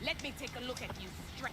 Let me take a look at you straight.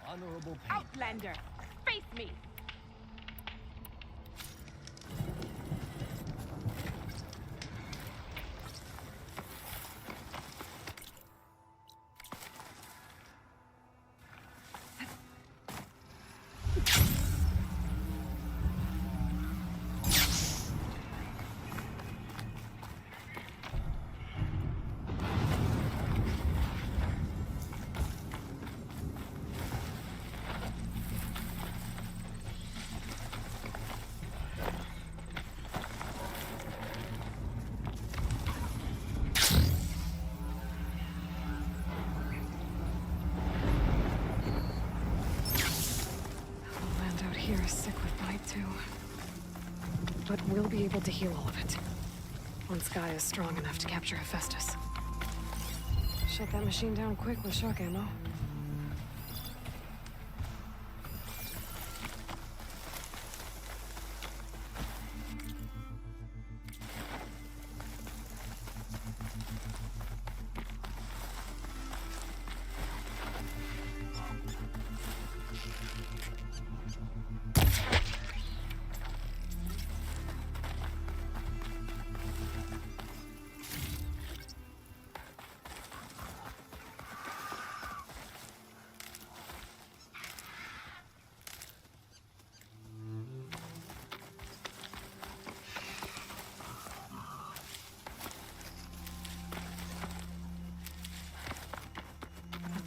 Honorable pain. Outlander, face me! Here is sick with blight too. But we'll be able to heal all of it. Once Gaia is strong enough to capture Hephaestus. Shut that machine down quick with shock ammo.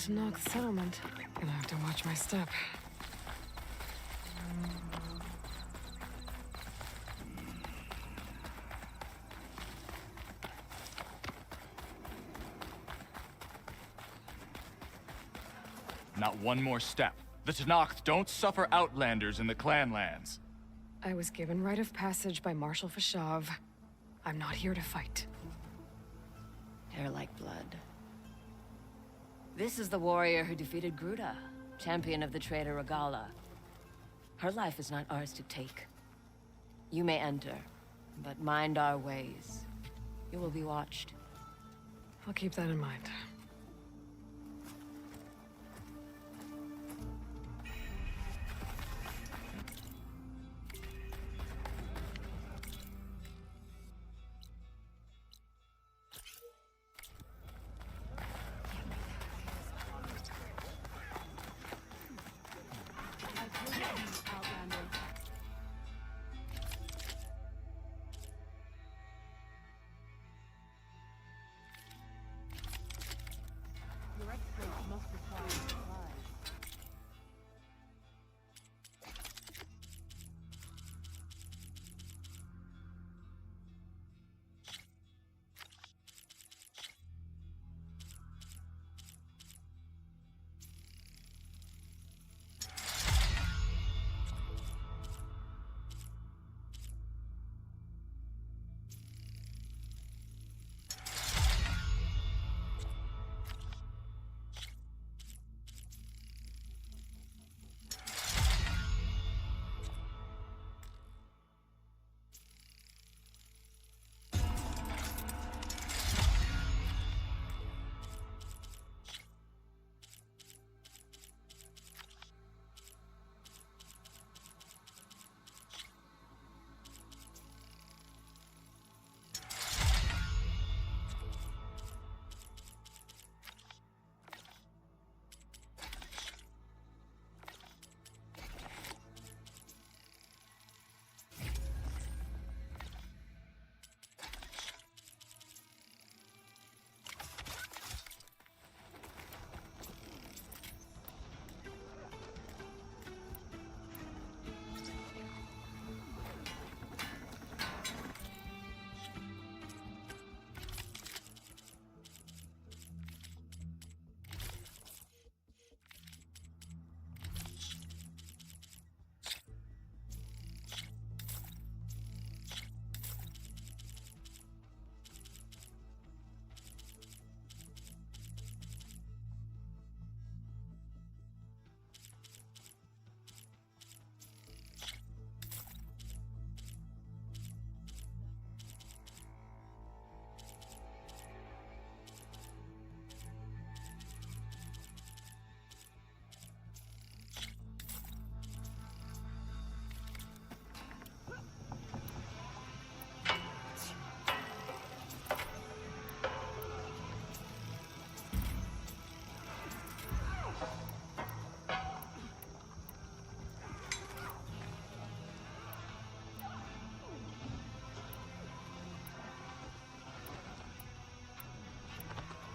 to knock the settlement. Gonna have to watch my step. Not one more step. The Tenakth don't suffer outlanders in the Clanlands. I was given rite of passage by Marshal Fashav. I'm not here to fight. Hair like blood. This is the warrior who defeated Gruda, champion of the traitor Regala. Her life is not ours to take. You may enter, but mind our ways. You will be watched. I'll keep that in mind.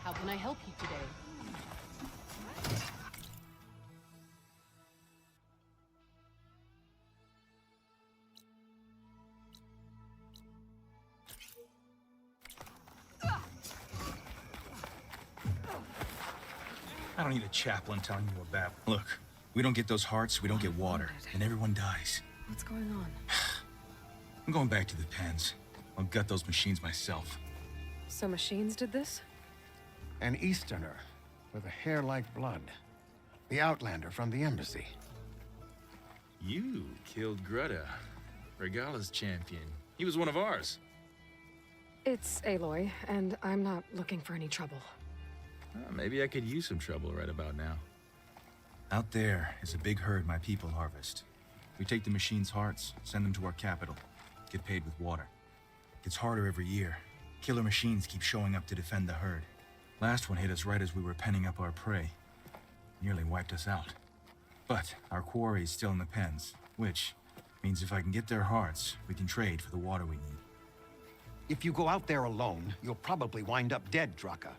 How can I help you today? I don't need a chaplain telling you about. Look, we don't get those hearts, we don't get water, and everyone dies. What's going on? I'm going back to the pens. I'll gut those machines myself. So machines did this? An Easterner with a hair like blood. The Outlander from the embassy. You killed Greta, Regala's champion. He was one of ours. It's Aloy, and I'm not looking for any trouble. Maybe I could use some trouble right about now. Out there is a big herd my people harvest. We take the machines' hearts, send them to our capital, get paid with water. Gets harder every year. Killer machines keep showing up to defend the herd. Last one hit us right as we were penning up our prey. Nearly wiped us out. But our quarry is still in the pens, which means if I can get their hearts, we can trade for the water we need. If you go out there alone, you'll probably wind up dead, Draka.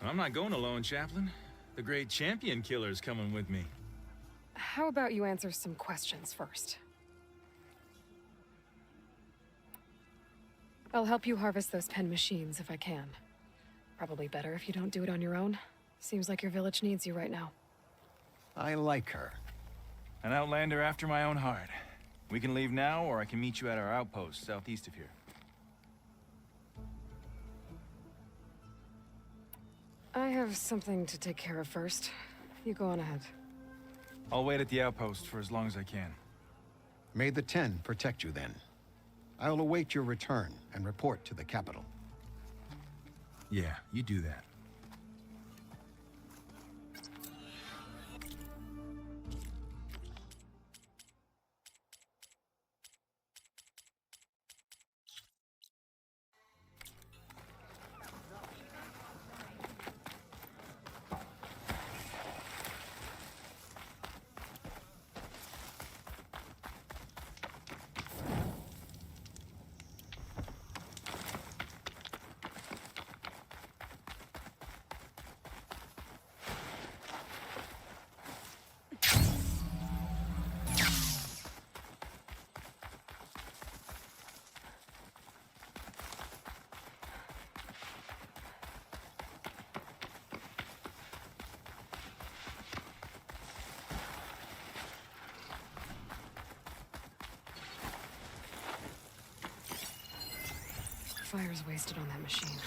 I'm not going alone, Chaplain. The great champion killer's coming with me. How about you answer some questions first? I'll help you harvest those pen machines if I can. Probably better if you don't do it on your own. Seems like your village needs you right now. I like her. An outlander after my own heart. We can leave now, or I can meet you at our outpost southeast of here. I have something to take care of first. You go on ahead. I'll wait at the outpost for as long as I can. May the 10 protect you then. I'll await your return and report to the capital. Yeah, you do that. Fire's wasted on that machine.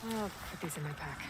I'll put these in my pack.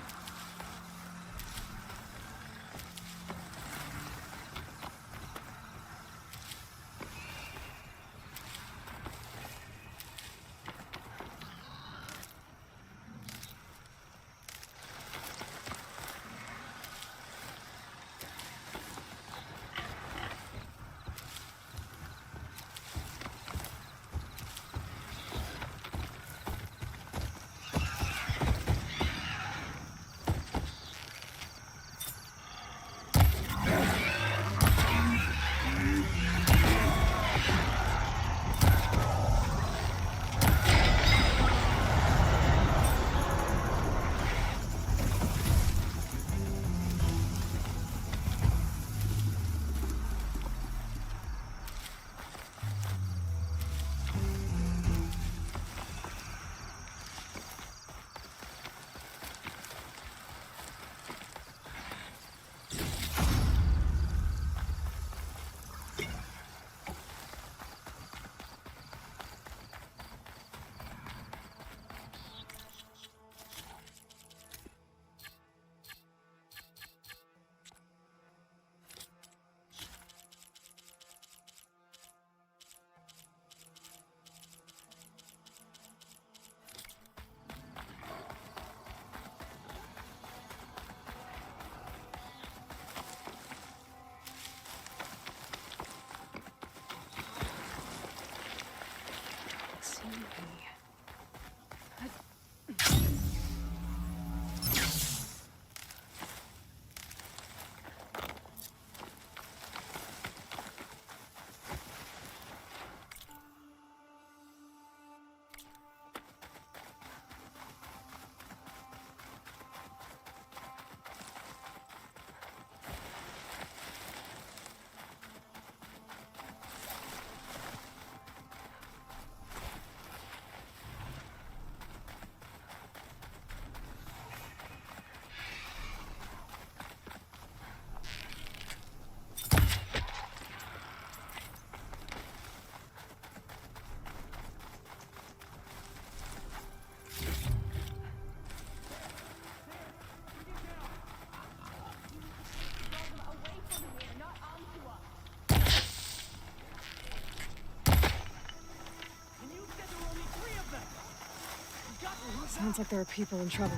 Sounds like there are people in trouble.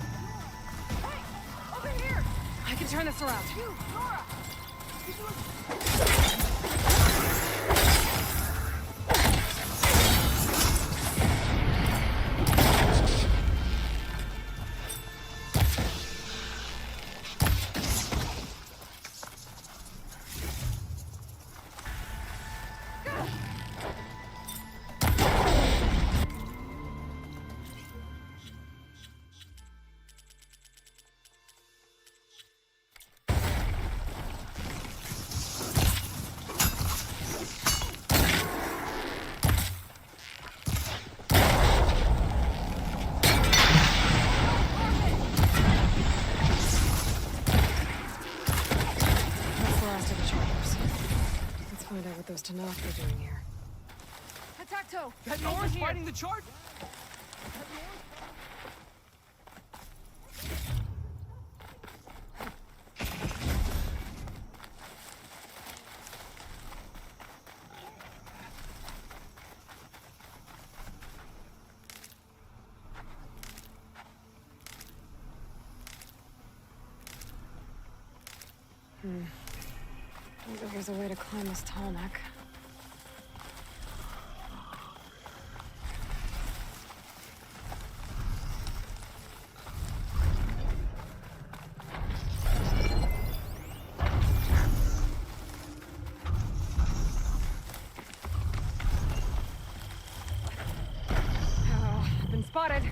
Hey! Over here! I can turn this around. You, Nora! Find out what those Tanakh are doing here. Hatacto! That Nora's fighting the charge? Maybe there's a way to climb this tall neck. Oh, I've been spotted.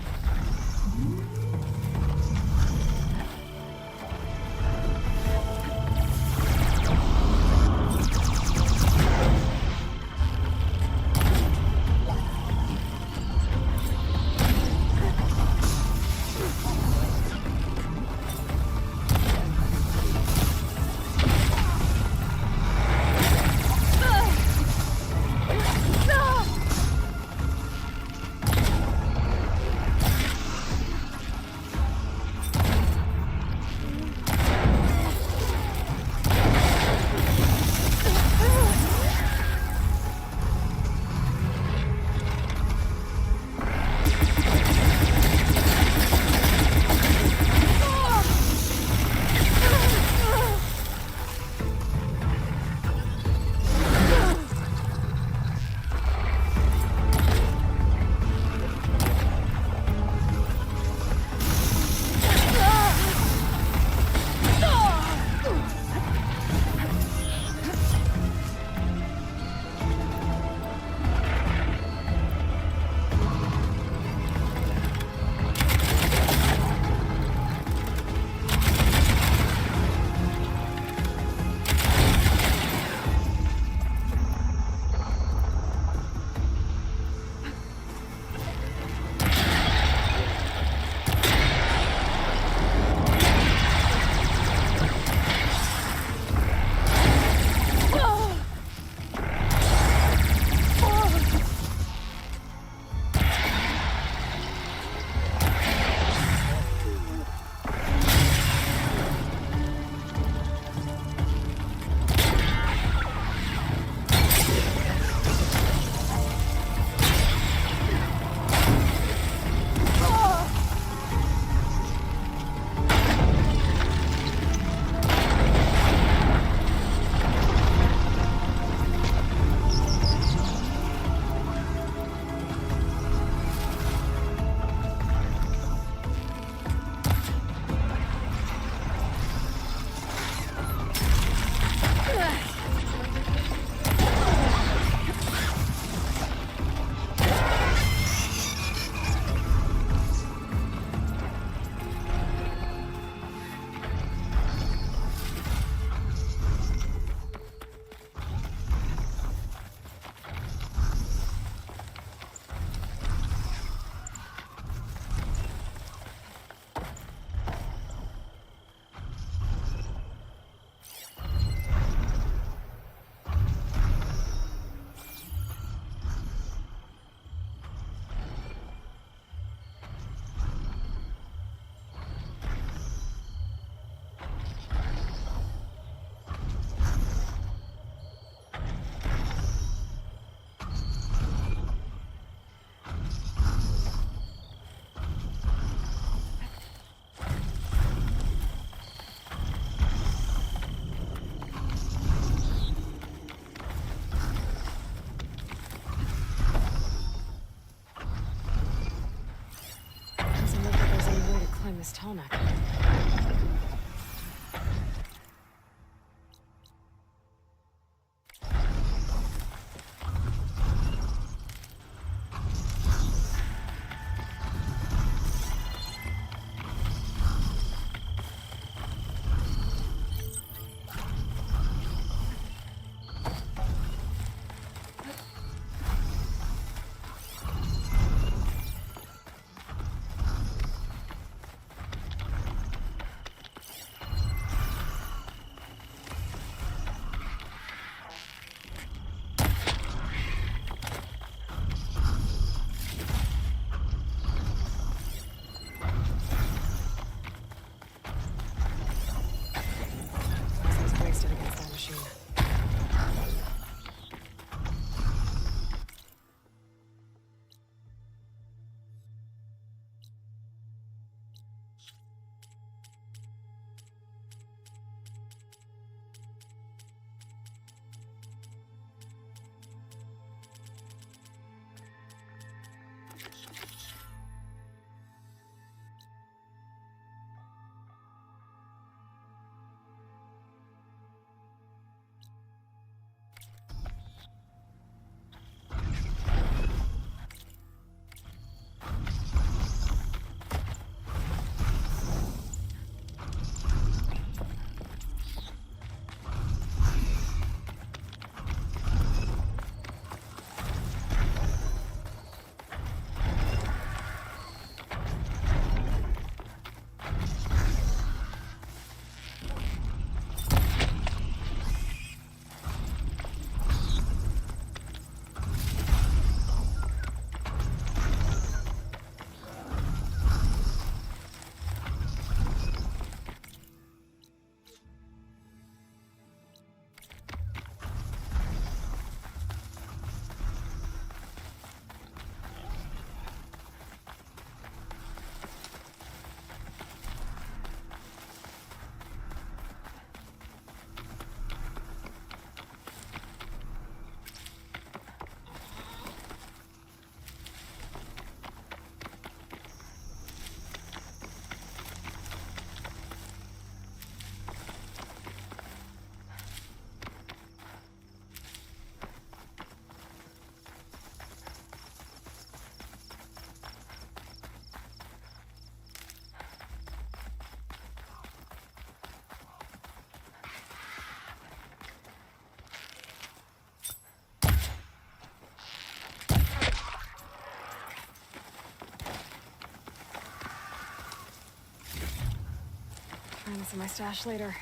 Find some of my stash later.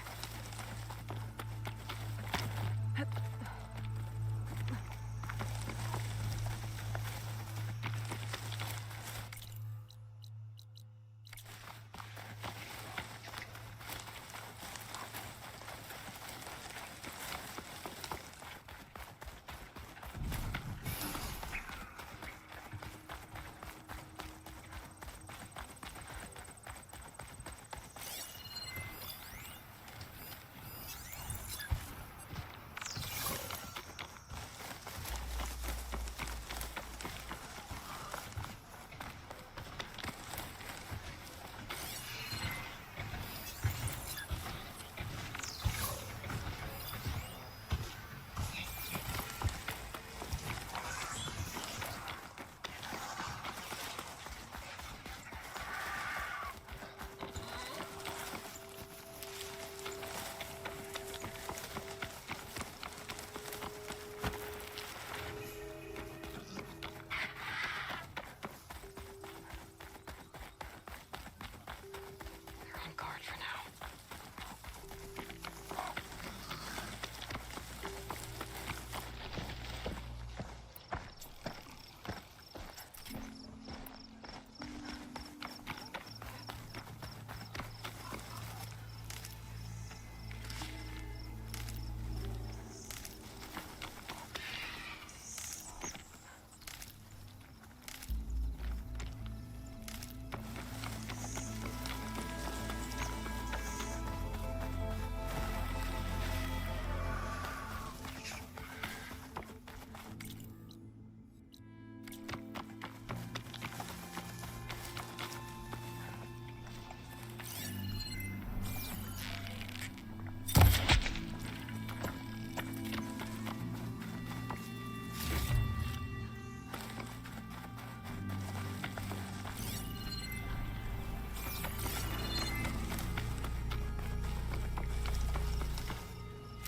On guard for now.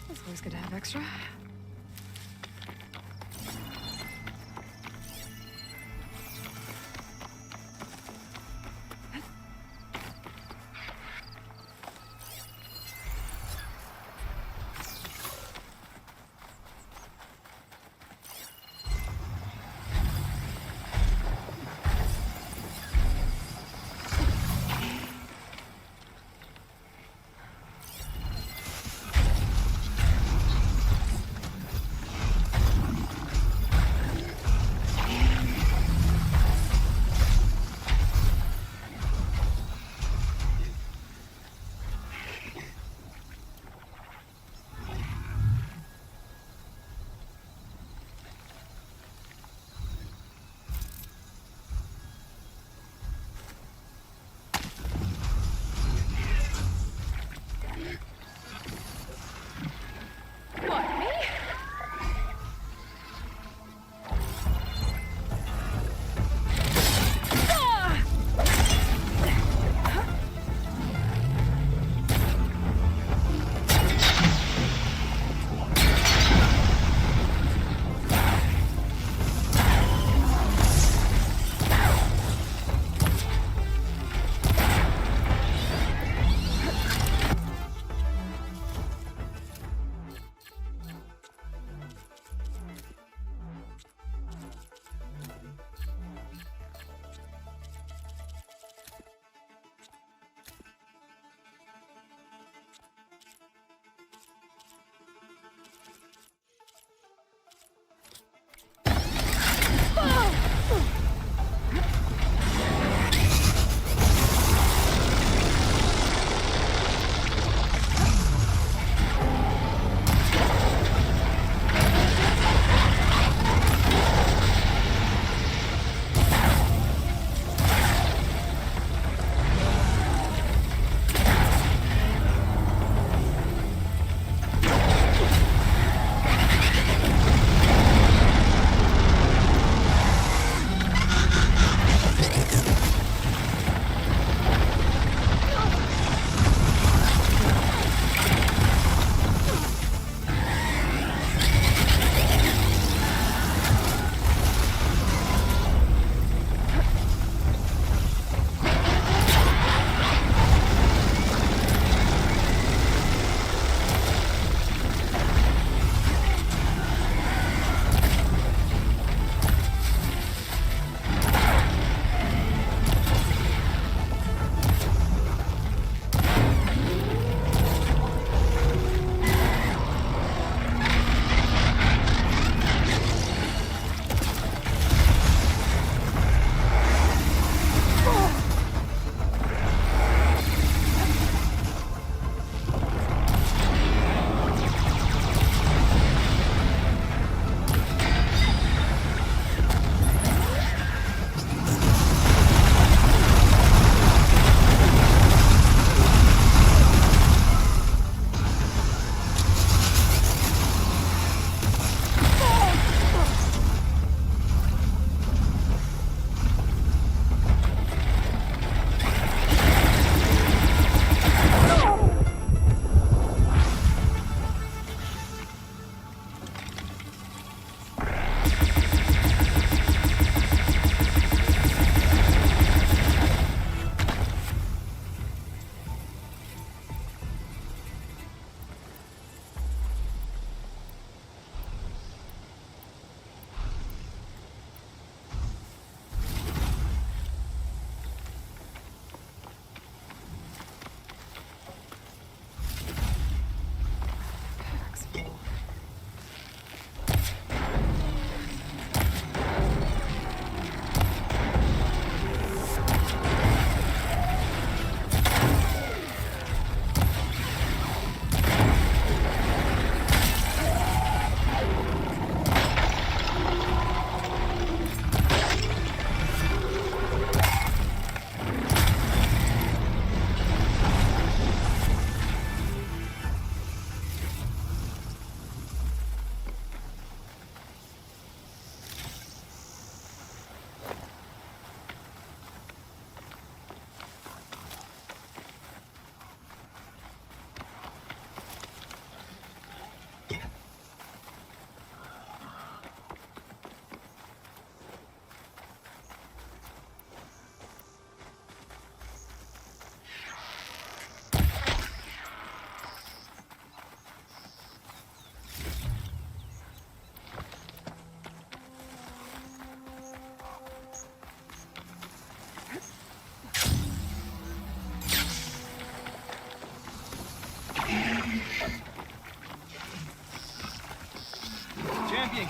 It's always good to have extra.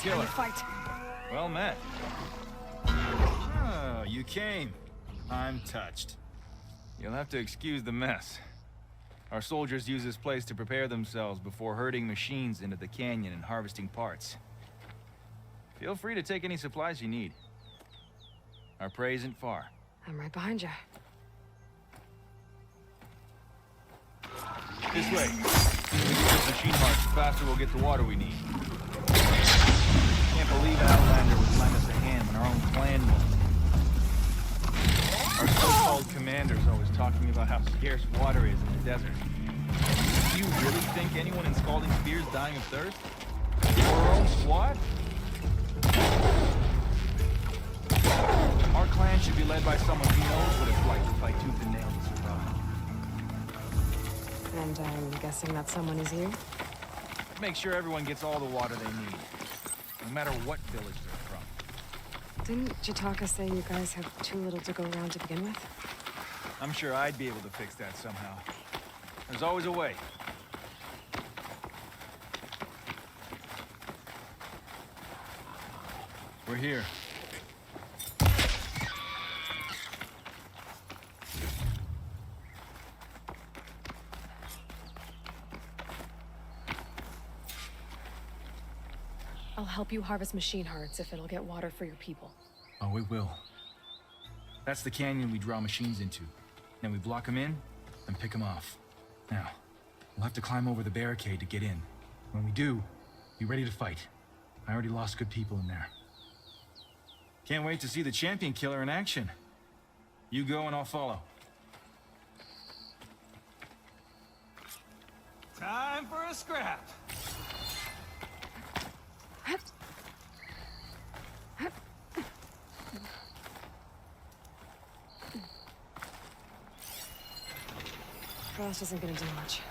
killer. Fight. Well met. Oh, you came. I'm touched. You'll have to excuse the mess. Our soldiers use this place to prepare themselves before herding machines into the canyon and harvesting parts. Feel free to take any supplies you need. Our prey isn't far. I'm right behind you. This way. The we get those machine parts, the faster we'll get the water we need. Can't believe an Outlander would lend us a hand when our own clan won't. Our so-called commander's always talking about how scarce water is in the desert. Do you really think anyone in Scalding Spear's dying of thirst? Or our own squad? Our clan should be led by someone who knows what it's like to fight tooth and nail to survive. And I'm guessing that someone is you? Make sure everyone gets all the water they need, no matter what village they're from. Didn't Jataka say you guys have too little to go around to begin with? I'm sure I'd be able to fix that somehow. There's always a way. We're here. I'll help you harvest machine hearts if it'll get water for your people. Oh, it will. That's the canyon we draw machines into. Then we block them in, and pick them off. Now, we'll have to climb over the barricade to get in. When we do, be ready to fight. I already lost good people in there. Can't wait to see the champion killer in action. You go and I'll follow. Time for a scrap. Frost isn't gonna do much.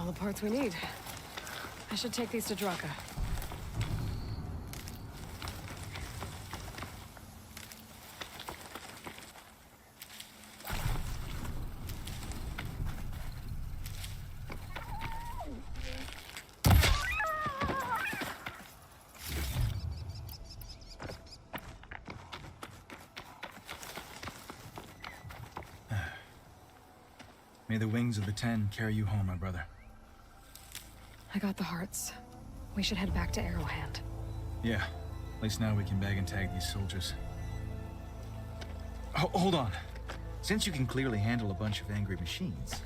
All the parts we need. I should take these to Draka. May the wings of the 10 carry you home, my brother. I got the hearts. We should head back to Arrowhand. Yeah. At least now we can bag and tag these soldiers. Hold on. Since you can clearly handle a bunch of angry machines,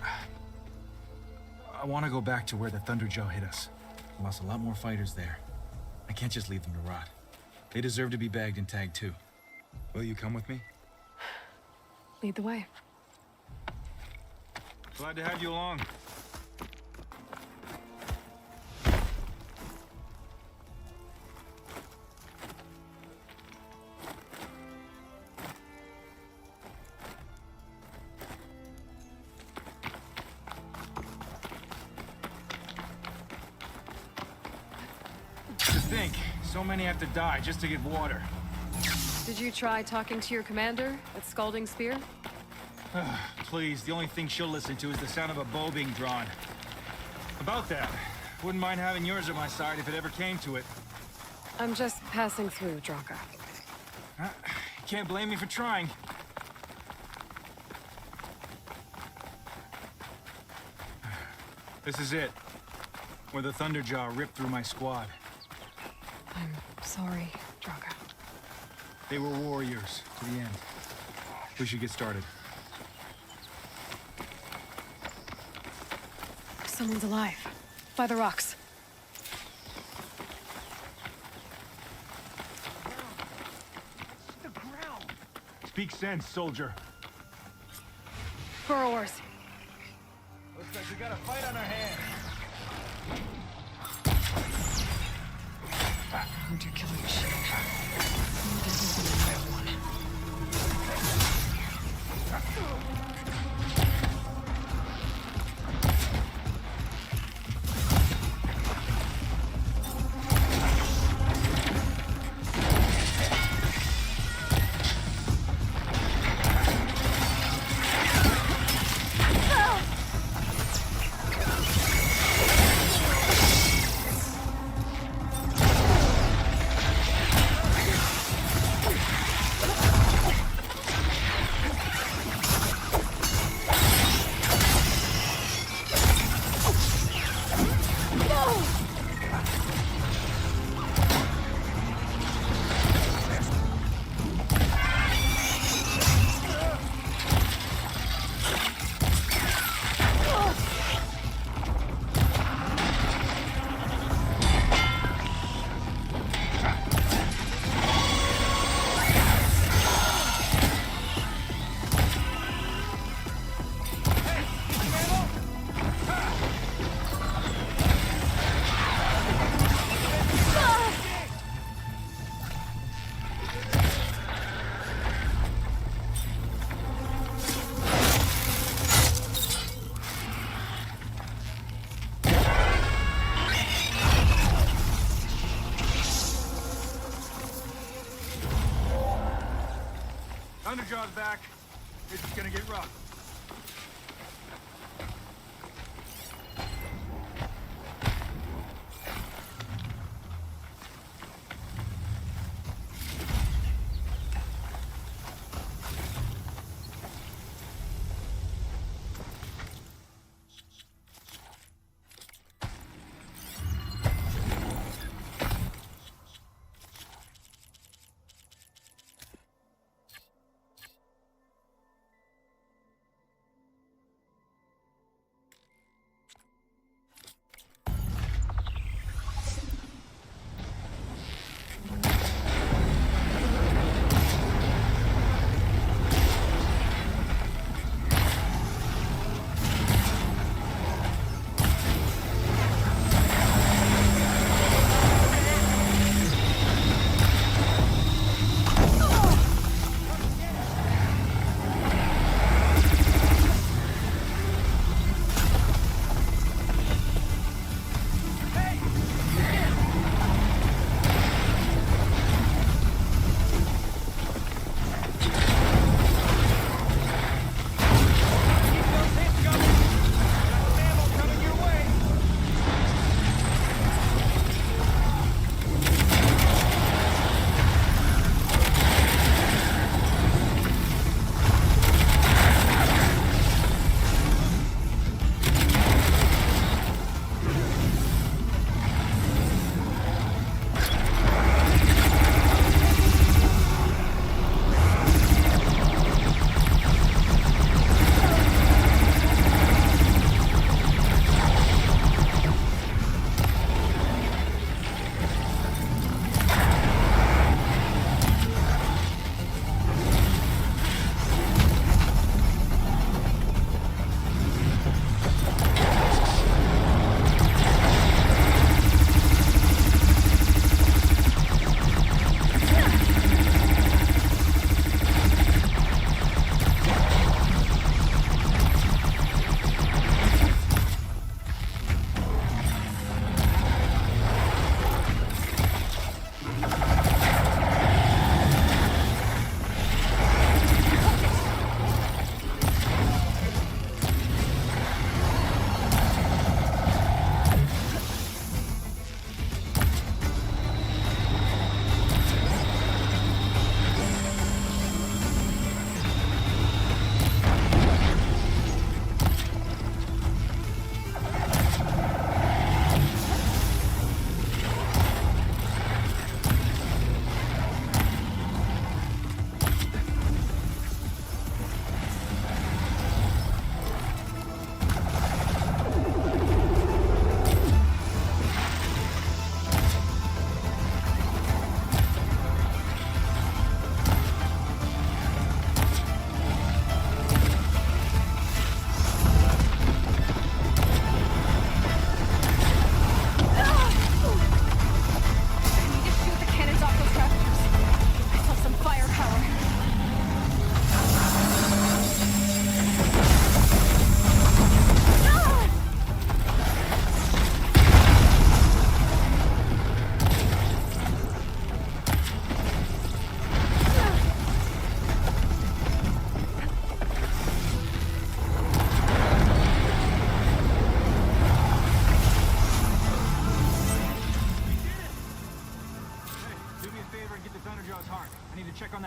I want to go back to where the Thunderjaw hit us. We lost a lot more fighters there. I can't just leave them to rot. They deserve to be bagged and tagged too. Will you come with me? Lead the way. Glad to have you along. To think, so many have to die just to get water. Did you try talking to your commander at Scalding Spear? Please, the only thing she'll listen to is the sound of a bow being drawn. About that, wouldn't mind having yours at my side if it ever came to it. I'm just passing through, Draka. Can't blame me for trying. This is it. Where the Thunderjaw ripped through my squad. I'm sorry, Draka. They were warriors to the end. We should get started. Someone's alive. By the rocks. Speak sense, soldier. Burrowers. Looks like we got a fight on our hands. Hunter killer machine. This is another one. Thunderjaw's back. This is gonna get rough.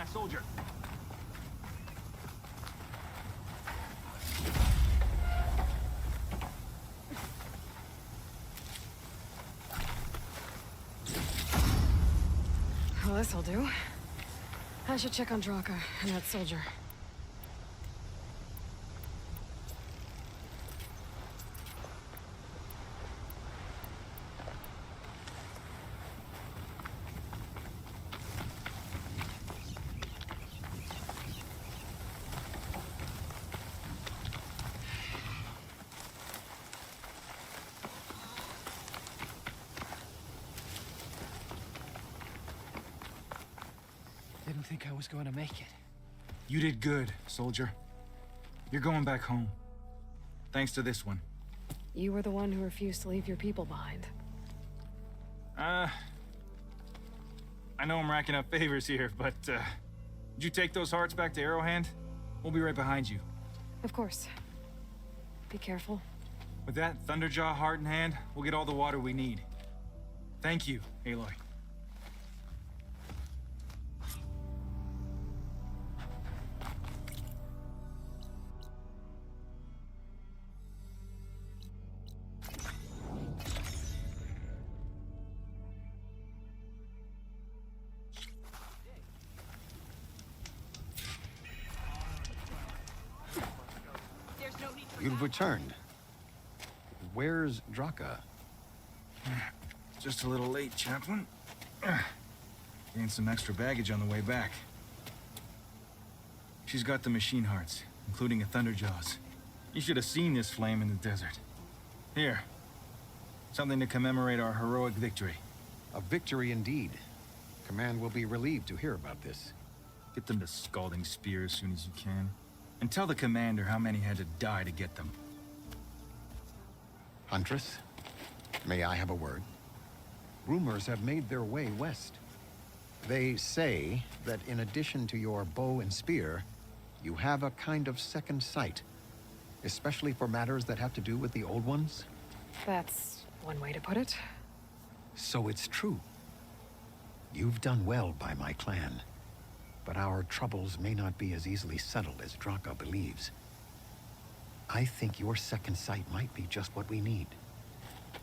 that soldier. Well, this'll do. I should check on Draka and that soldier. Didn't think I was going to make it. You did good, soldier. You're going back home. Thanks to this one. You were the one who refused to leave your people behind. I know I'm racking up favors here, but, did you take those hearts back to Arrowhand? We'll be right behind you. Of course. Be careful. With that Thunderjaw heart in hand, we'll get all the water we need. Thank you, Aloy. You've returned. Where's Draka? Just a little late, Chaplain. Gained some extra baggage on the way back. She's got the machine hearts, including a Thunderjaws. You should have seen this flame in the desert. Here. Something to commemorate our heroic victory. A victory indeed. Command will be relieved to hear about this. Get them to Scalding Spear as soon as you can. And tell the commander how many had to die to get them. Huntress, may I have a word? Rumors have made their way west. They say that in addition to your bow and spear, you have a kind of second sight, especially for matters that have to do with the old ones. That's one way to put it. So it's true. You've done well by my clan, but our troubles may not be as easily settled as Draka believes. I think your second sight might be just what we need.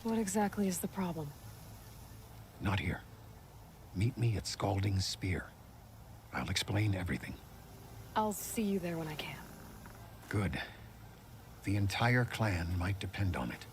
What exactly is the problem? Not here. Meet me at Scalding Spear. I'll explain everything. I'll see you there when I can. Good. The entire clan might depend on it.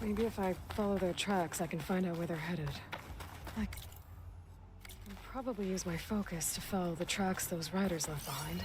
Maybe if I follow their tracks, I can find out where they're headed. I can probably use my focus to follow the tracks those riders left behind.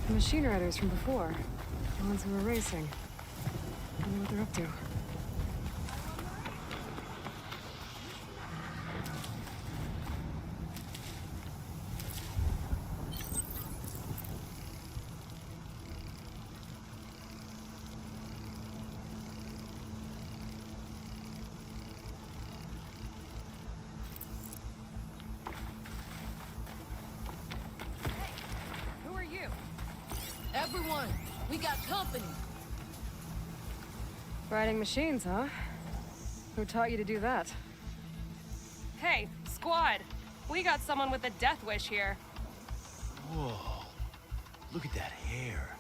The machine riders from before. The ones who were racing. I wonder what they're up to. Who are you? Everyone, we got company. Riding machines, huh? Who taught you to do that? Hey, squad. We got someone with a death wish here. Whoa. Look at that hair.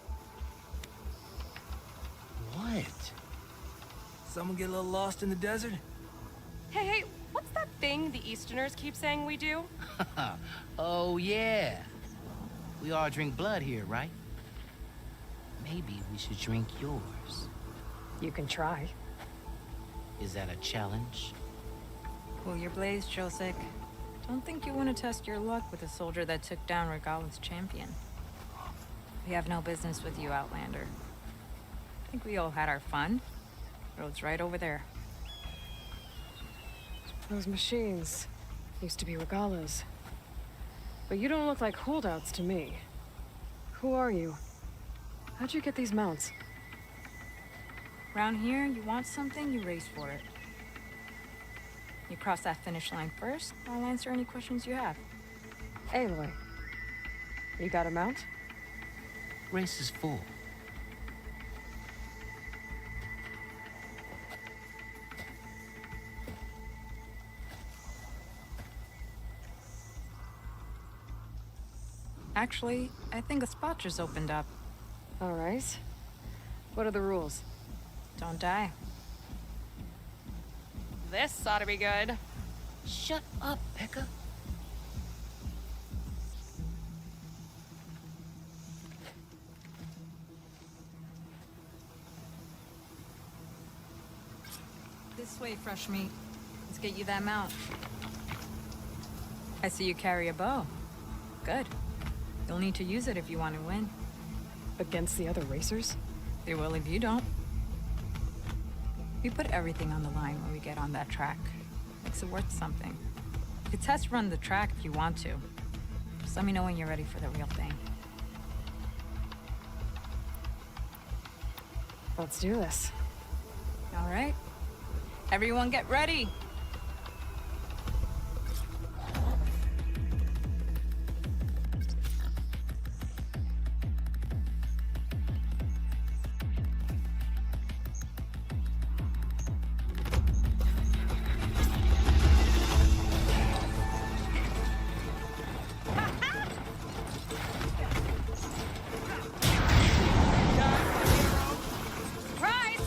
What? Someone get a little lost in the desert? Hey, what's that thing the Easterners keep saying we do? Oh, yeah. We all drink blood here, right? Maybe we should drink yours. You can try. Is that a challenge? Cool your blaze, Josek. Don't think you want to test your luck with a soldier that took down Regala's champion. We have no business with you, Outlander. I think we all had our fun. Road's right over there. Those machines used to be Regala's. But you don't look like holdouts to me. Who are you? How'd you get these mounts? Around here, you want something, you race for it. You cross that finish line first, I'll answer any questions you have. Aloy, you got a mount? Race is full. Actually, I think a spot just opened up. All right. What are the rules? Don't die. This ought to be good. Shut up, Pekka. This way, fresh meat. Let's get you that mount. I see you carry a bow. Good. You'll need to use it if you want to win. Against the other racers? They will if you don't. We put everything on the line when we get on that track. Makes it worth something. You could test run the track if you want to. Just let me know when you're ready for the real thing. Let's do this. All right. Everyone get ready. Surprise!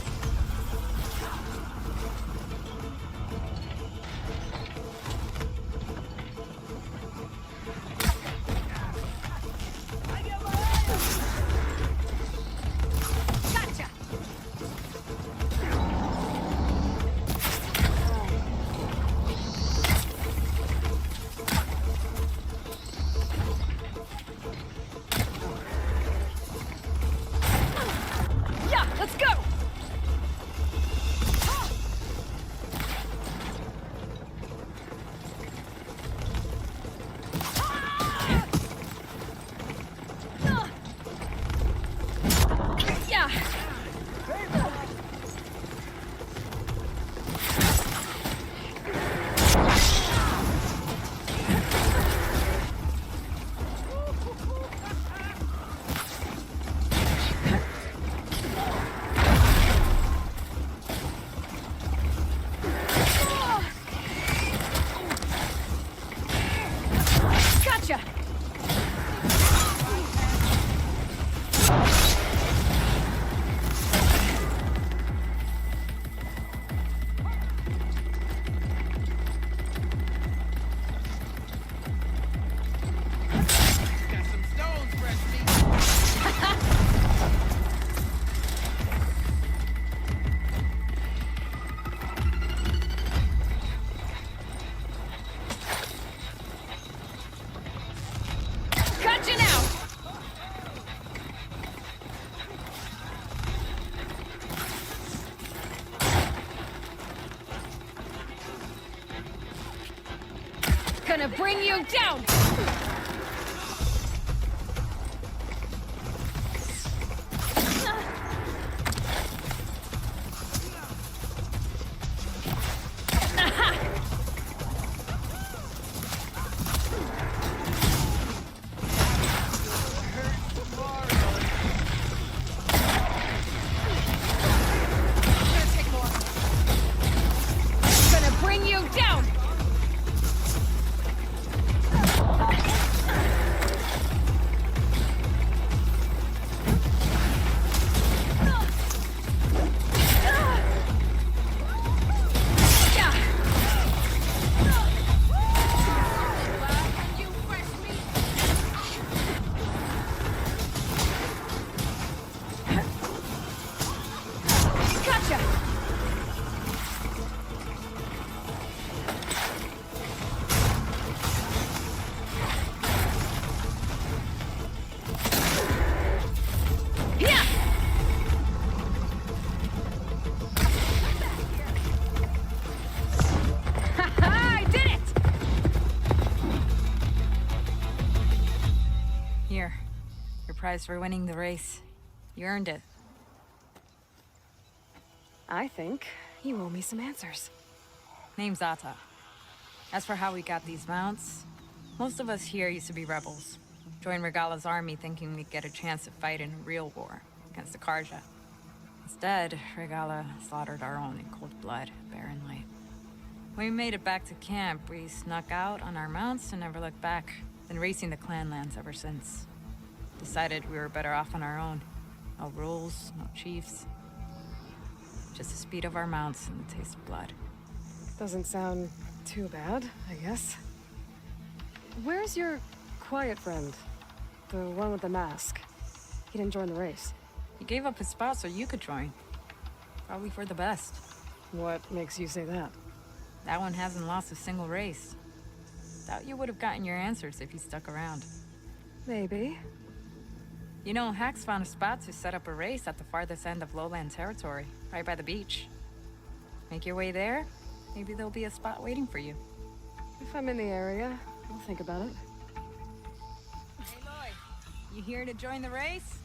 Gonna bring you down! Prize for winning the race. You earned it. I think you owe me some answers. Name's Atta. As for how we got these mounts, most of us here used to be rebels. Joined Regala's army thinking we'd get a chance to fight in a real war against the Karja. Instead, Regala slaughtered our own in cold blood, Barren Light. When we made it back to camp, we snuck out on our mounts and never looked back. Been racing the clan lands ever since. Decided we were better off on our own. No rules, no chiefs. Just the speed of our mounts and the taste of blood. Doesn't sound too bad, I guess. Where's your quiet friend? The one with the mask. He didn't join the race. He gave up his spot so you could join. Probably for the best. What makes you say that? That one hasn't lost a single race. Doubt you would have gotten your answers if you stuck around. Maybe. You know, Hax found a spot to set up a race at the farthest end of lowland territory, right by the beach. Make your way there, maybe there'll be a spot waiting for you. If I'm in the area, I'll think about it. Hey, Lloyd, you here to join the race?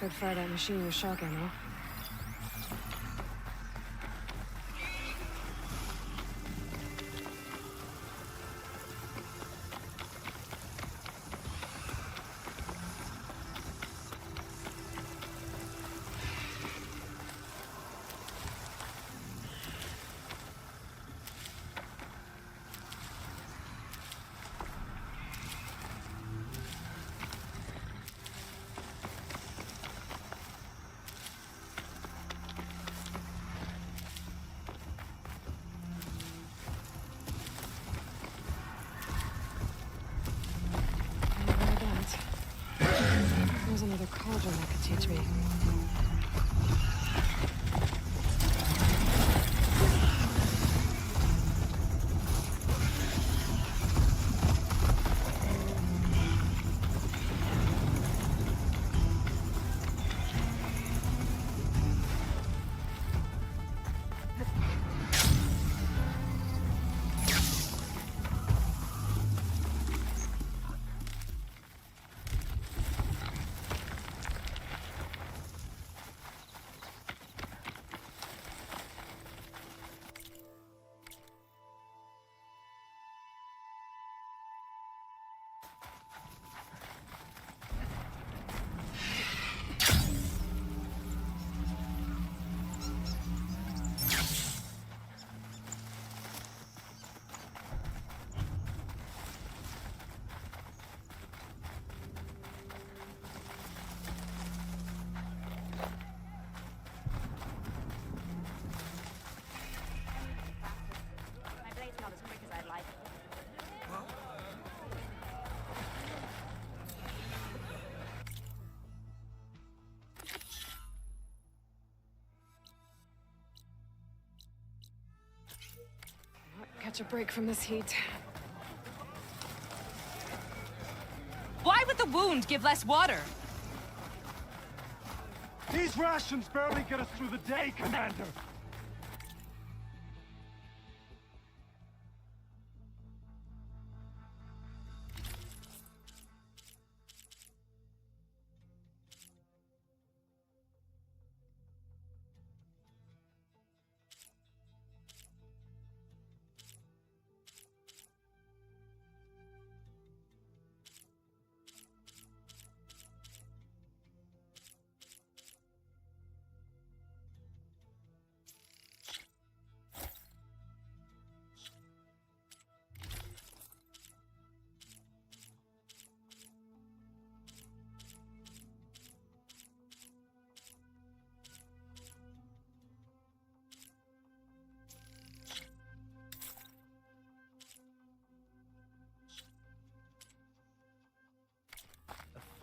Could fire that machine with shock ammo. There's another cauldron that could teach me. Catch a break from this heat. Why would the wound give less water? These rations barely get us through the day, Commander!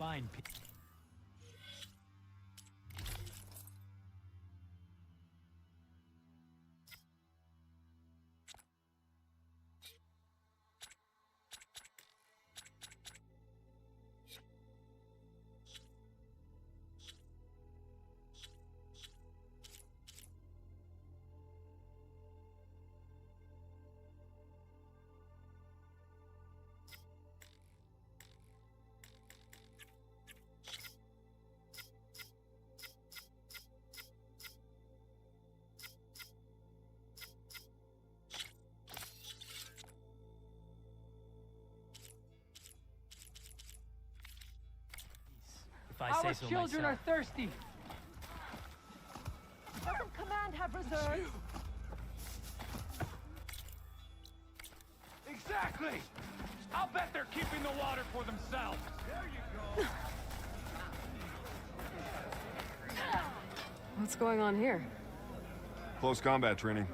Fine. Our children are thirsty! Doesn't Command have reserves? Exactly! I'll bet they're keeping the water for themselves! There you go! What's going on here? Close combat training.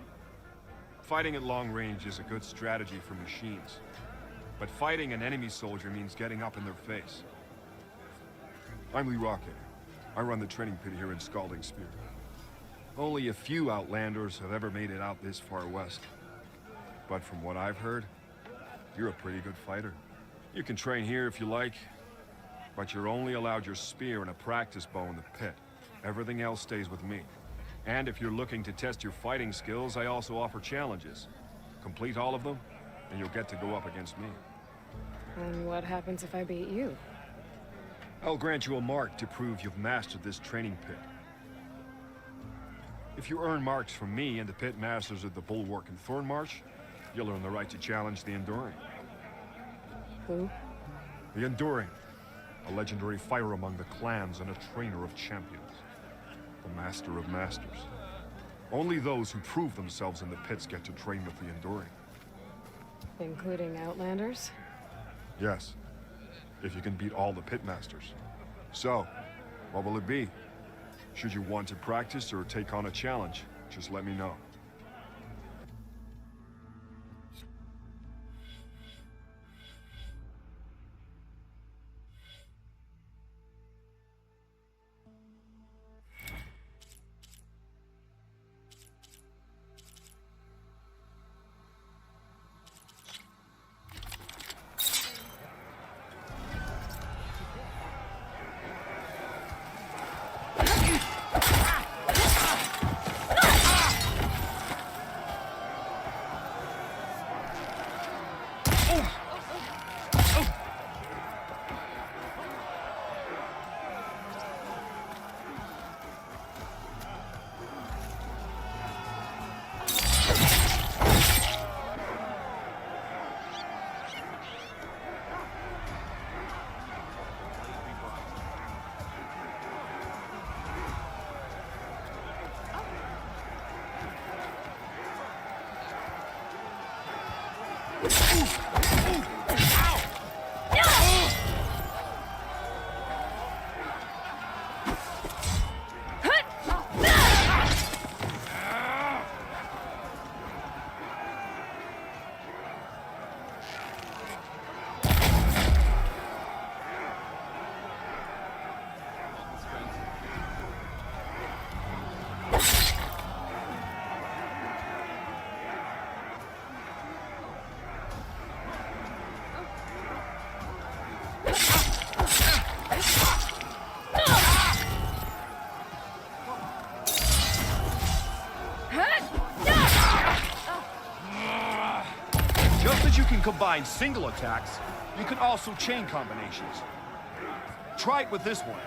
Fighting at long range is a good strategy for machines. But fighting an enemy soldier means getting up in their face. I'm Lee Rocket. I run the training pit here in Scalding Spear. Only a few Outlanders have ever made it out this far west. But from what I've heard, you're a pretty good fighter. You can train here if you like, but you're only allowed your spear and a practice bow in the pit. Everything else stays with me. And if you're looking to test your fighting skills, I also offer challenges. Complete all of them, and you'll get to go up against me. And what happens if I beat you? I'll grant you a mark to prove you've mastered this training pit. If you earn marks from me and the pit masters at the Bulwark and Thornmarsh, you'll earn the right to challenge the Enduring. Who? The Enduring, a legendary fighter among the clans and a trainer of champions. The Master of Masters. Only those who prove themselves in the pits get to train with the Enduring. Including Outlanders? Yes, if you can beat all the pit masters. So, what will it be? Should you want to practice or take on a challenge, just let me know. Just as you can combine single attacks, you can also chain combinations. Try it with this one.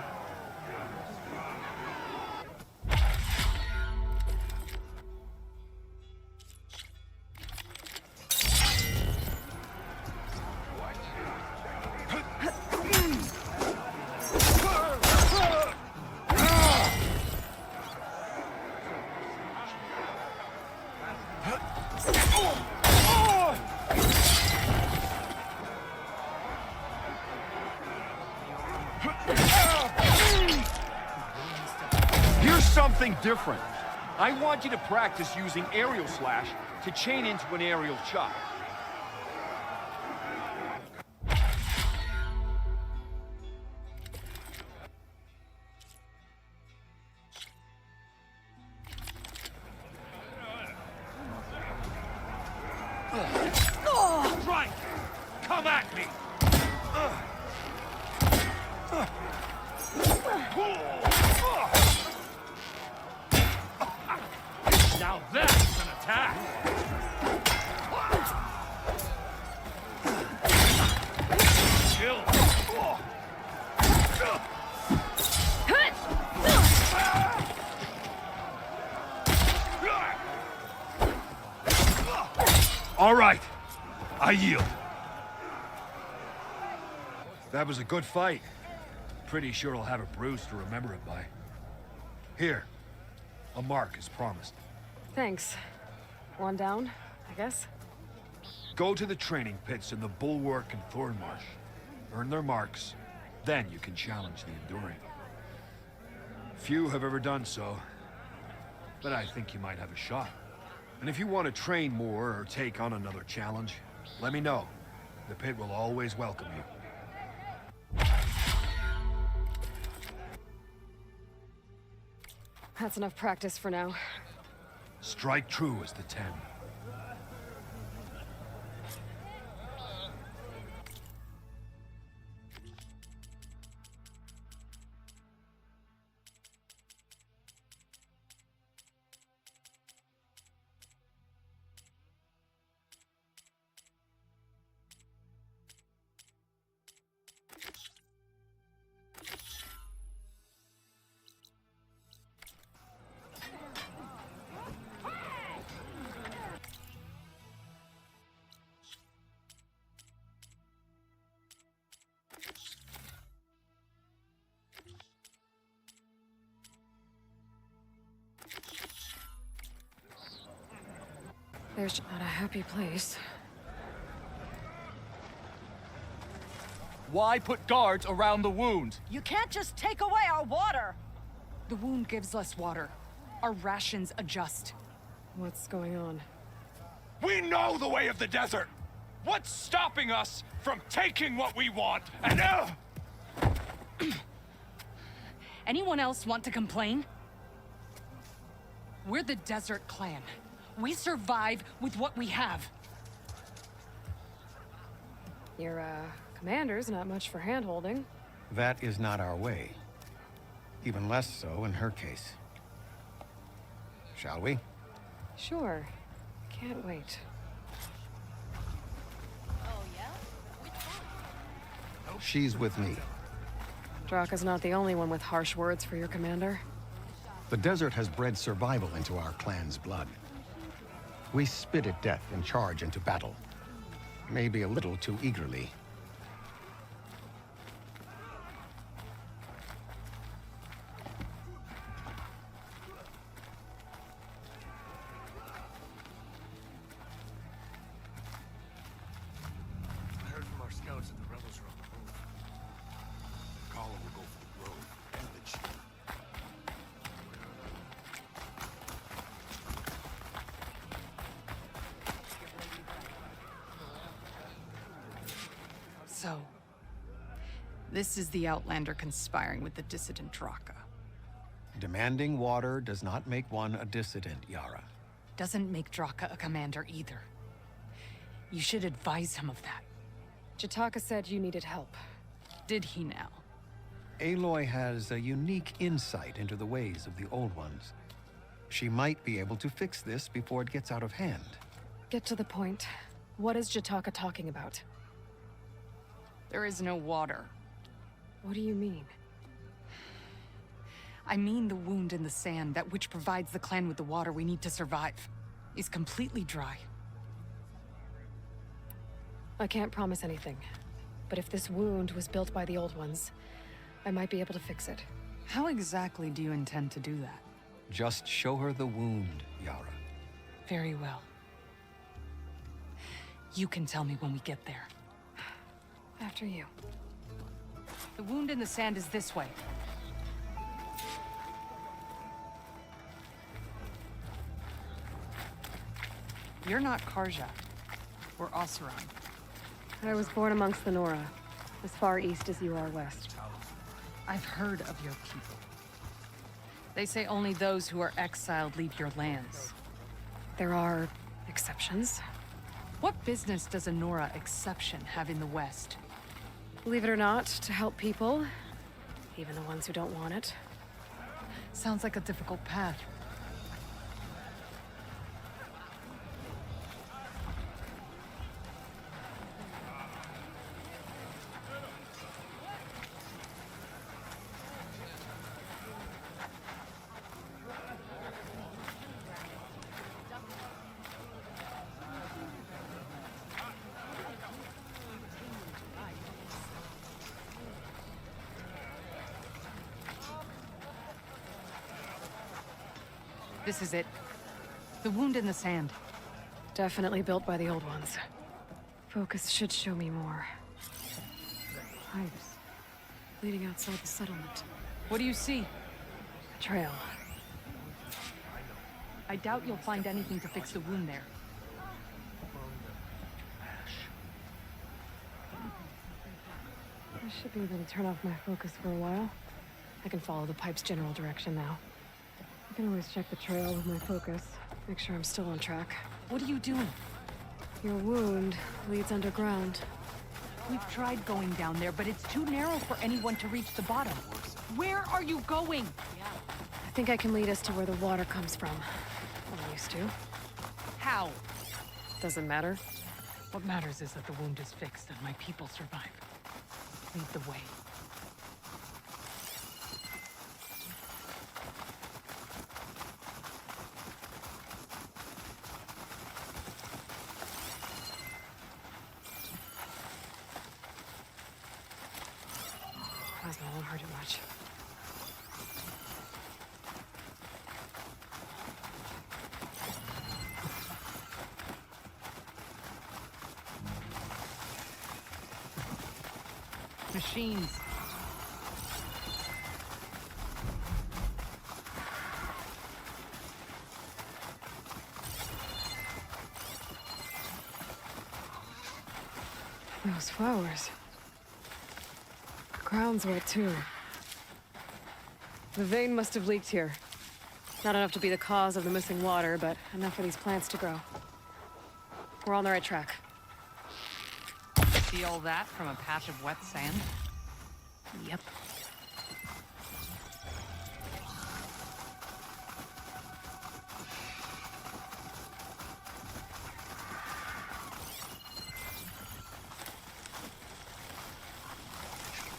Here's something different. I want you to practice using aerial slash to chain into an aerial chop. Right! Come at me! Now that's an attack! Chill! All right, I yield. That was a good fight. Pretty sure I'll have a bruise to remember it by. Here, a mark as promised. Thanks. One down, I guess? Go to the training pits in the Bulwark and Thornmarsh. Earn their marks, then you can challenge the Enduring. Few have ever done so, but I think you might have a shot. And if you want to train more or take on another challenge, let me know. The pit will always welcome you. That's enough practice for now. Strike true as the 10. There's not a happy place. Why put guards around the wound? You can't just take away our water! The wound gives us water. Our rations adjust. What's going on? We know the way of the desert! What's stopping us from taking what we want and Anyone else want to complain? We're the Desert Clan. We survive with what we have. Your, commander's not much for hand-holding. That is not our way. Even less so in her case. Shall we? Sure. Can't wait. She's with me. Draka's not the only one with harsh words for your commander. The desert has bred survival into our clan's blood. We spit at death and charge into battle. Maybe a little too eagerly. So, this is the Outlander conspiring with the dissident Draka. Demanding water does not make one a dissident, Yara. Doesn't make Draka a commander either. You should advise him of that. Jataka said you needed help. Did he now? Aloy has a unique insight into the ways of the Old Ones. She might be able to fix this before it gets out of hand. Get to the point. What is Jataka talking about? There is no water. What do you mean? I mean the wound in the sand, that which provides the clan with the water we need to survive, is completely dry. I can't promise anything. But if this wound was built by the Old Ones, I might be able to fix it. How exactly do you intend to do that? Just show her the wound, Yara. Very well. You can tell me when we get there. After you. The wound in the sand is this way. You're not Karja. We're Oseram. I was born amongst the Nora, as far east as you are west. I've heard of your people. They say only those who are exiled leave your lands. There are exceptions. What business does a Nora exception have in the West? Believe it or not, to help people, even the ones who don't want it. Sounds like a difficult path. This is it. The wound in the sand. Definitely built by the Old Ones. Focus should show me more. Pipes. Leading outside the settlement. What do you see? A trail. I doubt you'll find anything to fix the wound there. I should be able to turn off my focus for a while. I can follow the pipe's general direction now. I can always check the trail with my focus. Make sure I'm still on track. What are you doing? Your wound leads underground. We've tried going down there, but it's too narrow for anyone to reach the bottom. Where are you going? I think I can lead us to where the water comes from. Well, I used to. How? Doesn't matter. What matters is that the wound is fixed and my people survive. Lead the way. Plasma won't hurt it much. Machines. Those flowers. The ground's wet too. The vein must have leaked here. Not enough to be the cause of the missing water, but enough for these plants to grow. We're on the right track. See all that from a patch of wet sand? Yep.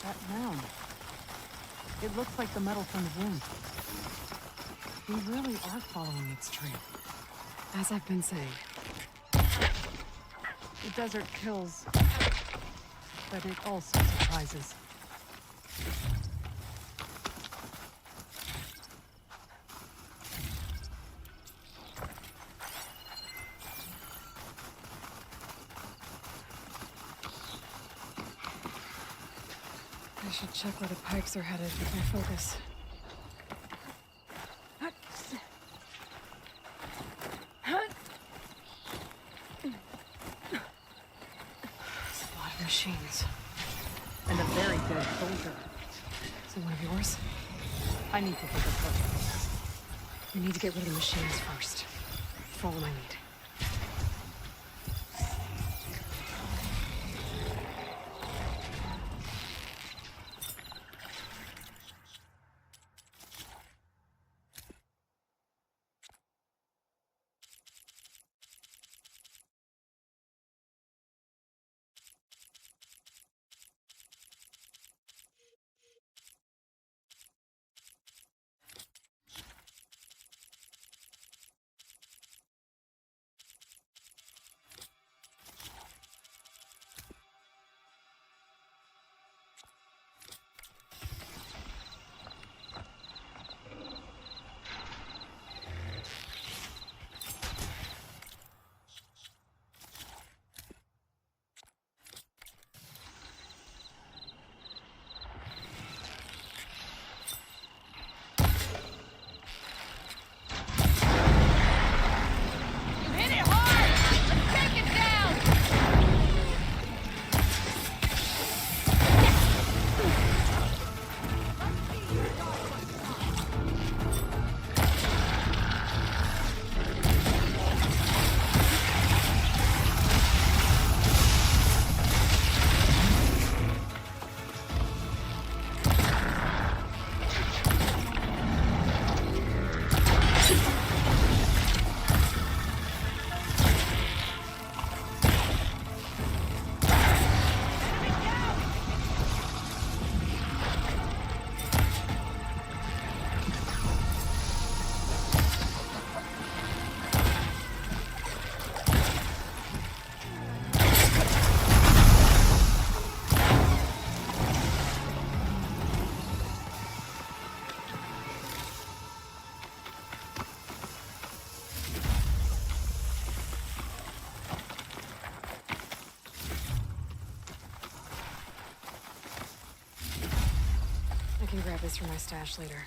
That mound. It looks like the metal from the wound. We really are following its trail. As I've been saying. The desert kills, but it also surprises. I should check where the pipes are headed with my focus. It's a lot of machines. soldier. Is it one of yours? I need to take a closer look. We need to get rid of the machines first. Follow my lead. I can grab this from my stash later.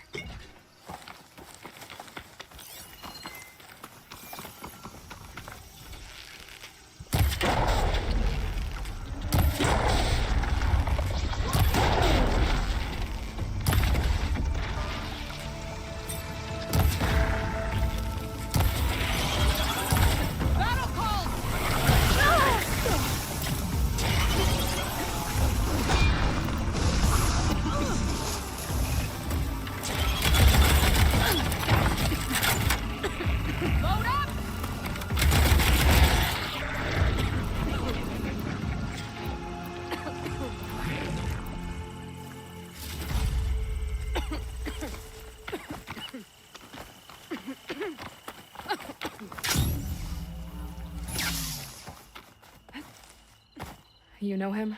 You know him?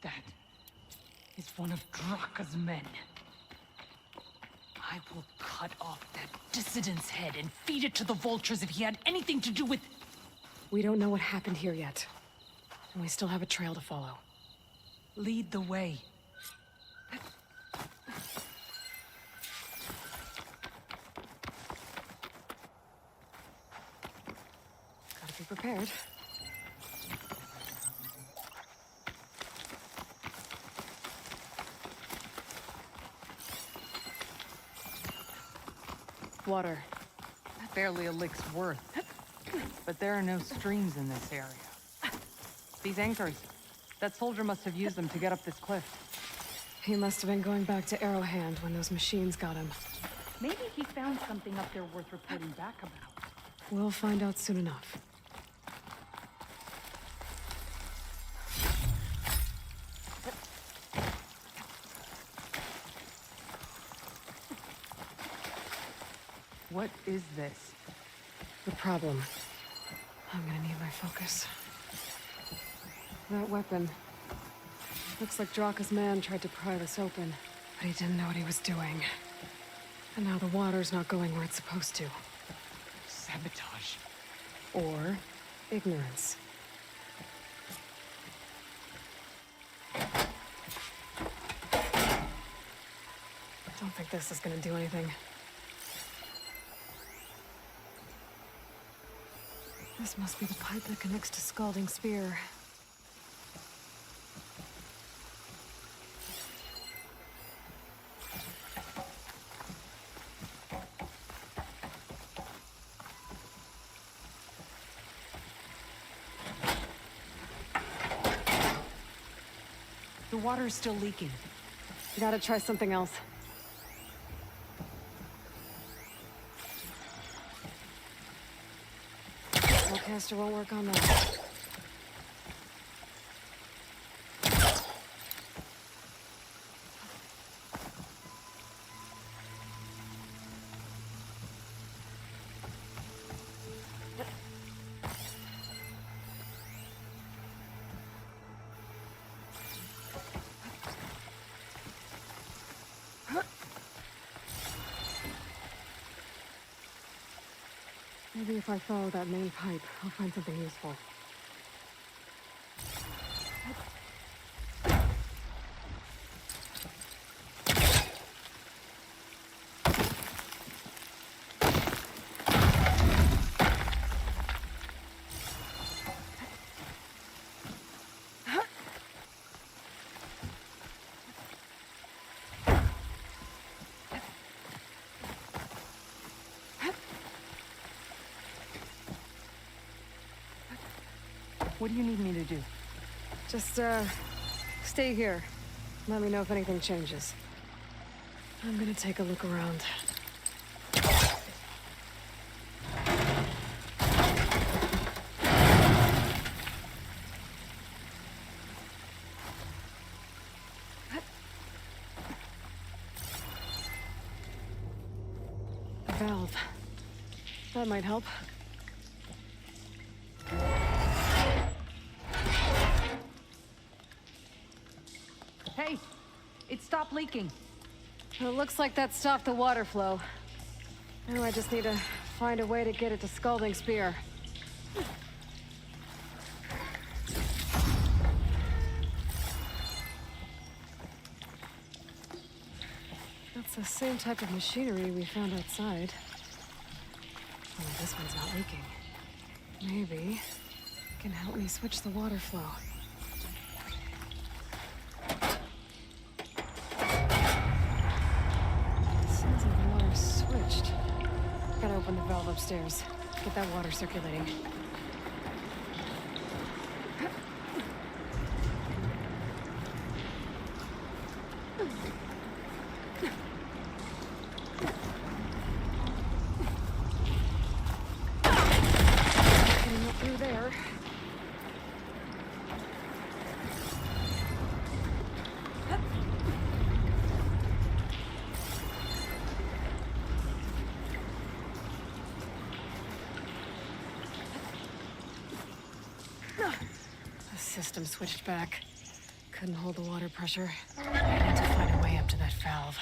That is one of Draka's men. I will cut off that dissident's head and feed it to the vultures if he had anything to do with... We don't know what happened here yet. And we still have a trail to follow. Lead the way. Gotta be prepared. Water. Barely a lick's worth. But there are no streams in this area. These anchors. That soldier must have used them to get up this cliff. He must have been going back to Arrowhand when those machines got him. Maybe he found something up there worth reporting back about. We'll find out soon enough. What is this? The problem. I'm gonna need my focus. That weapon. Looks like Draka's man tried to pry this open, but he didn't know what he was doing. And now the water's not going where it's supposed to. Sabotage. Or ignorance. Don't think this is gonna do anything. This must be the pipe that connects to Scalding Spear. The water is still leaking. Gotta try something else. Caster won't work on that. Maybe if I follow that main pipe, I'll find something useful. What do you need me to do? Just, stay here. Let me know if anything changes. I'm gonna take a look around. A valve. That might help. Hey! It stopped leaking. It looks like that stopped the water flow. Now I just need to find a way to get it to Scalding Spear. That's the same type of machinery we found outside. Only this one's not leaking. Maybe it can help me switch the water flow. Sounds like the water's switched. Gotta open the valve upstairs. Get that water circulating. Getting up through there. The system switched back. Couldn't hold the water pressure. I need to find a way up to that valve.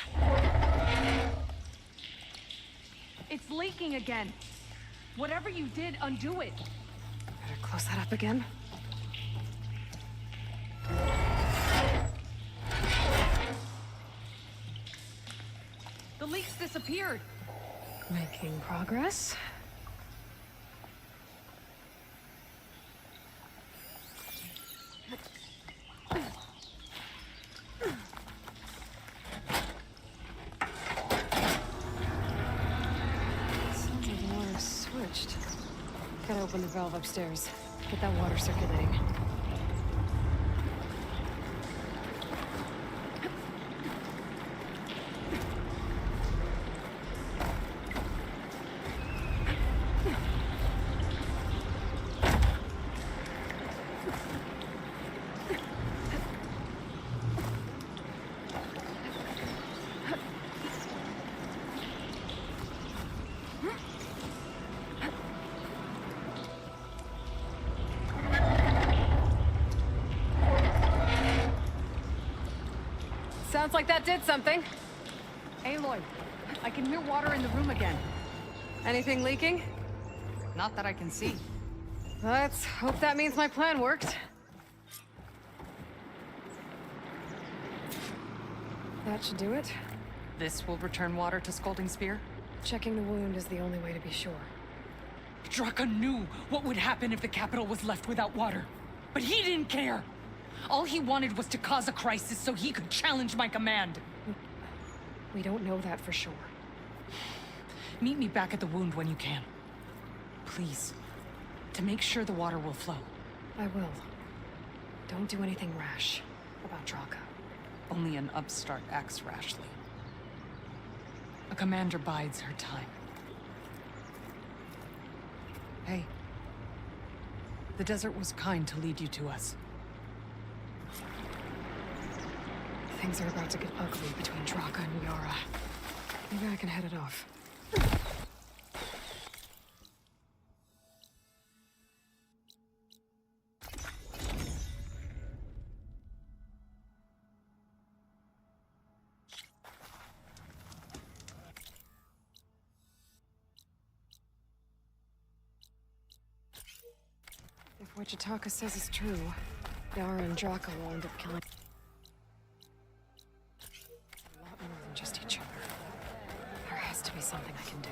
It's leaking again. Whatever you did, undo it. Better close that up again. The leaks disappeared. Making progress. Sounds like the water's switched. Gotta open the valve upstairs. Get that water circulating. Sounds like that did something. Aloy, I can hear water in the room again. Anything leaking? Not that I can see. Let's hope that means my plan worked. That should do it. This will return water to Scalding Spear? Checking the wound is the only way to be sure. Draka knew what would happen if the capital was left without water. But he didn't care! All he wanted was to cause a crisis so he could challenge my command. We don't know that for sure. Meet me back at the wound when you can. Please. To make sure the water will flow. I will. Don't do anything rash about Draka. Only an upstart acts rashly. A commander bides her time. Hey. The desert was kind to lead you to us. Things are about to get ugly between Draka and Yara. Maybe I can head it off. If what Jataka says is true, Yara and Draka will end up killing a lot more than just each other. There has to be something I can do.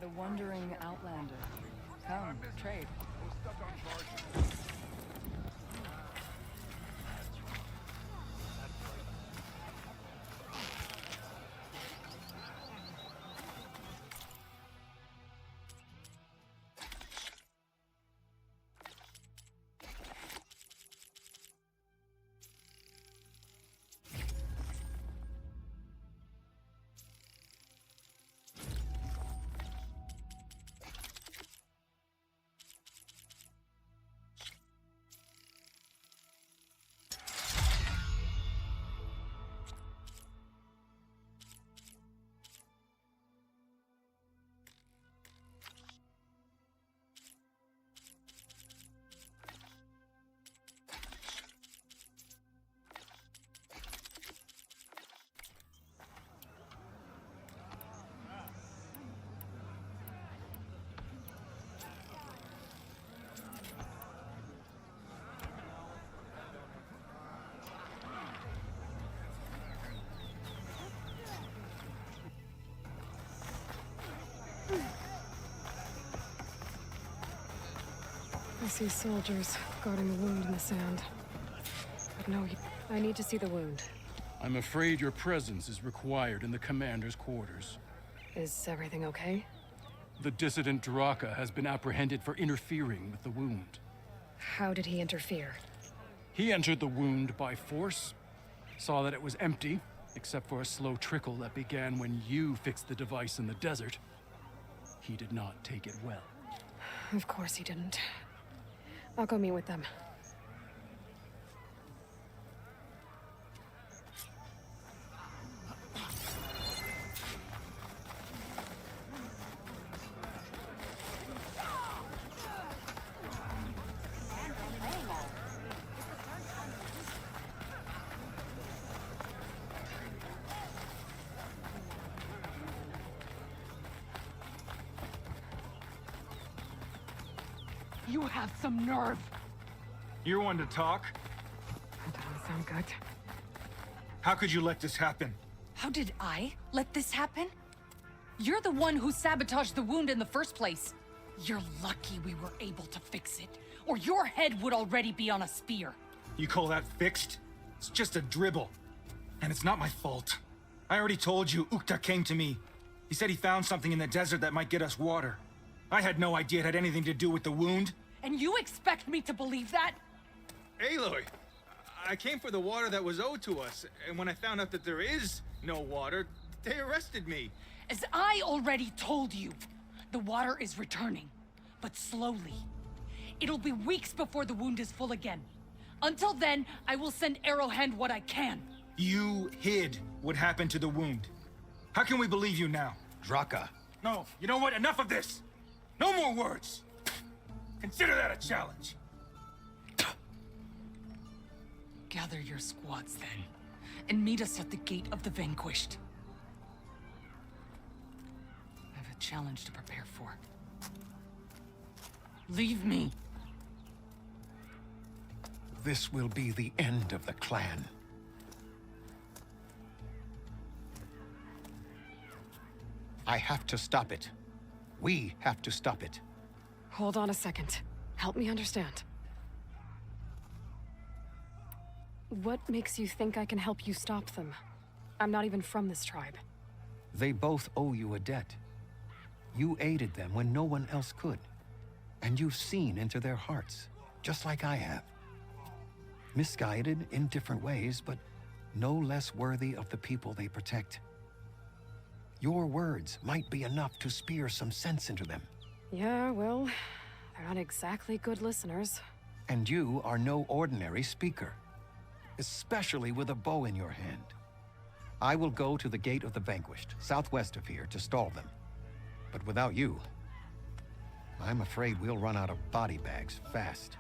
The wandering outlander. Come, trade. I see soldiers guarding the wound in the sand. But no, I need to see the wound. I'm afraid your presence is required in the commander's quarters. Is everything okay? The dissident Draka has been apprehended for interfering with the wound. How did he interfere? He entered the wound by force, saw that it was empty, except for a slow trickle that began when you fixed the device in the desert. He did not take it well. Of course he didn't. I'll go meet with them. You have some nerve. You're one to talk? That doesn't sound good. How could you let this happen? How did I let this happen? You're the one who sabotaged the wound in the first place. You're lucky we were able to fix it, or your head would already be on a spear. You call that fixed? It's just a dribble. And it's not my fault. I already told you, Ukta came to me. He said he found something in the desert that might get us water. I had no idea it had anything to do with the wound. And you expect me to believe that? Aloy, I came for the water that was owed to us, and when I found out that there is no water, they arrested me. As I already told you, the water is returning, but slowly. It'll be weeks before the wound is full again. Until then, I will send Arrowhand what I can. You hid what happened to the wound. How can we believe you now? Draka. No, you know what? Enough of this! No more words! Consider that a challenge. Gather your squads then, and meet us at the Gate of the Vanquished. I have a challenge to prepare for. Leave me. This will be the end of the clan. I have to stop it. We have to stop it. Hold on a second. Help me understand. What makes you think I can help you stop them? I'm not even from this tribe. They both owe you a debt. You aided them when no one else could. And you've seen into their hearts, just like I have. Misguided in different ways, but no less worthy of the people they protect. Your words might be enough to spear some sense into them. Yeah, well, they're not exactly good listeners. And you are no ordinary speaker, especially with a bow in your hand. I will go to the Gate of the Vanquished, southwest of here, to stall them. But without you, I'm afraid we'll run out of body bags fast.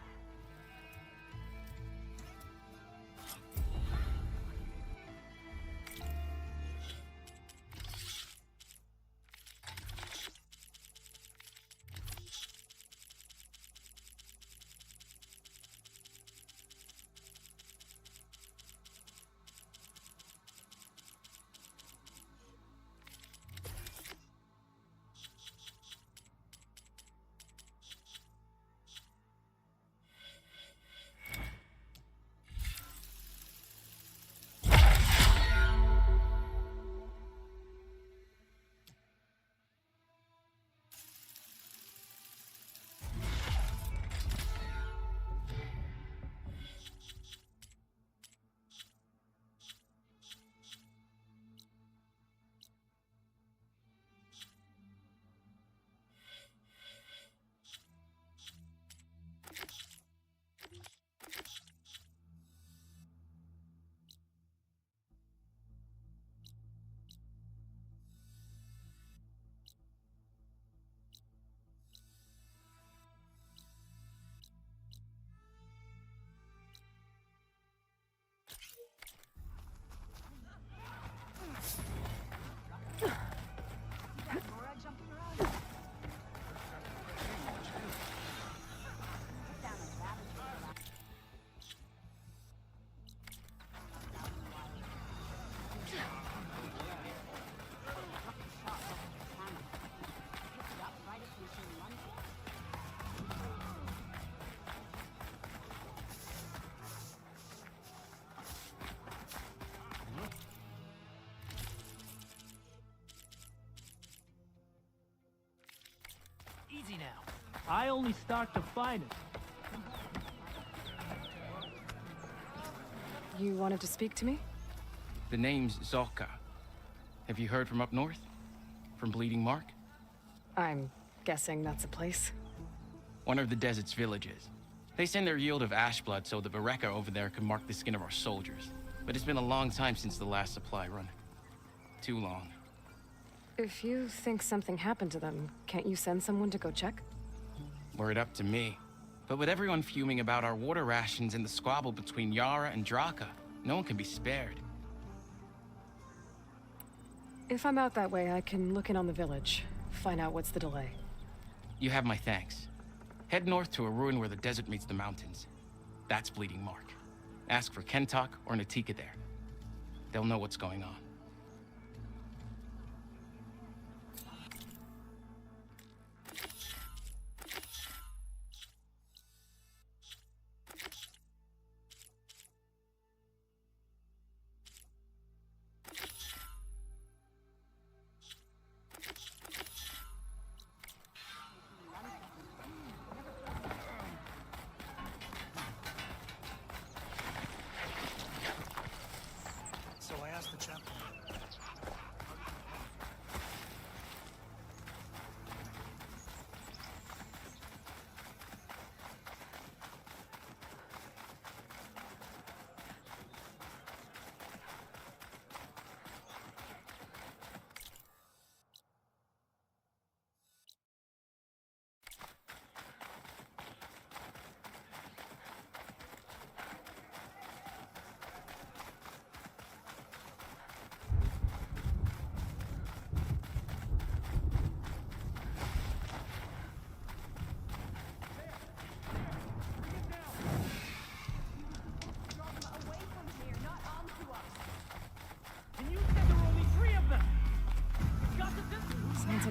Easy now. I only start to fight it. You wanted to speak to me? The name's Zolka. Have you heard from up north? From Bleeding Mark? I'm guessing that's a place. One of the desert's villages. They send their yield of ash blood so the Bereka over there can mark the skin of our soldiers. But it's been a long time since the last supply run. Too long. If you think something happened to them, can't you send someone to go check? Were it up to me. But with everyone fuming about our water rations and the squabble between Yara and Draka, no one can be spared. If I'm out that way, I can look in on the village, find out what's the delay. You have my thanks. Head north to a ruin where the desert meets the mountains. That's Bleeding Mark. Ask for Kentok or Natika there. They'll know what's going on. So I asked the chaplain.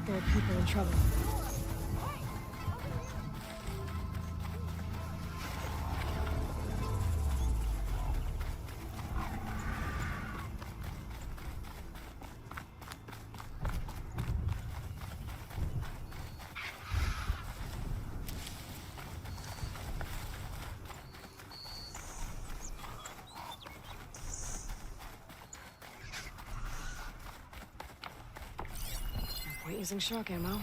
There are people in trouble. No point using shock ammo.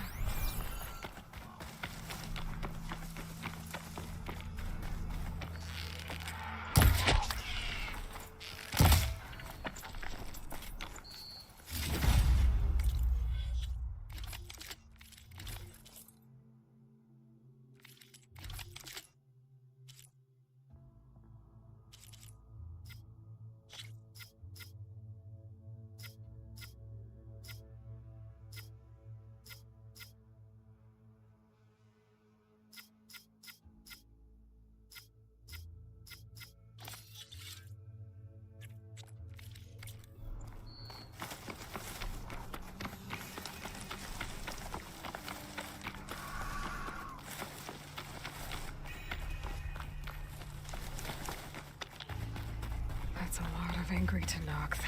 That's a lot of angry Tenakth.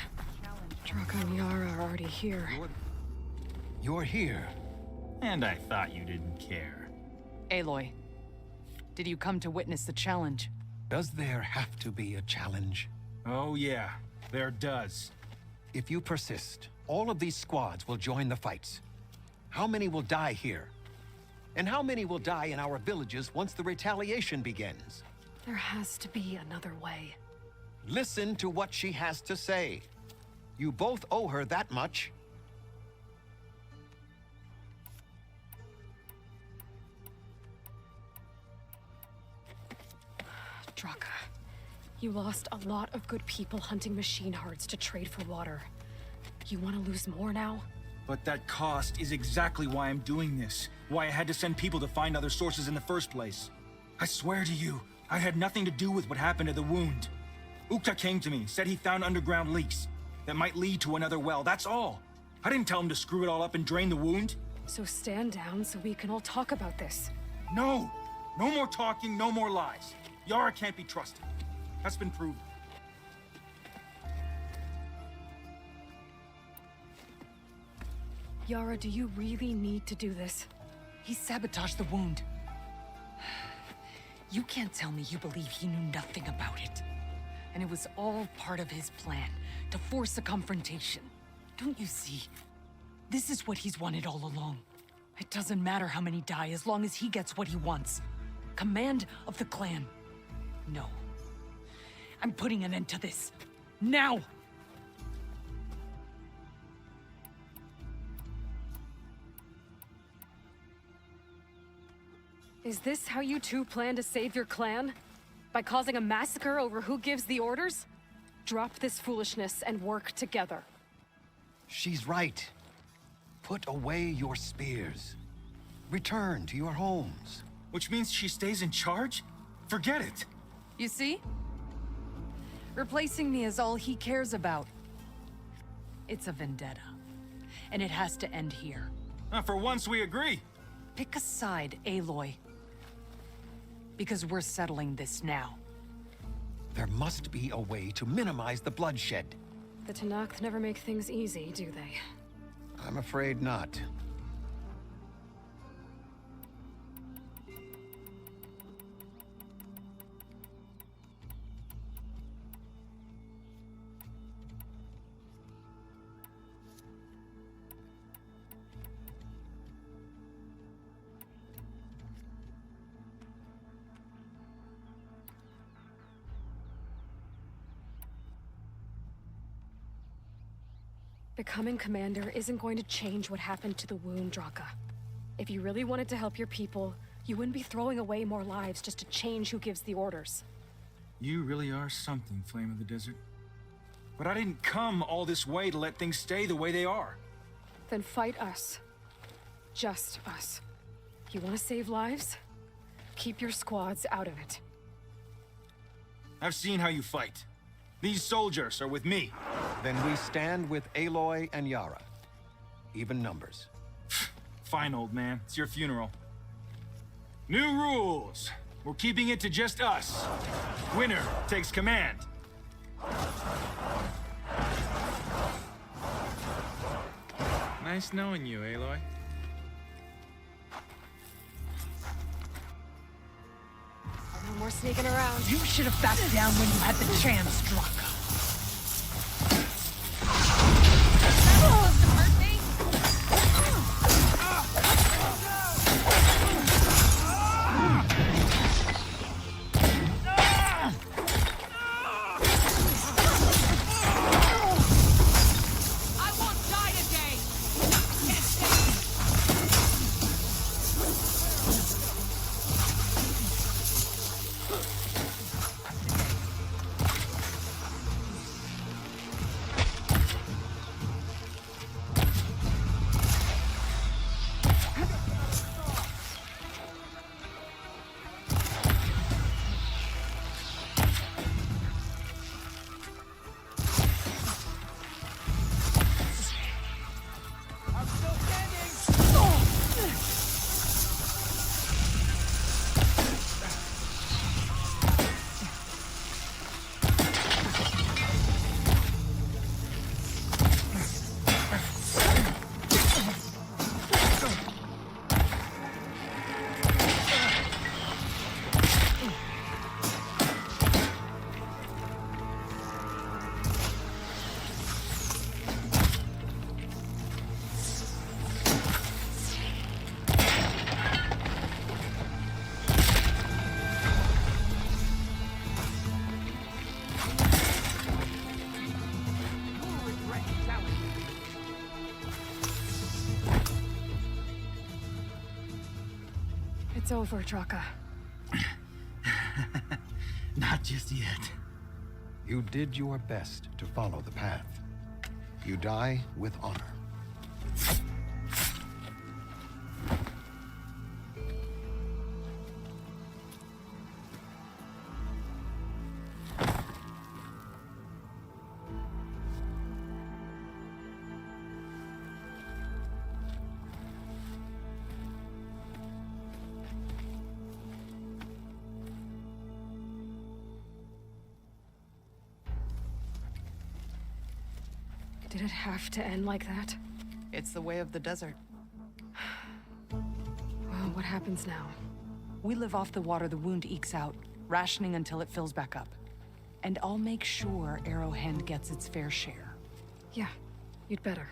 Draka and Yara are already here. You're here. And I thought you didn't care. Aloy, did you come to witness the challenge? Does there have to be a challenge? Oh yeah, there does. If you persist, all of these squads will join the fights. How many will die here? And how many will die in our villages once the retaliation begins? There has to be another way. Listen to what she has to say. You both owe her that much. Draka, you lost a lot of good people hunting machine hearts to trade for water. You want to lose more now? But that cost is exactly why I'm doing this. Why I had to send people to find other sources in the first place. I swear to you, I had nothing to do with what happened to the wound. Ukta came to me, said he found underground leaks that might lead to another well, that's all. I didn't tell him to screw it all up and drain the wound. So stand down so we can all talk about this. No! No more talking, no more lies. Yara can't be trusted. That's been proven. Yara, do you really need to do this? He sabotaged the wound. You can't tell me you believe he knew nothing about it. And it was all part of his plan, to force a confrontation. Don't you see? This is what he's wanted all along. It doesn't matter how many die as long as he gets what he wants. Command of the clan. No. I'm putting an end to this. Now! Is this how you two plan to save your clan? By causing a massacre over who gives the orders? Drop this foolishness and work together. She's right. Put away your spears. Return to your homes. Which means she stays in charge? Forget it. You see? Replacing me is all he cares about. It's a vendetta. And it has to end here. For once we agree. Pick a side, Aloy. Because we're settling this now. There must be a way to minimize the bloodshed. The Tenakth never make things easy, do they? I'm afraid not. Becoming commander isn't going to change what happened to the wound, Draka. If you really wanted to help your people, you wouldn't be throwing away more lives just to change who gives the orders. You really are something, Flame of the Desert. But I didn't come all this way to let things stay the way they are. Then fight us. Just us. You want to save lives? Keep your squads out of it. I've seen how you fight. These soldiers are with me. Then we stand with Aloy and Yara. Even numbers. Fine, old man. It's your funeral. New rules. We're keeping it to just us. Winner takes command. Nice knowing you, Aloy. No more sneaking around. You should have backed down when you had the chance, Draka. It's over, Draka. Not just yet. You did your best to follow the path. You die with honor. Did it have to end like that? It's the way of the desert. Well, what happens now? We live off the water the wound ekes out, rationing until it fills back up. And I'll make sure Arrowhand gets its fair share. Yeah, you'd better.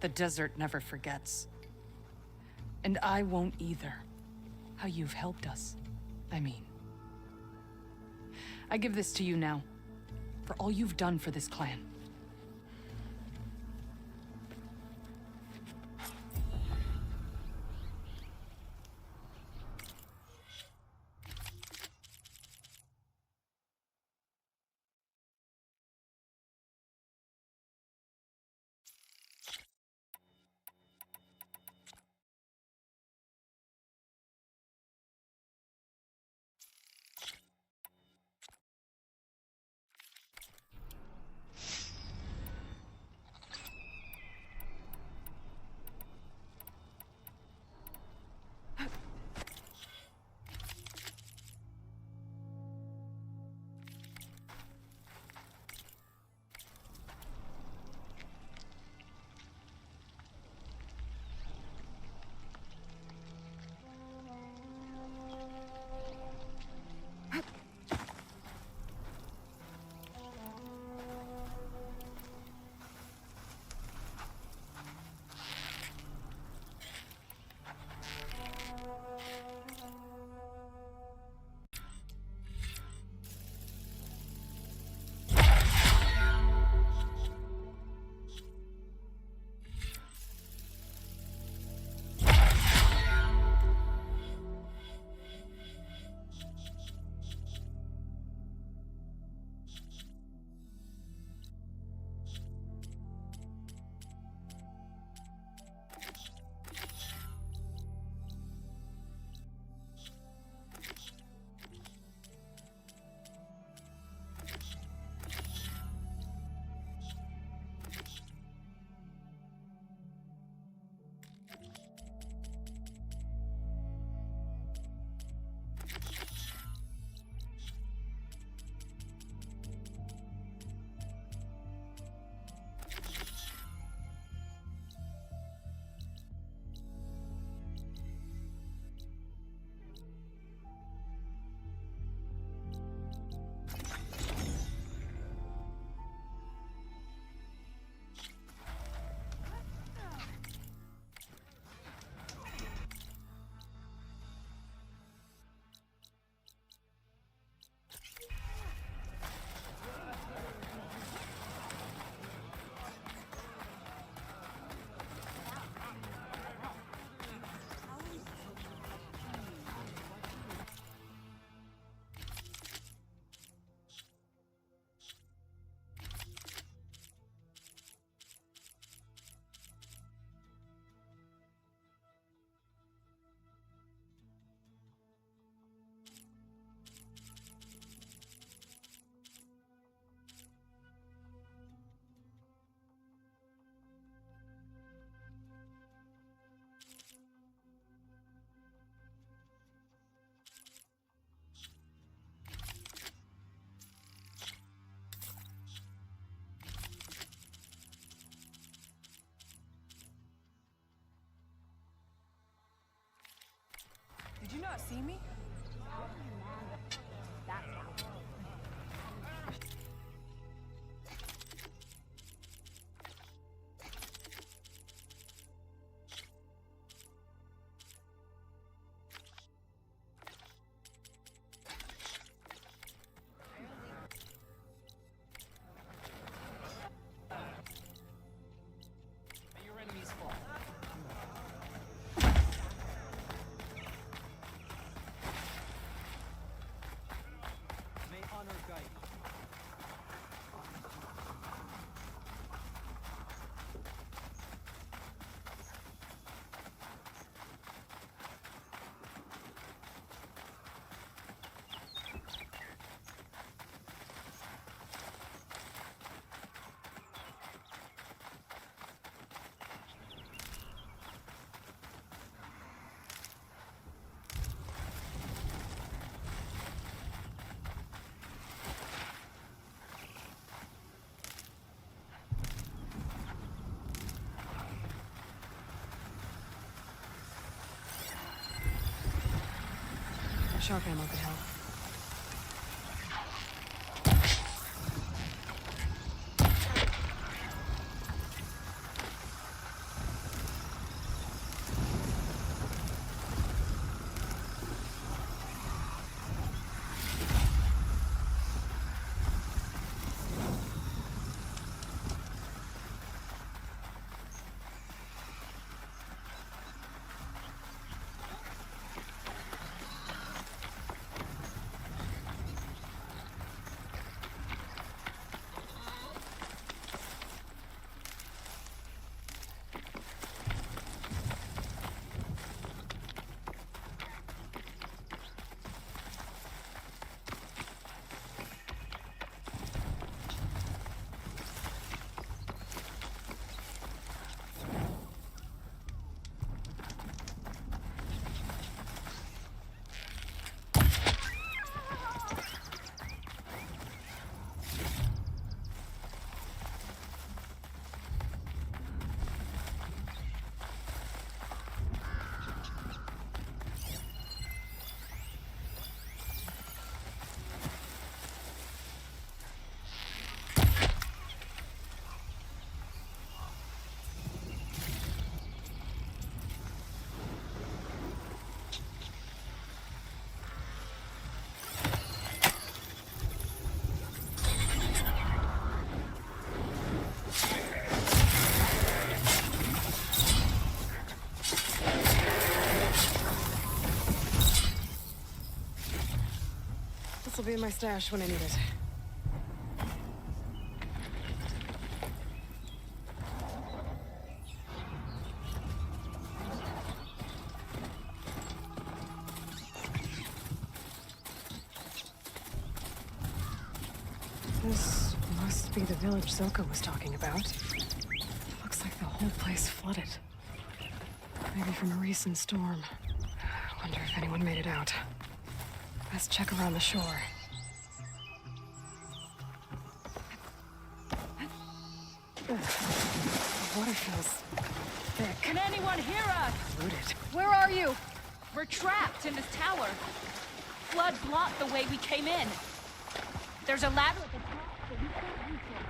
The desert never forgets. And I won't either. How you've helped us, I mean. I give this to you now, for all you've done for this clan. see me? Sharp ammo could help. This'll be in my stash when I need it. This must be the village Silka was talking about. Looks like the whole place flooded. Maybe from a recent storm. Wonder if anyone made it out. Let's check around the shore. The water feels thick. Can anyone hear us? Polluted. Where are you? We're trapped in this tower. Flood blocked the way we came in. There's a ladder at the top, but we can't reach it.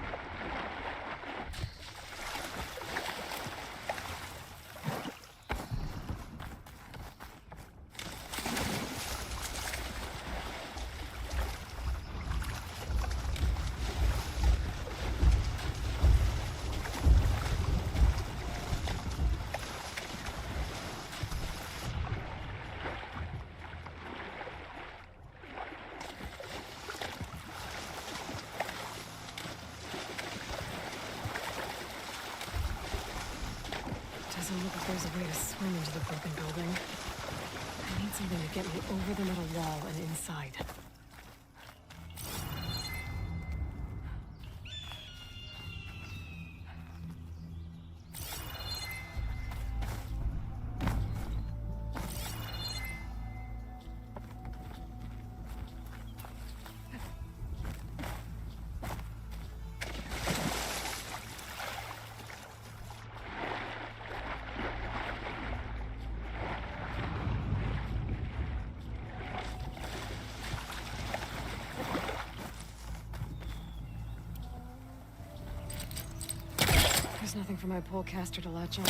Doesn't look like there's a way to swim into the broken building. I need something to get me over the metal wall and inside. There's nothing for my pole caster to latch on.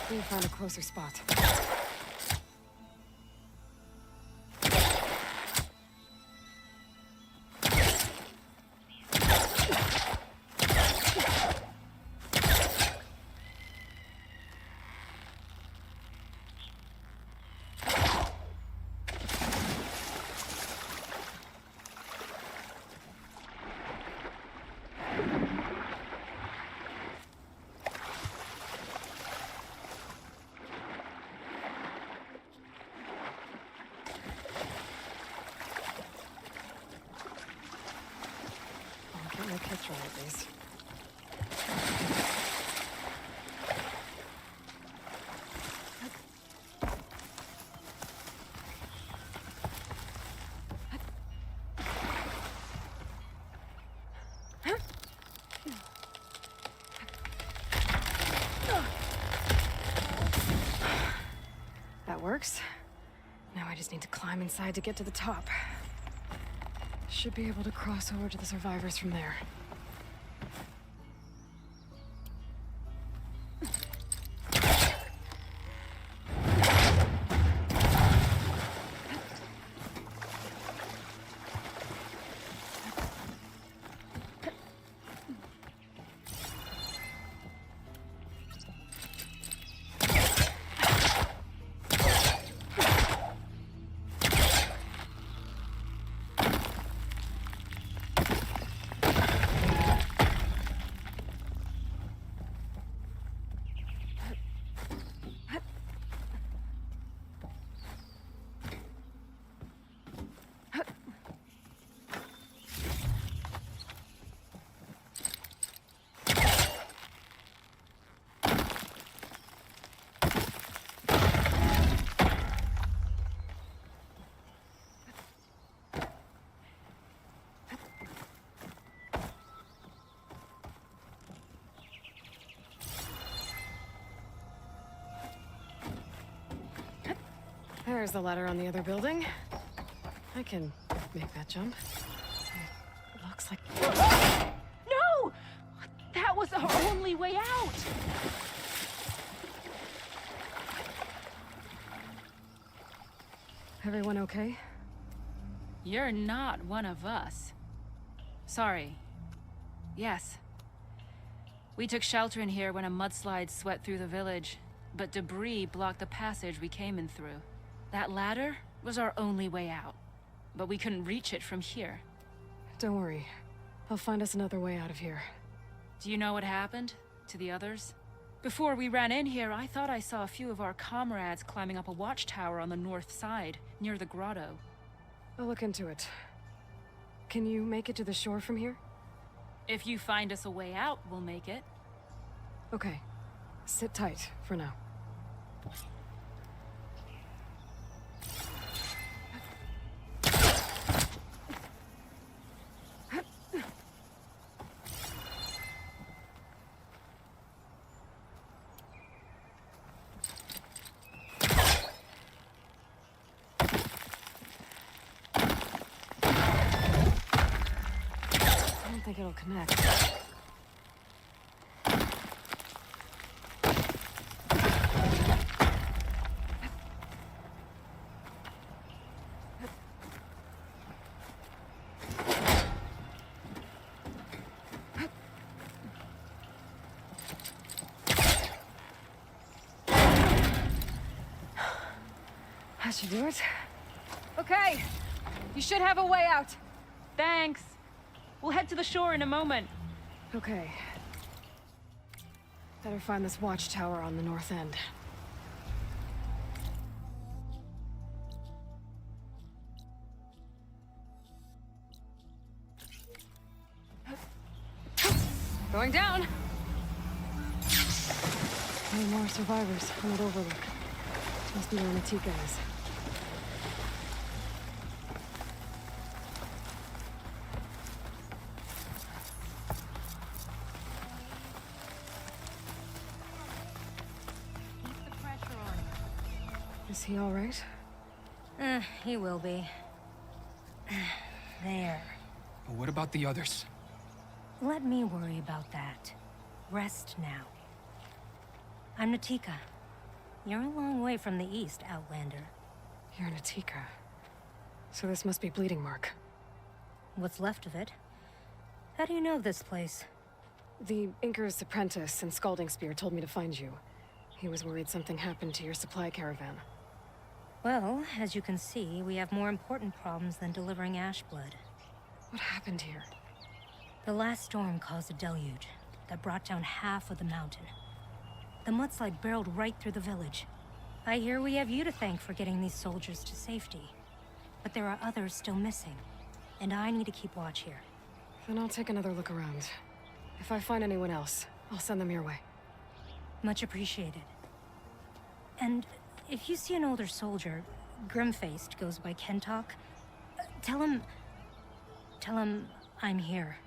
Need to find a closer spot. No picture at least. That works. Now I just need to climb inside to get to the top. Should be able to cross over to the survivors from there. There's the ladder on the other building. I can make that jump. It looks like... No! That was our only way out! Everyone okay? You're not one of us. Sorry. Yes. We took shelter in here when a mudslide swept through the village, but debris blocked the passage we came in through. That ladder was our only way out, but we couldn't reach it from here. Don't worry. I'll find us another way out of here. Do you know what happened to the others? Before we ran in here, I thought I saw a few of our comrades climbing up a watchtower on the north side, near the grotto. I'll look into it. Can you make it to the shore from here? If you find us a way out, we'll make it. Okay. Sit tight for now. I don't think it'll connect. That should do it. Okay, you should have a way out. Thanks. We'll head to the shore in a moment. Okay. Better find this watchtower on the north end. Going down! No more survivors on that overlook. Must be where Natika is. Keep the pressure on. Is he all right? He will be. There. But what about the others? Let me worry about that. Rest now. I'm Natika. You're a long way from the east, Outlander. You're Natika. So this must be Bleeding Mark. What's left of it? How do you know this place? The Inker's apprentice and Scalding Spear told me to find you. He was worried something happened to your supply caravan. Well, as you can see, we have more important problems than delivering ash blood. What happened here? The last storm caused a deluge that brought down half of the mountain. The mudslide barreled right through the village. I hear we have you to thank for getting these soldiers to safety. But there are others still missing, and I need to keep watch here. Then I'll take another look around. If I find anyone else, I'll send them your way. Much appreciated. And if you see an older soldier, grim-faced, goes by Kentok, tell him I'm here.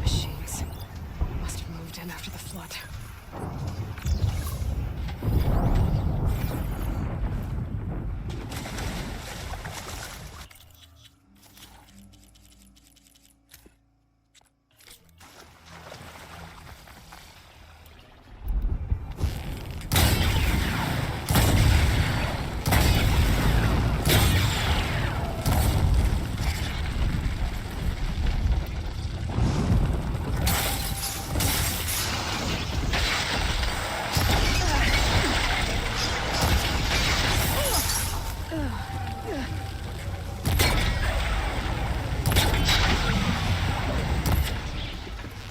Machines. Must have moved in after the flood.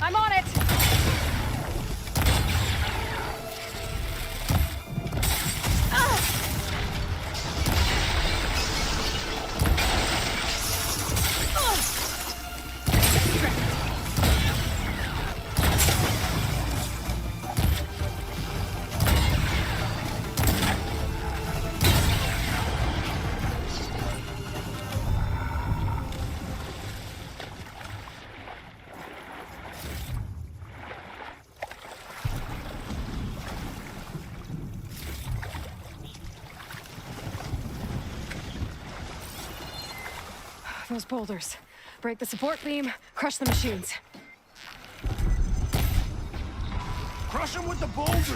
I'm on it! Those boulders. Break the support beam, crush the machines. Crush them with the boulders!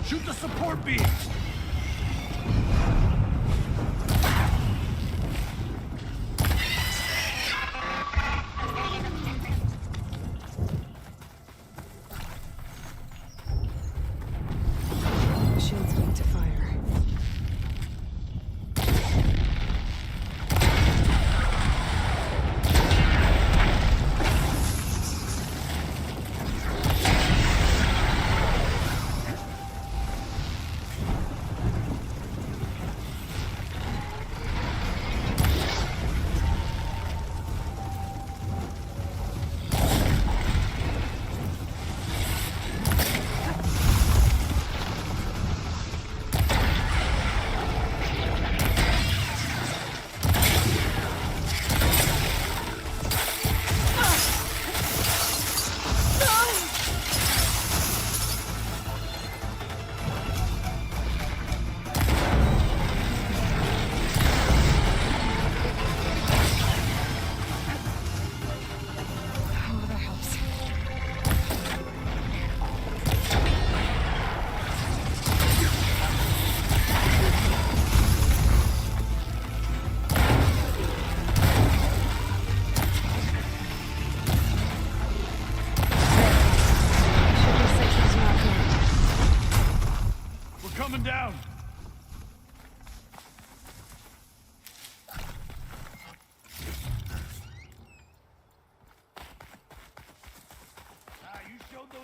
Shoot the support beams! Machines waiting to fire.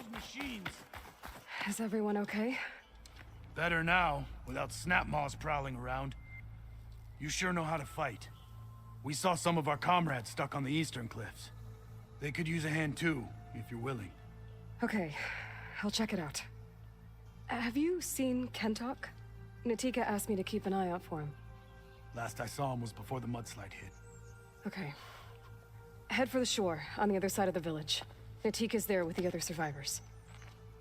those machines. Is everyone okay? Better now, without snapmaws prowling around. You sure know how to fight. We saw some of our comrades stuck on the eastern cliffs. They could use a hand too, if you're willing. Okay, I'll check it out. Have you seen Kentok? Natika asked me to keep an eye out for him. Last I saw him was before the mudslide hit. Okay. Head for the shore, on the other side of the village. Natika's there with the other survivors.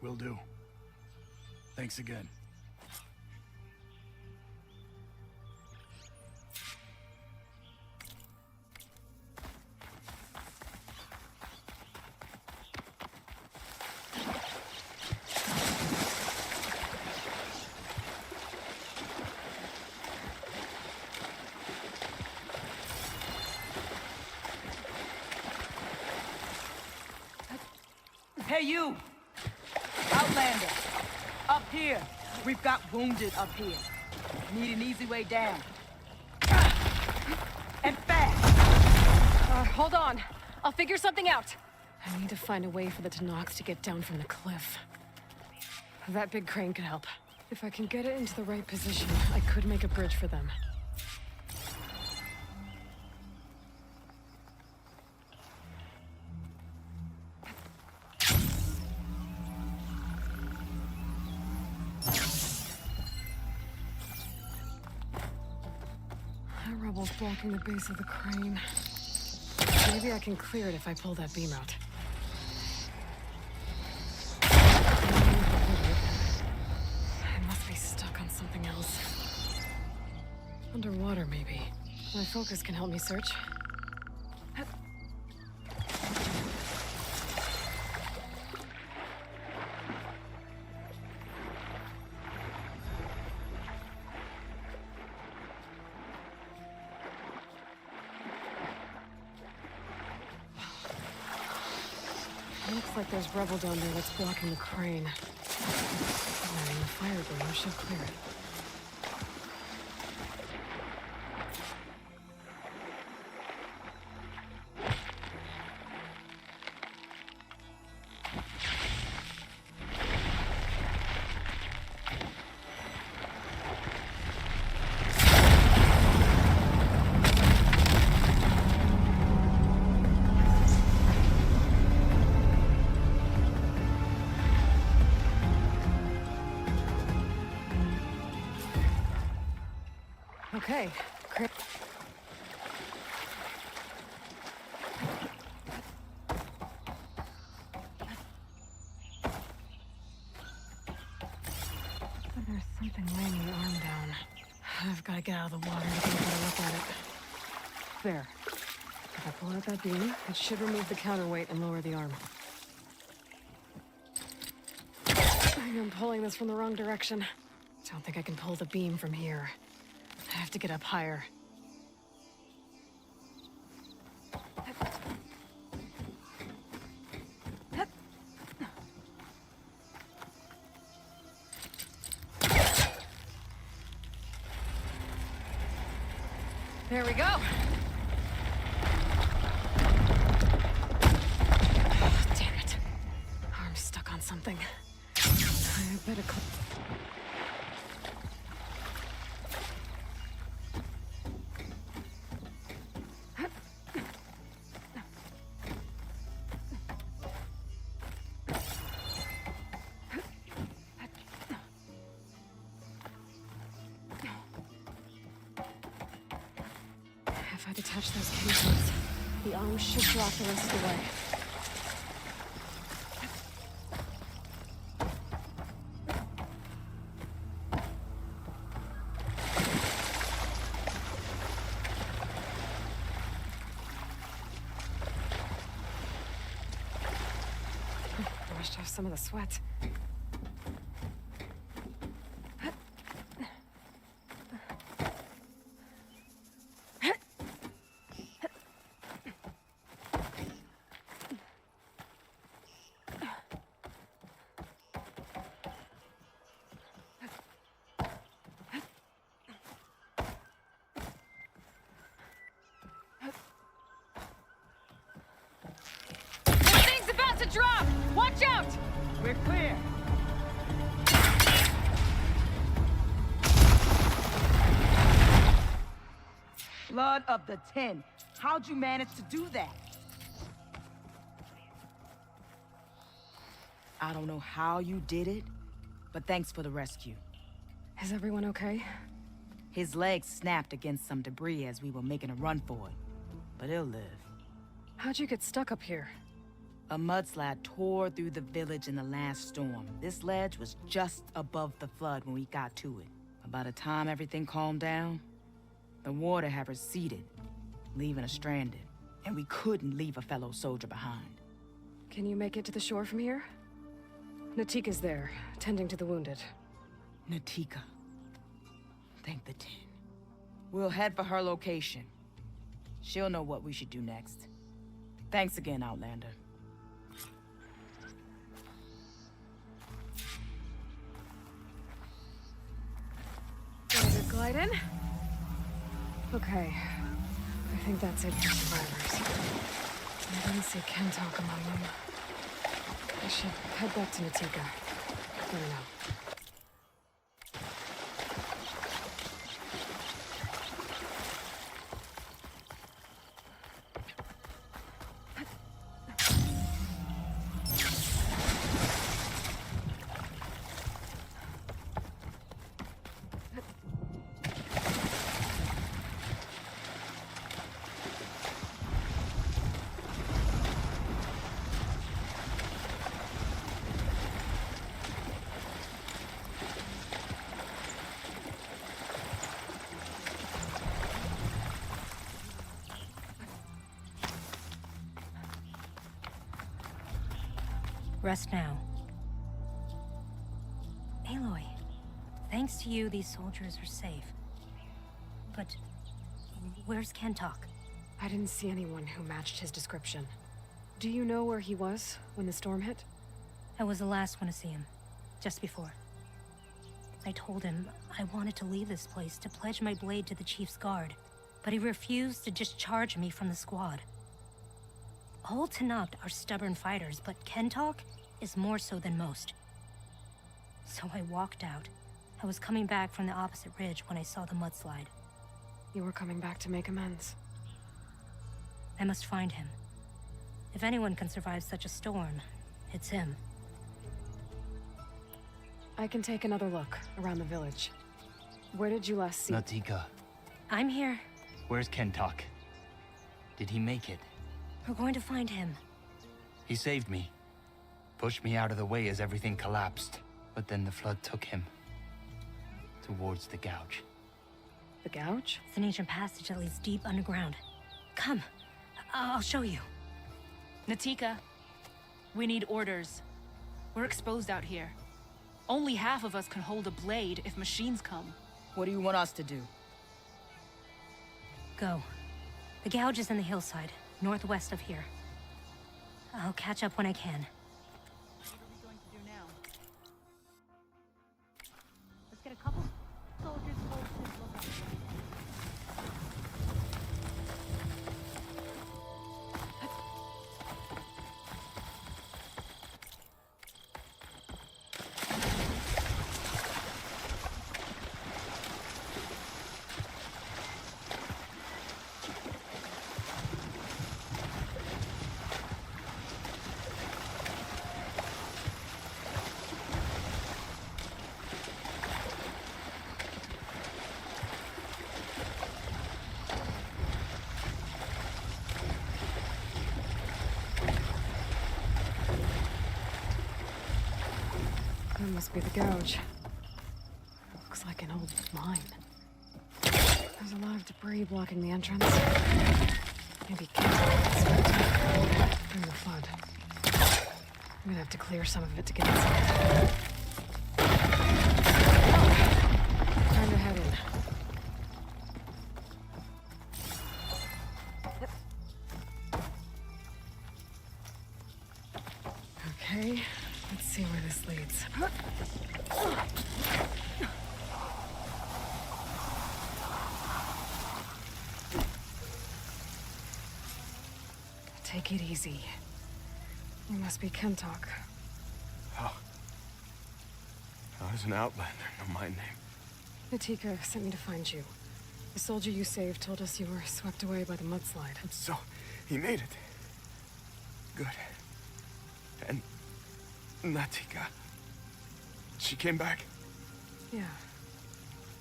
Will do. Thanks again. Hey, you! Outlander! Up here! We've got wounded up here. Need an easy way down. And fast! Hold on. I'll figure something out. I need to find a way for the Tanox to get down from the cliff. That big crane could help. If I can get it into the right position, I could make a bridge for them. That rubble's blocking the base of the crane. Maybe I can clear it if I pull that beam out. I must be stuck on something else. Underwater, maybe. My focus can help me search. Looks like there's rubble down there that's blocking the crane. Lighting the fire burner should clear it. Okay, great. There's something weighing the arm down. I've got to get out of the water to get a better look at it. There. If I pull out that beam, it should remove the counterweight and lower the arm. I'm pulling this from the wrong direction. Don't think I can pull the beam from here. I have to get up higher. There we go. Oh, damn it. Arm's stuck on something. I better If I detach those cables, the arm should drop the rest of the way. Washed off some of the sweat. To drop! Watch out! We're clear. Blood of the 10. How'd you manage to do that? I don't know how you did it, but thanks for the rescue. Is everyone okay? His legs snapped against some debris as we were making a run for it, but he'll live. How'd you get stuck up here? A mudslide tore through the village in the last storm. This ledge was just above the flood when we got to it. But by the time everything calmed down, the water had receded, leaving us stranded. And we couldn't leave a fellow soldier behind. Can you make it to the shore from here? Natika's there, tending to the wounded. Natika. Thank the 10. We'll head for her location. She'll know what we should do next. Thanks again, Outlander. Ready to glide in? Okay. I think that's it for survivors. I didn't see Kentalk among them. I should head back to Natika. Let her know. Rest now. Aloy, thanks to you, these soldiers are safe. But where's Kentalk? I didn't see anyone who matched his description. Do you know where he was when the storm hit? I was the last one to see him, just before. I told him I wanted to leave this place to pledge my blade to the Chief's guard, but he refused to discharge me from the squad. All Tenakth are stubborn fighters, but Kentalk is more so than most. So I walked out. I was coming back from the opposite ridge when I saw the mudslide. You were coming back to make amends. I must find him. If anyone can survive such a storm, it's him. I can take another look around the village. Where did you last see? Natika, I'm here. where's Kentalk? Did he make it? We're going to find him. He saved me. Pushed me out of the way as everything collapsed. But then the flood took him. Towards the gouge. The gouge? It's an ancient passage that leads deep underground. Come. I'll show you. Natika, we need orders. We're exposed out here. Only half of us can hold a blade if machines come. What do you want us to do? Go. The gouge is in the hillside, northwest of here. I'll catch up when I can. What are we going to do now? Let's get a couple soldiers posted. That must be the gouge. Looks like an old mine. There's a lot of debris blocking the entrance. Maybe during the flood. I'm gonna have to clear some of it to get inside. Time to head in. Okay, let's see where this leads. Take it easy. You must be Kentalk. How does an outlander know my name? Natika sent me to find you. The soldier you saved told us you were swept away by the mudslide. So, he made it. Good. And Natika, she came back? Yeah.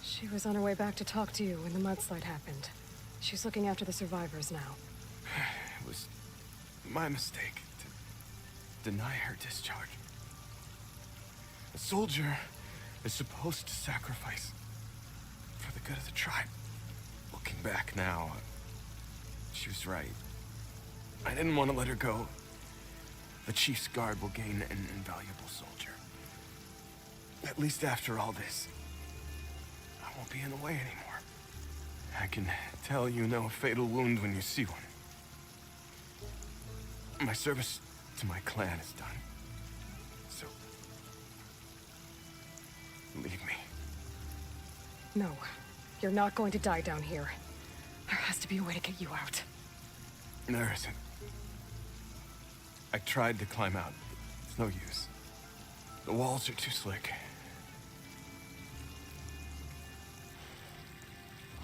She was on her way back to talk to you when the mudslide happened. She's looking after the survivors now. It was my mistake to deny her discharge. A soldier is supposed to sacrifice for the good of the tribe. Looking back now, she was right. I didn't want to let her go. The chief's guard will gain an invaluable soldier. At least after all this, I won't be in the way anymore. I can tell you know a fatal wound when you see one. My service to my clan is done. So, leave me. No, you're not going to die down here. There has to be a way to get you out. There isn't. I tried to climb out, but it's no use. The walls are too slick.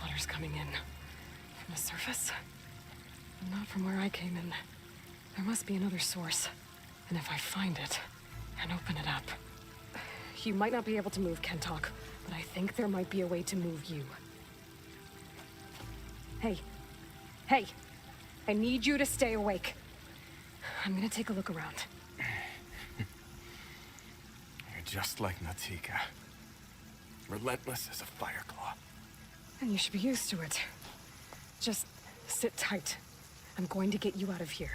Water's coming in. From the surface? Not from where I came in. There must be another source. And if I find it, and open it up... You might not be able to move Kentok, but I think there might be a way to move you. Hey. Hey! I need you to stay awake. I'm gonna take a look around. You're just like Natika. Relentless as a fireclaw. And you should be used to it. Just sit tight. I'm going to get you out of here.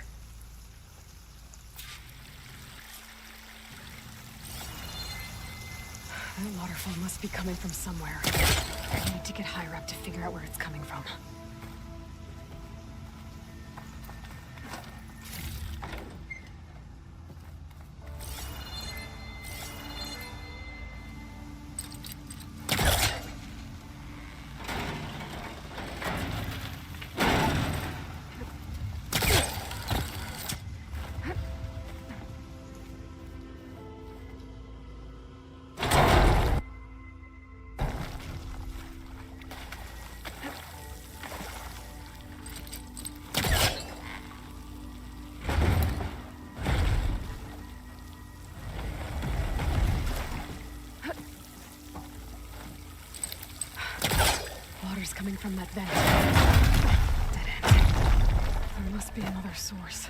That waterfall must be coming from somewhere. I need to get higher up to figure out where it's coming from. Water's coming from that vent. Dead end. There must be another source.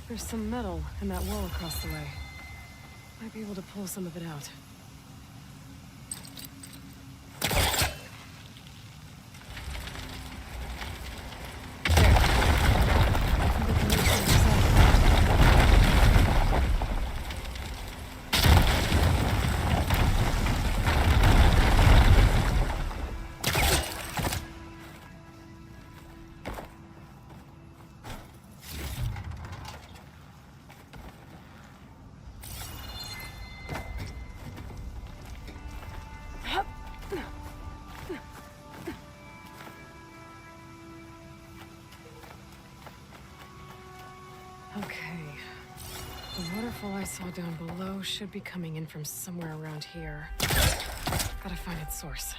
There's some metal in that wall across the way. Might be able to pull some of it out. Okay. The waterfall I saw down below should be coming in from somewhere around here. Gotta find its source.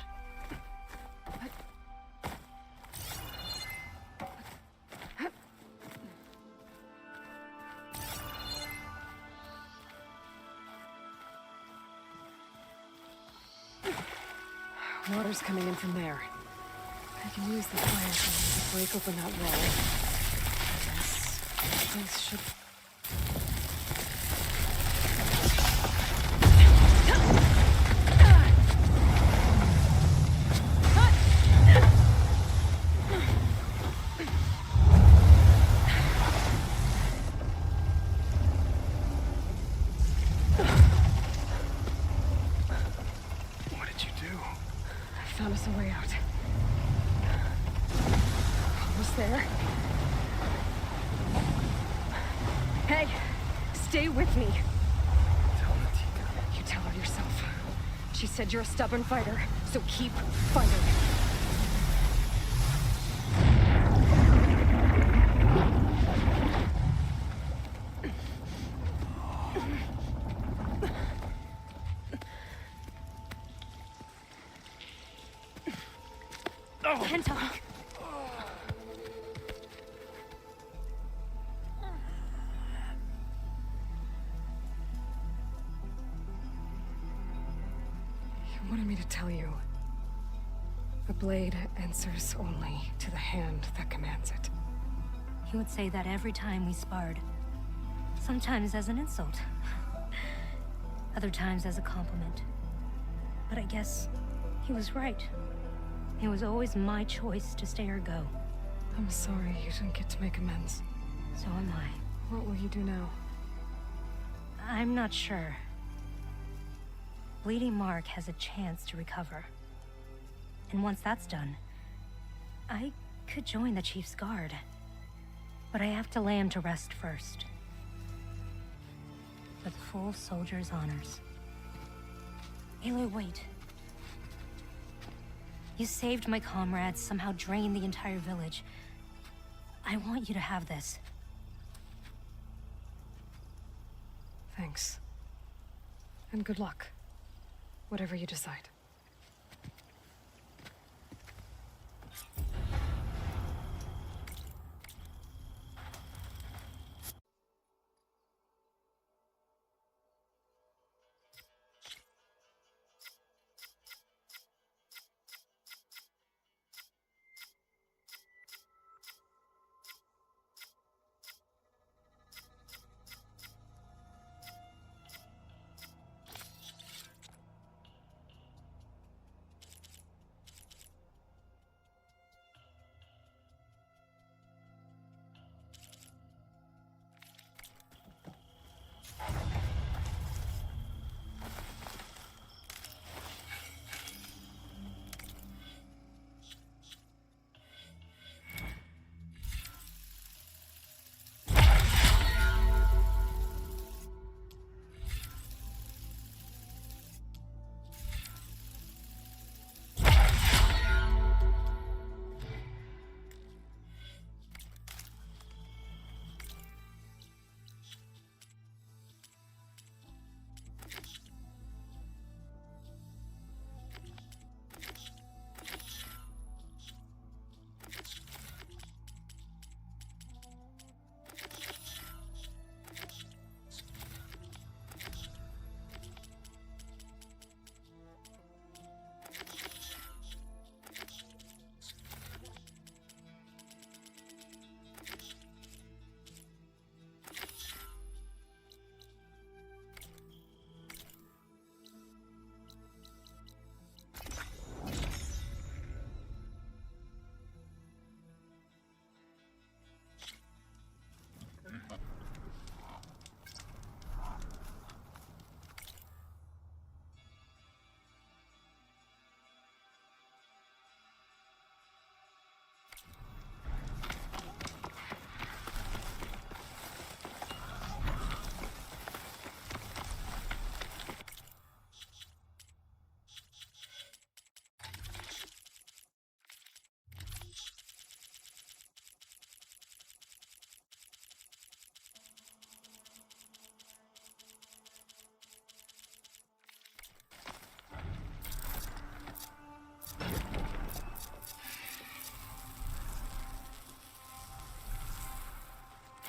Water's coming in from there. I can use the fire to break open that wall. This should... almost there. Hey, stay with me. Tell Natika. You tell her yourself. She said you're a stubborn fighter, so keep fighting. Kentuck. You wanted me to tell you. The blade answers only to the hand that commands it. He would say that every time we sparred. Sometimes as an insult. Other times as a compliment. But I guess he was right. It was always my choice to stay or go. I'm sorry you didn't get to make amends. So am I. What will you do now? I'm not sure. Bleeding Mark has a chance to recover. And once that's done, I could join the Chief's Guard. But I have to lay him to rest first. With full soldier's honors. Aloy, wait. You saved my comrades, somehow drained the entire village. I want you to have this. Thanks. And good luck. Whatever you decide.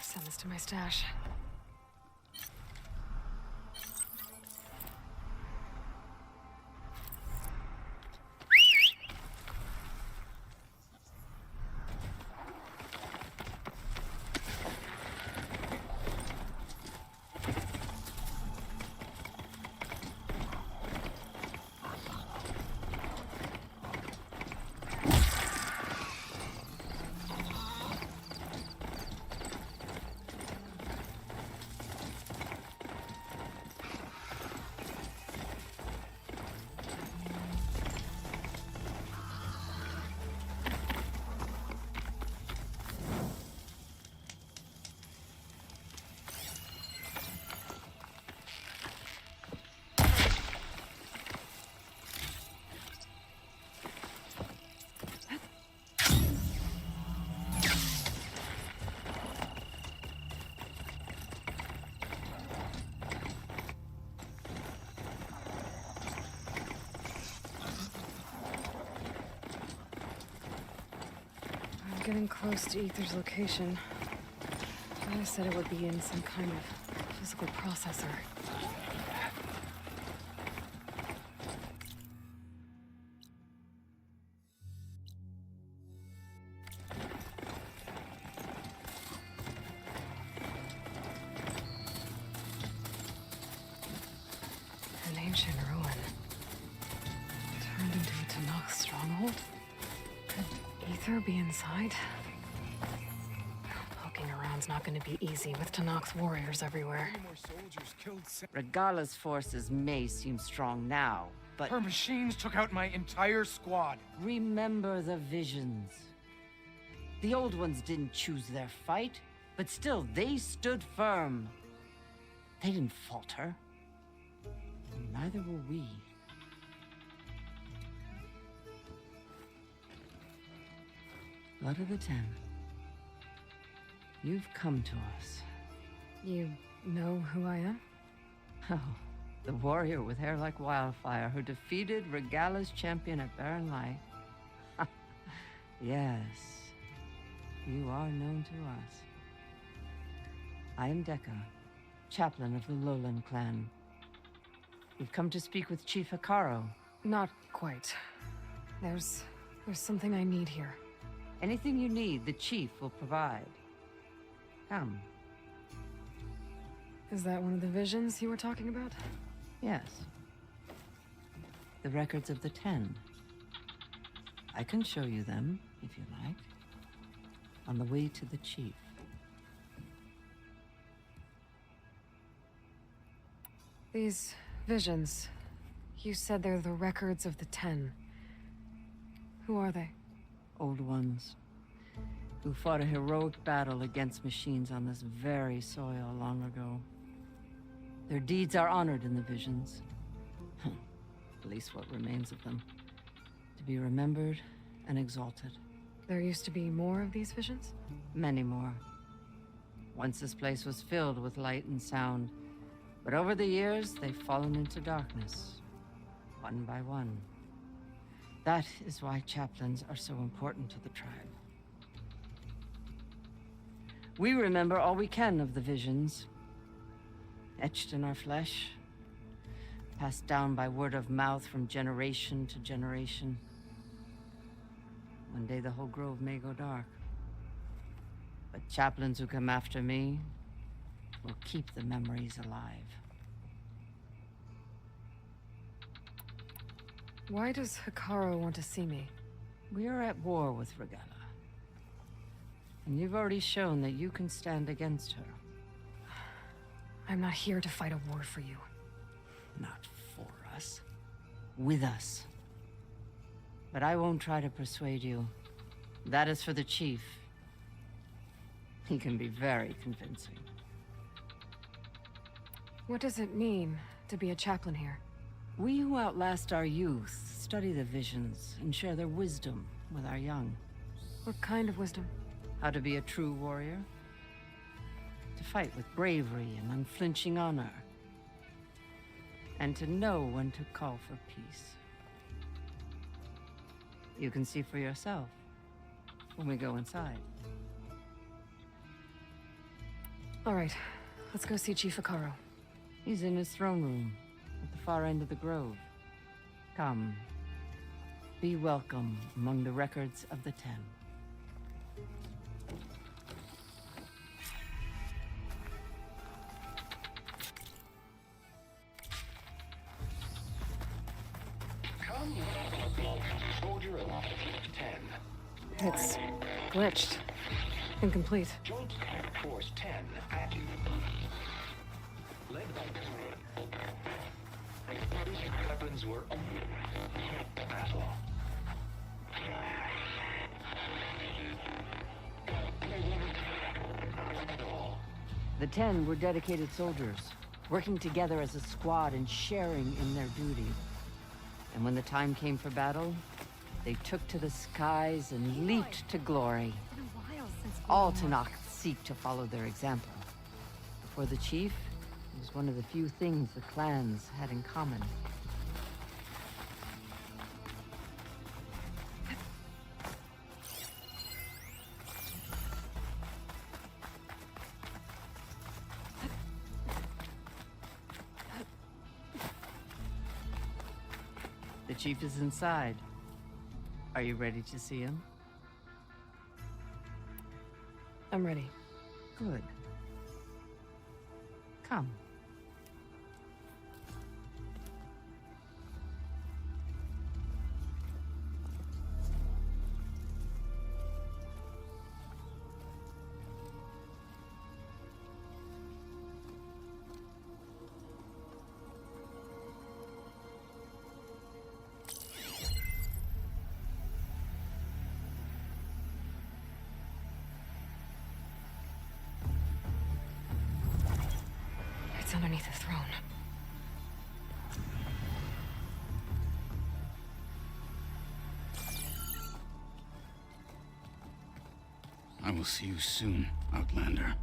Send this to my stash. getting close to Ether's location. Gaia said it would be in some kind of physical processor. An ancient ruin. Turned into a Tanakh stronghold? Could Ether be inside? Poking around's not gonna be easy with Tanakh's warriors everywhere. Regala's forces may seem strong now, but... Her machines took out my entire squad. Remember the visions. The old ones didn't choose their fight, but still, they stood firm. They didn't falter. And neither will we. Blood of the Ten. You've come to us. You know who I am? Oh, the warrior with hair like wildfire who defeated Regala's champion at Barren Light. Yes, you are known to us. I am Dekka, chaplain of the Lowland clan. We've come to speak with Chief Hikaro. Not quite. There's something I need here. Anything you need, the chief will provide. Come. Is that one of the visions you were talking about? Yes. The records of the 10. I can show you them, if you like. On the way to the chief. These visions, you said they're the records of the 10. Who are they? Old ones, who fought a heroic battle against machines on this very soil long ago. Their deeds are honored in the visions. At least what remains of them. To be remembered and exalted. There used to be more of these visions? Many more. Once this place was filled with light and sound, but over the years, they've fallen into darkness, one by one. That is why chaplains are so important to the tribe. We remember all we can of the visions, etched in our flesh, passed down by word of mouth from generation to generation. One day the whole grove may go dark. But chaplains who come after me will keep the memories alive. Why does Hikaro want to see me? We are at war with Regala. And you've already shown that you can stand against her. I'm not here to fight a war for you. Not for us. With us. But I won't try to persuade you. That is for the chief. He can be very convincing. What does it mean to be a chaplain here? We who outlast our youth study the visions and share their wisdom with our young. What kind of wisdom? How to be a true warrior. To fight with bravery and unflinching honor. And to know when to call for peace. You can see for yourself when we go inside. All right, let's go see Chief Hikaro. He's in his throne room at the far end of the grove. Come. Be welcome among the records of the 10. Come, soldier of 10. It's glitched. Incomplete. Joint Force 10 active. Led by weapons were battle. The 10 were dedicated soldiers, working together as a squad and sharing in their duty. And when the time came for battle, they took to the skies and leaped to glory. All Tanakh seek to follow their example. For the chief, it was one of the few things the clans had in common. chief is inside. Are you ready to see him? I'm ready. Good. Come. It's underneath the throne. I will see you soon, Outlander.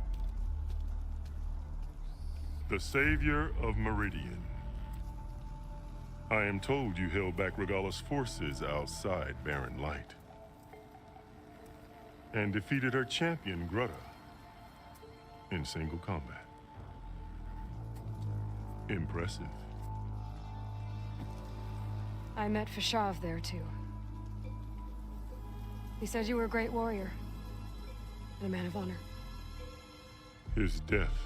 The savior of Meridian. I am told you held back Regalla's forces outside Barren Light. And defeated her champion, Grutta, in single combat. Impressive. I met Fashav there, too. He said you were a great warrior. And a man of honor. His death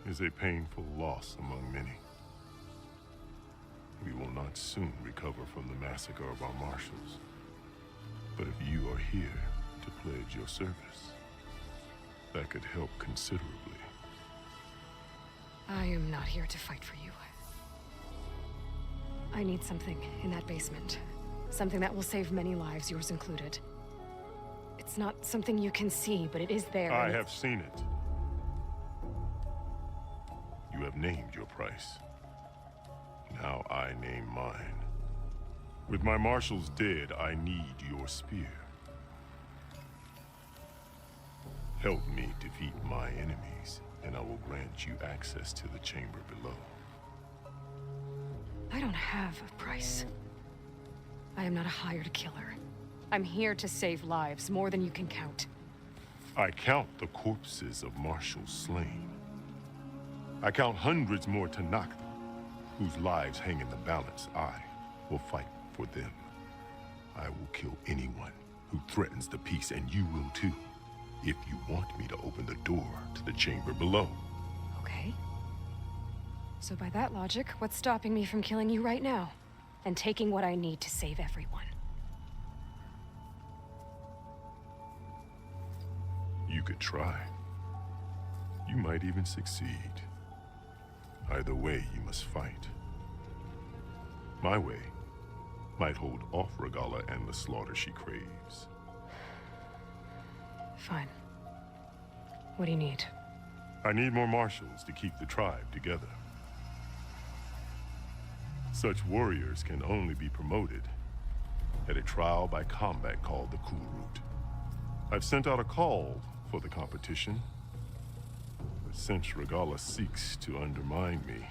is a painful loss among many. We will not soon recover from the massacre of our marshals. But if you are here to pledge your service, that could help considerably. I am not here to fight for you. I need something in that basement. Something that will save many lives, yours included. It's not something you can see, but it is there. I have seen it. You have named your price. Now I name mine. With my marshals dead, I need your spear. Help me defeat my enemies, and I will grant you access to the chamber below. I don't have a price. I am not a hired killer. I'm here to save lives, more than you can count. I count the corpses of marshals slain. I count hundreds more Tanakh, whose lives hang in the balance. I will fight for them. I will kill anyone who threatens the peace, and you will too, if you want me to open the door to the chamber below. Okay. So by that logic, what's stopping me from killing you right now? And taking what I need to save everyone? You could try. You might even succeed. Either way, you must fight. My way might hold off Regalla and the slaughter she craves. Fine. What do you need? I need more marshals to keep the tribe together. Such warriors can only be promoted at a trial by combat called the Cool Route. I've sent out a call for the competition, but since Regalla seeks to undermine me,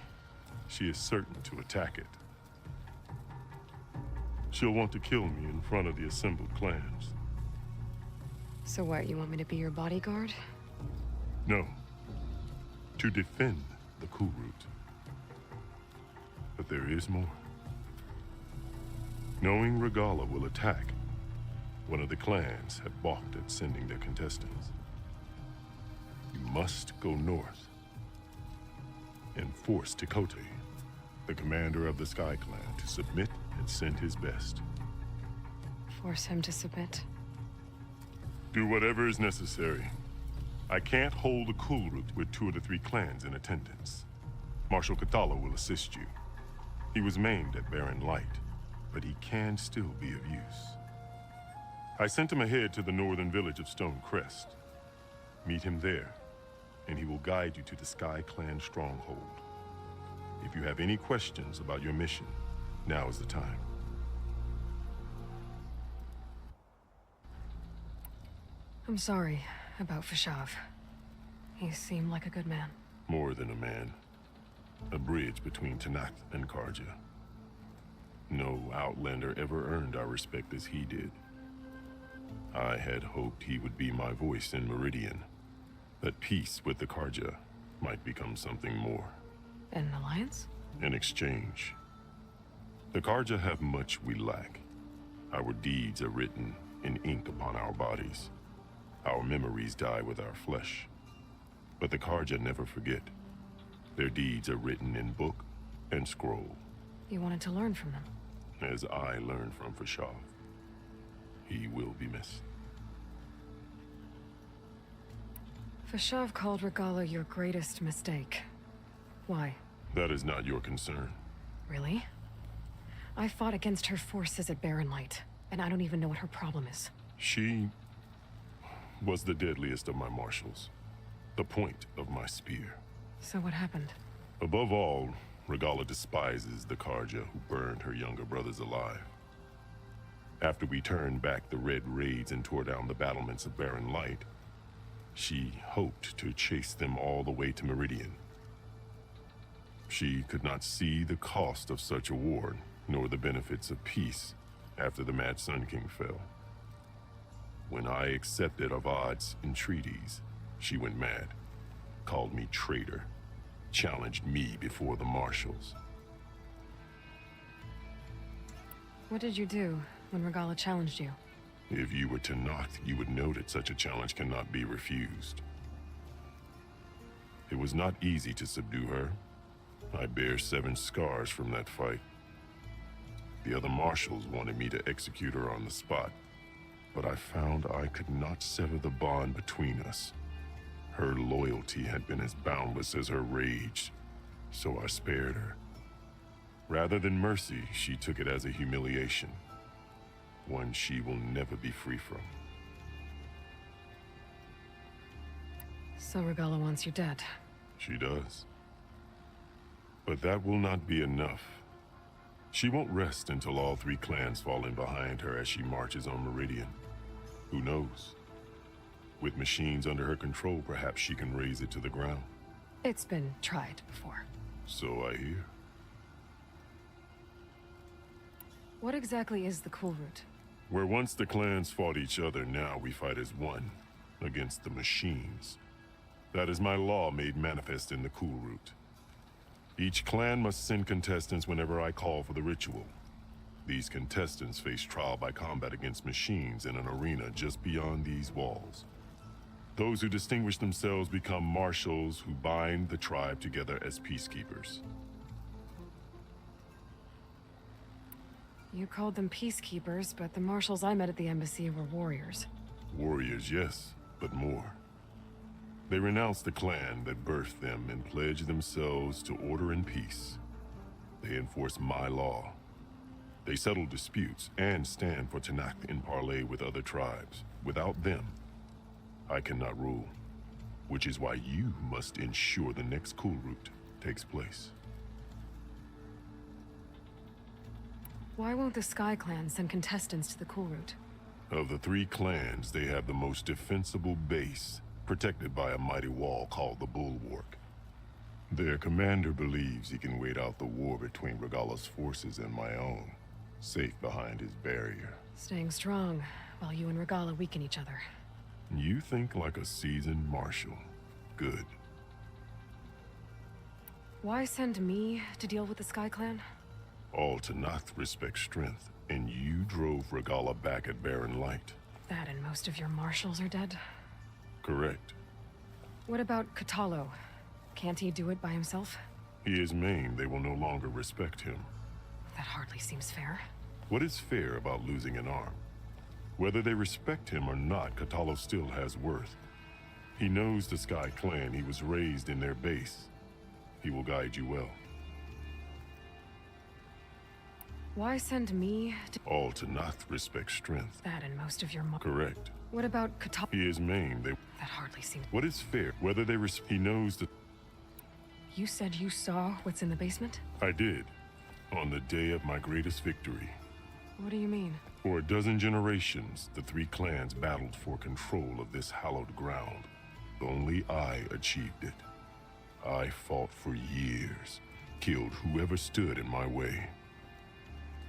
she is certain to attack it. She'll want to kill me in front of the assembled clans. So what, you want me to be your bodyguard? No, to defend the Cool Route. But there is more. Knowing Regalla will attack, one of the clans had balked at sending their contestants. You must go north and force Tekote, the commander of the Sky Clan, to submit and send his best. Force him to submit? Do whatever is necessary. I can't hold the Cool Route with 2 of the 3 clans in attendance. Marshal Kathala will assist you. He was maimed at Barren Light, but he can still be of use. I sent him ahead to the northern village of Stone Crest. Meet him there, and he will guide you to the Sky Clan stronghold. If you have any questions about your mission, now is the time. I'm sorry about Fashav. He seemed like a good man. More than a man. A bridge between Tanakh and Karja. No Outlander ever earned our respect as he did. I had hoped he would be my voice in Meridian. That peace with the Karja might become something more. An alliance? An exchange. The Karja have much we lack. Our deeds are written in ink upon our bodies. Our memories die with our flesh. But the Karja never forget. Their deeds are written in book and scroll. You wanted to learn from them. As I learned from Fashav. He will be missed. Fashav called Regala your greatest mistake. Why? That is not your concern. Really? I fought against her forces at Barren Light, and I don't even know what her problem is. She was the deadliest of my marshals. The point of my spear. So what happened? Above all, Regala despises the Karja who burned her younger brothers alive. After we turned back the Red Raids and tore down the battlements of Barren Light, she hoped to chase them all the way to Meridian. She could not see the cost of such a war, nor the benefits of peace after the Mad Sun King fell. When I accepted Avad's entreaties, she went mad, called me traitor, challenged me before the marshals. What did you do when Regala challenged you? If you were Tenakth, you would know that such a challenge cannot be refused. It was not easy to subdue her. I bear 7 scars from that fight. The other marshals wanted me to execute her on the spot, but I found I could not sever the bond between us. Her loyalty had been as boundless as her rage, so I spared her. Rather than mercy, she took it as a humiliation. One she will never be free from. So Regala wants you dead. She does. But that will not be enough. She won't rest until all 3 clans fall in behind her as she marches on Meridian. Who knows? With machines under her control, perhaps she can raise it to the ground. It's been tried before. So I hear. What exactly is the Cool Route? Where once the clans fought each other, now we fight as one, against the machines. That is my law made manifest in the Cool Route. Each clan must send contestants whenever I call for the ritual. These contestants face trial by combat against machines in an arena just beyond these walls. Those who distinguish themselves become marshals who bind the tribe together as peacekeepers. You called them peacekeepers, but the marshals I met at the embassy were warriors. Warriors, yes, but more. They renounce the clan that birthed them and pledge themselves to order and peace. They enforce my law. They settle disputes and stand for Tenakth in parley with other tribes. Without them, I cannot rule. Which is why you must ensure the next Cool Route takes place. Why won't the Sky Clan send contestants to the Cool Route? Of the 3 clans, they have the most defensible base, protected by a mighty wall called the Bulwark. Their commander believes he can wait out the war between Regala's forces and my own, safe behind his barrier. Staying strong, while you and Regala weaken each other. You think like a seasoned marshal. Good. Why send me to deal with the Sky Clan? All Tenakth respect strength, and you drove Regala back at Barren Light. That and most of your marshals are dead? Correct. What about Katalo? Can't he do it by himself? He is maimed, they will no longer respect him. That hardly seems fair. What is fair about losing an arm? Whether they respect him or not, Katalo still has worth. He knows the Sky Clan, he was raised in their base. He will guide you well. Why send me to— All Tenakth respect strength. That and most of your Correct. What about Katalo? He is maimed, they— That hardly seems— What is fair? Whether they he knows that— You said you saw what's in the basement? I did. On the day of my greatest victory. What do you mean? For a dozen generations, the 3 clans battled for control of this hallowed ground. Only I achieved it. I fought for years, killed whoever stood in my way.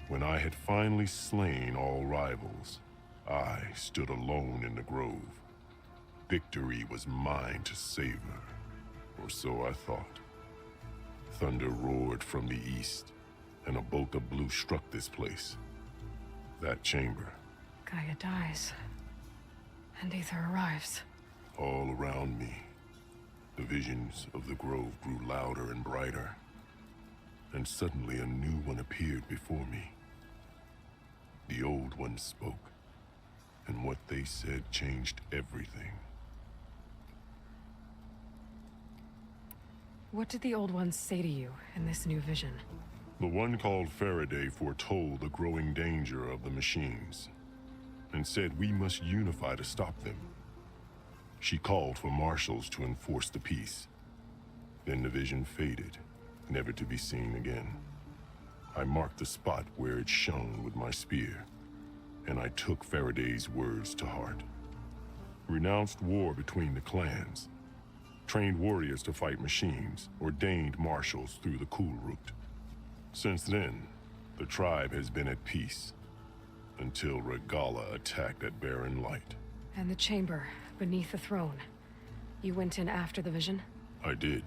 When I had finally slain all rivals, I stood alone in the grove. Victory was mine to savor, or so I thought. Thunder roared from the east, and a bolt of blue struck this place. That chamber. Gaia dies. And Aether arrives. All around me, the visions of the grove grew louder and brighter. And suddenly a new one appeared before me. The old one spoke, and what they said changed everything. What did the old ones say to you in this new vision? The one called Faraday foretold the growing danger of the machines, and said we must unify to stop them. She called for marshals to enforce the peace. Then the vision faded, never to be seen again. I marked the spot where it shone with my spear, and I took Faraday's words to heart. Renounced war between the clans, trained warriors to fight machines, ordained marshals through the cool route. Since then, the tribe has been at peace, until Regala attacked at Barren Light. And the chamber, beneath the throne. You went in after the vision? I did.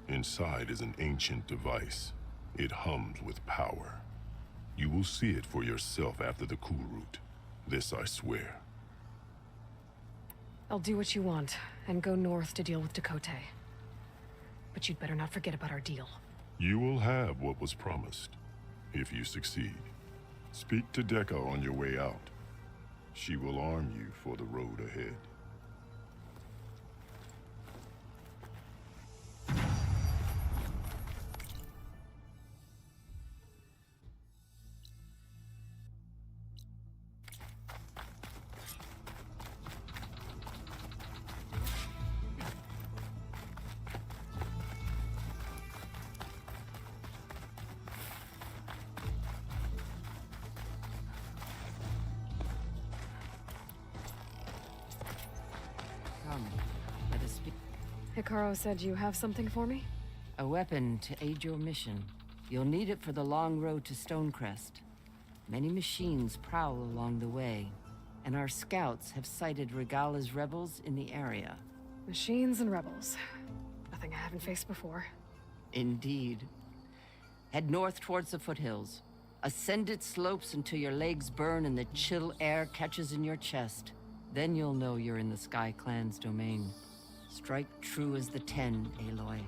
Inside is an ancient device. It hums with power. You will see it for yourself after the cool route. This I swear. I'll do what you want, and go north to deal with Dakota. But you'd better not forget about our deal. You will have what was promised, if you succeed. Speak to Dekka on your way out. She will arm you for the road ahead. Come, let us speak. Hikaru said you have something for me? A weapon to aid your mission. You'll need it for the long road to Stonecrest. Many machines prowl along the way, and our scouts have sighted Regala's rebels in the area. Machines and rebels. Nothing I haven't faced before. Indeed. Head north towards the foothills. Ascend its slopes until your legs burn and the chill air catches in your chest. Then you'll know you're in the Sky Clan's domain. Strike true as the 10, Aloy.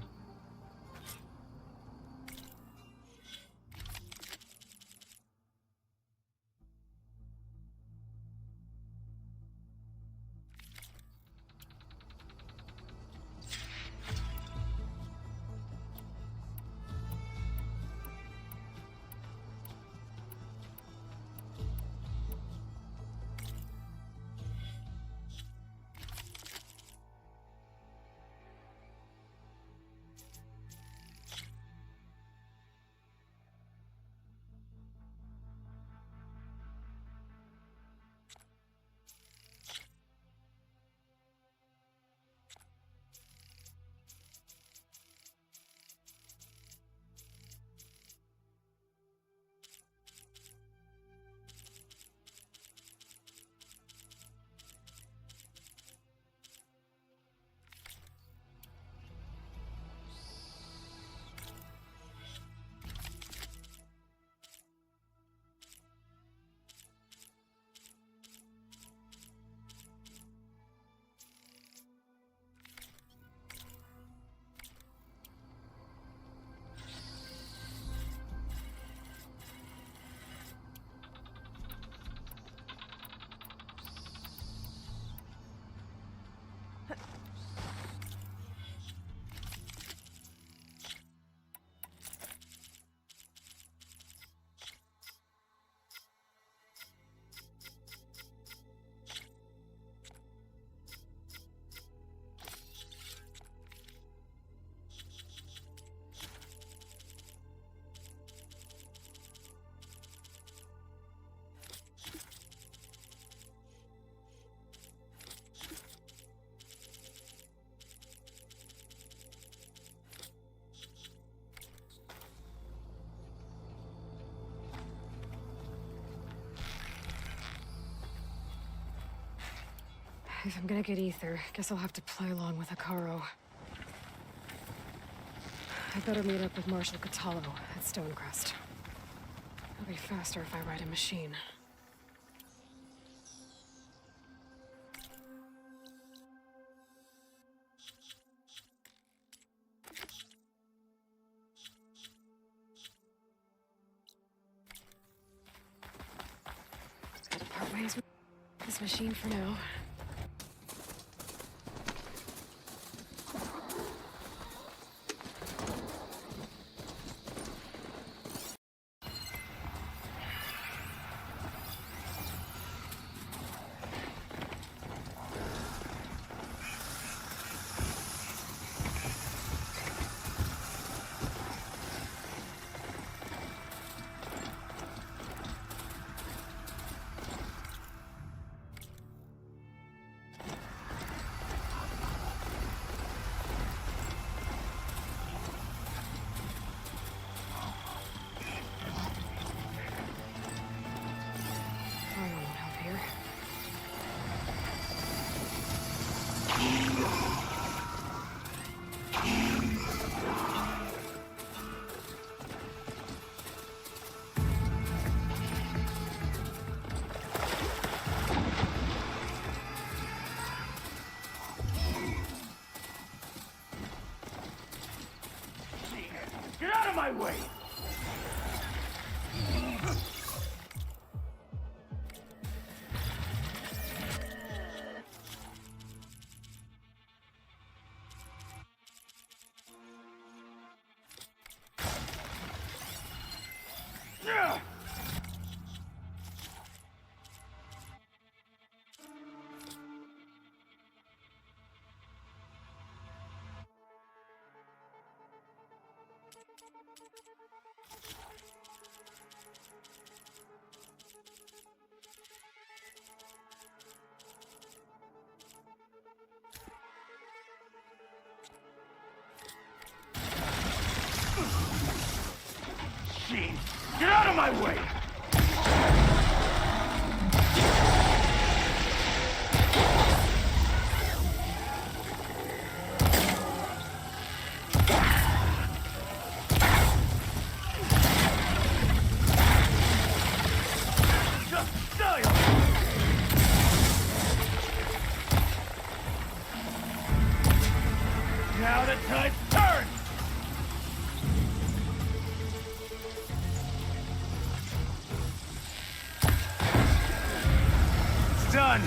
If I'm gonna get Aether, guess I'll have to play along with Hikaru. I better meet up with Marshal Catallo at Stonecrest. It'll be faster if I ride a machine. Gotta part ways with this machine for now. Get out of my way! Yeah! Get out of my way! Just die! Now the tide's turned! Done.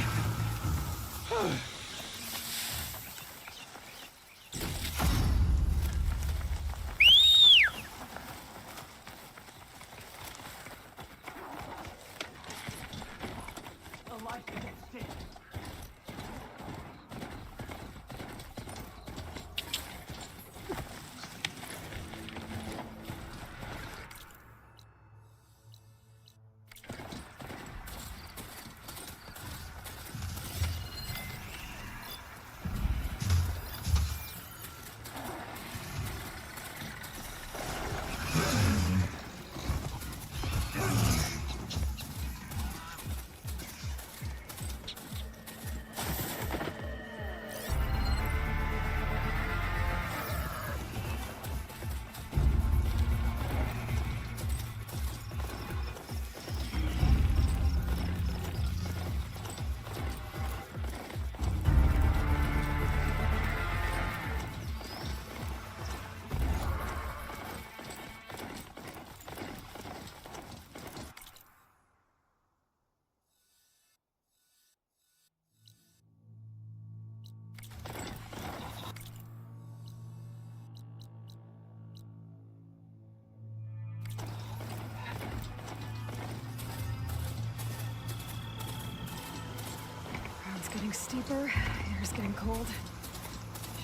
Ground's getting steeper, air's getting cold.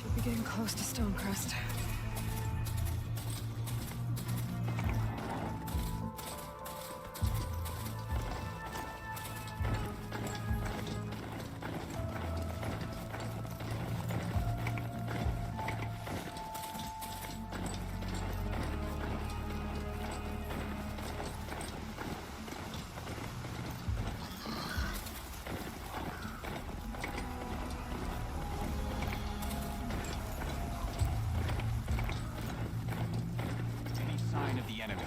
Should be getting close to Stonecrest. Any sign of the enemy?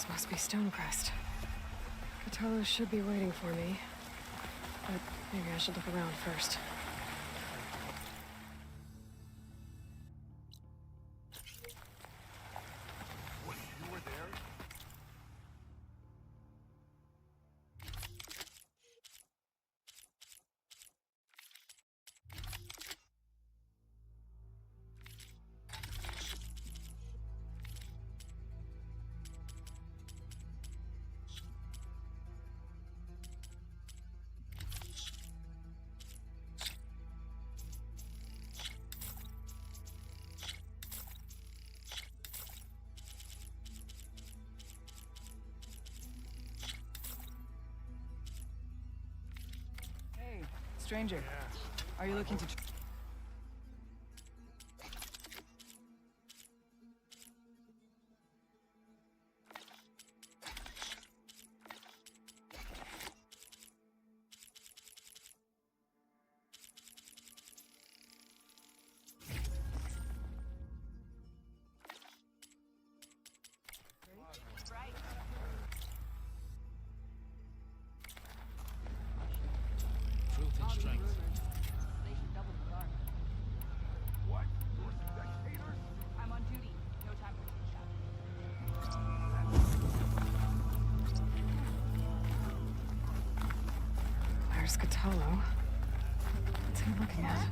This must be Stonecrest. Katala should be waiting for me. But maybe I should look around first. Stranger, are you looking to... Truth and strength. I'm on duty. No time for chit chat. There's Katalo. What's he looking at?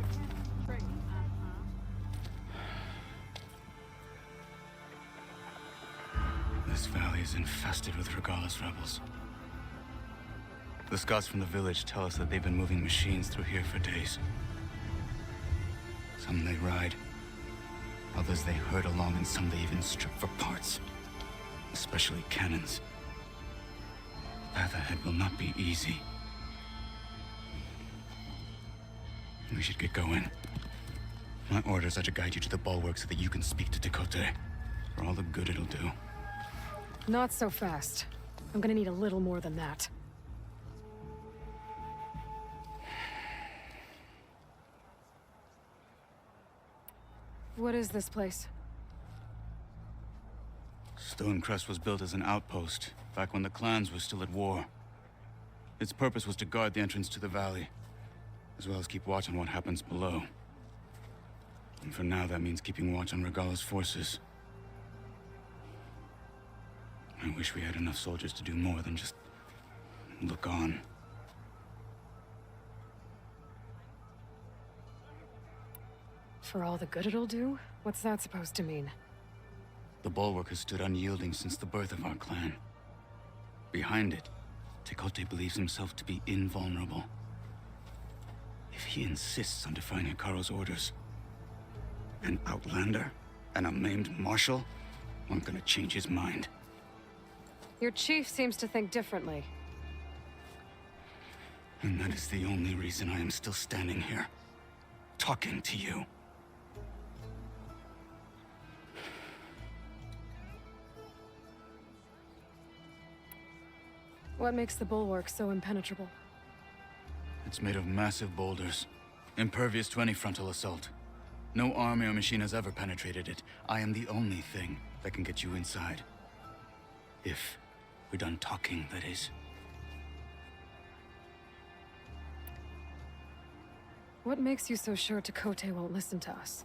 This valley is infested with Regalis rebels. The scouts from the village tell us that they've been moving machines through here for days. Some they ride, others they herd along, and some they even strip for parts. Especially cannons. The path ahead will not be easy. We should get going. My orders are to guide you to the bulwark so that you can speak to Tekote. For all the good it'll do. Not so fast. I'm gonna need a little more than that. What is this place? Stonecrest was built as an outpost, back when the clans were still at war. Its purpose was to guard the entrance to the valley, as well as keep watch on what happens below. And for now, that means keeping watch on Regalis forces. I wish we had enough soldiers to do more than just look on. For all the good it'll do? What's that supposed to mean? The bulwark has stood unyielding since the birth of our clan. Behind it, Tekote believes himself to be invulnerable. If he insists on defying Hikaru's orders, an outlander and a maimed marshal aren't gonna change his mind. Your chief seems to think differently. And that is the only reason I am still standing here, talking to you. What makes the bulwark so impenetrable? It's made of massive boulders, impervious to any frontal assault. No army or machine has ever penetrated it. I am the only thing that can get you inside. If we're done talking, that is. What makes you so sure Tekote won't listen to us?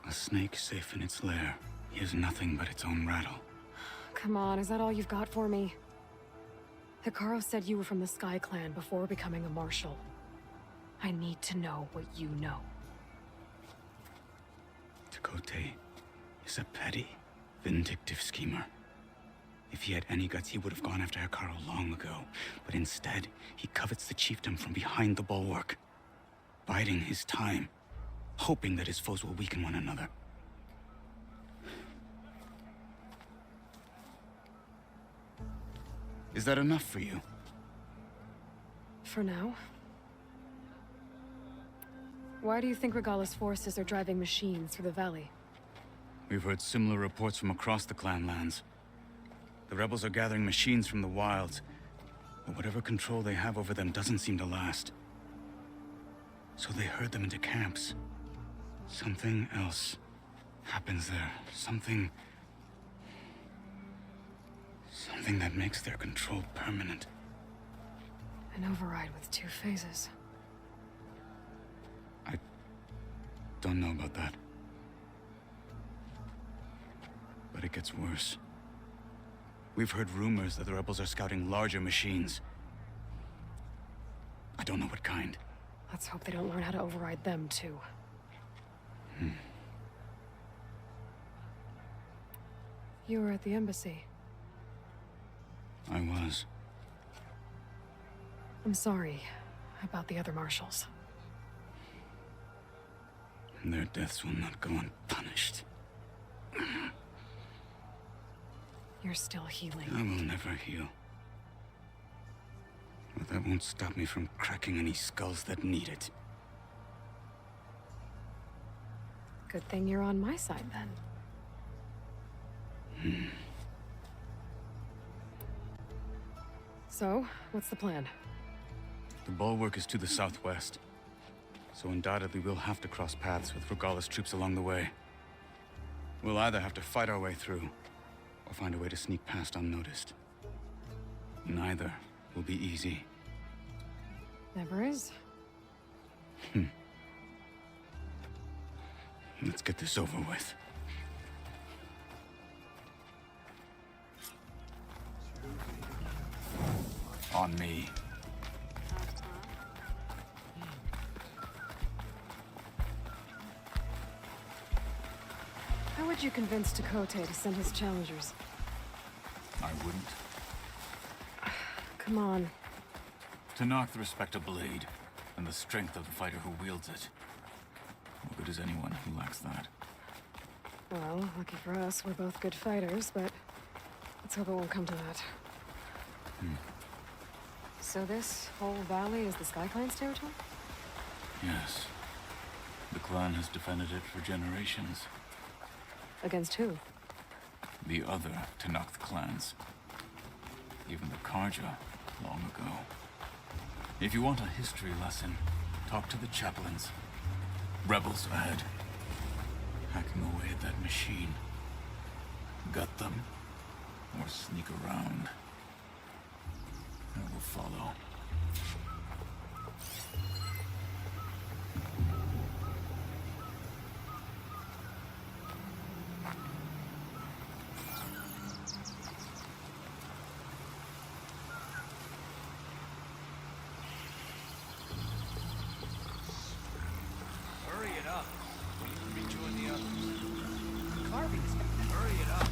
A snake safe in its lair hears nothing but its own rattle. Come on, is that all you've got for me? Hikaru said you were from the Sky Clan before becoming a marshal. I need to know what you know. Tekote is a petty, vindictive schemer. If he had any guts, he would have gone after Hikaru long ago. But instead, he covets the chiefdom from behind the bulwark, biding his time, hoping that his foes will weaken one another. Is that enough for you? For now. Why do you think Regalis forces are driving machines through the valley? We've heard similar reports from across the clan lands. The rebels are gathering machines from the wilds, but whatever control they have over them doesn't seem to last. So they herd them into camps. Something else happens there. Something Something that makes their control permanent. An override with 2 phases. I don't know about that. But it gets worse. We've heard rumors that the rebels are scouting larger machines. I don't know what kind. Let's hope they don't learn how to override them, too. You were at the embassy. I was. I'm sorry about the other marshals. Their deaths will not go unpunished. You're still healing. I will never heal. But that won't stop me from cracking any skulls that need it. Good thing you're on my side, then. So, what's the plan? The bulwark is to the southwest. So undoubtedly we'll have to cross paths with Regala's troops along the way. We'll either have to fight our way through, or find a way to sneak past unnoticed. Neither will be easy. Never is. Let's get this over with. On me. How would you convince Dakota to send his challengers? I wouldn't. Come on. To knock the respect of blade, and the strength of the fighter who wields it. What good is anyone who lacks that? Well, lucky for us, we're both good fighters, but let's hope it won't come to that. So this whole valley is the Sky Clan's territory? Yes. The clan has defended it for generations. Against who? The other Tanakh clans. Even the Karja, long ago. If you want a history lesson, talk to the chaplains. Rebels ahead. Hacking away at that machine. Gut them, or sneak around. I will follow. Hurry it up. Rejoin the others. Carvings. Hurry it up.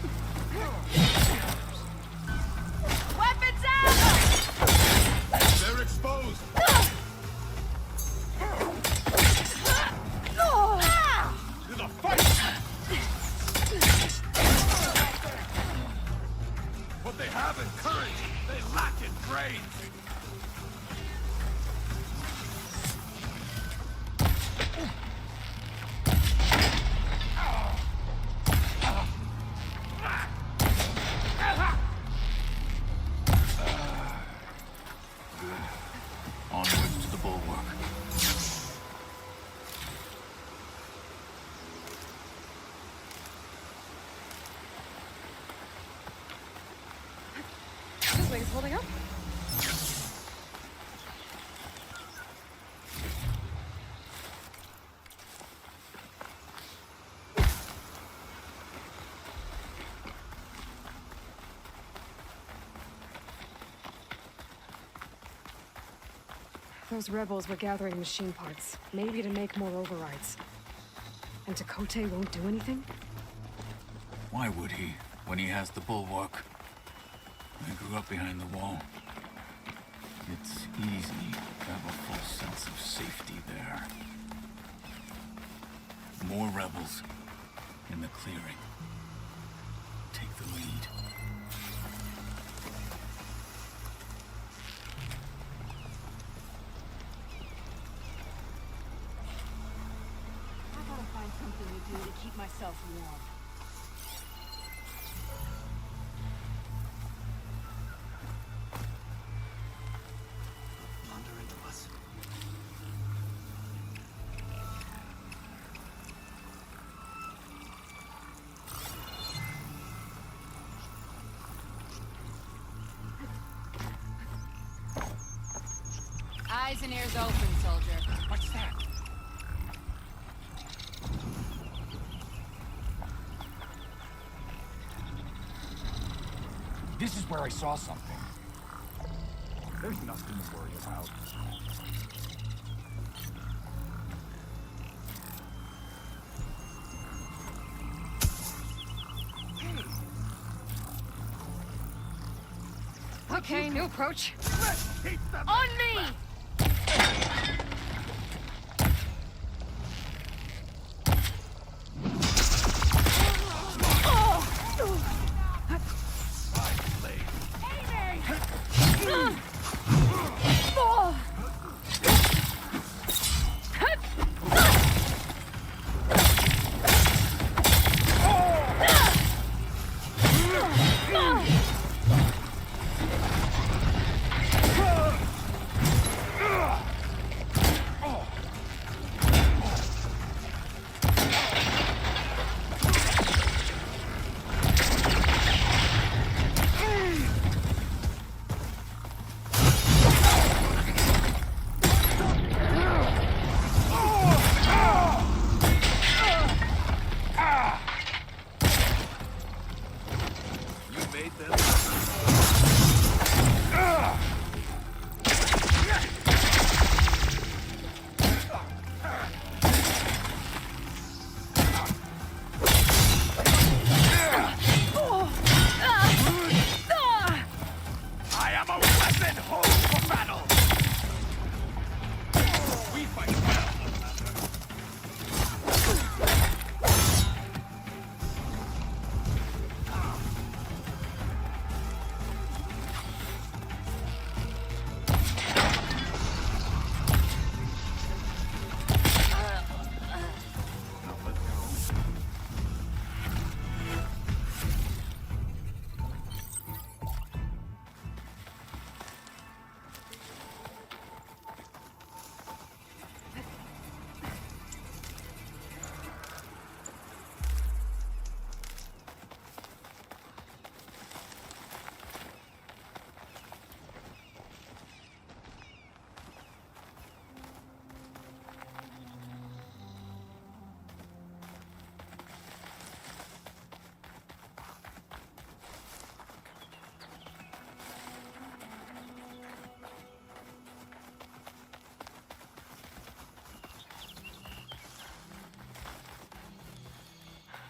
Weapons out! They're exposed. To the fight! What they have in courage, they lack in brains. Onwards to the bulwark. This wing's holding up? Those rebels were gathering machine parts, maybe to make more overrides. And Dakota won't do anything? Why would he, when he has the bulwark? I grew up behind the wall. It's easy to have a full sense of safety there. More rebels in the clearing. Take the lead. I gotta find something to do to keep myself warm. Wander into us. Eyes and ears open, soldier. What's that? This is where I saw something. There's nothing to worry about. Okay, new approach. On me!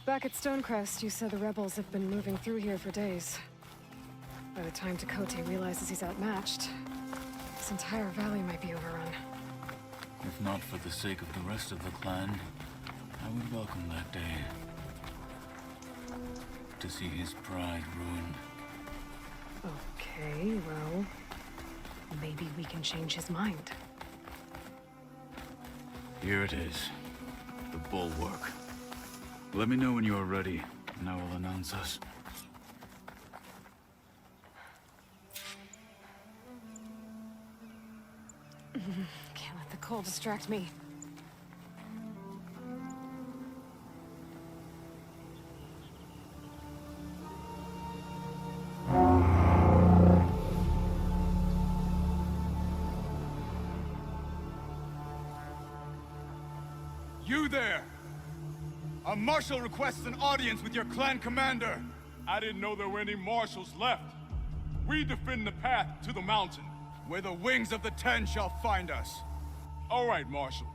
Back at Stonecrest, you said the rebels have been moving through here for days. By the time Tekote realizes he's outmatched, this entire valley might be overrun. If not for the sake of the rest of the clan, I would welcome that day. To see his pride ruined. Okay, well, maybe we can change his mind. Here it is. The bulwark. Let me know when you are ready, and I will announce us. Can't let the cold distract me. You there! A marshal requests an audience with your clan commander. I didn't know there were any marshals left. We defend the path to the mountain. Where the wings of the Ten shall find us. All right, Marshal.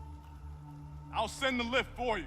I'll send the lift for you.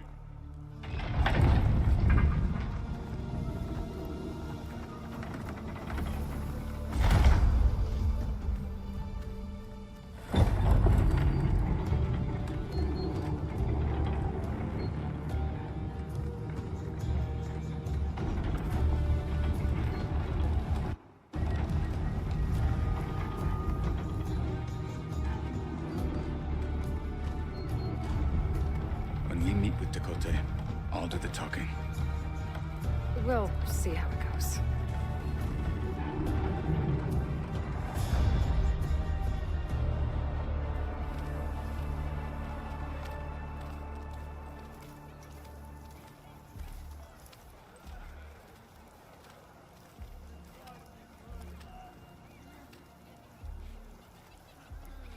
When we meet with Tekote, I'll do the talking. We'll see how it goes.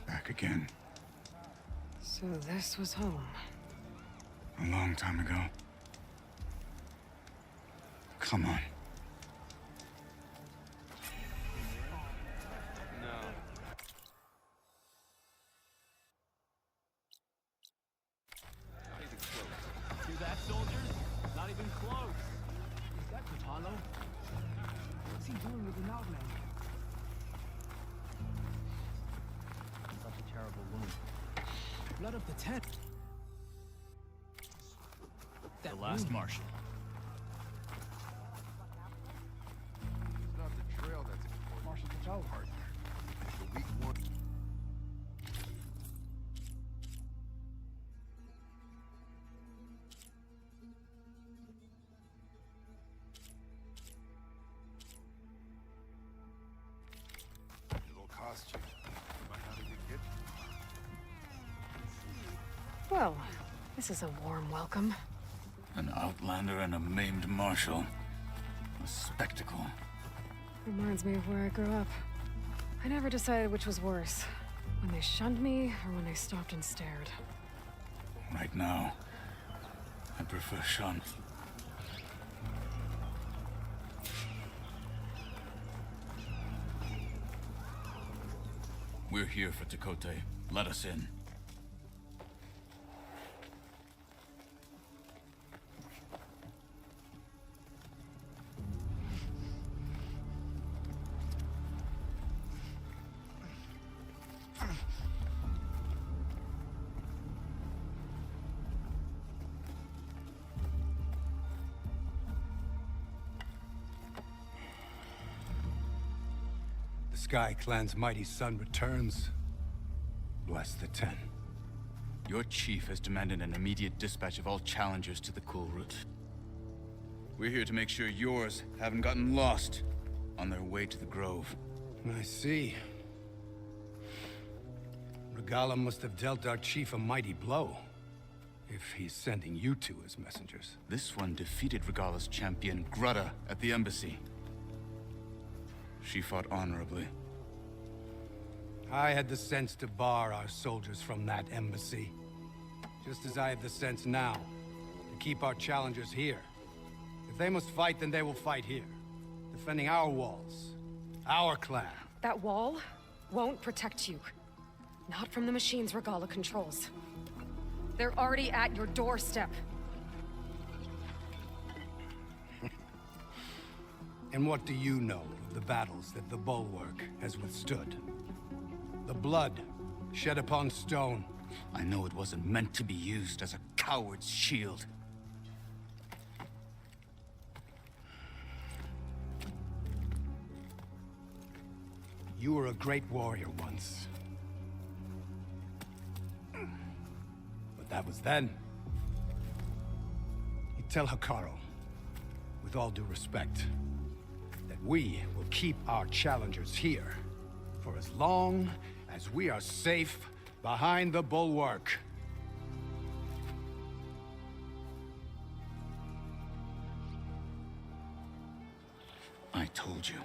Back again. So this was home. A long time ago. Come on. See that, soldiers? Not even close. Is that Patalo? What's he doing with an outlander? Such a terrible wound. Blood up the tent. The last Marshal. It's not the trail that's important. Marshal Patalo. Partner. It's the weak one. It'll cost you. Might not even get you. Well, this is a warm welcome. An outlander and a maimed marshal. A spectacle. Reminds me of where I grew up. I never decided which was worse. When they shunned me, or when they stopped and stared. Right now, I prefer Sean. We're here for Tekote. Let us in. The Sky Clan's mighty son returns. Bless the Ten. Your chief has demanded an immediate dispatch of all challengers to the Cool Route. We're here to make sure yours haven't gotten lost on their way to the Grove. I see. Regala must have dealt our chief a mighty blow, if he's sending you two as messengers. This one defeated Regala's champion, Grutta, at the embassy. She fought honorably. I had the sense to bar our soldiers from that embassy. Just as I have the sense now to keep our challengers here. If they must fight, then they will fight here. Defending our walls. Our clan. That wall won't protect you. Not from the machines Regala controls. They're already at your doorstep. And what do you know of the battles that the Bulwark has withstood? The blood shed upon stone. I know it wasn't meant to be used as a coward's shield. You were a great warrior once. But that was then. You tell Hikaru, with all due respect, that we will keep our challengers here for as long as we are safe behind the Bulwark. I told you,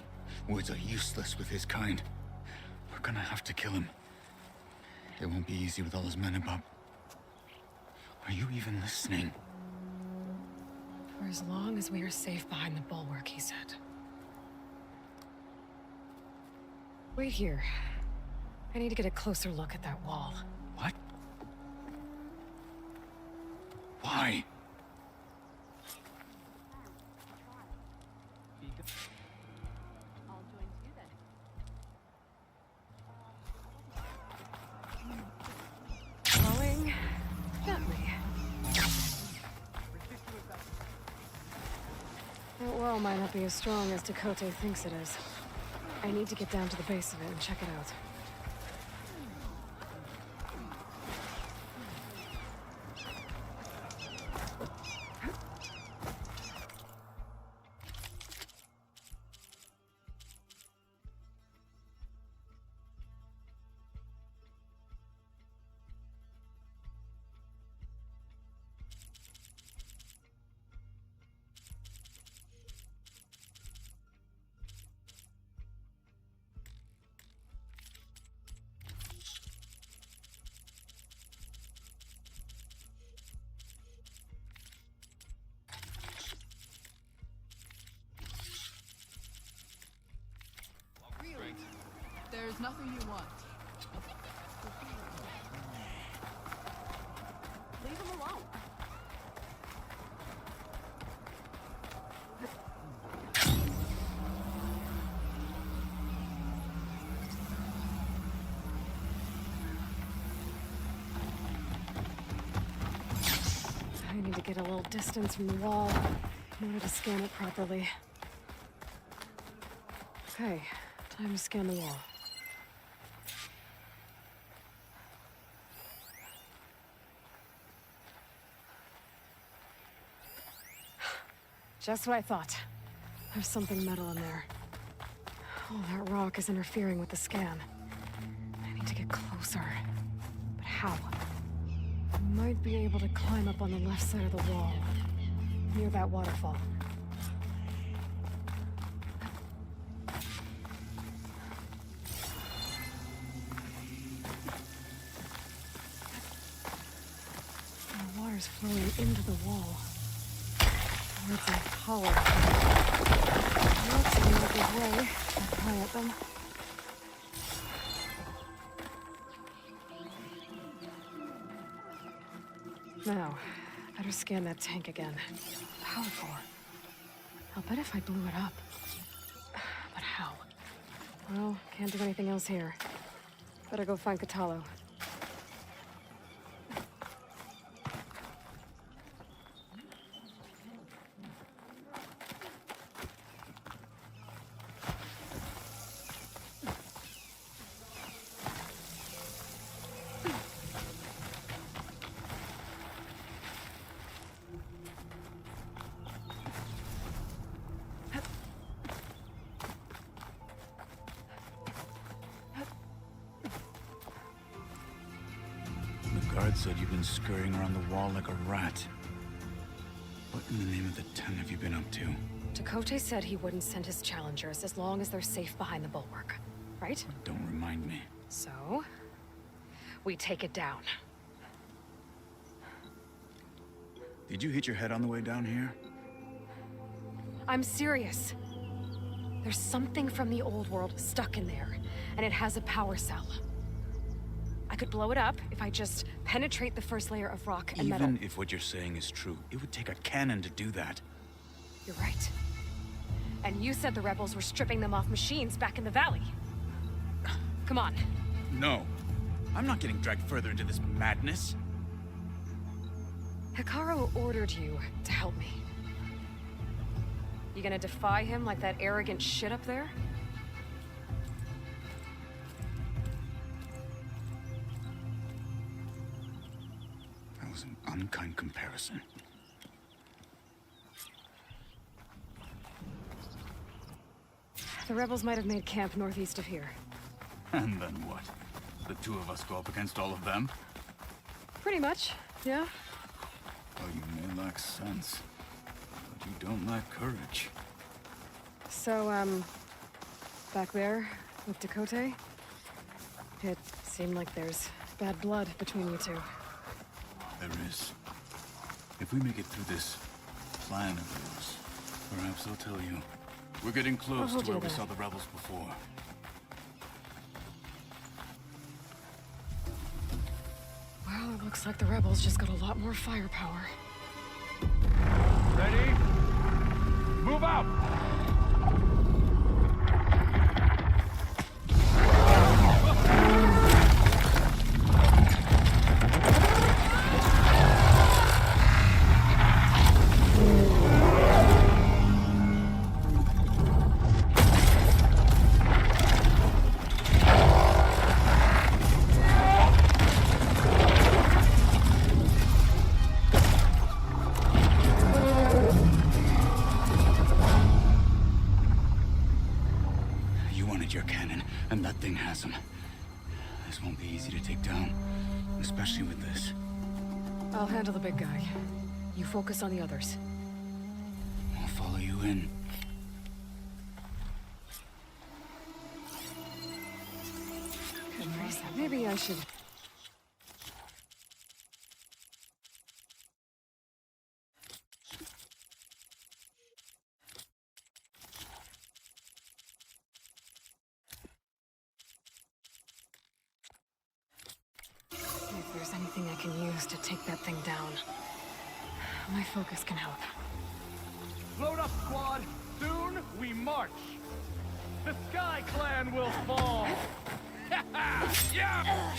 words are useless with his kind. We're gonna have to kill him. It won't be easy with all his men about. Are you even listening? For as long as we are safe behind the Bulwark, he said. Wait here. I need to get a closer look at that wall. What? Why? Going gently. That wall might not be as strong as Tekote thinks it is. I need to get down to the base of it and check it out. There's nothing you want. Leave him alone. I need to get a little distance from the wall in order to scan it properly. Okay, time to scan the wall. Just what I thought. There's something metal in there. Oh, that rock is interfering with the scan. I need to get closer. But how? I might be able to climb up on the left side of the wall, near that waterfall. The water's flowing into the wall. It's a hollow. Looks like a good way to pry at them. Now, better scan that tank again. Power core. I'll bet if I blew it up. But how? Well, can't do anything else here. Better go find Katalo. The guard said you've been scurrying around the wall like a rat. What in the name of the Ten have you been up to? Chakotay said he wouldn't send his challengers as long as they're safe behind the bulwark, right? Don't remind me. So, we take it down. Did you hit your head on the way down here? I'm serious. There's something from the old world stuck in there, and it has a power cell. I could blow it up if I just penetrate the first layer of rock and metal. Even if what you're saying is true, it would take a cannon to do that. You're right. And you said the rebels were stripping them off machines back in the valley. Come on. No. I'm not getting dragged further into this madness. Hikaru ordered you to help me. You gonna defy him like that arrogant shit up there? That was an unkind comparison. The rebels might have made camp northeast of here. And then what? The two of us go up against all of them? Pretty much, yeah. Oh, you may lack sense, but you don't lack courage. So, back there with Chakotay, it seemed like there's bad blood between you two. There is. If we make it through this plan of yours, perhaps I'll tell you. We're getting close to where we saw the rebels before. Well, it looks like the rebels just got a lot more firepower. Ready? Move out! Your cannon, and that thing has him. This won't be easy to take down, especially with this. I'll handle the big guy. You focus on the others. I'll follow you in. Maybe I should to take that thing down. My focus can help. Load up, squad. Soon we march. The Sky Clan will fall. Yeah!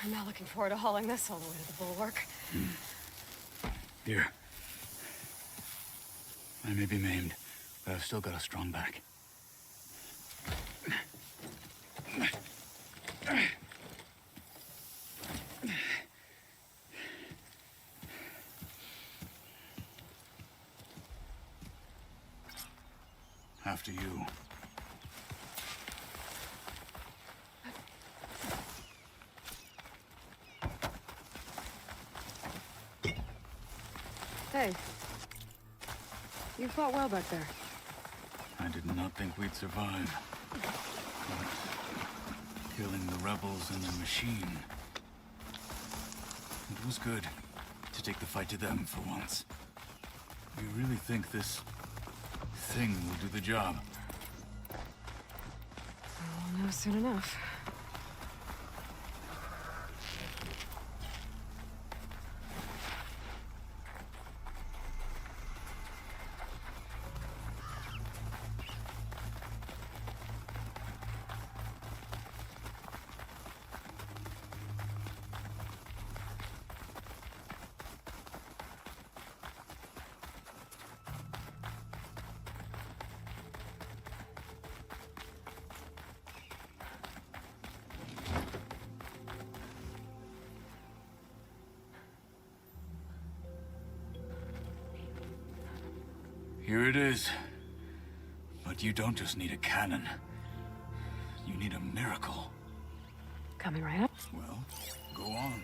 I'm not looking forward to hauling this all the way to the bulwark. Here. I may be maimed, but I've still got a strong back. After you. Hey. You fought well back there. I did not think we'd survive. But killing the rebels and their machine. It was good to take the fight to them for once. You really think this thing will do the job? We'll know soon enough. Here it is. But you don't just need a cannon. You need a miracle. Coming right up. Well, go on.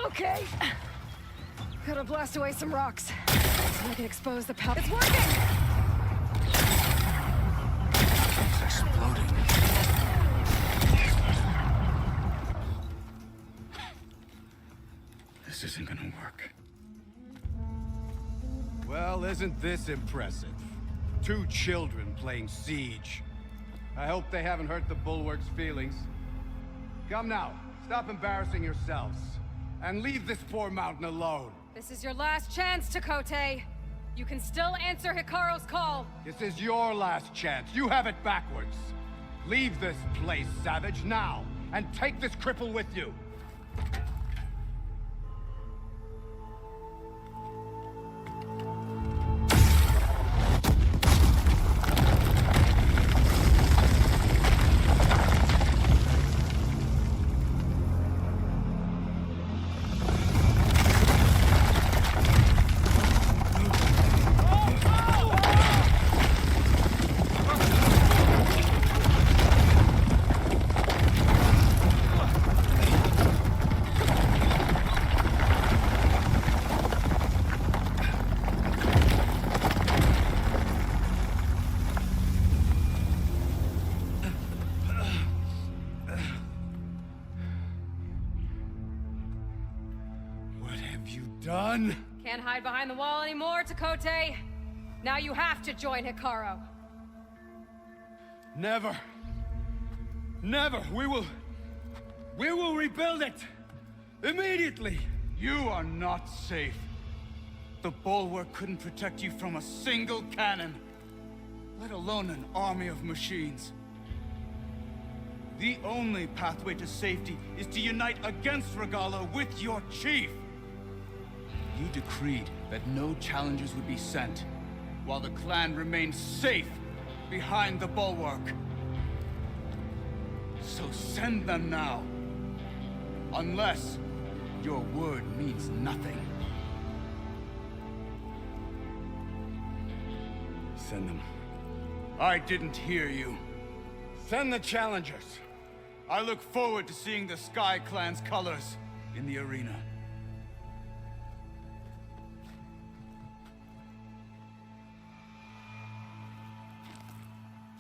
Okay. Gotta blast away some rocks. So I can expose the power. It's working! It's exploding. This isn't gonna work. Well, isn't this impressive? 2 children playing siege. I hope they haven't hurt the bulwark's feelings. Come now, stop embarrassing yourselves. And leave this poor mountain alone. This is your last chance, Chakotay. You can still answer Hikaru's call. This is your last chance. You have it backwards. Leave this place, Savage, now. And take this cripple with you. Done? Can't hide behind the wall anymore, Chakotay. Now you have to join Hikaru. Never. Never. We will rebuild it. Immediately. You are not safe. The bulwark couldn't protect you from a single cannon, let alone an army of machines. The only pathway to safety is to unite against Regalo with your chief. You decreed that no challengers would be sent, while the clan remained safe behind the bulwark. So send them now. Unless your word means nothing. Send them. I didn't hear you. Send the challengers. I look forward to seeing the Sky Clan's colors in the arena.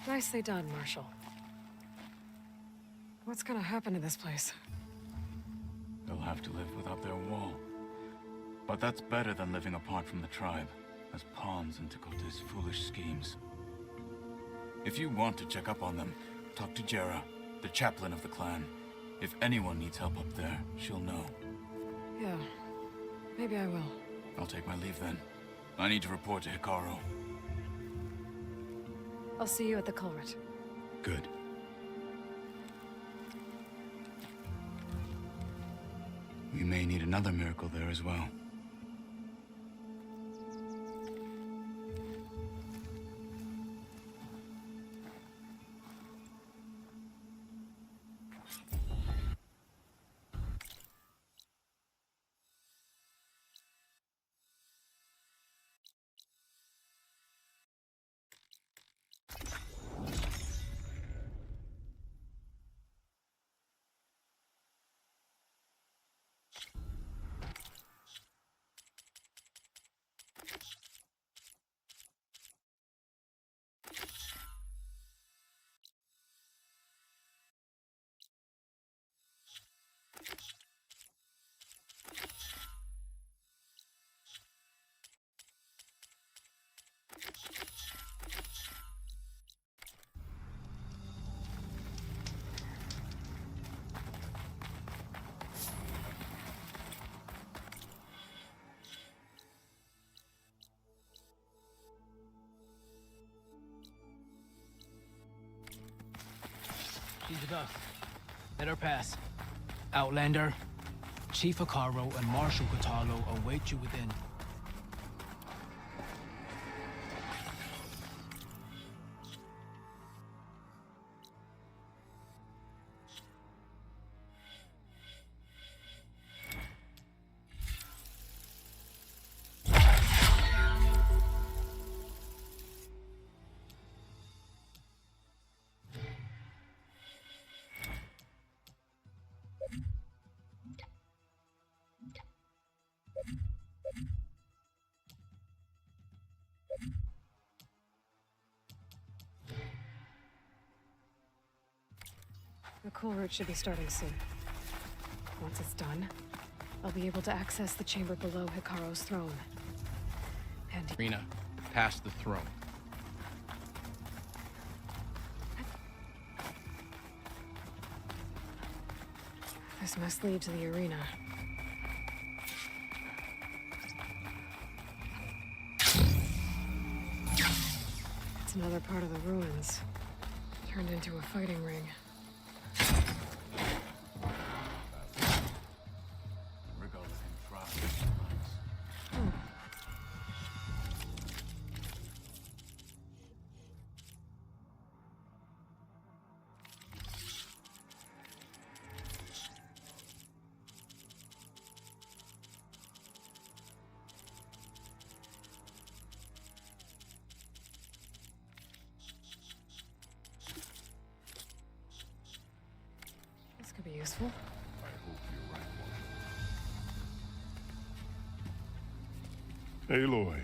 Nicely done, Marshal. What's gonna happen to this place? They'll have to live without their wall. But that's better than living apart from the tribe, as pawns in Chakotay's foolish schemes. If you want to check up on them, talk to Jera, the chaplain of the clan. If anyone needs help up there, she'll know. Yeah, maybe I will. I'll take my leave then. I need to report to Hikaru. I'll see you at the culvert. Good. We may need another miracle there as well. She's with us. Let her pass. Outlander, Chief Hikaru and Marshal Katalo await you within. The cool route should be starting soon. Once it's done, I'll be able to access the chamber below Hikaru's throne. And Arena, past the throne. this must lead to the arena. It's another part of the ruins, turned into a fighting ring. This could be useful. I hope you're right, Marshal. Aloy.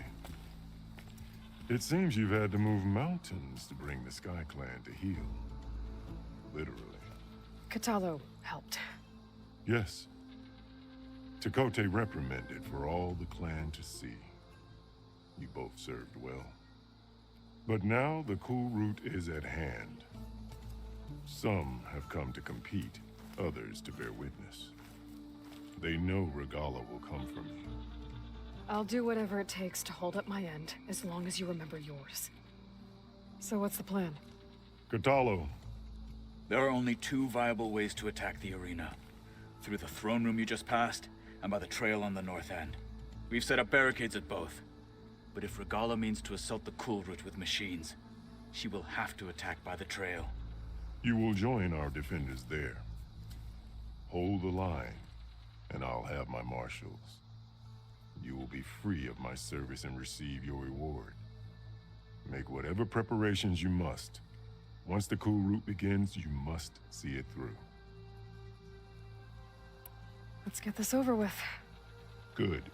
It seems you've had to move mountains to bring the Sky Clan to heal. Literally. Katalo helped. Yes. Tekote reprimanded for all the clan to see. You both served well. But now the cool route is at hand. Some have come to compete, others to bear witness. They know Regala will come from you. I'll do whatever it takes to hold up my end, as long as you remember yours. So what's the plan? Katalo. There are only two viable ways to attack the arena. Through the throne room you just passed, and by the trail on the north end. We've set up barricades at both. But if Regala means to assault the cool route with machines, she will have to attack by the trail. You will join our defenders there. Hold the line, and I'll have my marshals. You will be free of my service and receive your reward. Make whatever preparations you must. Once the cool route begins, you must see it through. Let's get this over with. Good.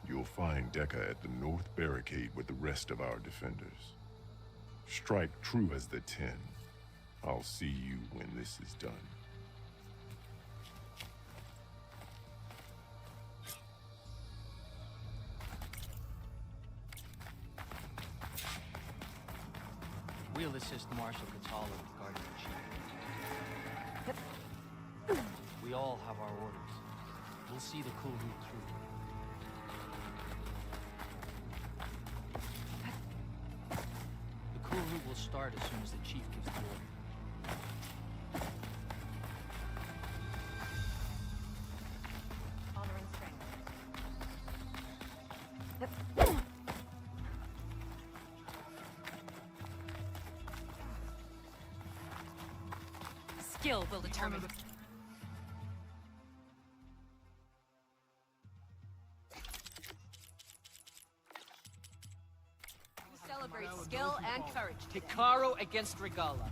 You'll find Dekka at the north barricade with the rest of our defenders. Strike true as the 10. I'll see you when this is done. We'll assist Marshal Katalo with guarding the chief. We all have our orders. We'll see the cool route through. The cool route will start as soon as the chief gives the order. Honor and strength. Skill will determine. We celebrate skill and courage. Hikaru against Regala.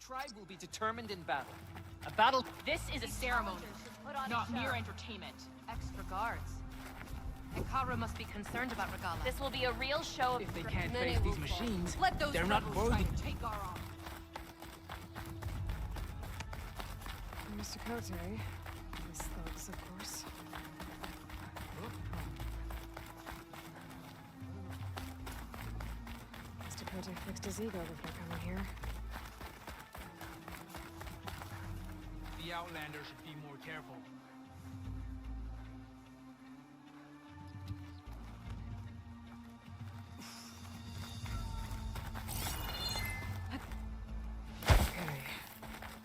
Tribe will be determined in battle. A battle. This is a ceremony, not mere entertainment. Extra guards. Hikaru must be concerned about Regala. This will be a real show of. If they can't face these machines, let those they're not worthy. take our arm. Mr. Cote, Miss Thugs, of course. Mr. Cote fixed his ego before coming here. The Outlander should be more careful.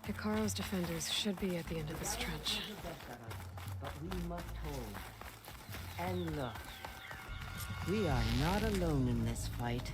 Hikaru's defenders should be at the end of this trench. But we must hold. And look, we are not alone in this fight.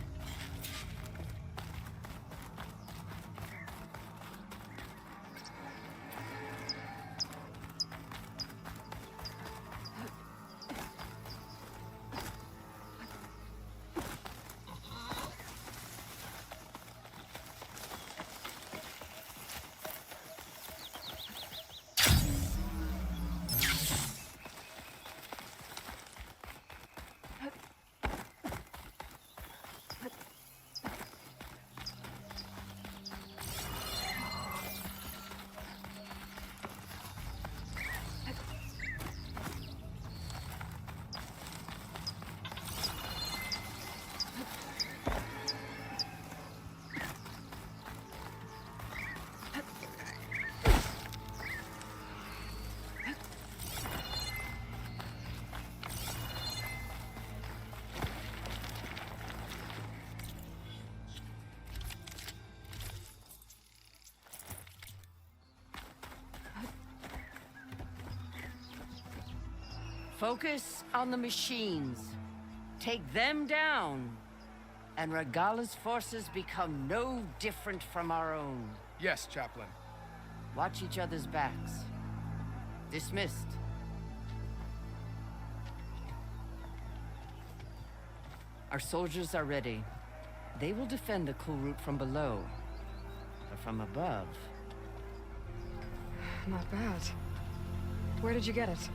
Focus on the machines. Take them down, and Regala's forces become no different from our own. Yes, Chaplain. Watch each other's backs. Dismissed. Our soldiers are ready. They will defend the cool route from below. But from above... Not bad. Where did you get it?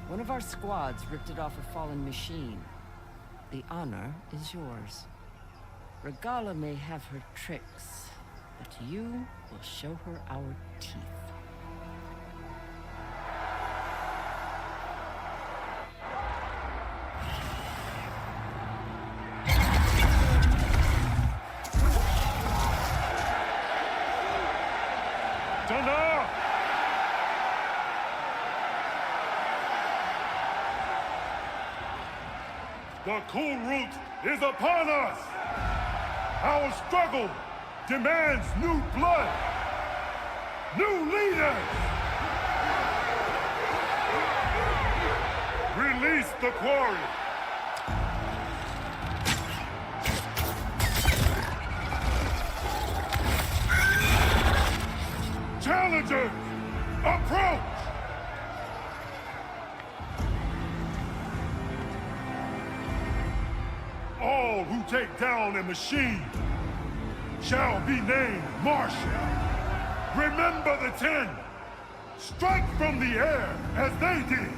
One of our squads ripped it off a fallen machine. The honor is yours. Regala may have her tricks, but you will show her our teeth. The cool route is upon us! Our struggle demands new blood! New leaders! Release the quarry! Challengers, approach! All who take down a machine shall be named Marshal. Remember the 10. Strike from the air as they did,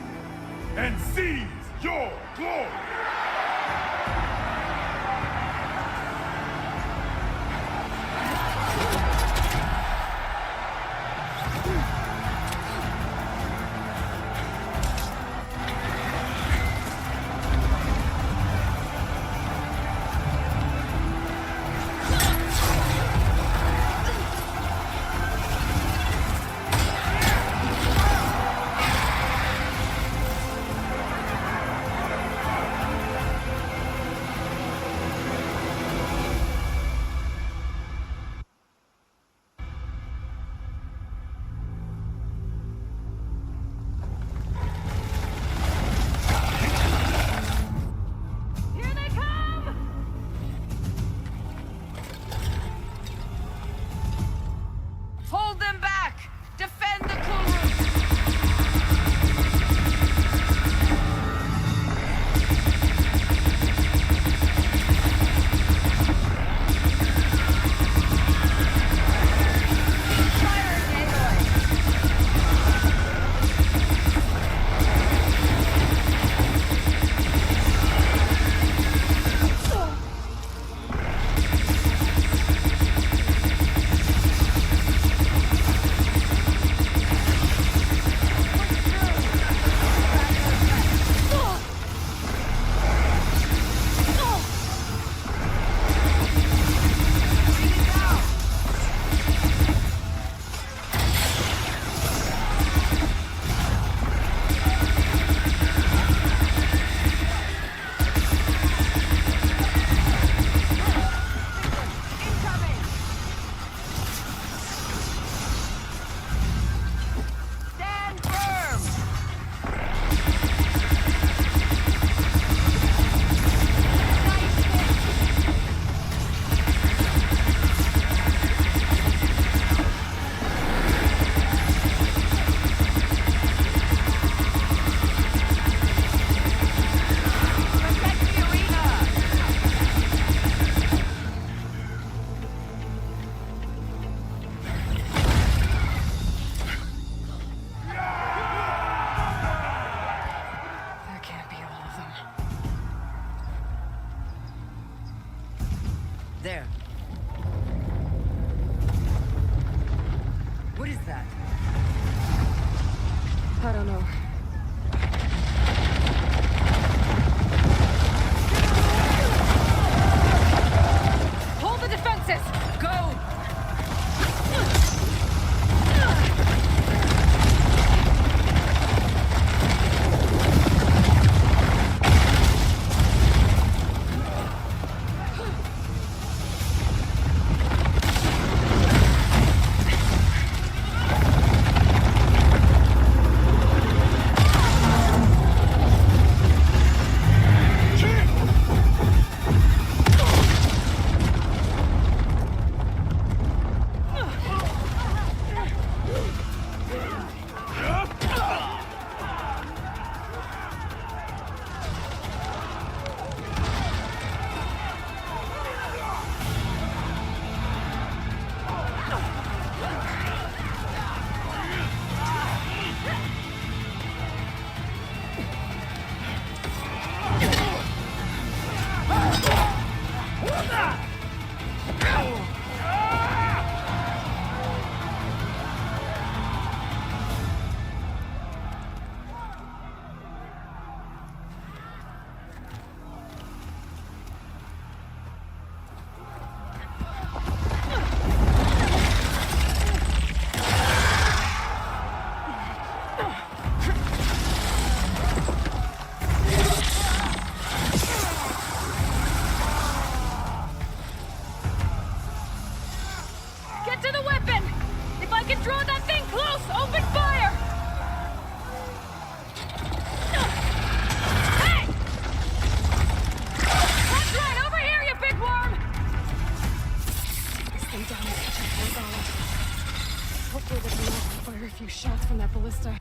and seize your glory. is that? I don't know. Hold the defenses! Go! Hopefully they can also fire a few shots from that ballista.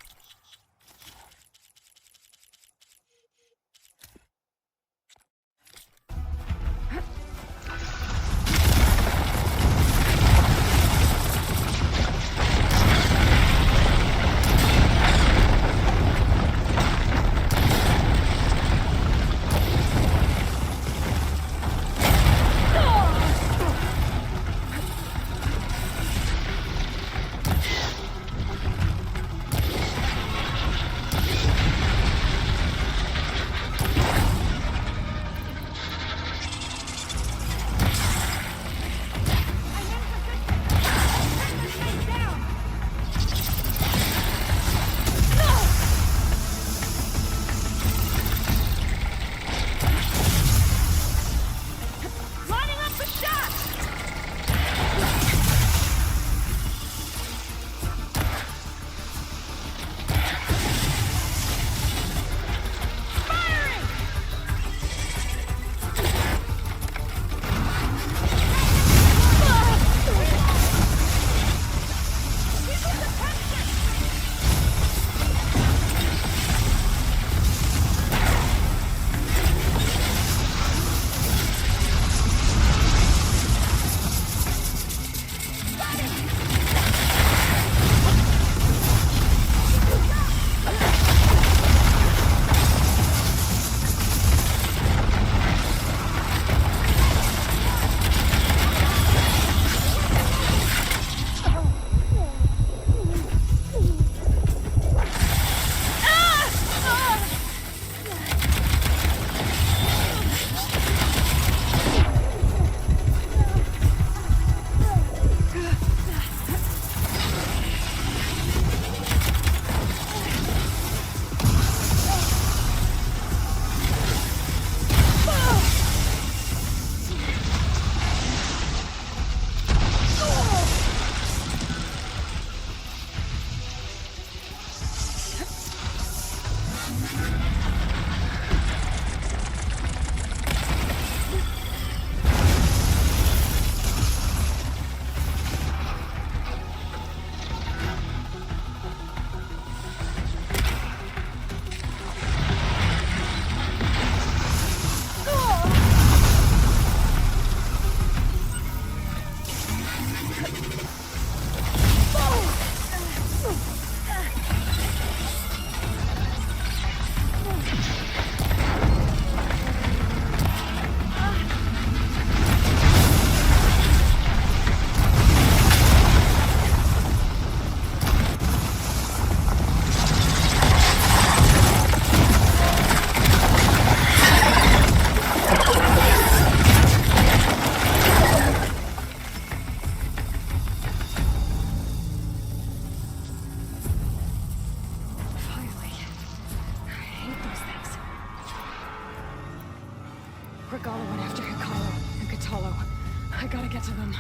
get to them.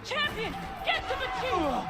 Champion, get to the team!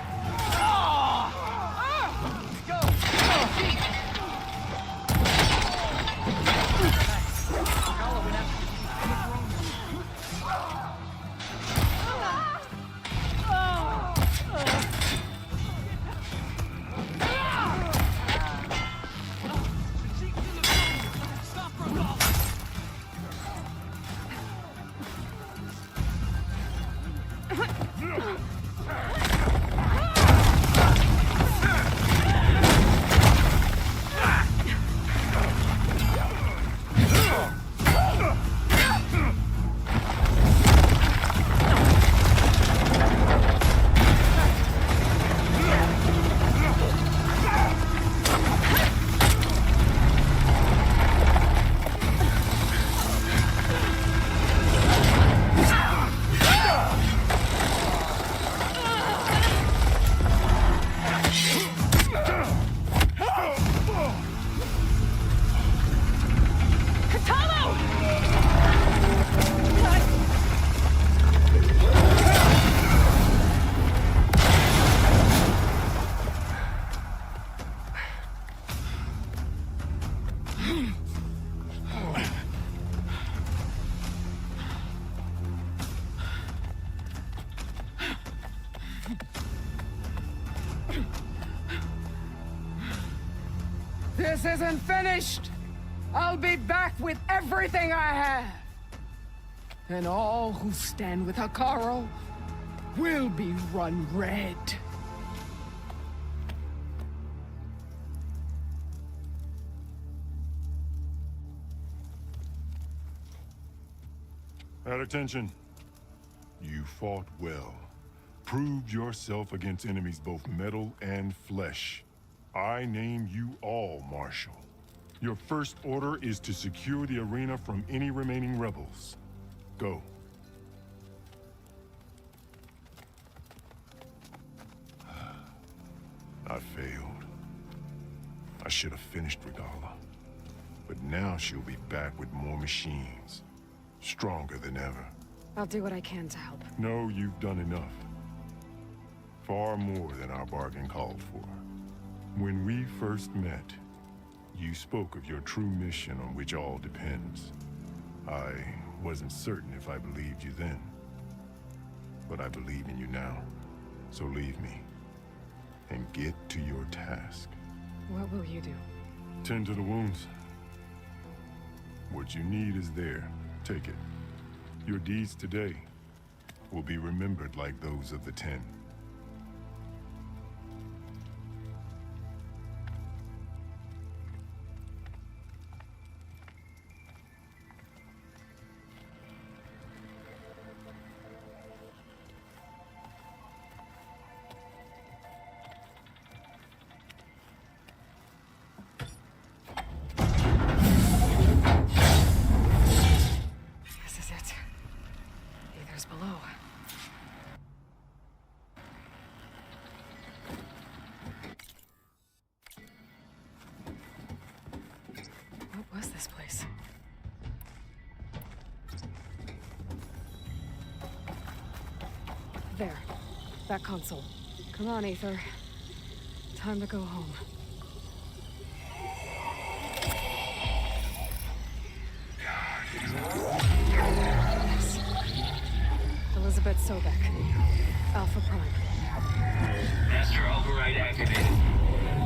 This isn't finished! I'll be back with everything I have! And all who stand with Hekarro will be run red. At attention. You fought well. Proved yourself against enemies both metal and flesh. I name you all Marshal. Your first order is to secure the arena from any remaining rebels. Go. I failed. I should have finished Regala. But now she'll be back with more machines. Stronger than ever. I'll do what I can to help. No, you've done enough. Far more than our bargain called for. When we first met, you spoke of your true mission on which all depends. I wasn't certain if I believed you then. But I believe in you now. So leave me. And get to your task. What will you do? Tend to the wounds. What you need is there. Take it. Your deeds today will be remembered like those of the 10. What was this place? There. That console. Come on, Aether. Time to go home. Yes. Elizabeth Sobek. Alpha Prime. Master override activated.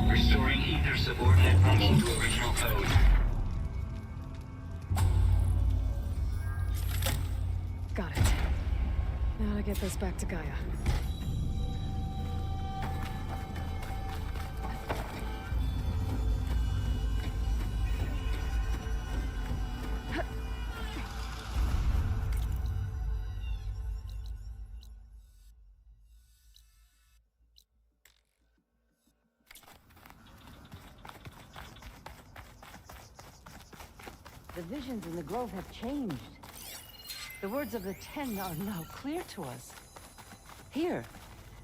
Restoring Aether subordinate function to original code. Got it. Now to get this back to Gaia. The visions in the grove have changed. The words of the Ten are now clear to us. Here,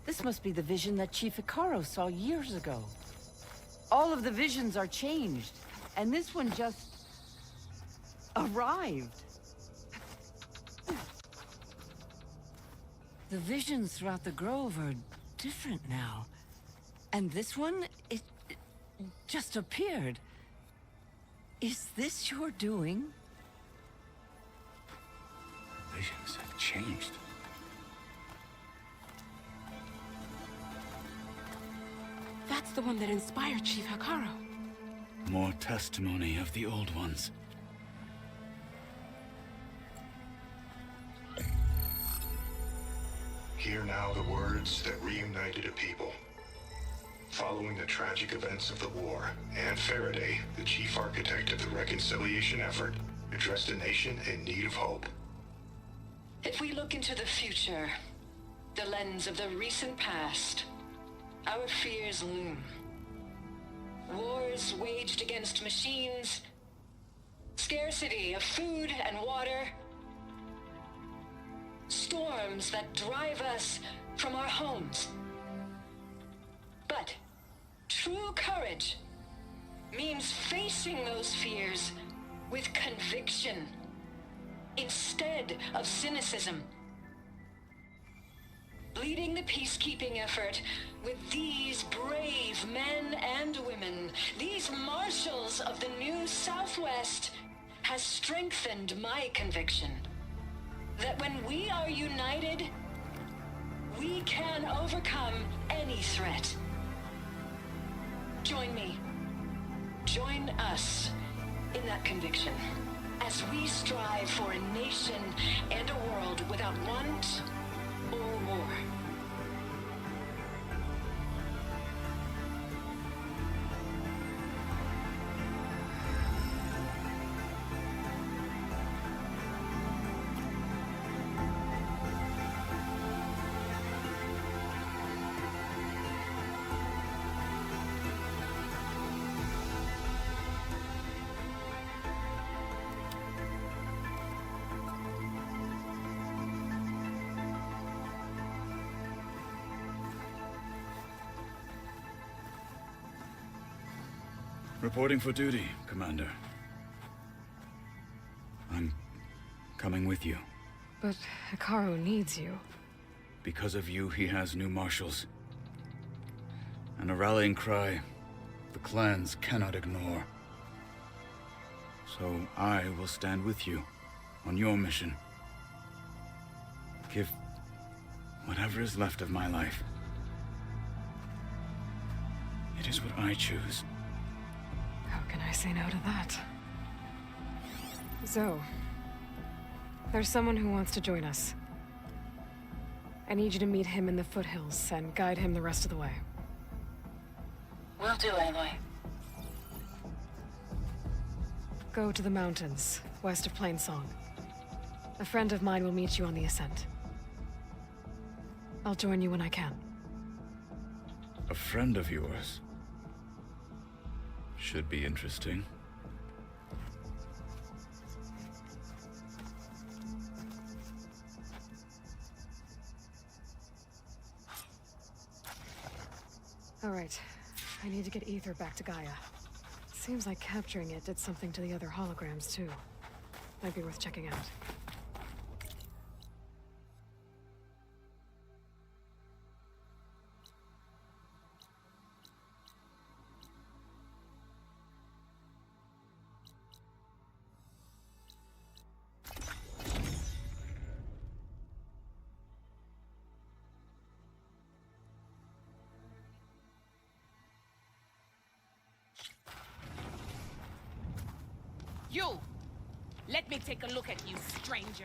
this must be the vision that Chief Hikaru saw years ago. All of the visions are changed, and this one just arrived. The visions throughout the grove are different now. And this one, it just appeared. Is this your doing? Visions have changed. That's the one that inspired Chief Hikaru. More testimony of the old ones. Hear now the words that reunited a people. Following the tragic events of the war, Anne Faraday, the chief architect of the reconciliation effort, addressed a nation in need of hope. If we look into the future, the lens of the recent past, our fears loom. Wars waged against machines, scarcity of food and water, storms that drive us from our homes. But true courage means facing those fears with conviction instead of cynicism. Leading the peacekeeping effort with these brave men and women, these marshals of the new Southwest, has strengthened my conviction that when we are united, we can overcome any threat. Join me. Join us in that conviction as we strive for a nation and a world without want or war. Reporting for duty, Commander. I'm coming with you. But Hikaru needs you. Because of you, he has new marshals. And a rallying cry the clans cannot ignore. So I will stand with you on your mission. Give whatever is left of my life. It is what I choose. How can I say no to that? Zoe, there's someone who wants to join us. I need you to meet him in the foothills and guide him the rest of the way. Will do, Aloy. Go to the mountains, west of Plainsong. A friend of mine will meet you on the ascent. I'll join you when I can. A friend of yours? Should be interesting. All right. I need to get Ether back to Gaia. Seems like capturing it did something to the other holograms, too. Might be worth checking out. You! Let me take a look at you, stranger.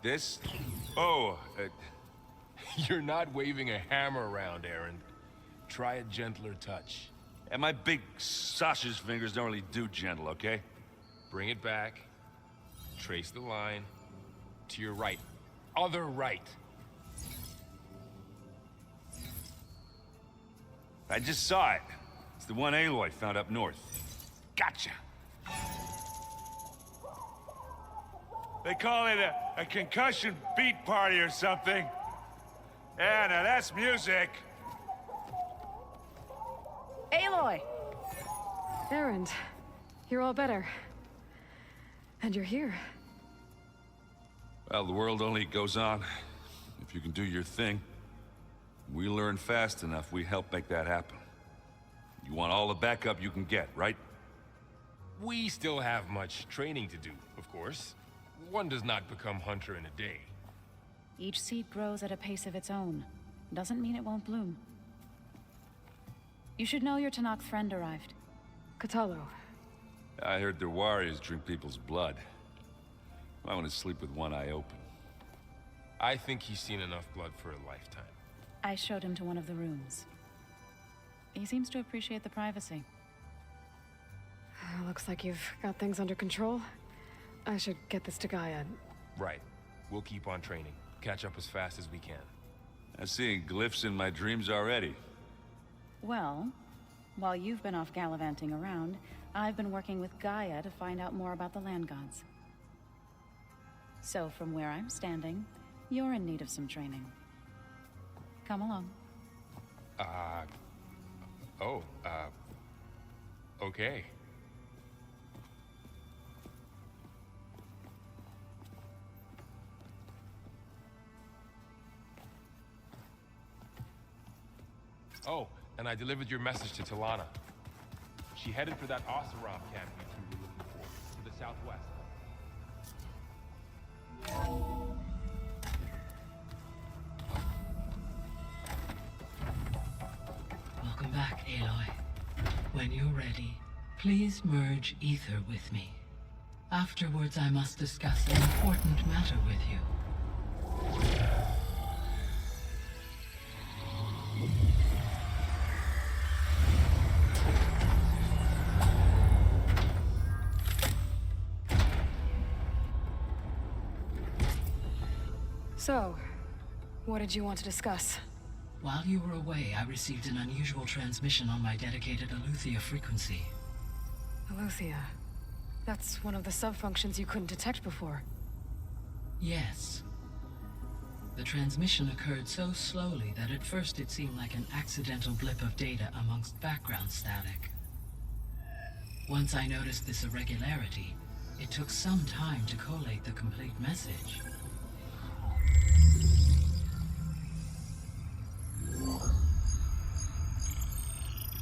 This? Oh, you're not waving a hammer around, Aaron. Try a gentler touch. And my big sausage fingers don't really do gentle, okay? Bring it back. Trace the line. To your right. Other right. I just saw it. It's the one Aloy found up north. Gotcha! They call it a concussion beat party or something. Yeah, now that's music. Aloy! Erend, you're all better. And you're here. Well, the world only goes on if you can do your thing. We learn fast enough, we help make that happen. You want all the backup you can get, right? We still have much training to do, of course. One does not become hunter in a day. Each seed grows at a pace of its own. Doesn't mean it won't bloom. You should know your Tanakh friend arrived. Katalo. I heard their warriors drink people's blood. I want to sleep with one eye open. I think he's seen enough blood for a lifetime. I showed him to one of the rooms. He seems to appreciate the privacy. Looks like you've got things under control. I should get this to Gaia. Right. We'll keep on training. Catch up as fast as we can. I'm seeing glyphs in my dreams already. Well, while you've been off gallivanting around, I've been working with Gaia to find out more about the land gods. So from where I'm standing, you're in need of some training. Come along. Okay. Oh, and I delivered your message to Talana. She headed for that Oseram camp you two were looking for, to the southwest. Welcome back, Aloy. When you're ready, please merge ether with me. Afterwards, I must discuss an important matter with you. So, what did you want to discuss? While you were away, I received an unusual transmission on my dedicated Eleuthia frequency. Eleuthia. That's one of the sub-functions you couldn't detect before. Yes. The transmission occurred so slowly that at first it seemed like an accidental blip of data amongst background static. Once I noticed this irregularity, it took some time to collate the complete message.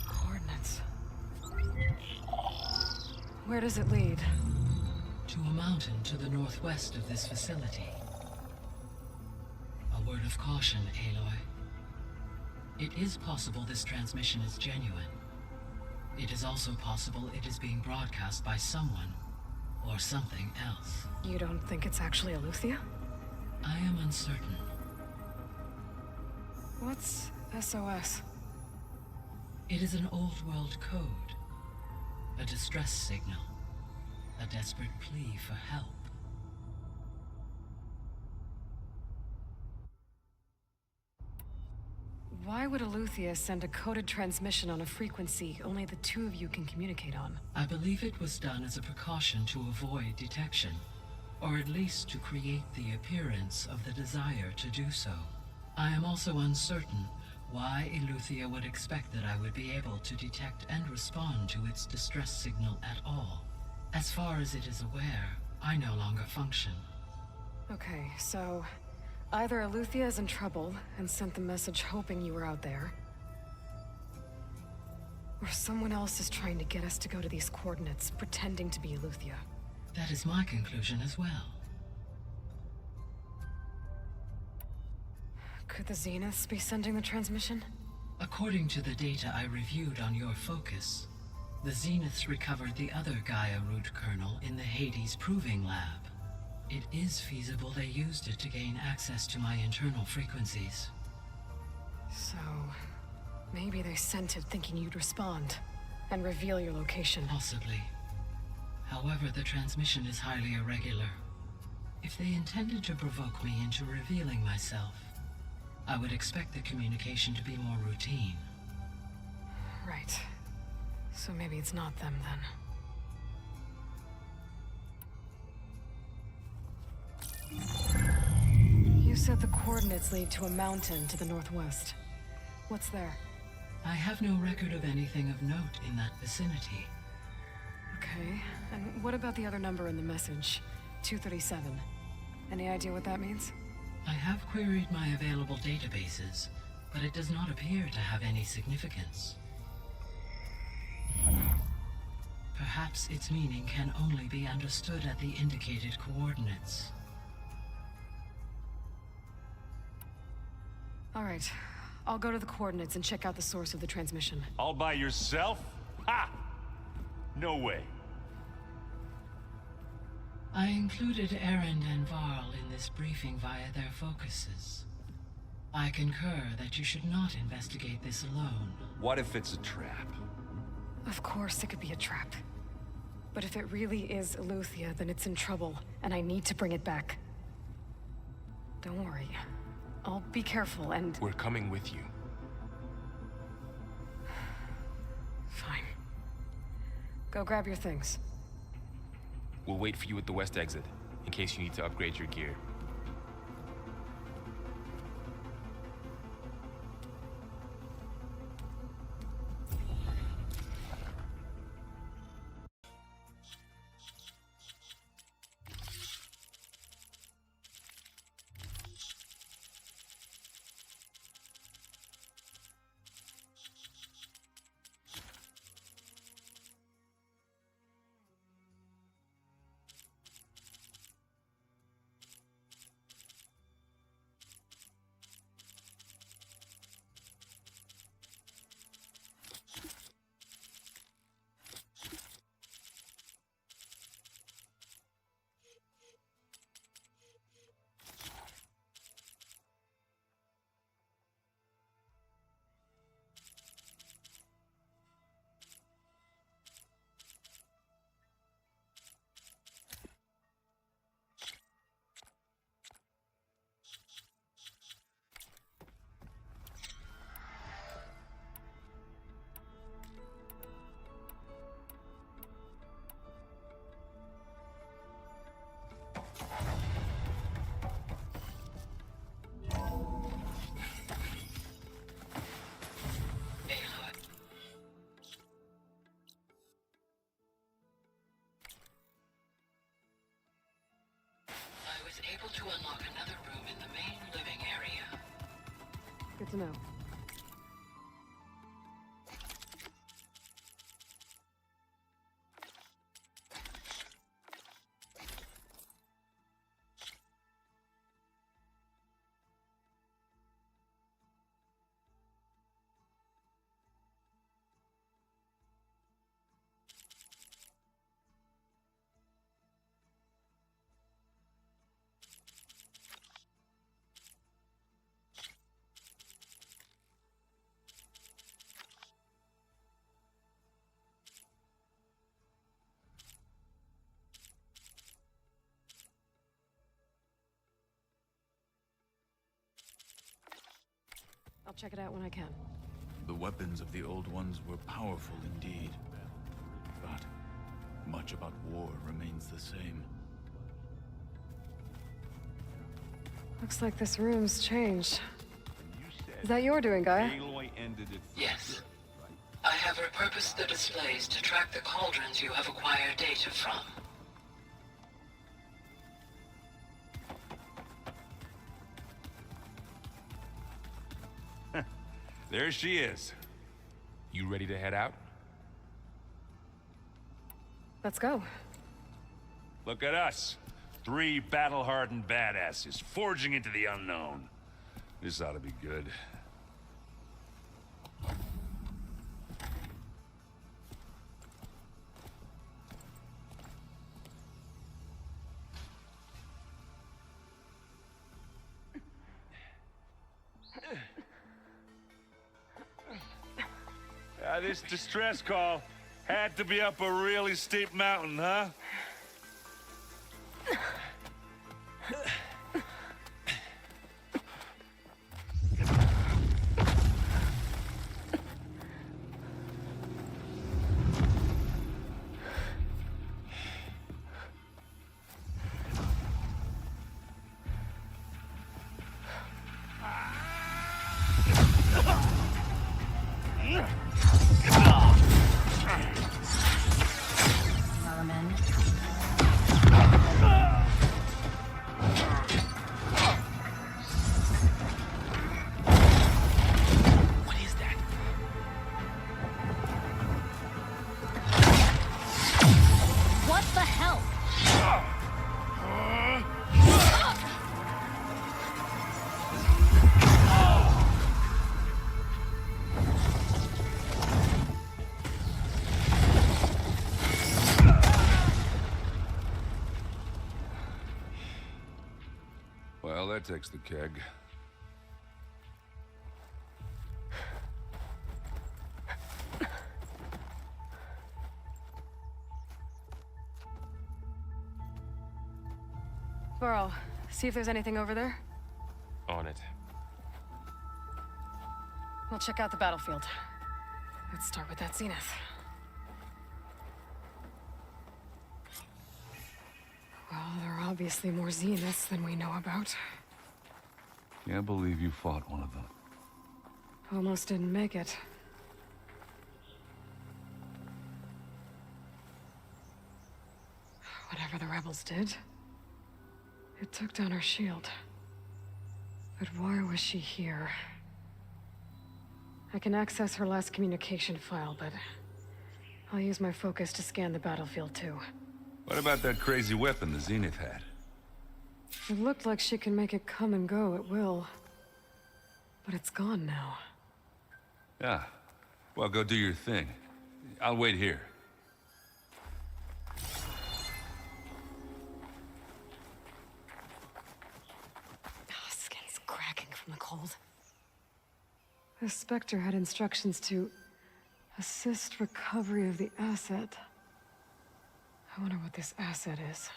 Coordinates. Where does it lead? To a mountain to the northwest of this facility. A word of caution, Aloy. It is possible this transmission is genuine. It is also possible it is being broadcast by someone or something else. You don't think it's actually Eleuthia? I am uncertain. What's SOS? It is an old world code. A distress signal. A desperate plea for help. Why would Eleuthia send a coded transmission on a frequency only the two of you can communicate on? I believe it was done as a precaution to avoid detection, or at least to create the appearance of the desire to do so. I am also uncertain why Eleuthia would expect that I would be able to detect and respond to its distress signal at all. As far as it is aware, I no longer function. Okay, so either Eleuthia is in trouble and sent the message hoping you were out there, or someone else is trying to get us to go to these coordinates, pretending to be Eleuthia. That is my conclusion as well. Could the Zeniths be sending the transmission? According to the data I reviewed on your focus, the Zeniths recovered the other Gaia root kernel in the Hades Proving Lab. it is feasible they used it to gain access to my internal frequencies. So, maybe they sent it thinking you'd respond and reveal your location. Possibly. However, the transmission is highly irregular. If they intended to provoke me into revealing myself, I would expect the communication to be more routine. Right. So maybe it's not them then. You said the coordinates lead to a mountain to the northwest. What's there? I have no record of anything of note in that vicinity. Okay, and what about the other number in the message? 237. Any idea what that means? I have queried my available databases, but it does not appear to have any significance. Perhaps its meaning can only be understood at the indicated coordinates. All right, I'll go to the coordinates and check out the source of the transmission. All by yourself? Ha! No way. I included Erend and Varl in this briefing via their focuses. I concur that you should not investigate this alone. What if it's a trap? Of course it could be a trap. But if it really is Eleuthia, then it's in trouble, and I need to bring it back. Don't worry. I'll be careful and... We're coming with you. Fine. Go grab your things. We'll wait for you at the west exit, in case you need to upgrade your gear. Able to unlock another room in the main living area. Good to know. I'll check it out when I can. The weapons of the Old Ones were powerful indeed. But much about war remains the same. Looks like this room's changed. Is that your doing, Gaia? Yes. I have repurposed the displays to track the cauldrons you have acquired data from. There she is. You ready to head out? Let's go. Look at us. 3 battle-hardened badasses forging into the unknown. This ought to be good. This distress call had to be up a really steep mountain, huh? What the hell? Well, that takes the keg. Burrow, see if there's anything over there. On it. We'll check out the battlefield. Let's start with that zenith. Well, there are obviously more zeniths than we know about. Can't believe you fought one of them. Almost didn't make it. Whatever the rebels did, it took down her shield. But why was she here? I can access her last communication file, but I'll use my focus to scan the battlefield too. What about that crazy weapon the Zenith had? It looked like she can make it come and go at will. But it's gone now. Yeah. Well, go do your thing. I'll wait here. Skin's cracking from the cold. The Spectre had instructions to assist recovery of the asset. I wonder what this asset is.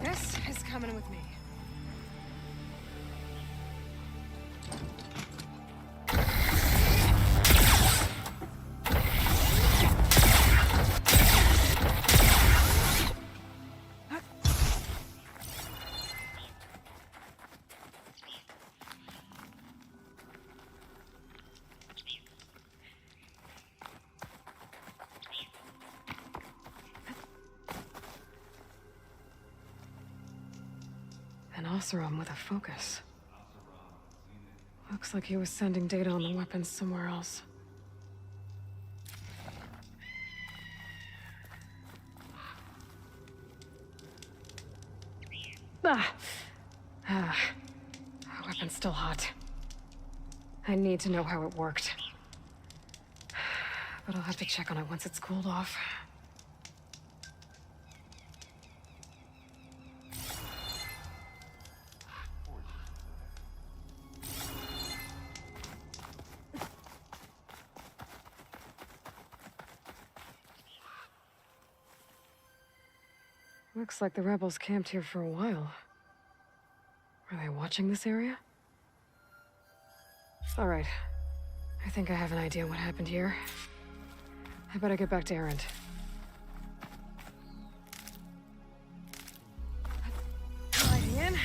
This is coming with me. An Oseram with a focus. Looks like he was sending data on the weapons somewhere else. Weapon's still hot. I need to know how it worked. But I'll have to check on it once it's cooled off. Looks like the rebels camped here for a while. Are they watching this area? All right. I think I have an idea what happened here. I better get back to Erend. Lighting in.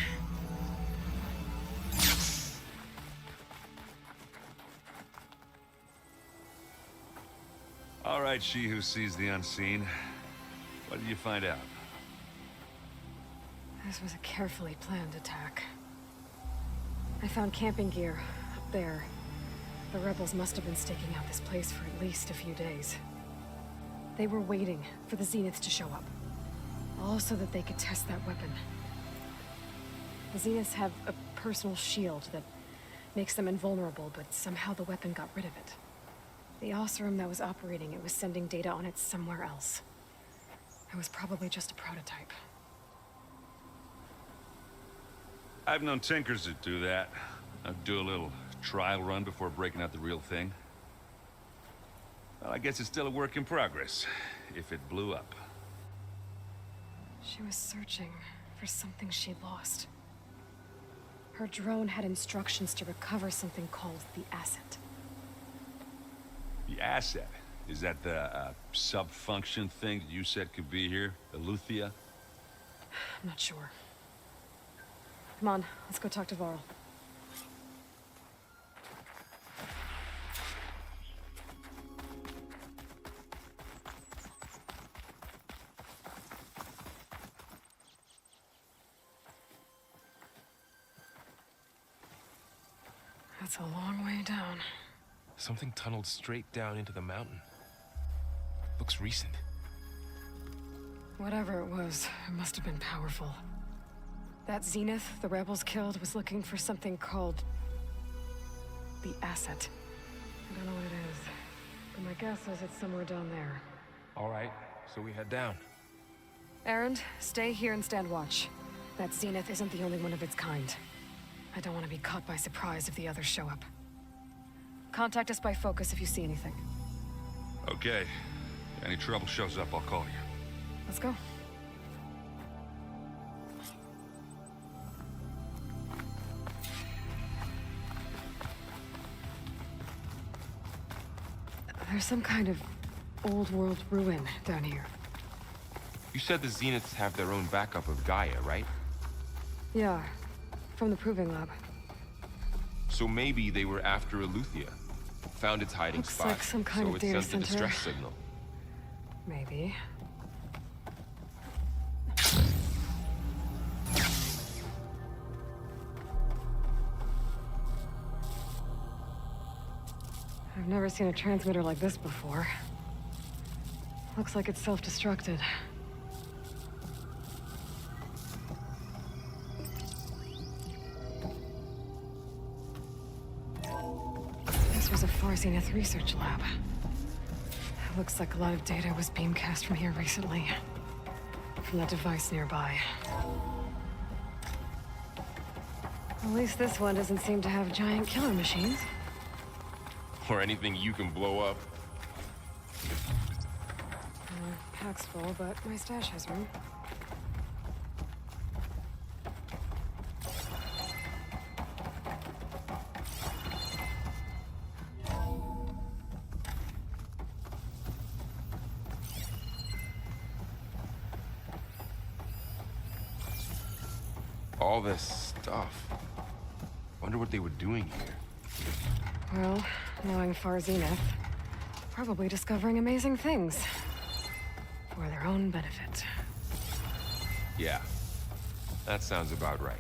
All right, she who sees the unseen. What did you find out? This was a carefully planned attack. I found camping gear up there. The rebels must have been staking out this place for at least a few days. They were waiting for the Zeniths to show up. All so that they could test that weapon. The Zeniths have a personal shield that makes them invulnerable, but somehow the weapon got rid of it. The Oseram that was operating it was sending data on it somewhere else. It was probably just a prototype. I've known tinkers that do that. I'd do a little trial run before breaking out the real thing. Well, I guess it's still a work in progress, if it blew up. She was searching for something she lost. Her drone had instructions to recover something called the asset. The asset? Is that the sub-function thing that you said could be here? Eleuthia? I'm not sure. Come on, let's go talk to Varl. That's a long way down. Something tunneled straight down into the mountain. Looks recent. Whatever it was, it must have been powerful. That Zenith the rebels killed was looking for something called the asset. I don't know what it is, but my guess is it's somewhere down there. All right, so we head down. Erend, stay here and stand watch. That Zenith isn't the only one of its kind. I don't want to be caught by surprise if the others show up. Contact us by focus if you see anything. Okay. Any trouble shows up, I'll call you. Let's go. There's some kind of old world ruin down here. You said the Zeniths have their own backup of Gaia, right? Yeah, from the Proving Lab. So maybe they were after Eleuthia. Found its hiding Looks spot. like some kind so of it data sent the center. distress signal. Maybe. I've never seen a transmitter like this before. Looks like it's self-destructed. This was a 4 Zenith research lab. It looks like a lot of data was beamcast from here recently. From that device nearby. At least this one doesn't seem to have giant killer machines. Or anything you can blow up. Pack's full, but my stash has room. All this stuff. Wonder what they were doing here. Well, knowing Far Zenith, probably discovering amazing things. For their own benefit. Yeah. That sounds about right.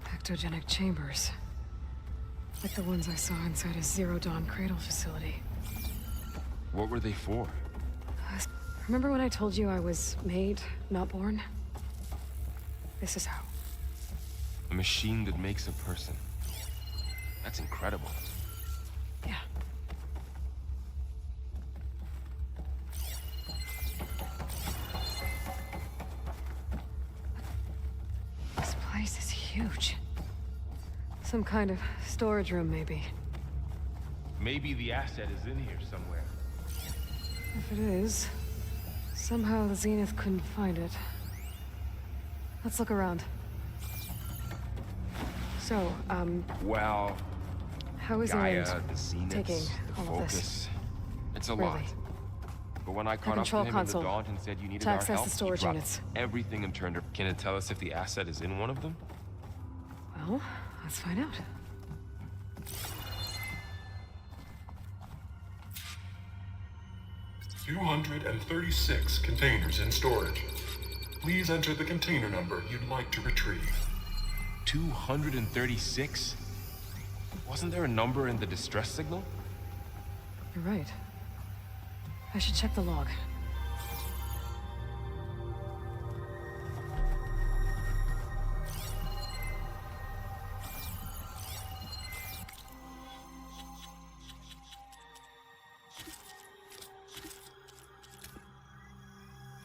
Ectogenic chambers. Like the ones I saw inside a Zero Dawn cradle facility. What were they for? Remember when I told you I was made, not born? This is how. A machine that makes a person. That's incredible. Yeah. This place is huge. Some kind of storage room, maybe. Maybe the asset is in here somewhere. If it is, somehow the Zenith couldn't find it. Let's look around. So, Well... how is Gaia, Erend the Zeniths, taking the all of this? focus. It's a Really? lot. But when I caught up to control him console. in the Daunt and said you needed To our access help, the storage he dropped units. everything and turned her. Can it tell us if the asset is in one of them? Well, let's find out. $236 containers in storage. Please enter the container number you'd like to retrieve. 236? Wasn't there a number in the distress signal? You're right. I should check the log.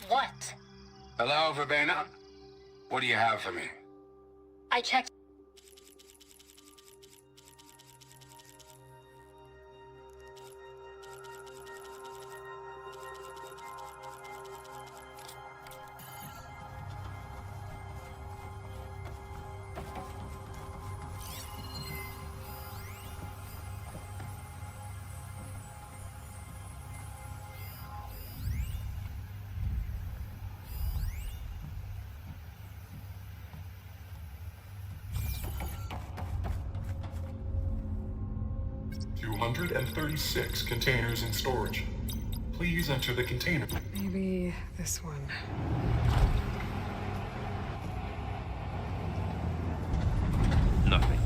What? Hello, Verbena? What do you have for me? I checked. And 36 containers in storage. Please enter the container. Maybe this one. Nothing.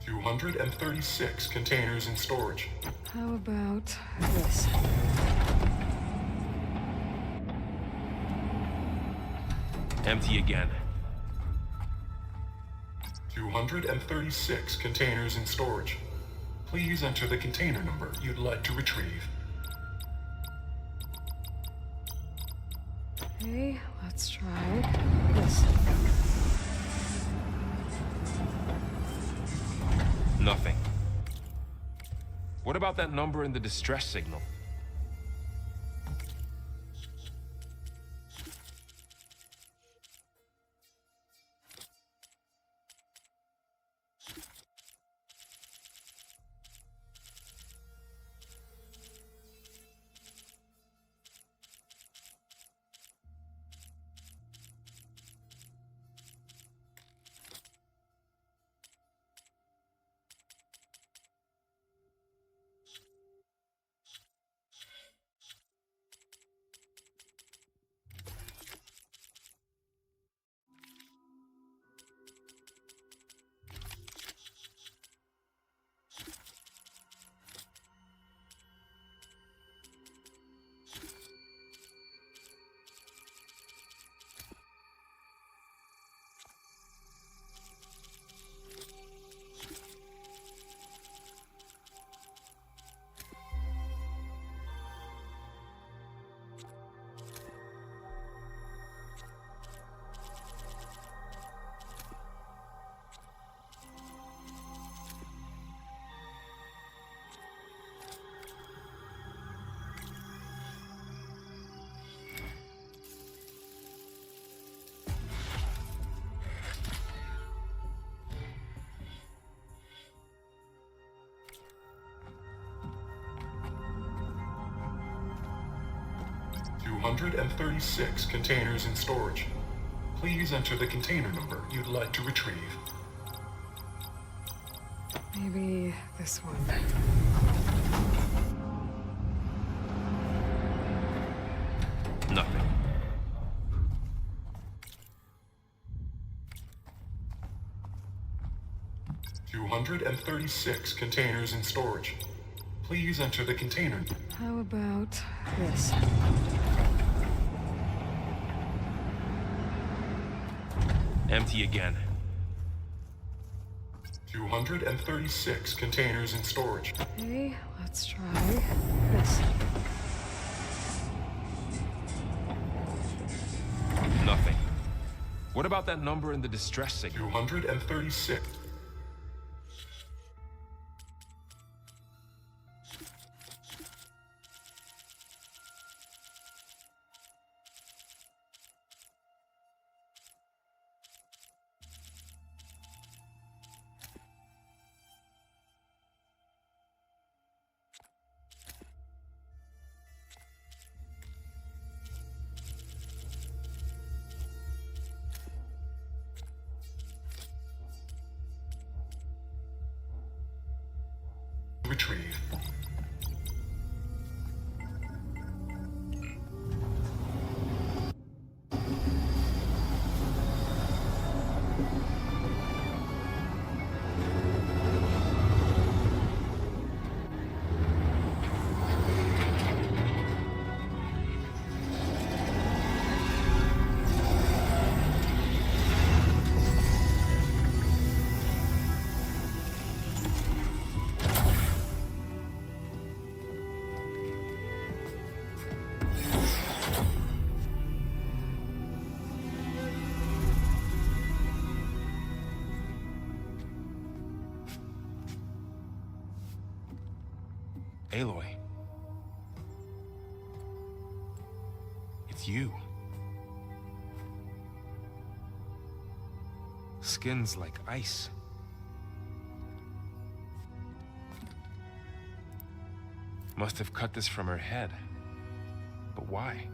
236 containers in storage. How about this? Empty again. 236 containers in storage. Please enter the container number you'd like to retrieve. Okay, let's try this. Nothing. What about that number in the distress signal? And 36 containers in storage. Please enter the container number you'd like to retrieve. Maybe this one. Nothing. And 36 containers in storage. Please enter the container. How about this? Empty again. 236 containers in storage. Okay, let's try this. Nothing. What about that number in the distress signal? 236. Retrieve. Aloy. It's you. Skin's like ice. Must have cut this from her head. But why?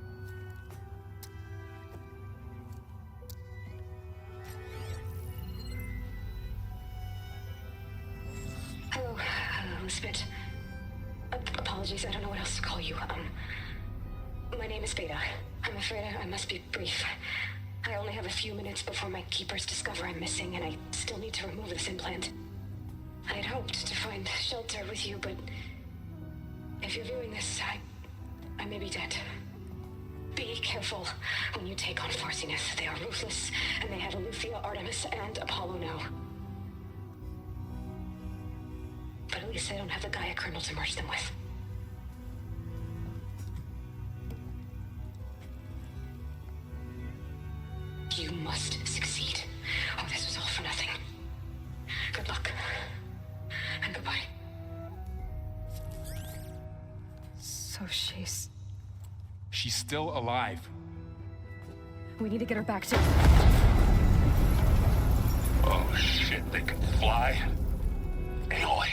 Hello, Spit. Apologies, I don't know what else to call you. My name is Beta. I'm afraid I must be brief. I only have a few minutes before my keepers discover I'm missing, and I still need to remove this implant. I had hoped to find shelter with you, but if you're viewing this, I may be dead. Be careful when you take on Farsiness. They are ruthless, and they have Eleuthia, Artemis, and Apollo now. But at least I don't have the Gaia kernel to merge them with. You must succeed. Oh, this was all for nothing. Good luck. And goodbye. So she's... She's still alive. We need to get her back to... Oh shit, they can fly? Aloy!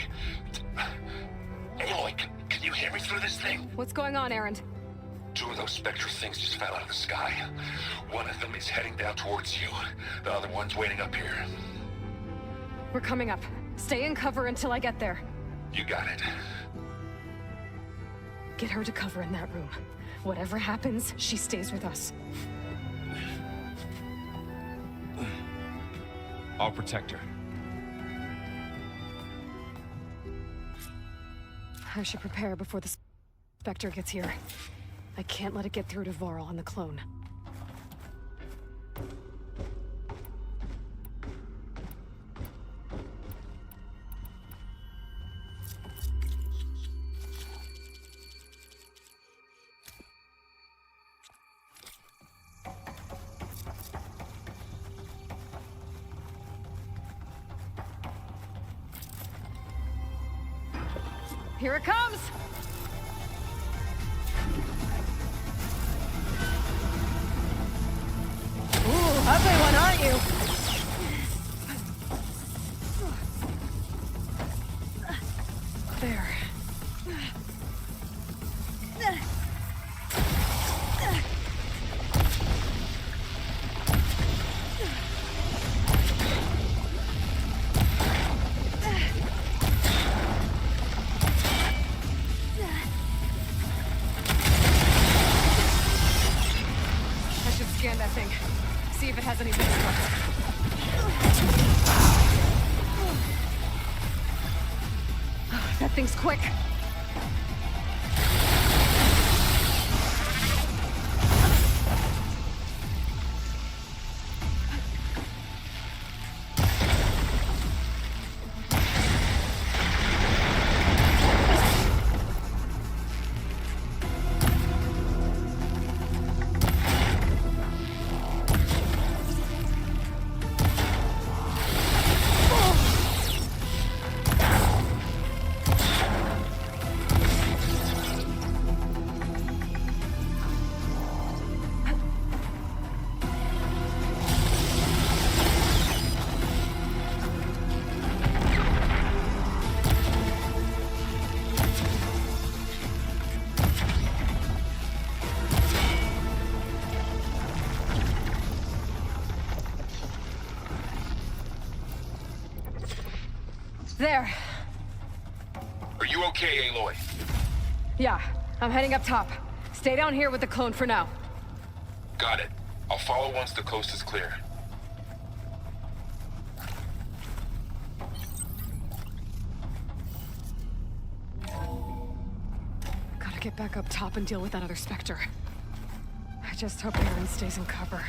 Aloy, can you hear me through this thing? What's going on, Erend? 2 of those spectral things just fell out of the sky. One of them is heading down towards you. The other one's waiting up here. We're coming up. Stay in cover until I get there. You got it. Get her to cover in that room. Whatever happens, she stays with us. I'll protect her. I should prepare before the Spectre gets here. I can't let it get through to Varl and the clone. Here it comes! Ooh, ugly one, aren't you? There. Scan that thing. See if it has any visitors. That thing's quick. There. Are you okay, Aloy? Yeah, I'm heading up top. Stay down here with the clone for now. Got it. I'll follow once the coast is clear. Gotta get back up top and deal with that other Spectre. I just hope Aaron stays in cover.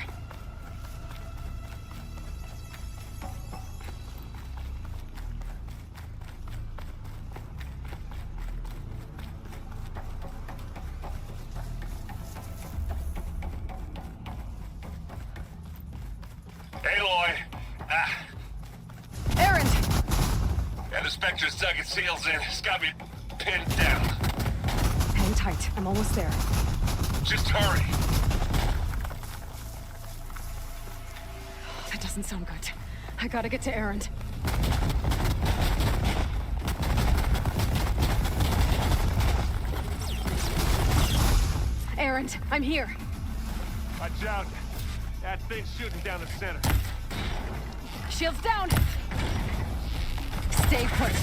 Aloy! Erend! And the Spectre's dug its heels in. It's got me pinned down. tight. I'm almost there. Just hurry. That doesn't sound good. I gotta get to Erend. Erend, I'm here. Watch out. That thing's shooting down the center. Shields down! Stay put.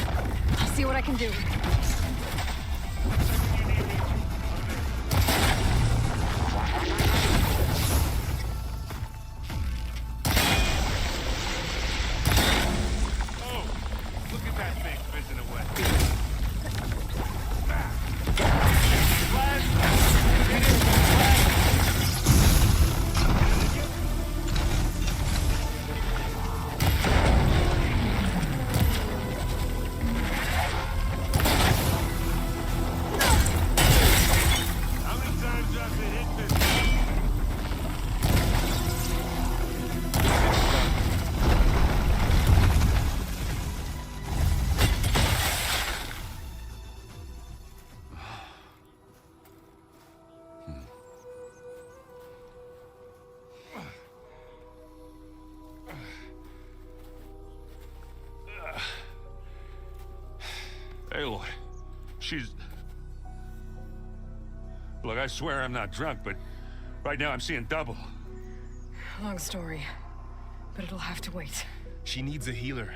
I'll see what I can do. Oh, look at that thing fizzing away. Aloy, she's... Look, I swear I'm not drunk, but right now I'm seeing double. Long story, but it'll have to wait. She needs a healer,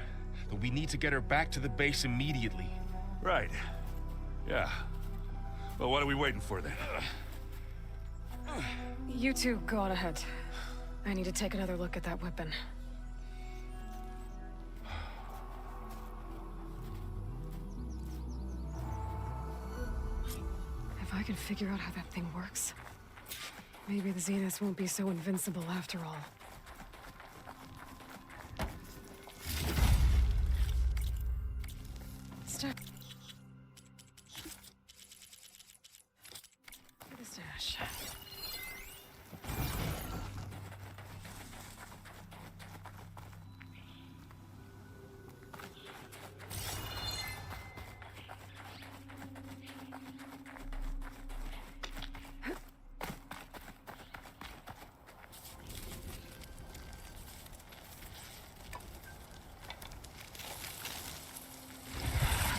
but we need to get her back to the base immediately. Right. Yeah. Well, what are we waiting for then? You two go on ahead. I need to take another look at that weapon. If I can figure out how that thing works, maybe the Zeniths won't be so invincible after all. Step. The stash.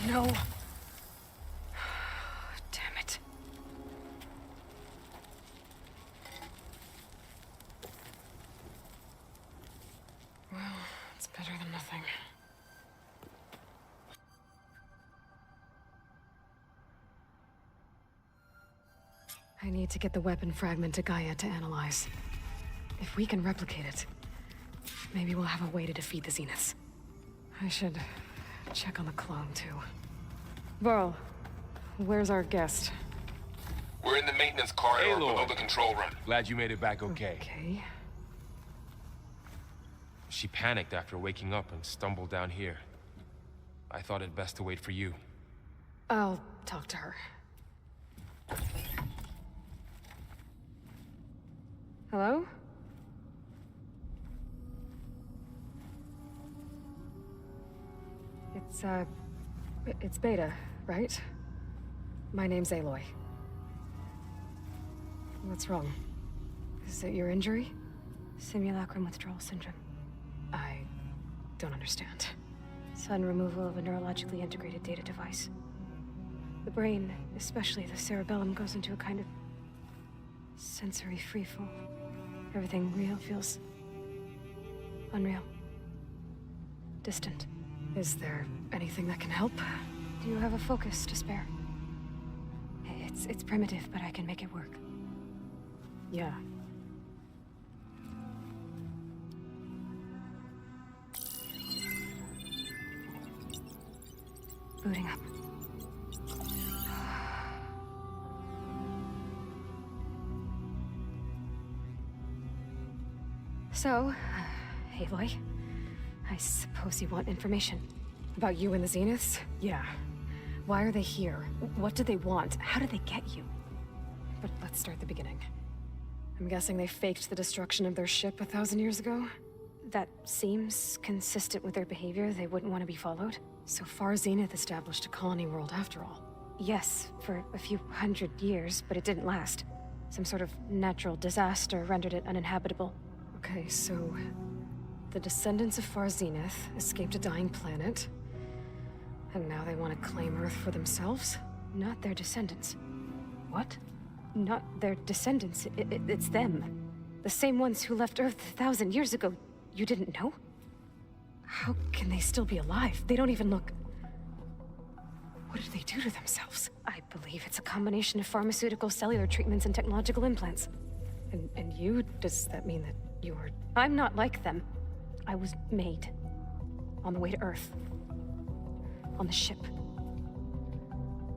No. Damn it. Well, it's better than nothing. I need to get the weapon fragment to Gaia to analyze. If we can replicate it, maybe we'll have a way to defeat the Zeniths. I should check on the clone, too. Varl, where's our guest? We're in the maintenance corridor Aloy. below the control room. Glad you made it back okay. Okay. She panicked after waking up and stumbled down here. I thought it best to wait for you. I'll talk to her. Hello? It's Beta, right? My name's Aloy. What's wrong? Is it your injury? Simulacrum withdrawal syndrome. I don't understand. Sudden removal of a neurologically integrated data device. The brain, especially the cerebellum, goes into a kind of sensory freefall. Everything real feels unreal. Distant. Is there anything that can help? Do you have a focus to spare? It's primitive, but I can make it work. Yeah. Booting up. So, Aloy, I suppose you want information. About you and the Zeniths? Yeah. Why are they here? What do they want? How did they get you? But let's start at the beginning. I'm guessing they faked the destruction of their ship 1,000 years ago? That seems consistent with their behavior. They wouldn't want to be followed. So far, Zenith established a colony world after all. yes, for a few hundred years, but it didn't last. Some sort of natural disaster rendered it uninhabitable. Okay, so the descendants of Far Zenith escaped a dying planet, and now they want to claim Earth for themselves? Not their descendants. What? Not their descendants. It's them. The same ones who left Earth 1,000 years ago. You didn't know? How can they still be alive? They don't even look... What did they do to themselves? I believe it's a combination of pharmaceutical, cellular treatments, and technological implants. And you? Does that mean that you are... I'm not like them. I was made. On the way to Earth. On the ship.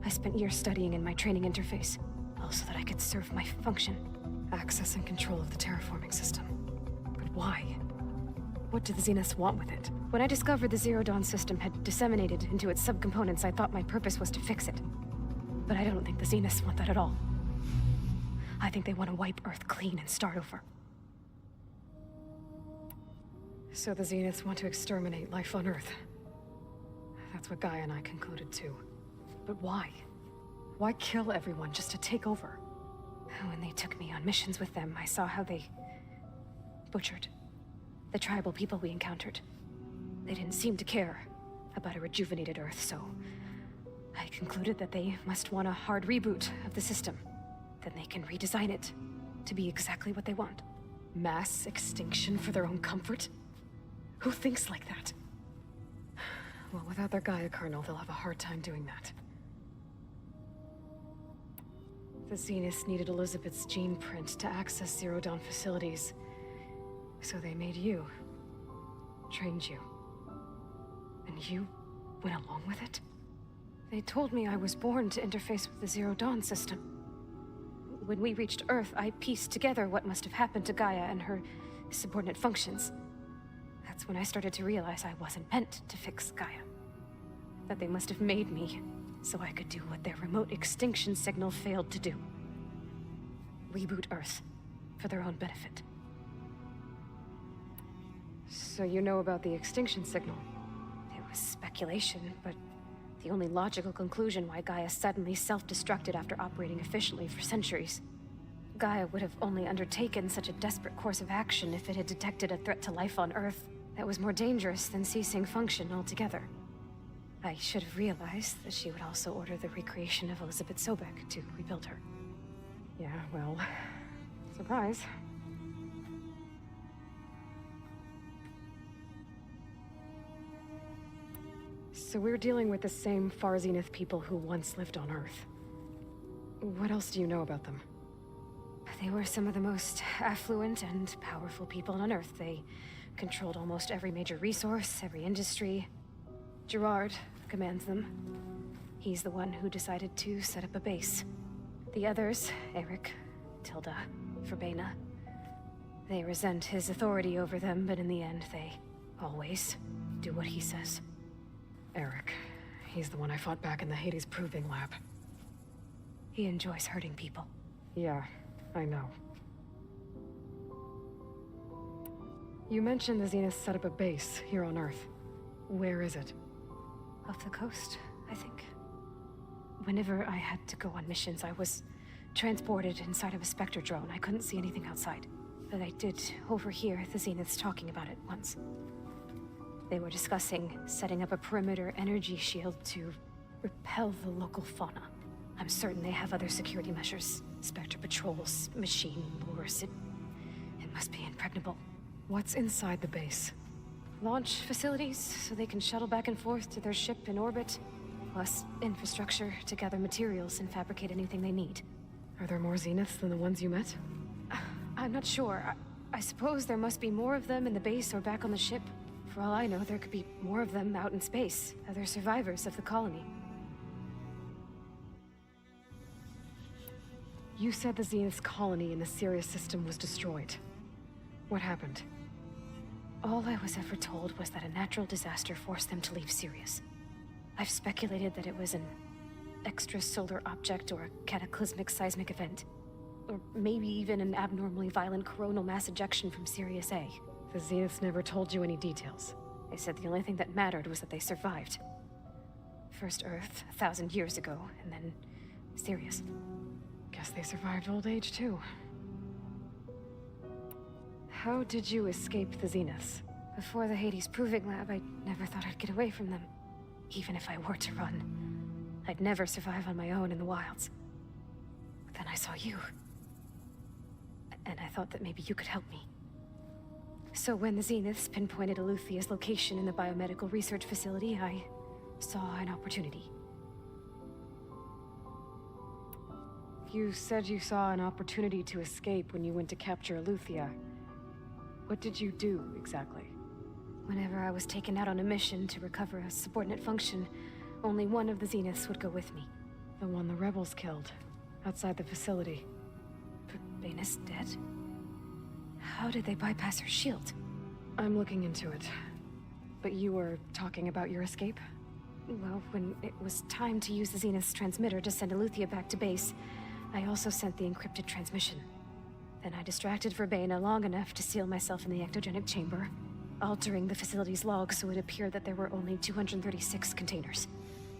I spent years studying in my training interface, all so that I could serve my function. Access and control of the terraforming system. But why? What do the Zeniths want with it? When I discovered the Zero Dawn system had disseminated into its subcomponents, I thought my purpose was to fix it. But I don't think the Zeniths want that at all. I think they want to wipe Earth clean and start over. So the Zeniths want to exterminate life on Earth. That's what Gaia and I concluded too. But why? Why kill everyone just to take over? When they took me on missions with them, I saw how they butchered the tribal people we encountered. They didn't seem to care about a rejuvenated Earth, so I concluded that they must want a hard reboot of the system. Then they can redesign it to be exactly what they want. Mass extinction for their own comfort? Who thinks like that? Well, without their Gaia kernel, they'll have a hard time doing that. The Zeniths needed Elizabeth's gene print to access Zero Dawn facilities. So they made you. Trained you. And you went along with it? They told me I was born to interface with the Zero Dawn system. When we reached Earth, I pieced together what must have happened to Gaia and her subordinate functions. That's when I started to realize I wasn't meant to fix Gaia. That they must have made me so I could do what their remote extinction signal failed to do. Reboot Earth for their own benefit. So you know about the extinction signal? It was speculation, but the only logical conclusion why Gaia suddenly self-destructed after operating efficiently for centuries. Gaia would have only undertaken such a desperate course of action if it had detected a threat to life on Earth that was more dangerous than ceasing function altogether. I should have realized that she would also order the recreation of Elizabeth Sobek to rebuild her. Yeah, well, surprise. So we're dealing with the same Far Zenith people who once lived on Earth. What else do you know about them? They were some of the most affluent and powerful people on Earth. They controlled almost every major resource, every industry. Gerard commands them. He's the one who decided to set up a base. The others, Eric, Tilda, Verbena, they resent his authority over them, but in the end, they always do what he says. Eric. He's the one I fought back in the Hades Proving Lab. He enjoys hurting people. Yeah, I know. You mentioned the Zenith set up a base here on Earth. Where is it? Off the coast, I think. Whenever I had to go on missions, I was transported inside of a Spectre drone. I couldn't see anything outside. But I did overhear the Zeniths talking about it once. They were discussing setting up a perimeter energy shield to repel the local fauna. I'm certain they have other security measures. Spectre patrols, machine lures. It must be impregnable. What's inside the base? Launch facilities, so they can shuttle back and forth to their ship in orbit. Plus infrastructure to gather materials and fabricate anything they need. Are there more Zeniths than the ones you met? I'm not sure. I suppose there must be more of them in the base or back on the ship. For all I know, there could be more of them out in space, other survivors of the colony. You said the Zenith's colony in the Sirius system was destroyed. What happened? All I was ever told was that a natural disaster forced them to leave Sirius. I've speculated that it was an extrasolar object or a cataclysmic seismic event. Or maybe even an abnormally violent coronal mass ejection from Sirius A. The Zeniths never told you any details. They said the only thing that mattered was that they survived. First Earth, 1,000 years ago, and then Sirius. Guess they survived old age, too. How did you escape the Zeniths? Before the Hades Proving Lab, I never thought I'd get away from them. Even if I were to run, I'd never survive on my own in the wilds. But then I saw you. And I thought that maybe you could help me. So when the Zeniths pinpointed Eluthia's location in the biomedical research facility, I saw an opportunity. You said you saw an opportunity to escape when you went to capture Eluthia. What did you do, exactly? Whenever I was taken out on a mission to recover a subordinate function, only one of the Zeniths would go with me. The one the rebels killed, outside the facility. But Baina's dead? How did they bypass her shield? I'm looking into it. But you were talking about your escape? Well, when it was time to use the Zenith's transmitter to send Eluthia back to base, I also sent the encrypted transmission. Then I distracted Verbena long enough to seal myself in the ectogenic chamber, altering the facility's log so it appeared that there were only 236 containers.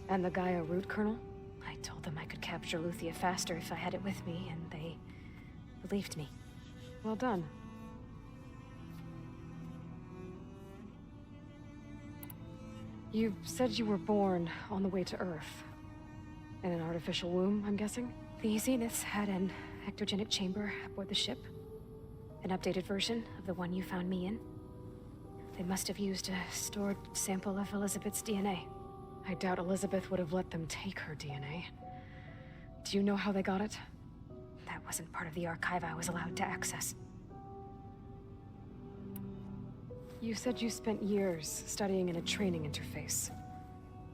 And the Gaia root kernel? I told them I could capture Eluthia faster if I had it with me, and they believed me. Well done. You said you were born on the way to Earth. In an artificial womb, I'm guessing? The Zeniths had an ectogenic chamber aboard the ship. An updated version of the one you found me in. They must have used a stored sample of Elizabeth's DNA. I doubt Elizabeth would have let them take her DNA. Do you know how they got it? That wasn't part of the archive I was allowed to access. You said you spent years studying in a training interface.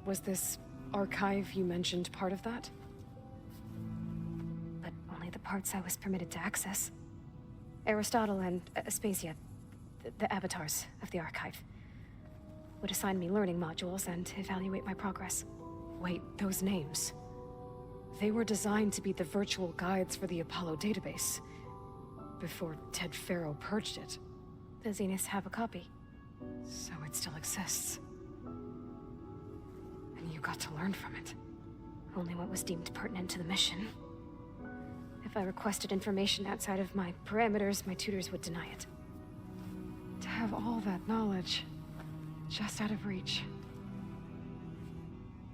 Was this archive you mentioned part of that? But only the parts I was permitted to access. Aristotle and Aspasia, the avatars of the archive, would assign me learning modules and evaluate my progress. Wait, those names. They were designed to be the virtual guides for the Apollo database, before Ted Faro purged it. The Zeniths have a copy. So it still exists. And you got to learn from it. Only what was deemed pertinent to the mission. If I requested information outside of my parameters, my tutors would deny it. To have all that knowledge, just out of reach.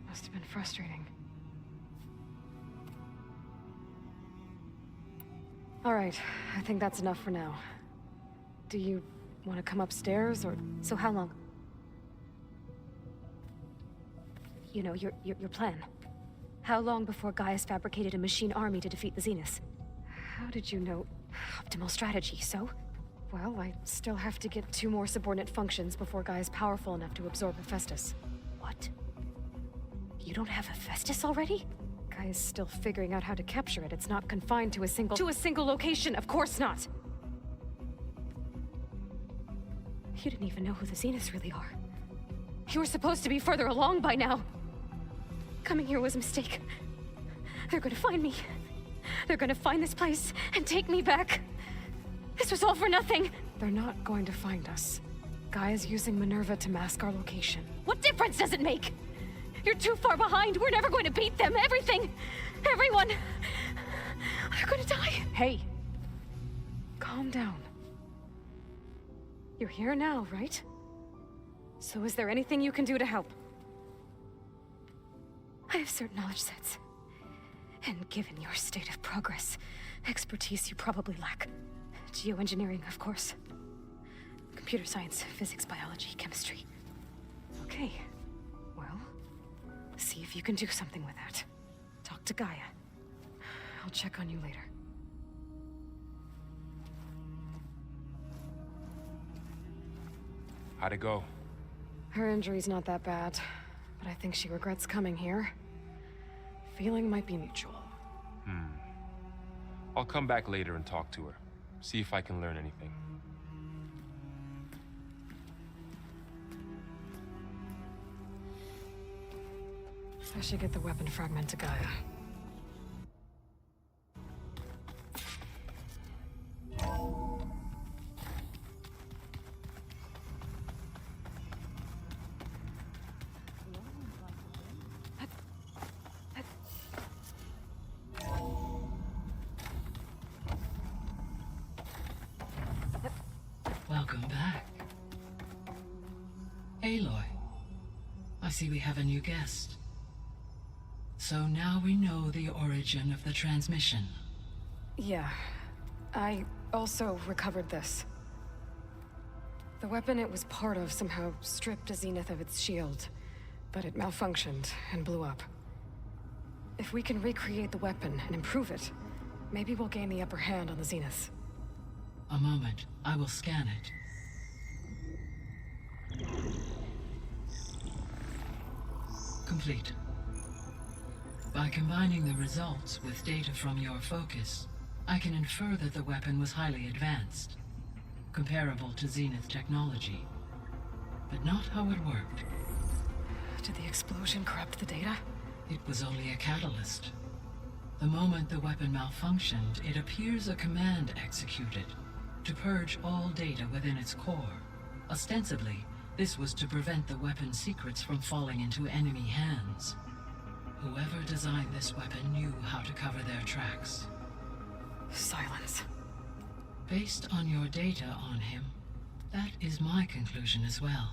Must have been frustrating. All right, I think that's enough for now. Do you want to come upstairs, or... So how long? You know, your plan. How long before Gaia's fabricated a machine army to defeat the Zeniths? How did you know? Optimal strategy, so? Well, I still have to get 2 more subordinate functions before Gaia's powerful enough to absorb Hephaestus. What? You don't have Hephaestus already? Gaia's still figuring out how to capture it. It's not confined to a single... To a single location, of course not! You didn't even know who the Zeniths really are. You were supposed to be further along by now. Coming here was a mistake. They're gonna find me. They're gonna find this place and take me back. This was all for nothing. They're not going to find us. Gaia's using Minerva to mask our location. What difference does it make? You're too far behind. We're never going to beat them. Everything, everyone, they're gonna die. Hey, calm down. You're here now, right? So is there anything you can do to help? I have certain knowledge sets. And given your state of progress, expertise you probably lack. Geoengineering, of course. Computer science, physics, biology, chemistry. Okay. Well, see if you can do something with that. Talk to Gaia. I'll check on you later. How'd it go? Her injury's not that bad, but I think she regrets coming here. Feeling might be mutual. I'll come back later and talk to her. See if I can learn anything. I should get the weapon fragment to Gaia. Welcome back. Aloy, I see we have a new guest. So now we know the origin of the transmission. Yeah. I also recovered this. The weapon it was part of somehow stripped Zenith of its shield, but it malfunctioned and blew up. If we can recreate the weapon and improve it, maybe we'll gain the upper hand on the Zeniths. A moment, I will scan it. Complete. By combining the results with data from your focus, I can infer that the weapon was highly advanced, comparable to Zenith technology, but not how it worked. Did the explosion corrupt the data? It was only a catalyst. The moment the weapon malfunctioned, it appears a command executed to purge all data within its core. Ostensibly, this was to prevent the weapon's secrets from falling into enemy hands. Whoever designed this weapon knew how to cover their tracks. Silence. Based on your data on him, that is my conclusion as well.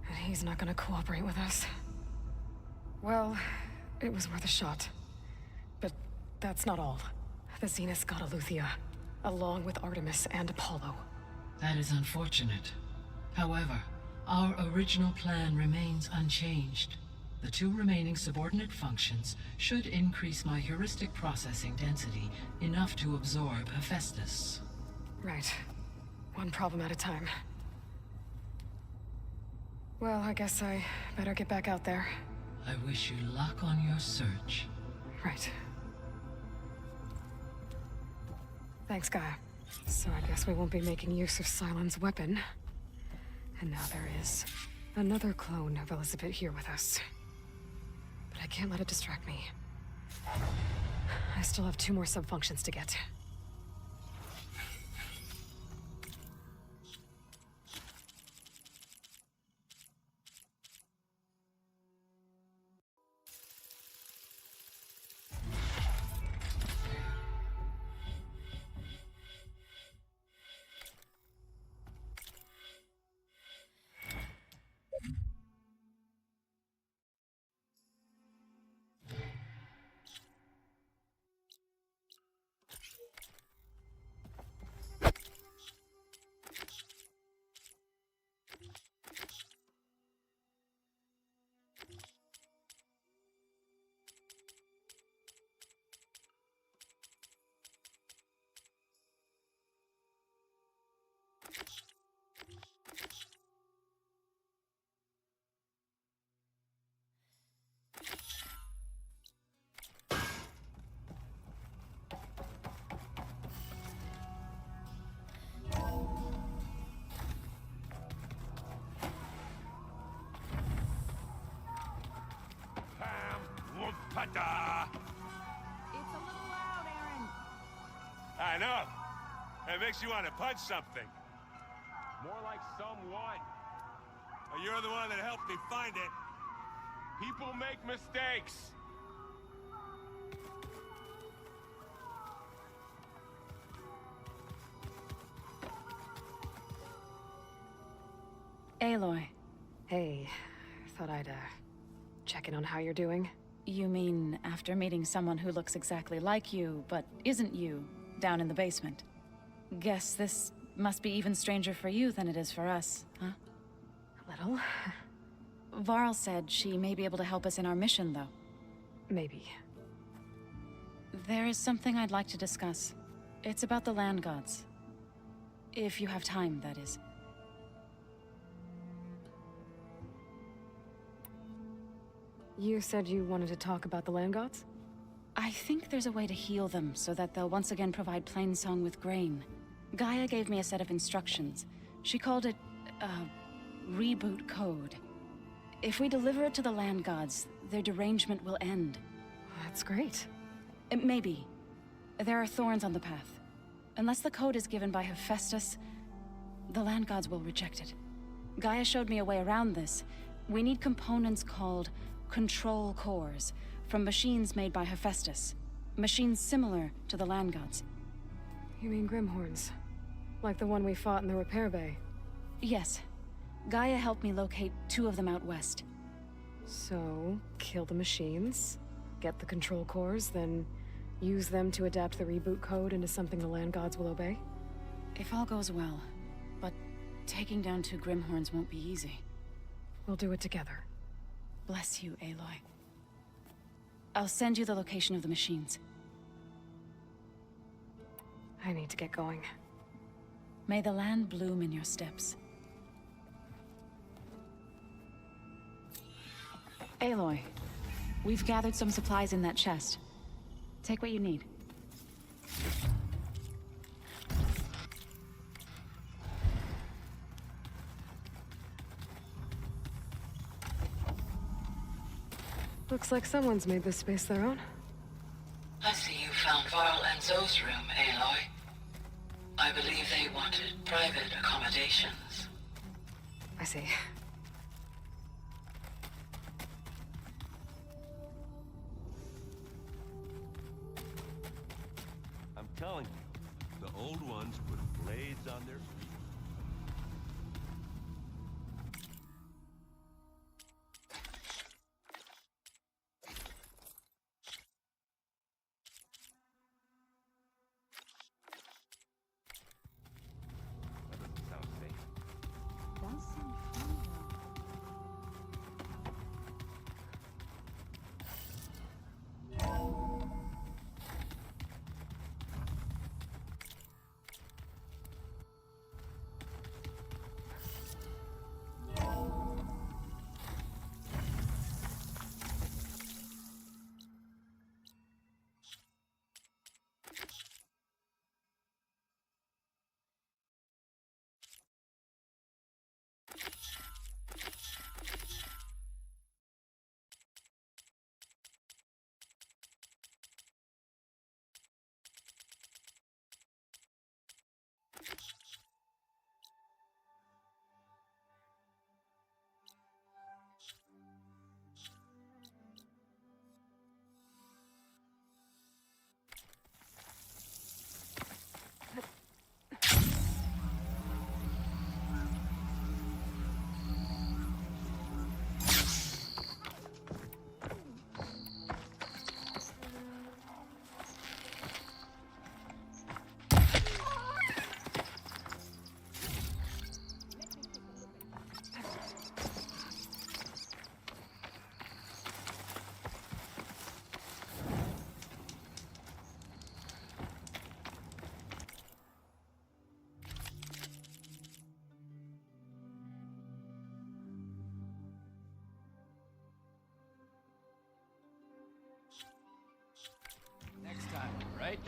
And he's not gonna cooperate with us. Well, it was worth a shot. But that's not all. The Zeniths got Eleuthia, along with Artemis and Apollo. That is unfortunate. However, our original plan remains unchanged. The two remaining subordinate functions should increase my heuristic processing density enough to absorb Hephaestus. Right. One problem at a time. Well, I guess I better get back out there. I wish you luck on your search. Right. Thanks, Gaia. So I guess we won't be making use of Cylon's weapon. And now there is another clone of Elizabeth here with us. But I can't let it distract me. I still have 2 more subfunctions to get. It's a little loud, Aaron. I know. It makes you want to punch something. More like someone. Well, you're the one that helped me find it. People make mistakes. Aloy. Hey, thought I'd, check in on how you're doing. You mean after meeting someone who looks exactly like you, but isn't you, down in the basement? Guess this must be even stranger for you than it is for us, huh? A little. Varl said she may be able to help us in our mission, though. Maybe. There is something I'd like to discuss. It's about the land gods. If you have time, that is. You said you wanted to talk about the land gods? I think there's a way to heal them so that they'll once again provide Plainsong with grain. Gaia gave me a set of instructions. She called it reboot code. If we deliver it to the land gods, their derangement will end. That's great. Maybe. There are thorns on the path. Unless the code is given by Hephaestus, the land gods will reject it. Gaia showed me a way around this. We need components called control cores from machines made by Hephaestus. Machines similar to the land gods. You mean Grimhorns? Like the one we fought in the repair bay. Yes. Gaia helped me locate 2 of them out west. So, kill the machines, get the control cores, then use them to adapt the reboot code into something the land gods will obey? If all goes well. But taking down 2 Grimhorns won't be easy. We'll do it together. Bless you, Aloy. I'll send you the location of the machines. I need to get going. May the land bloom in your steps. Aloy, we've gathered some supplies in that chest. Take what you need. Looks like someone's made this space their own. I see you found Varl and Zoe's room, Aloy. I believe they wanted private accommodations. I see. I'm telling you, the old ones put blades on their feet. That doesn't sound safe. Next time, right?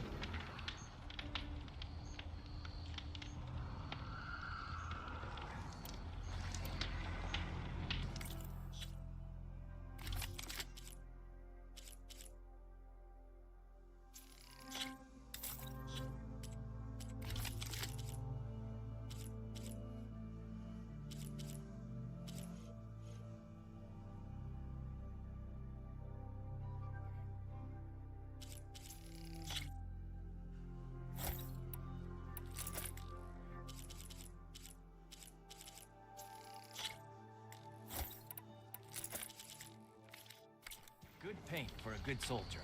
Good paint for a good soldier.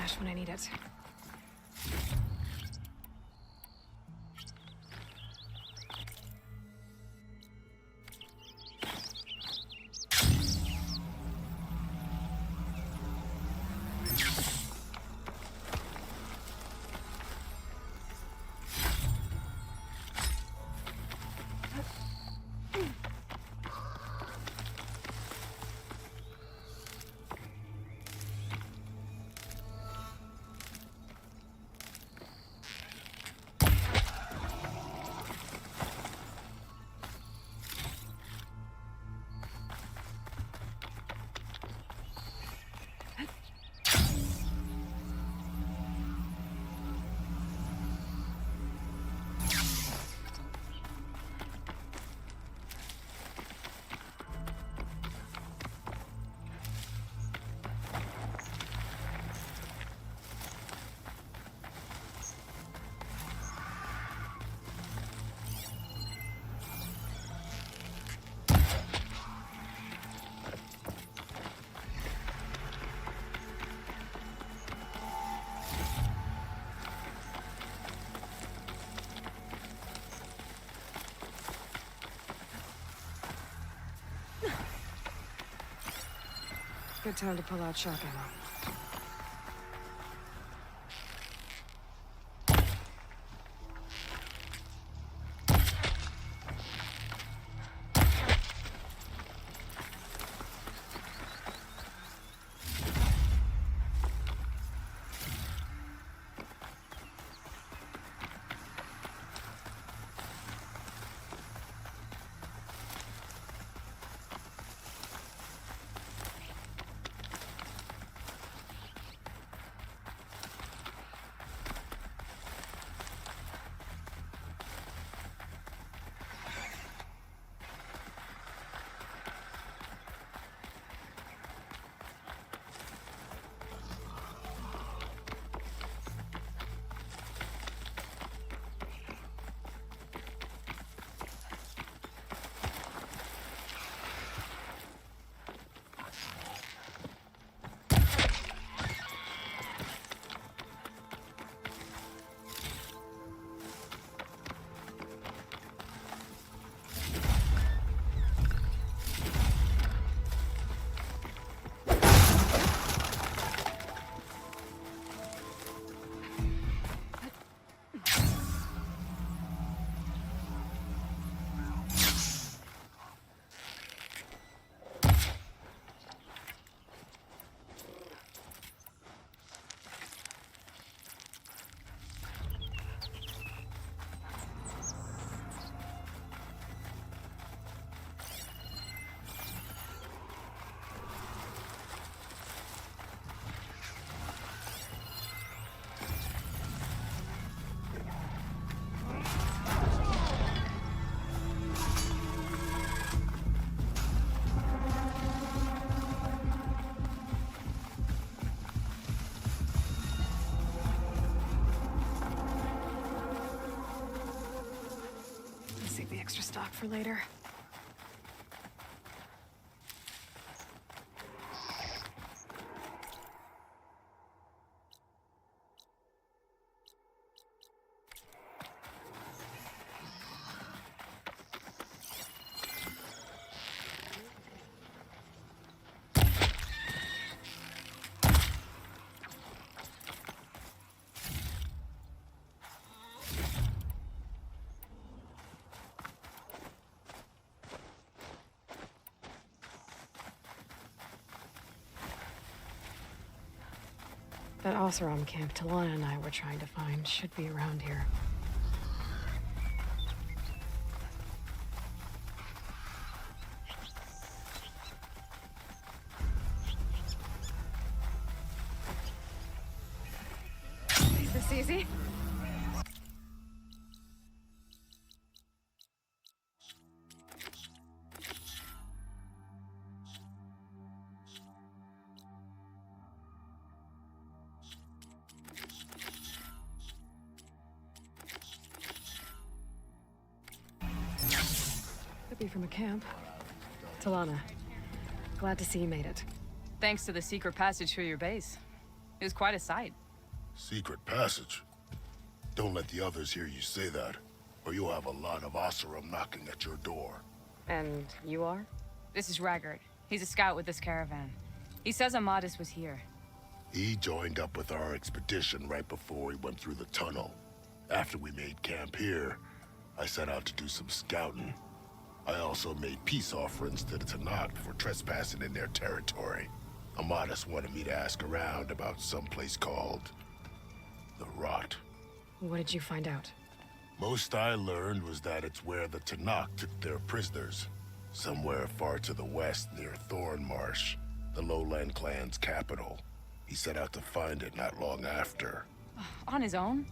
cash when I need it. Good time to pull out shock ammo. Save the extra stock for later. That Oseram camp Talana and I were trying to find should be around here. Is this easy? From a camp. Talana, glad to see you made it. Thanks to the secret passage through your base. It was quite a sight. Secret passage? Don't let the others hear you say that, or you'll have a lot of Oseram knocking at your door. And you are? This is Raggart. He's a scout with this caravan. He says Amadis was here. He joined up with our expedition right before we went through the tunnel. After we made camp here, I set out to do some scouting. I also made peace offerings to the Tanakh for trespassing in their territory. Amadis wanted me to ask around about some place called the Rot. What did you find out? Most I learned was that it's where the Tanakh took their prisoners. Somewhere far to the west near Thornmarsh, the Lowland clan's capital. He set out to find it not long after. On his own?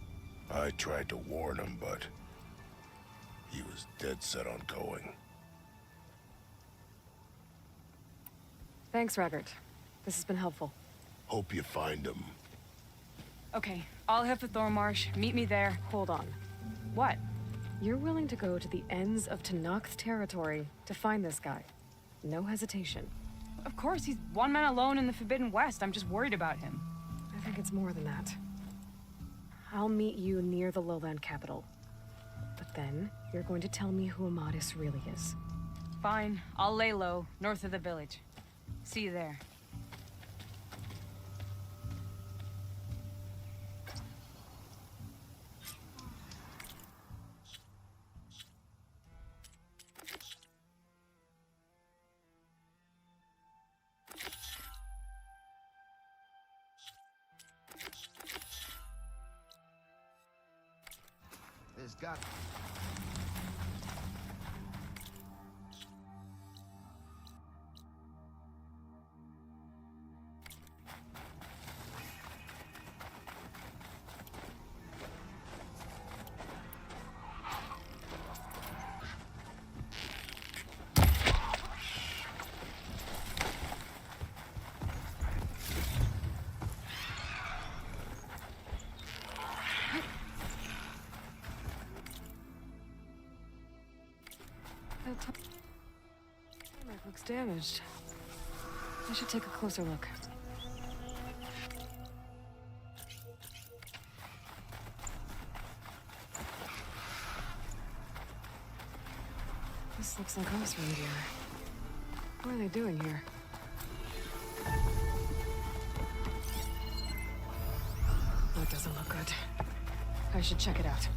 I tried to warn him, but he was dead set on going. Thanks, Raggart. This has been helpful. Hope you find him. Okay, I'll head for Thornmarsh. Meet me there. Hold on. What? You're willing to go to the ends of Tanakh's territory to find this guy. No hesitation. Of course, he's one man alone in the Forbidden West. I'm just worried about him. I think it's more than that. I'll meet you near the lowland capital. But then, you're going to tell me who Amadis really is. Fine. I'll lay low, north of the village. See you there. There's got... That looks damaged. I should take a closer look. This looks like Osram gear. What are they doing here? That doesn't look good. I should check it out.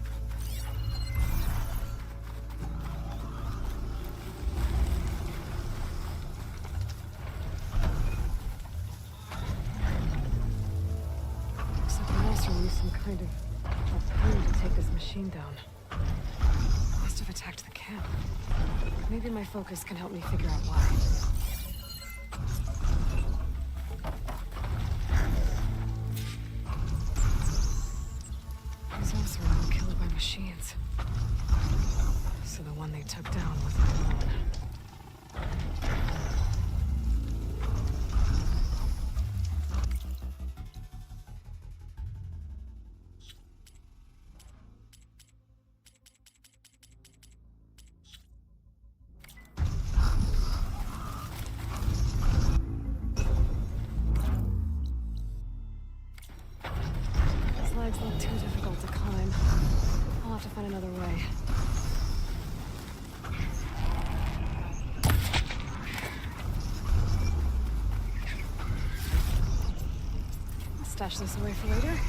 Some kind of harpoon to take this machine down. Must have attacked the camp. Maybe my focus can help me figure out why. These also were killed by machines. So the one they took down wasn't alone. Look too difficult to climb. I'll have to find another way. I'll stash this away for later.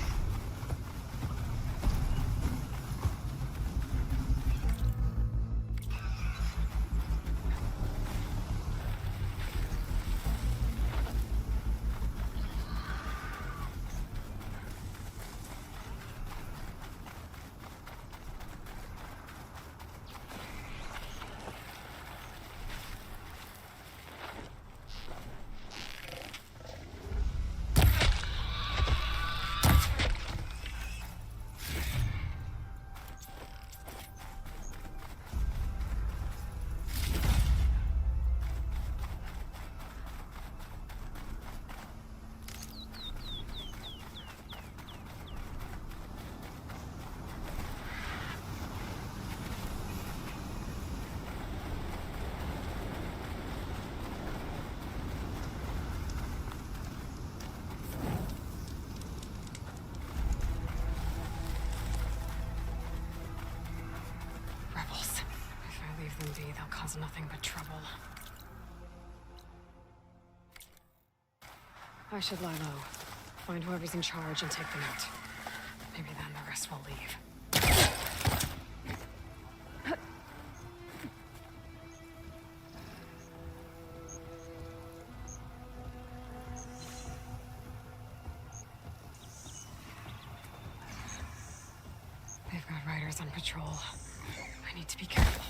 Leave them be, they'll cause nothing but trouble. I should lie low. Find whoever's in charge and take them out. Maybe then the rest will leave. They've got riders on patrol. I need to be careful.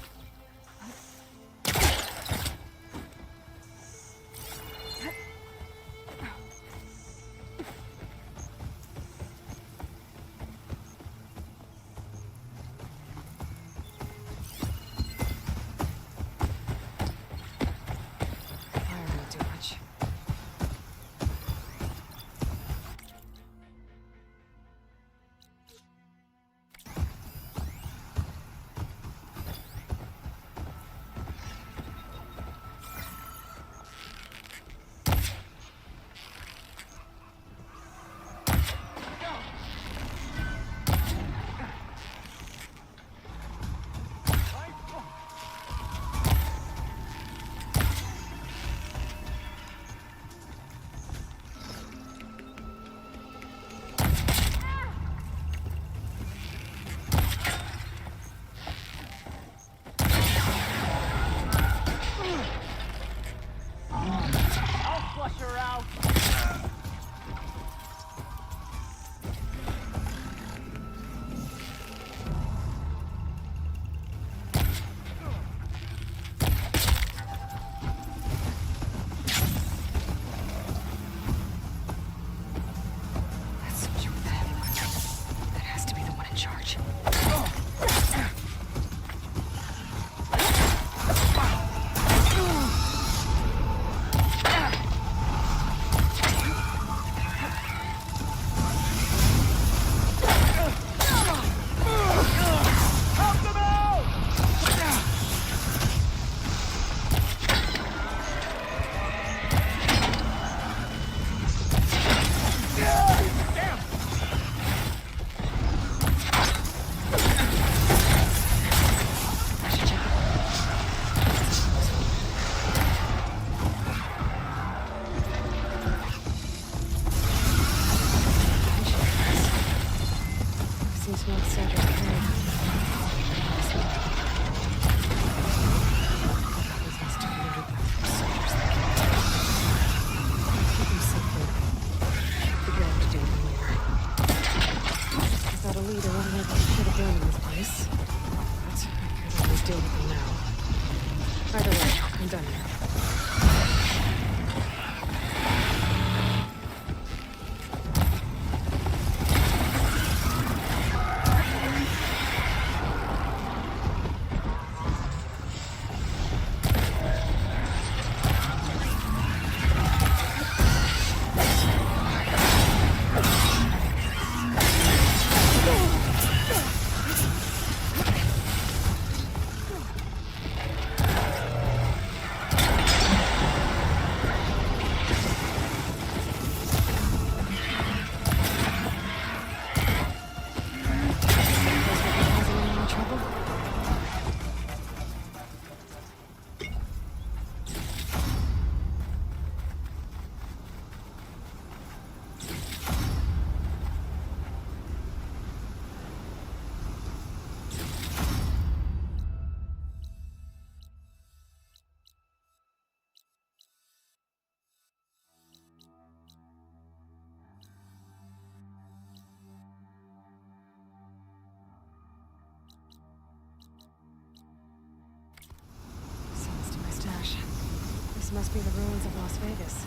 This must be the ruins of Las Vegas.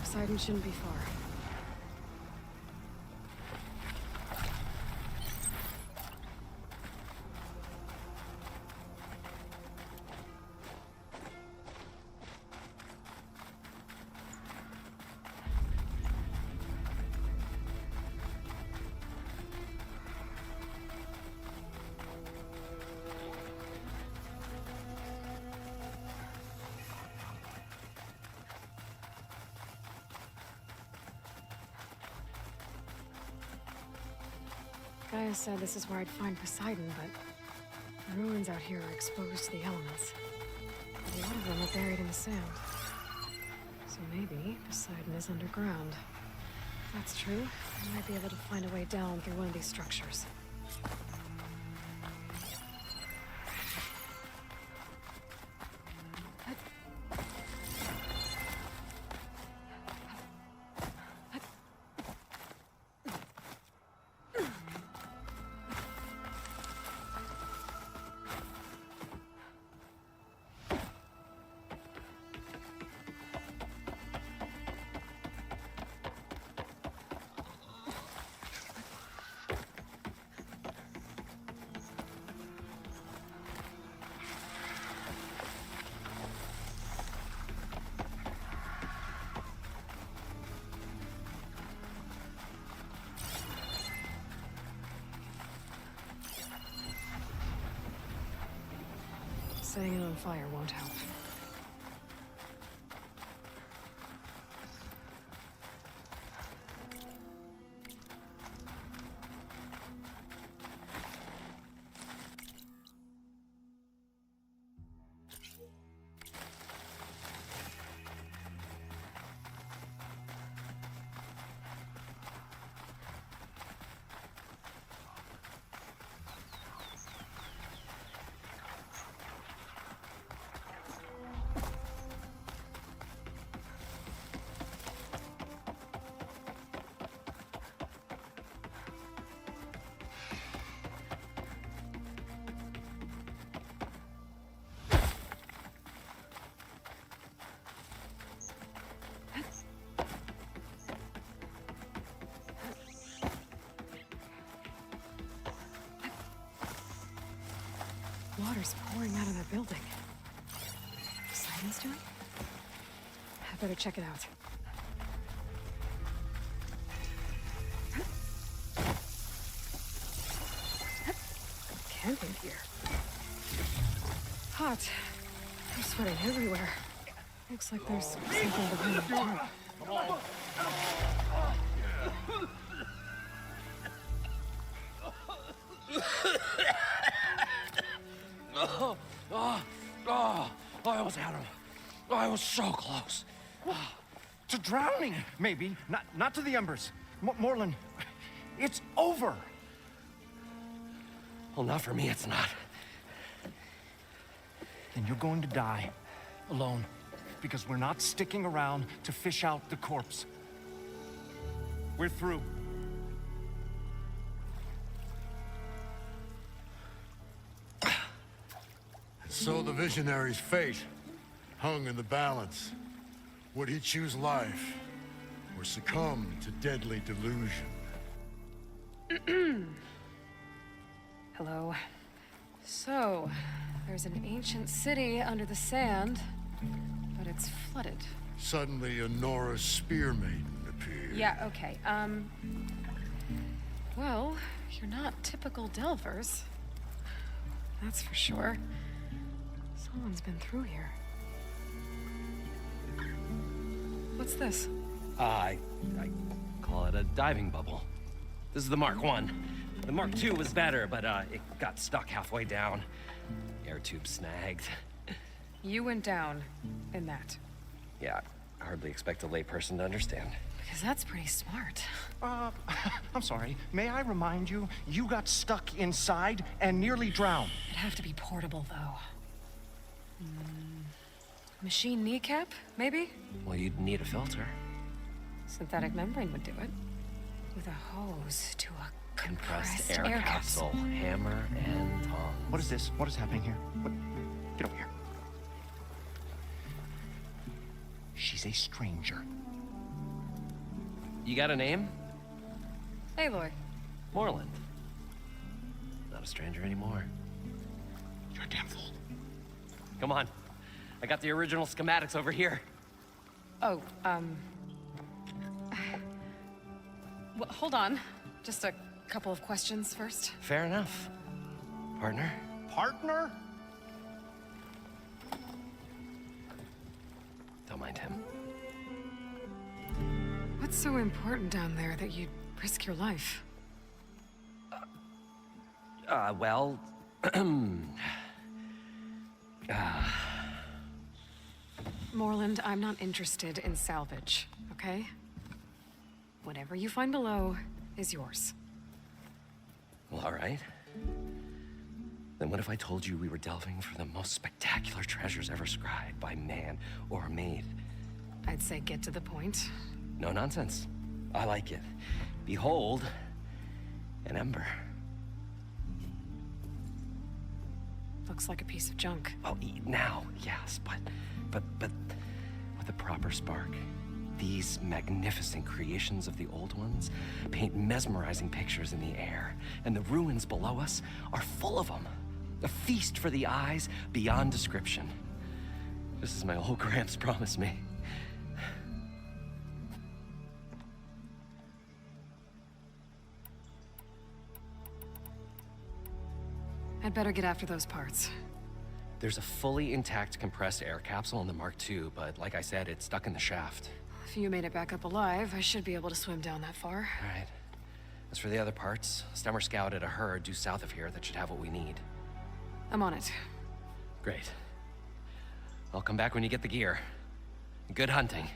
Poseidon shouldn't be far. Gaia said this is where I'd find Poseidon, but The ruins out here are exposed to the elements. A lot of them are buried in the sand. So maybe Poseidon is underground. If that's true, I might be able to find a way down through one of these structures. Setting it on fire won't help. Water's pouring out of that building. Poseidon's doing? I better check it out. Camping gear. Hot. I'm sweating everywhere. Looks like there's something behind the door. I almost had him. I was so close. To drowning, maybe. Not to the embers. Moreland, it's over. Well, not for me, it's not. Then you're going to die. Alone. Because we're not sticking around to fish out the corpse. We're through. So the visionary's fate hung in the balance. Would he choose life or succumb to deadly delusion? Hello. So, there's an ancient city under the sand, but it's flooded. Suddenly, a Nora spear maiden appeared. Yeah, okay. Well, you're not typical Delvers. That's for sure. Someone's been through here. What's this? I call it a diving bubble. This is the Mark I. The Mark II was better, but it got stuck halfway down. Air tube snagged. You went down in that. Yeah, I hardly expect a layperson to understand. Because that's pretty smart. I'm sorry. May I remind you, you got stuck inside and nearly drowned. It'd have to be portable, though. Machine kneecap, maybe? Well, you'd need a filter. Synthetic membrane would do it. With a hose to a compressed air capsule. Hammer and tongs. What is this? What is happening here? What? Get over here. She's a stranger. You got a name? Aloy. Moreland. Not a stranger anymore. You're a damn fool. Come on. I got the original schematics over here. Oh, well, hold on. Just a couple of questions first. Fair enough. Partner? Partner? Don't mind him. What's so important down there that you'd risk your life? Well, Moreland, I'm not interested in salvage, okay? Whatever you find below is yours. Well, all right. Then what if I told you we were delving for the most spectacular treasures ever scribed by man or maid? I'd say get to the point. No nonsense. I like it. Behold, an ember. Looks like a piece of junk. Well, now, yes, but with a proper spark. These magnificent creations of the old ones paint mesmerizing pictures in the air, and the ruins below us are full of them. A feast for the eyes beyond description. This is my old Gramps promised me. I'd better get after those parts. There's a fully intact compressed air capsule in the Mark II, but like I said, it's stuck in the shaft. If you made it back up alive, I should be able to swim down that far. All right. As for the other parts, Stemmer scouted a herd due south of here that should have what we need. I'm on it. Great. I'll come back when you get the gear. Good hunting.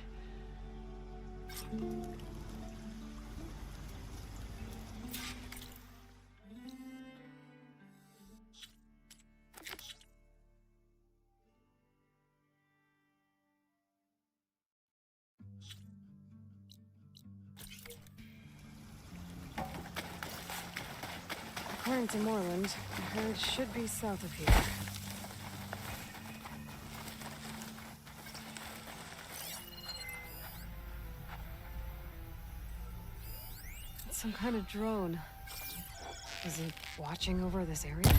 According to Moreland, the herd should be south of here. It's some kind of drone. Is it watching over this area?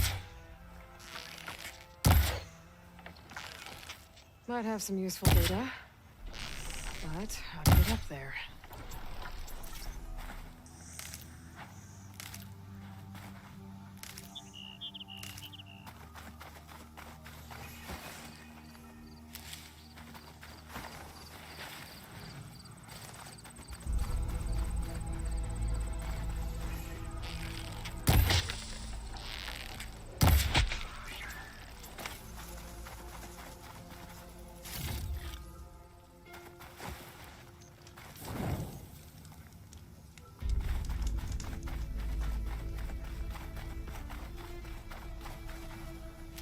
Might have some useful data. But how to get up there?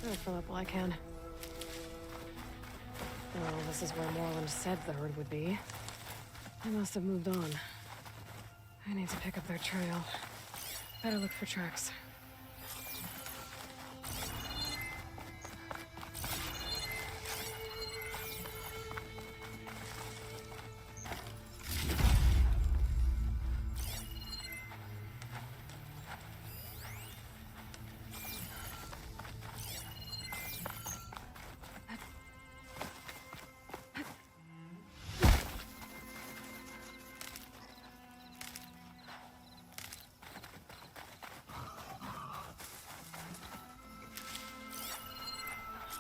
I'll fill up while I can. Well, this is where Moreland said the herd would be. They must have moved on. I need to pick up their trail. Better look for tracks.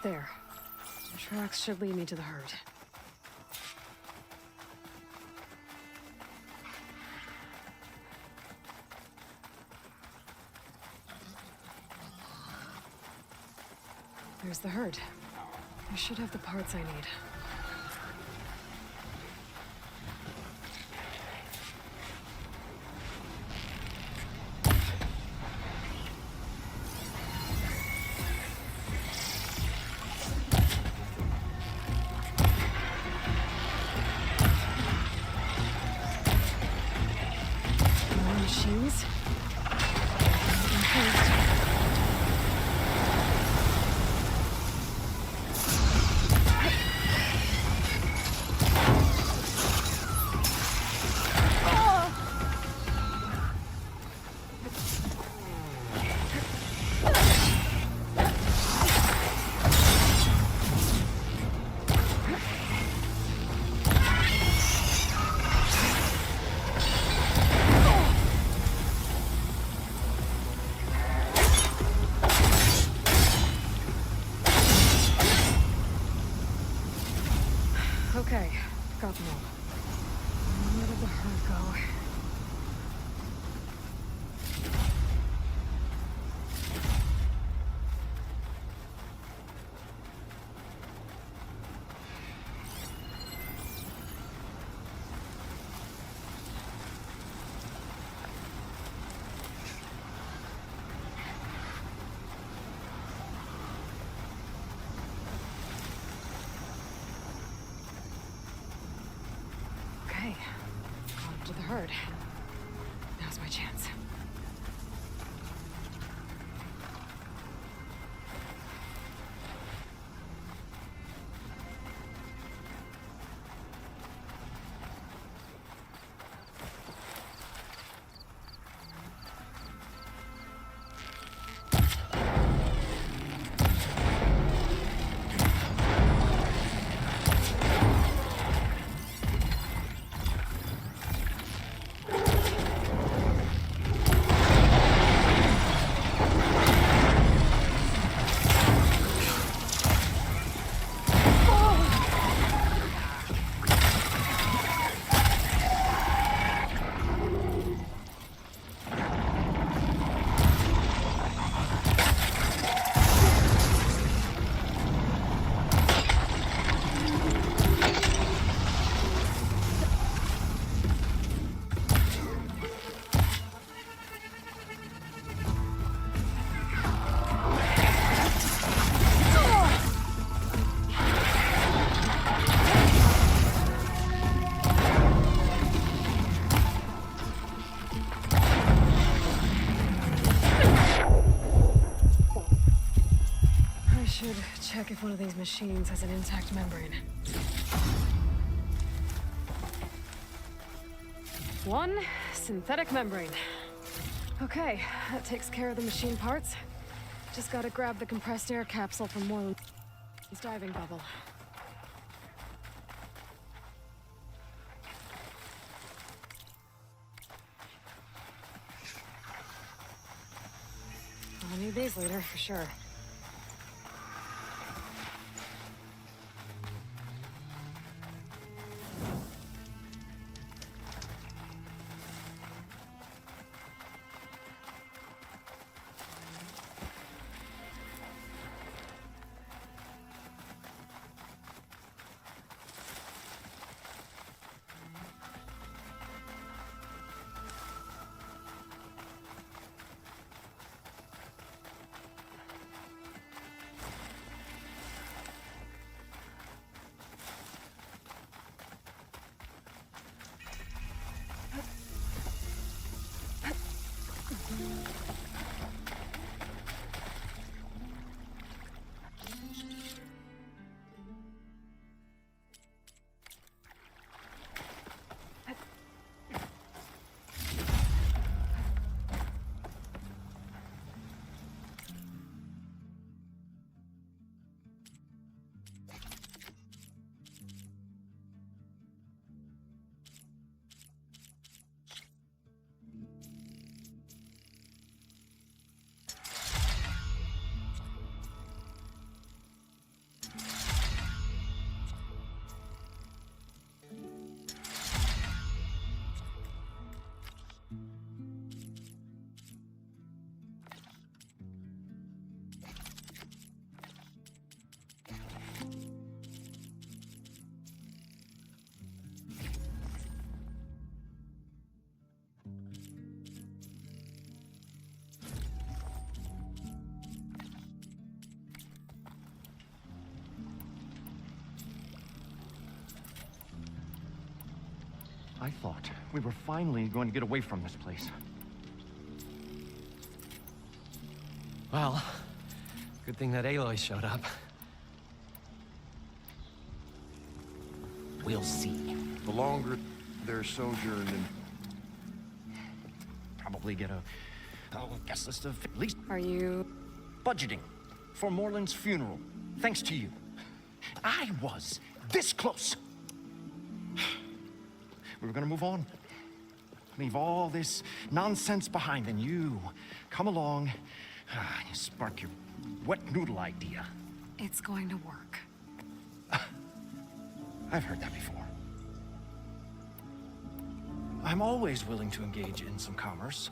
There. The tracks should lead me to the herd. There's the herd. I should have the parts I need. Machines. Okay, got them all. Where did the herd go? heard. Now's my chance. Check if one of these machines has an intact membrane. One synthetic membrane. Okay, that takes care of the machine parts. Just gotta grab the compressed air capsule from Moreland's diving bubble. I'll need these later, for sure. I thought we were finally going to get away from this place. Well, good thing that Aloy showed up. We'll see. The longer they're sojourned and probably get a guest list of at least... Are you... budgeting for Moreland's funeral, thanks to you. I was this close. We were gonna move on. Leave all this nonsense behind, and you come along, you spark your wet noodle idea. It's going to work. I've heard that before. I'm always willing to engage in some commerce.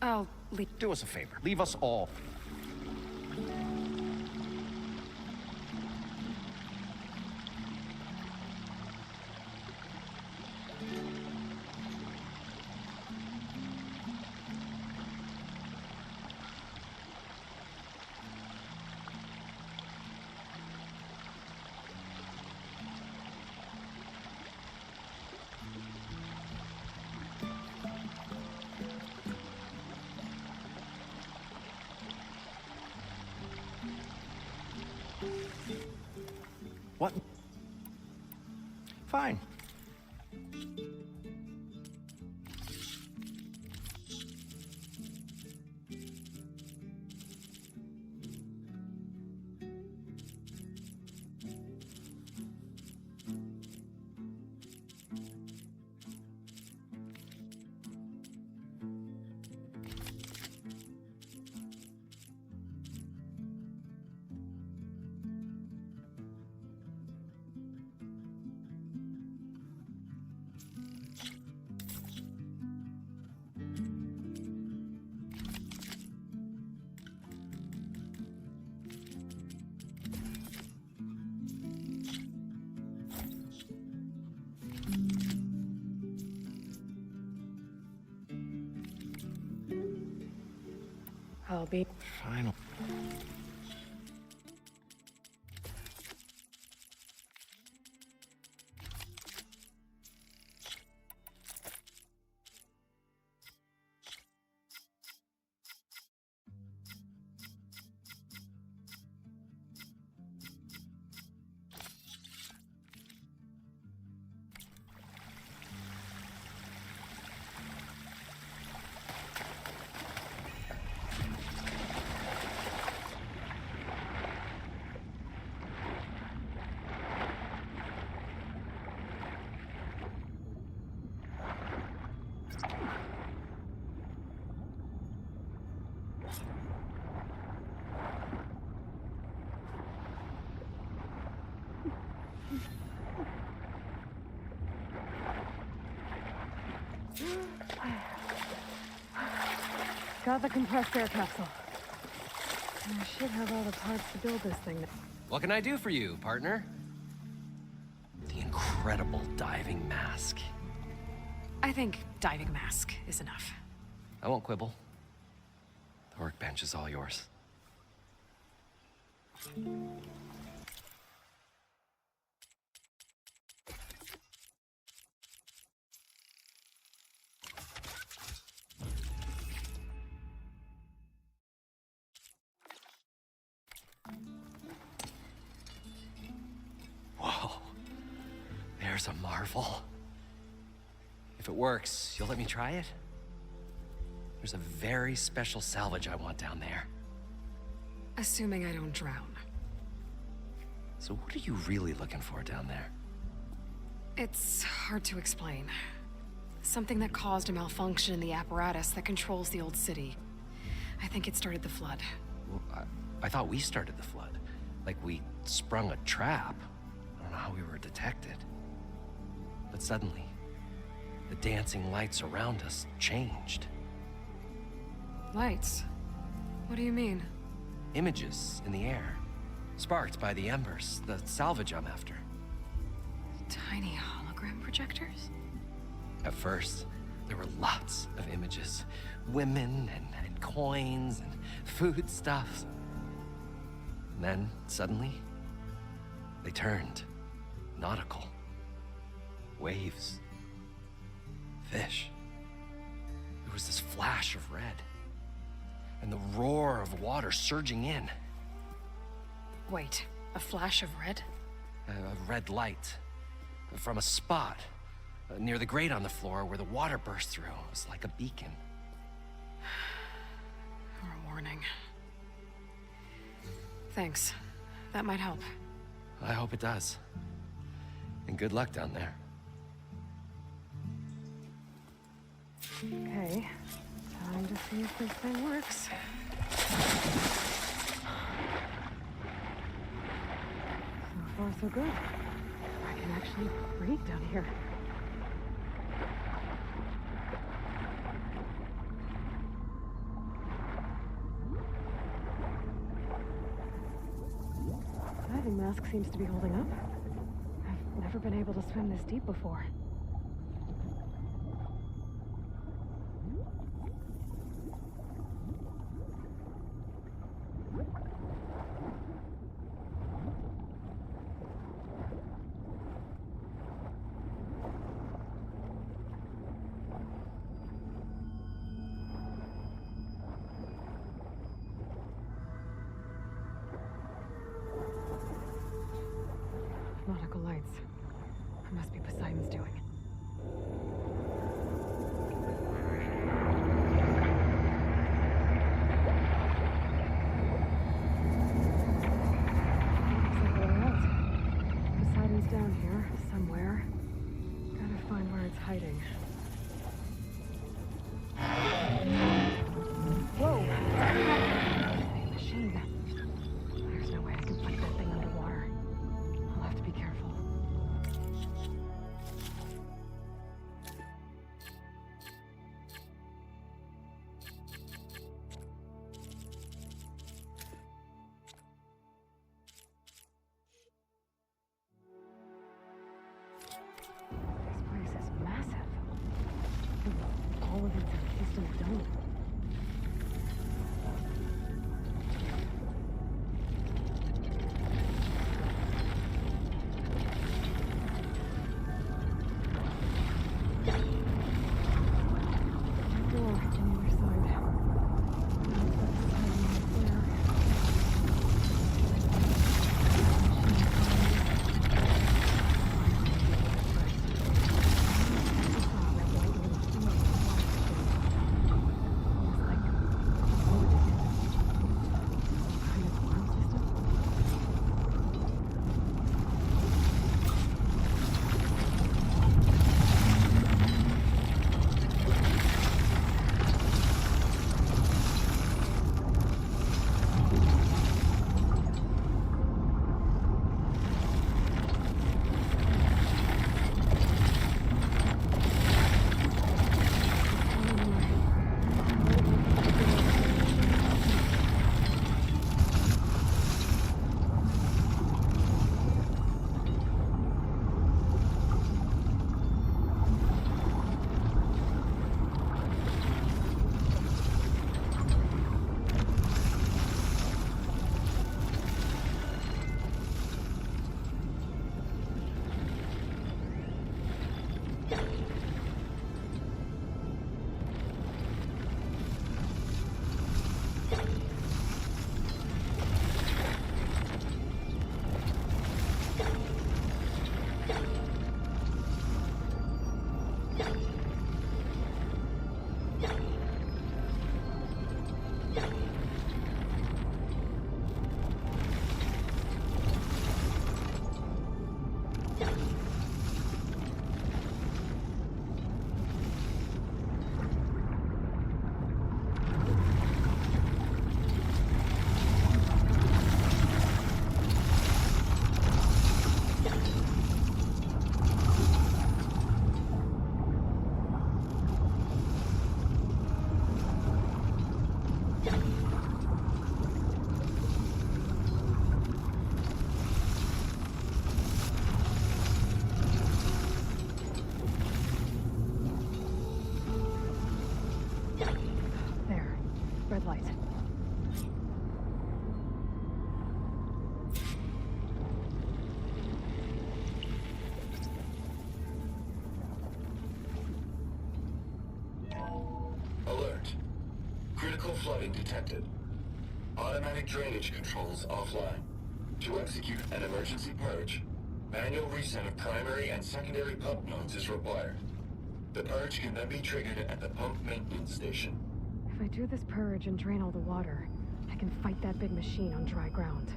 I'll leave. Do us a favor. Leave us all. What? Fine. I'll be Fine. Got the compressed air capsule. I should have all the parts to build this thing. What can I do for you, partner? The incredible diving mask. I think diving mask is enough. I won't quibble. The workbench is all yours. Whoa. There's a marvel. If it works, you'll let me try it? There's a very special salvage I want down there. Assuming I don't drown. So what are you really looking for down there? It's hard to explain. Something that caused a malfunction in the apparatus that controls the old city. I think it started the flood. Well, I thought we started the flood. Like we sprung a trap. I don't know how we were detected. But suddenly, the dancing lights around us changed. Lights? What do you mean? Images in the air, sparked by the embers, the salvage I'm after. Tiny hologram projectors? At first, there were lots of images. Women and coins and foodstuffs. And then, suddenly, they turned nautical. Waves. Fish. There was this flash of red. And the roar of water surging in. Wait, a flash of red? A red light. From a spot near the grate on the floor where the water burst through. It was like a beacon. Or a warning. Thanks. That might help. I hope it does. And good luck down there. Okay, time to see if this thing works. So far, so good. I can actually breathe down here. Diving mask seems to be holding up. I've never been able to swim this deep before. Nautical lights. It must be Poseidon's doing. Looks like we're out. Poseidon's down here, somewhere. Gotta find where it's hiding. Whoa! Big machine. There's no way I can fight that thing underwater. I'll have to be careful. This place is massive. All of it's encased in a dome. Door on the other side. Red light. Alert. Critical flooding detected. Automatic drainage controls offline. To execute an emergency purge, manual reset of primary and secondary pump nodes is required. The purge can then be triggered at the pump maintenance station. If I do this purge and drain all the water, I can fight that big machine on dry ground.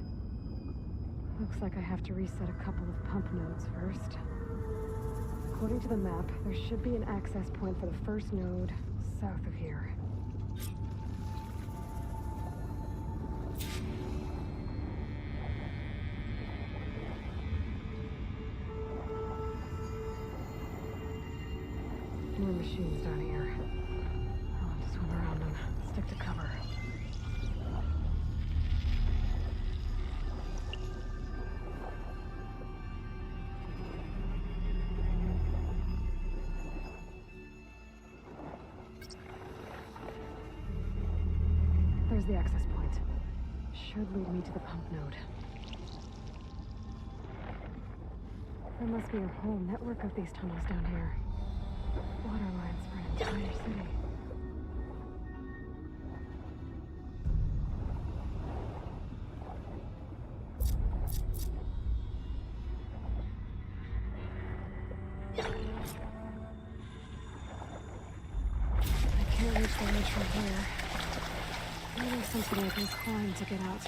Looks like I have to reset a couple of pump nodes first. According to the map, there should be an access point for the first node south of here. More machines down here. I'll have to swim around them. Stick to cover. There's the access point. Should lead me to the pump node. There must be a whole network of these tunnels down here. Water lines for an entire city. I can't reach the ledge from here. Maybe something I can climb to get out.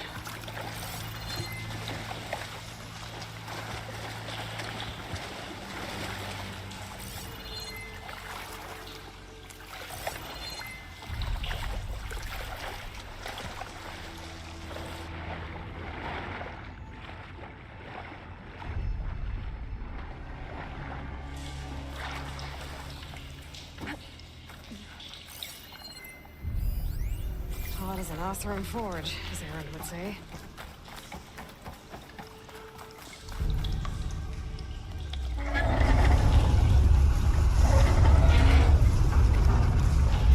Hot as an Oseram forge, as Aaron would say.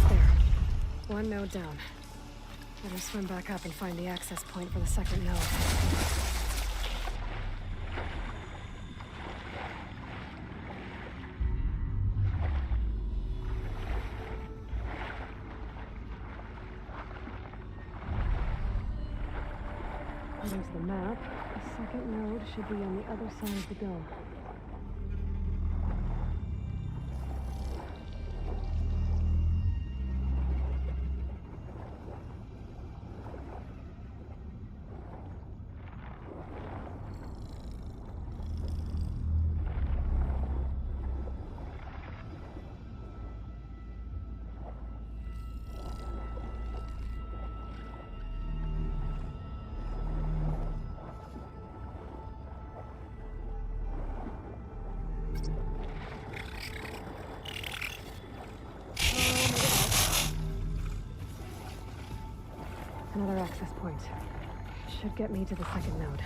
There. One node down. Better swim back up and find the access point for the second node. There's the map. The second node should be on the other side of the dome. Another access point. Should get me to the second node.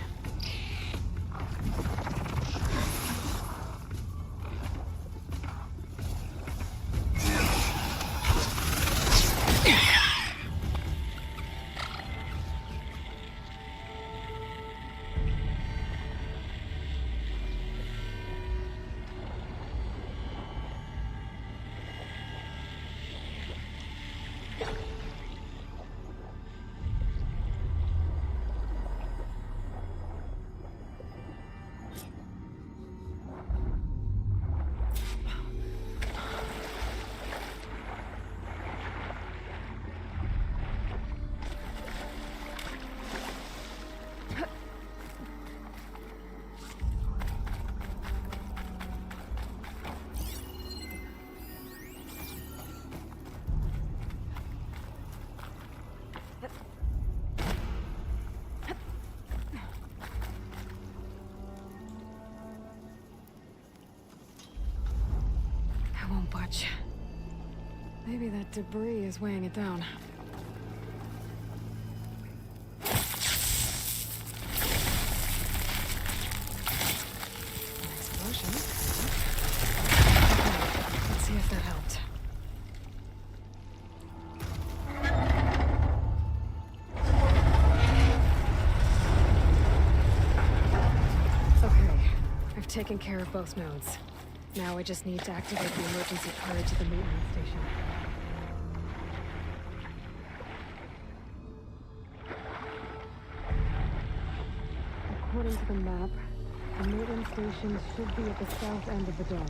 Won't budge. Maybe that debris is weighing it down. An explosion. Okay, let's see if that helped. Okay, I've taken care of both nodes. Now I just need to activate the emergency purge at the maintenance station. According to the map, the maintenance station should be at the south end of the dome.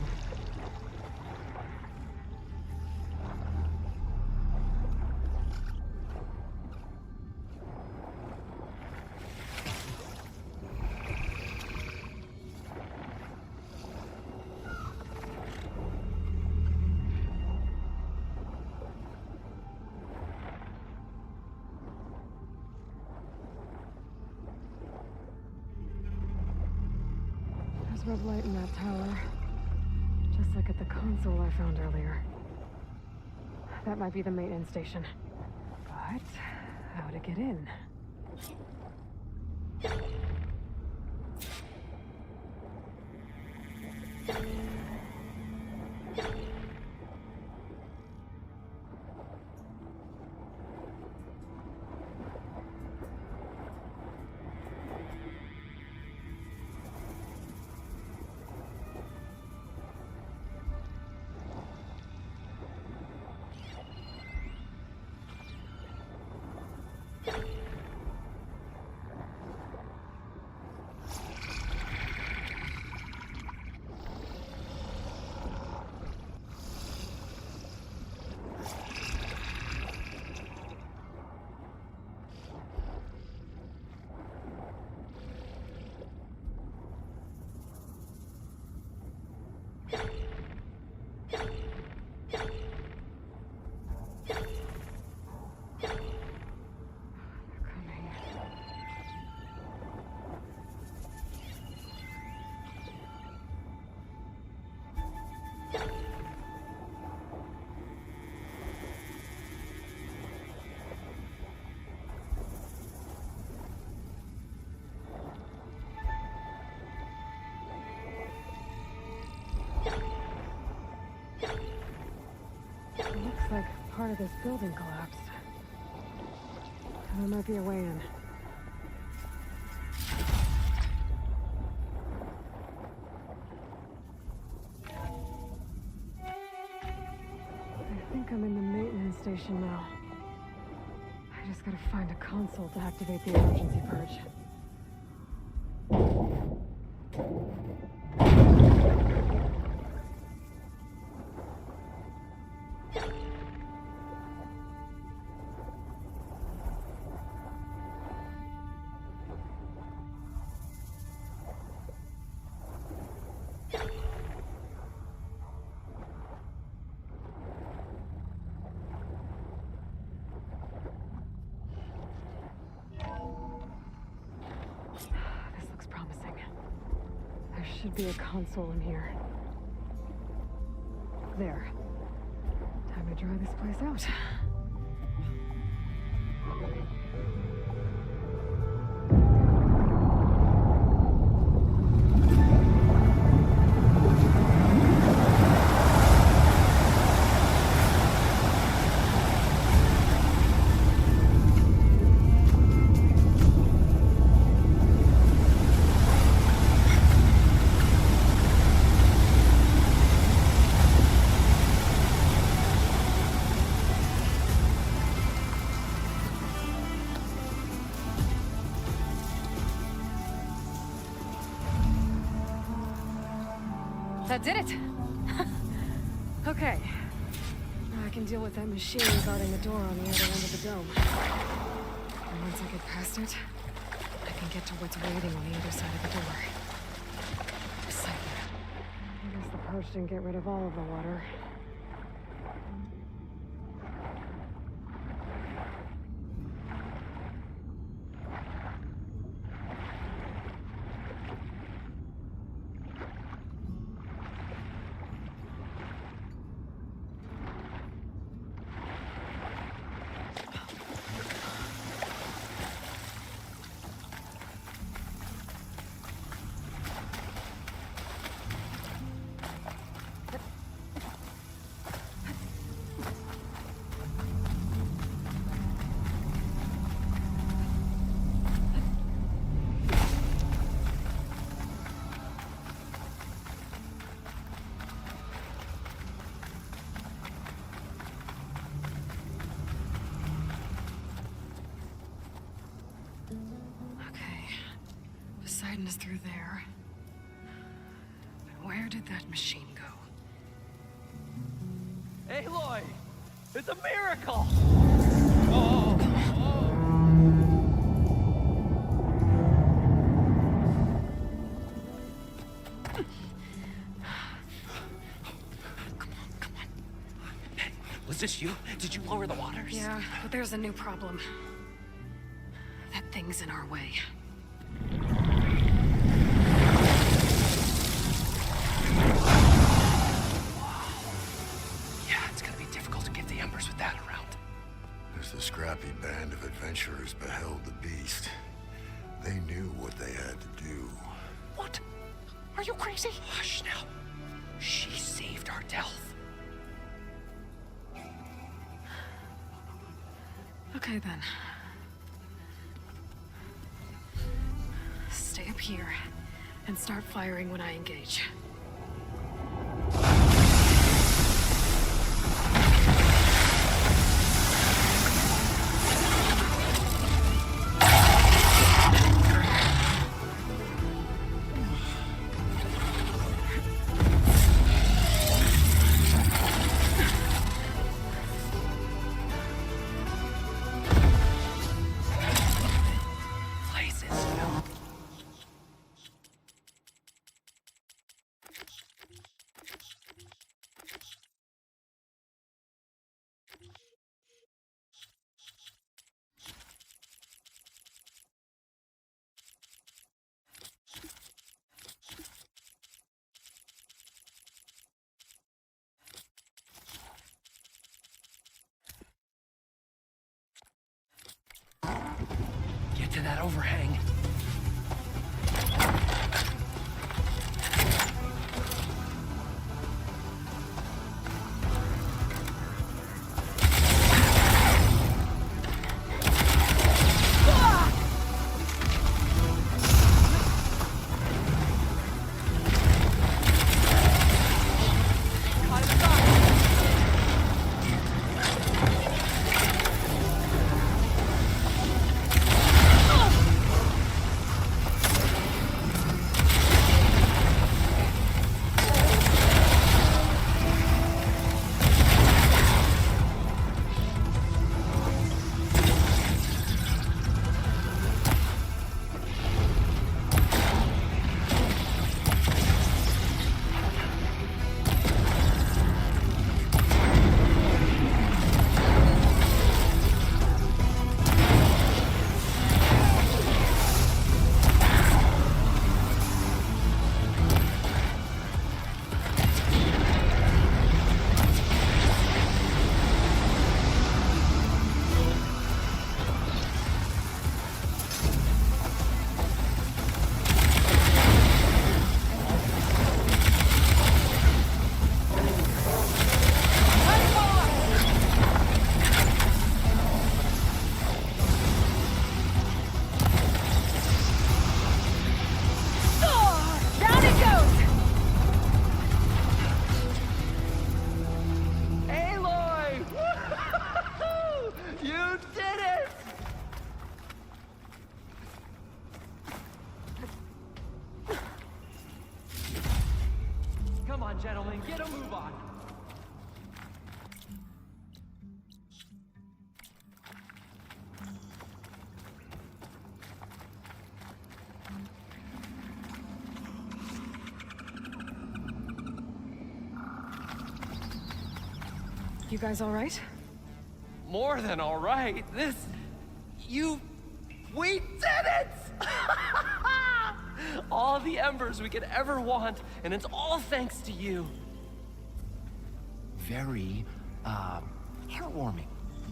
strobe light in that tower. Just like at the console I found earlier. That might be the maintenance station. But how to get in? Looks like part of this building collapsed. There might be a way in. I think I'm in the maintenance station now. I just gotta find a console to activate the emergency purge. Should be a console in here. There. Time to dry this place out. That did it! Okay. Now I can deal with that machine guarding the door on the other end of the dome. And once I get past it, I can get to what's waiting on the other side of the door. Exciting. I guess the purge didn't get rid of all of the water. Poseidon is through there. But where did that machine go? Aloy! It's a miracle! Was this you? Did you lower the waters? Yeah, but there's a new problem. That thing's in our way. happy band of adventurers beheld the beast, they knew what they had to do. What? Are you crazy? Hush now. She saved our Delph. Okay then. Stay up here and start firing when I engage. Get to that overhang. Gentlemen, get a move on. You guys all right? More than all right. We did it! All the embers we could ever want, and it's all thanks to you. Very, heartwarming.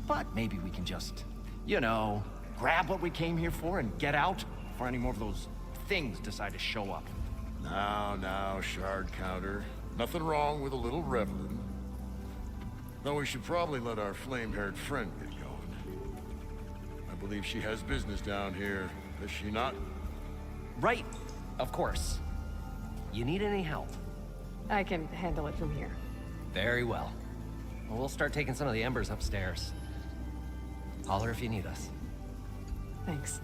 But maybe we can just, grab what we came here for and get out before any more of those things decide to show up. Now, shard counter. Nothing wrong with a little reveling. Though we should probably let our flame-haired friend get going. I believe she has business down here, does she not? Right, of course. You need any help? I can handle it from here. Very well. We'll start taking some of the embers upstairs. Holler if you need us. Thanks.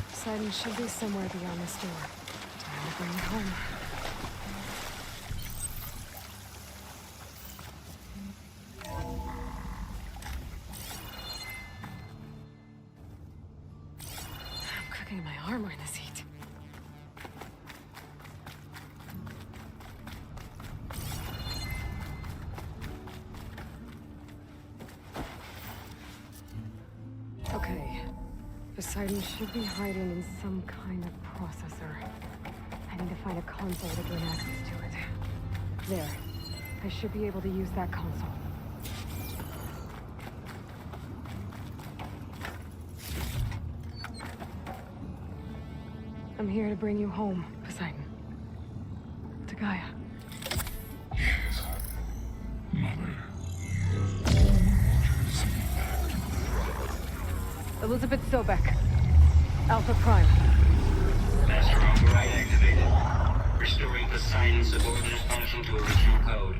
Poseidon should be somewhere beyond this door. Time to bring it home. I'm cooking my armor in this heat. Okay. Poseidon should be hiding in some kind of processor. I need to find a console to gain access to it. There. I should be able to use that console. I'm here to bring you home, Poseidon. To Gaia. Yes, Mother. Elizabeth Sobek. Alpha Prime. Master override activated. Restoring Poseidon's subordinate function to original code.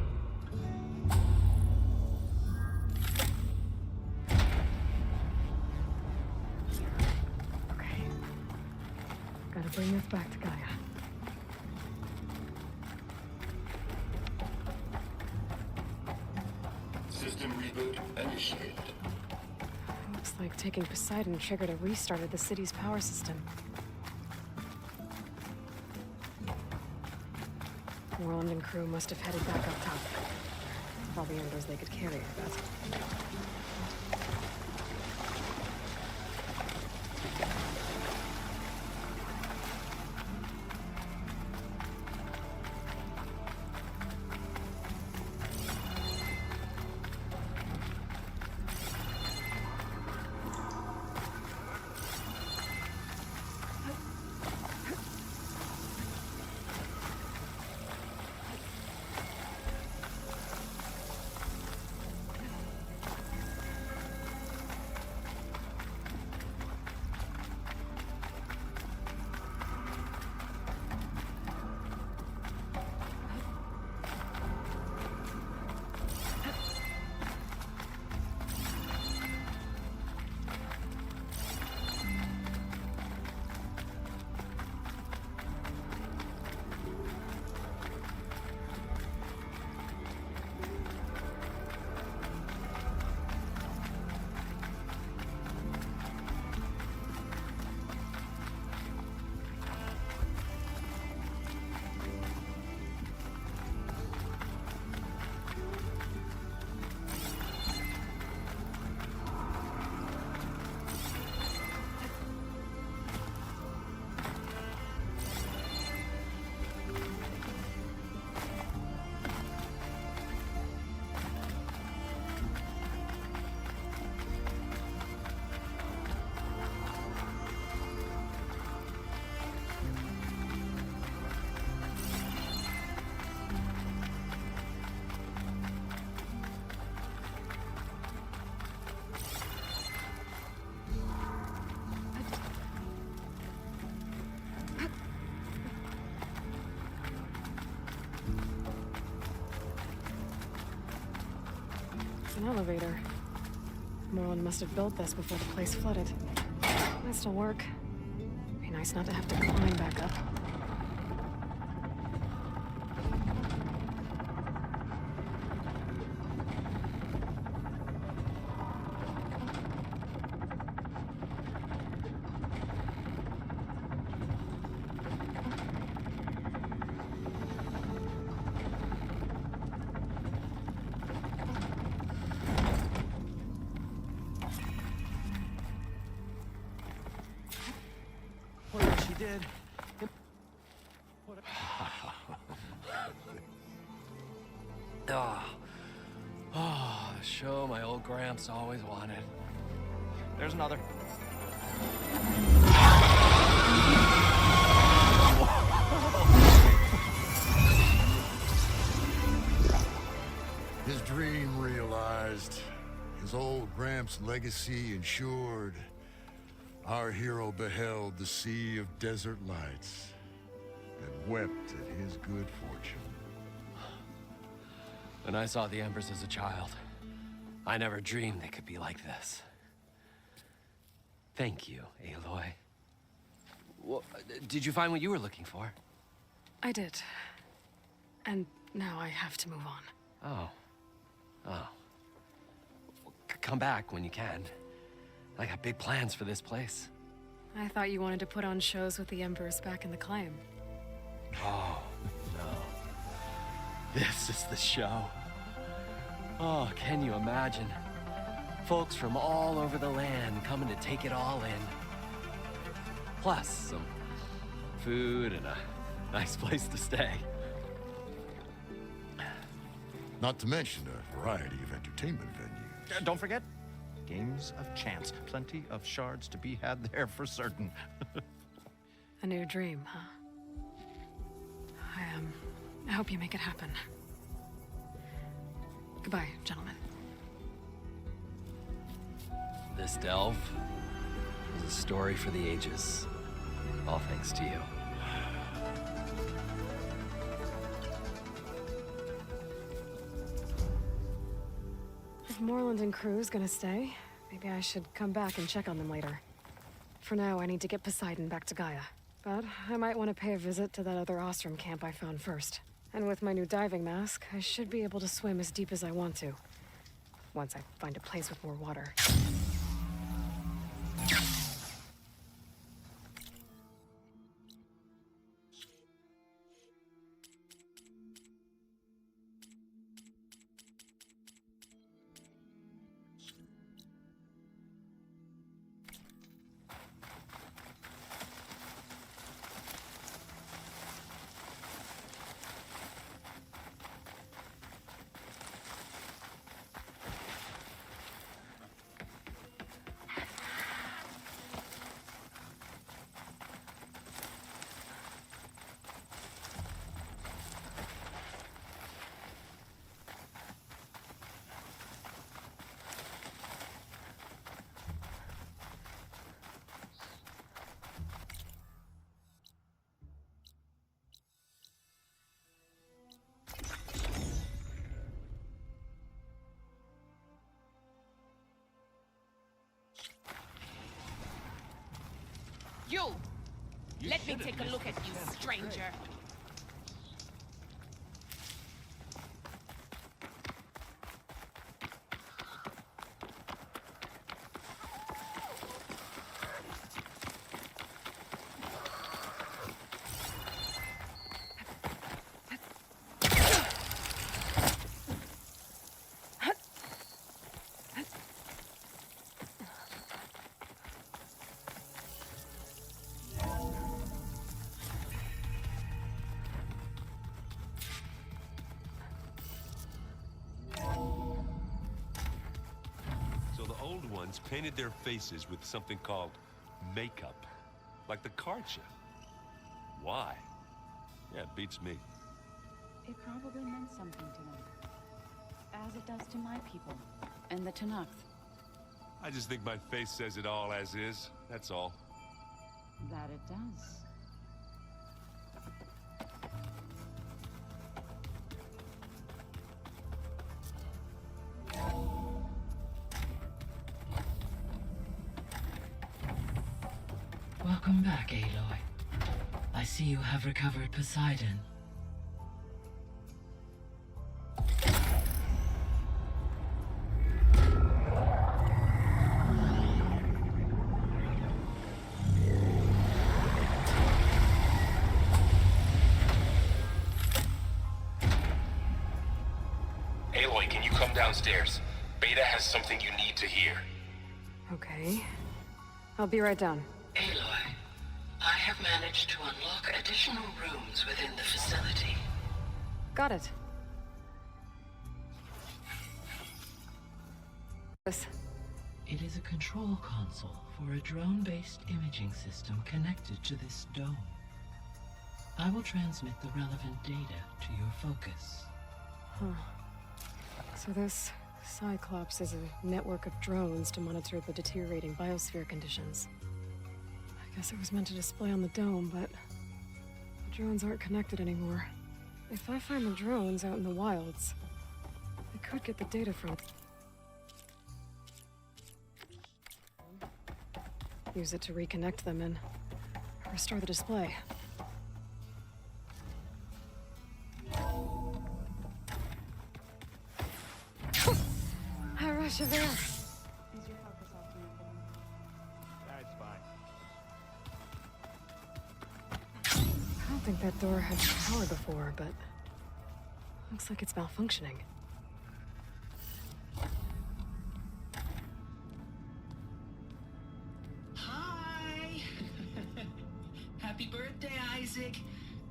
Okay. Gotta bring this back to Gaia. System reboot initiated. Looks like taking Poseidon triggered a restart of the city's power system. Moreland and crew must have headed back up top. All the embers they could carry, I bet. An elevator. Moreland must have built this before the place flooded. Might still work. Be nice not to have to climb back up. Did. The show my old Gramps always wanted. There's another. His dream realized. His old Gramps' legacy ensured. Our hero beheld the sea of desert lights and wept at his good fortune. When I saw the embers as a child, I never dreamed they could be like this. Thank you, Aloy. Well, did you find what you were looking for? I did. And now I have to move on. Oh. Well, come back when you can. I got big plans for this place. I thought you wanted to put on shows with the Embers back in the climb. Oh, no. This is the show. Oh, can you imagine? Folks from all over the land coming to take it all in. Plus, some food and a nice place to stay. Not to mention a variety of entertainment venues. Don't forget, games of chance. Plenty of shards to be had there for certain. A new dream, huh? I hope you make it happen. Goodbye, gentlemen. This delve is a story for the ages. All thanks to you. If Moreland and crew's gonna stay, maybe I should come back and check on them later. For now, I need to get Poseidon back to Gaia. But I might want to pay a visit to that other Ostrom camp I found first. And with my new diving mask, I should be able to swim as deep as I want to. Once I find a place with more water. You! Let me take a look at you, stranger. Old ones painted their faces with something called makeup, like the Karja. Why? Yeah, it beats me. It probably meant something to them. As it does to my people, and the Tanakh. I just think my face says it all as is, that's all. That it does. Welcome back, Aloy. I see you have recovered Poseidon. Aloy, can you come downstairs? Beta has something you need to hear. Okay. I'll be right down. Aloy, I have managed to unlock additional rooms within the facility. Got it. Yes. It is a control console for a drone-based imaging system connected to this dome. I will transmit the relevant data to your focus. Huh. So this Cyclops is a network of drones to monitor the deteriorating biosphere conditions. I guess it was meant to display on the dome, but the drones aren't connected anymore. If I find the drones out in the wilds, I could get the data from... Use it to reconnect them and restore the display. Hi, Russia there. I don't think that door had power before, but looks like it's malfunctioning. Hi! Isaac.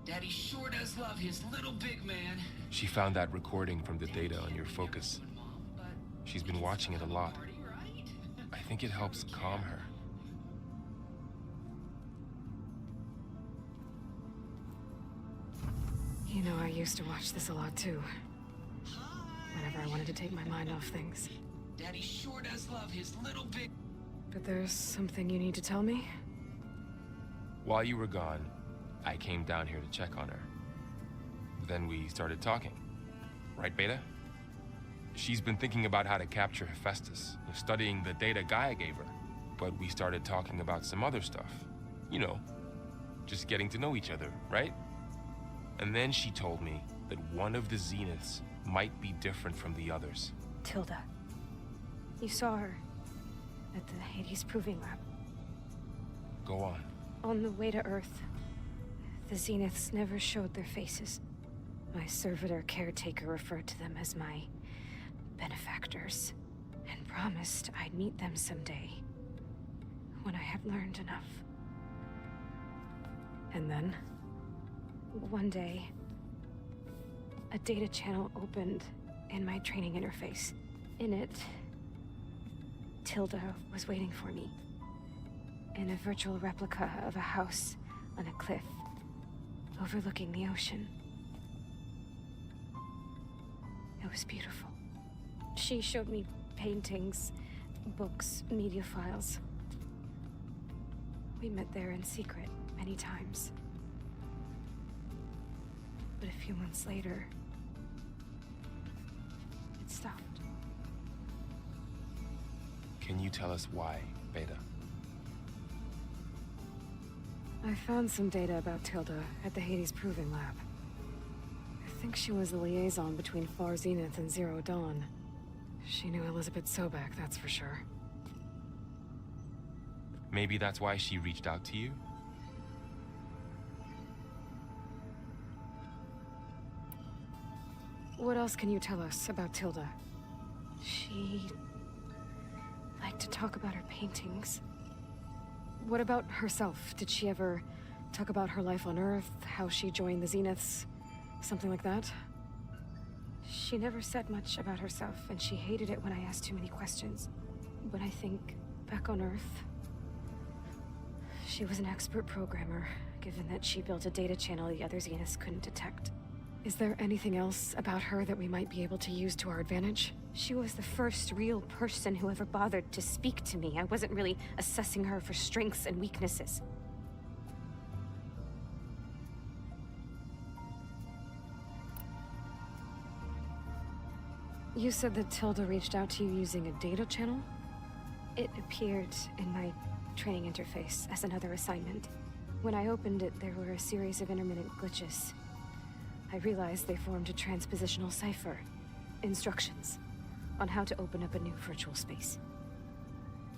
Daddy sure does love his little big man. She found that recording from the data on your focus. She's been watching it a lot. I think it helps calm her. You know, I used to watch this a lot too. Whenever I wanted to take my mind off things. Daddy sure does love his little big... But there's something you need to tell me? While you were gone, I came down here to check on her. Then we started talking. Right, Beta? She's been thinking about how to capture Hephaestus, studying the data Gaia gave her. But we started talking about some other stuff. You know, just getting to know each other, right? And then she told me that one of the Zeniths might be different from the others. Tilda. You saw her at the Hades Proving Lab. Go on. On the way to Earth, the Zeniths never showed their faces. My servitor caretaker referred to them as my benefactors, and promised I'd meet them someday, when I had learned enough. And then, one day, a data channel opened in my training interface. In it, Tilda was waiting for me, in a virtual replica of a house on a cliff, overlooking the ocean. It was beautiful. She showed me paintings, books, media files. We met there in secret many times. But a few months later, it stopped. Can you tell us why, Beta? I found some data about Tilda at the Hades Proving Lab. I think she was the liaison between Far Zenith and Zero Dawn. She knew Elizabeth Sobek, that's for sure. Maybe that's why she reached out to you? What else can you tell us about Tilda? She liked to talk about her paintings. What about herself? Did she ever talk about her life on Earth, how she joined the Zeniths, something like that? She never said much about herself, and she hated it when I asked too many questions. But I think, back on Earth, she was an expert programmer, given that she built a data channel the other Zeniths couldn't detect. Is there anything else about her that we might be able to use to our advantage? She was the first real person who ever bothered to speak to me. I wasn't really assessing her for strengths and weaknesses. You said that Tilda reached out to you using a data channel? It appeared in my training interface as another assignment. When I opened it, there were a series of intermittent glitches. I realized they formed a transpositional cipher. Instructions on how to open up a new virtual space.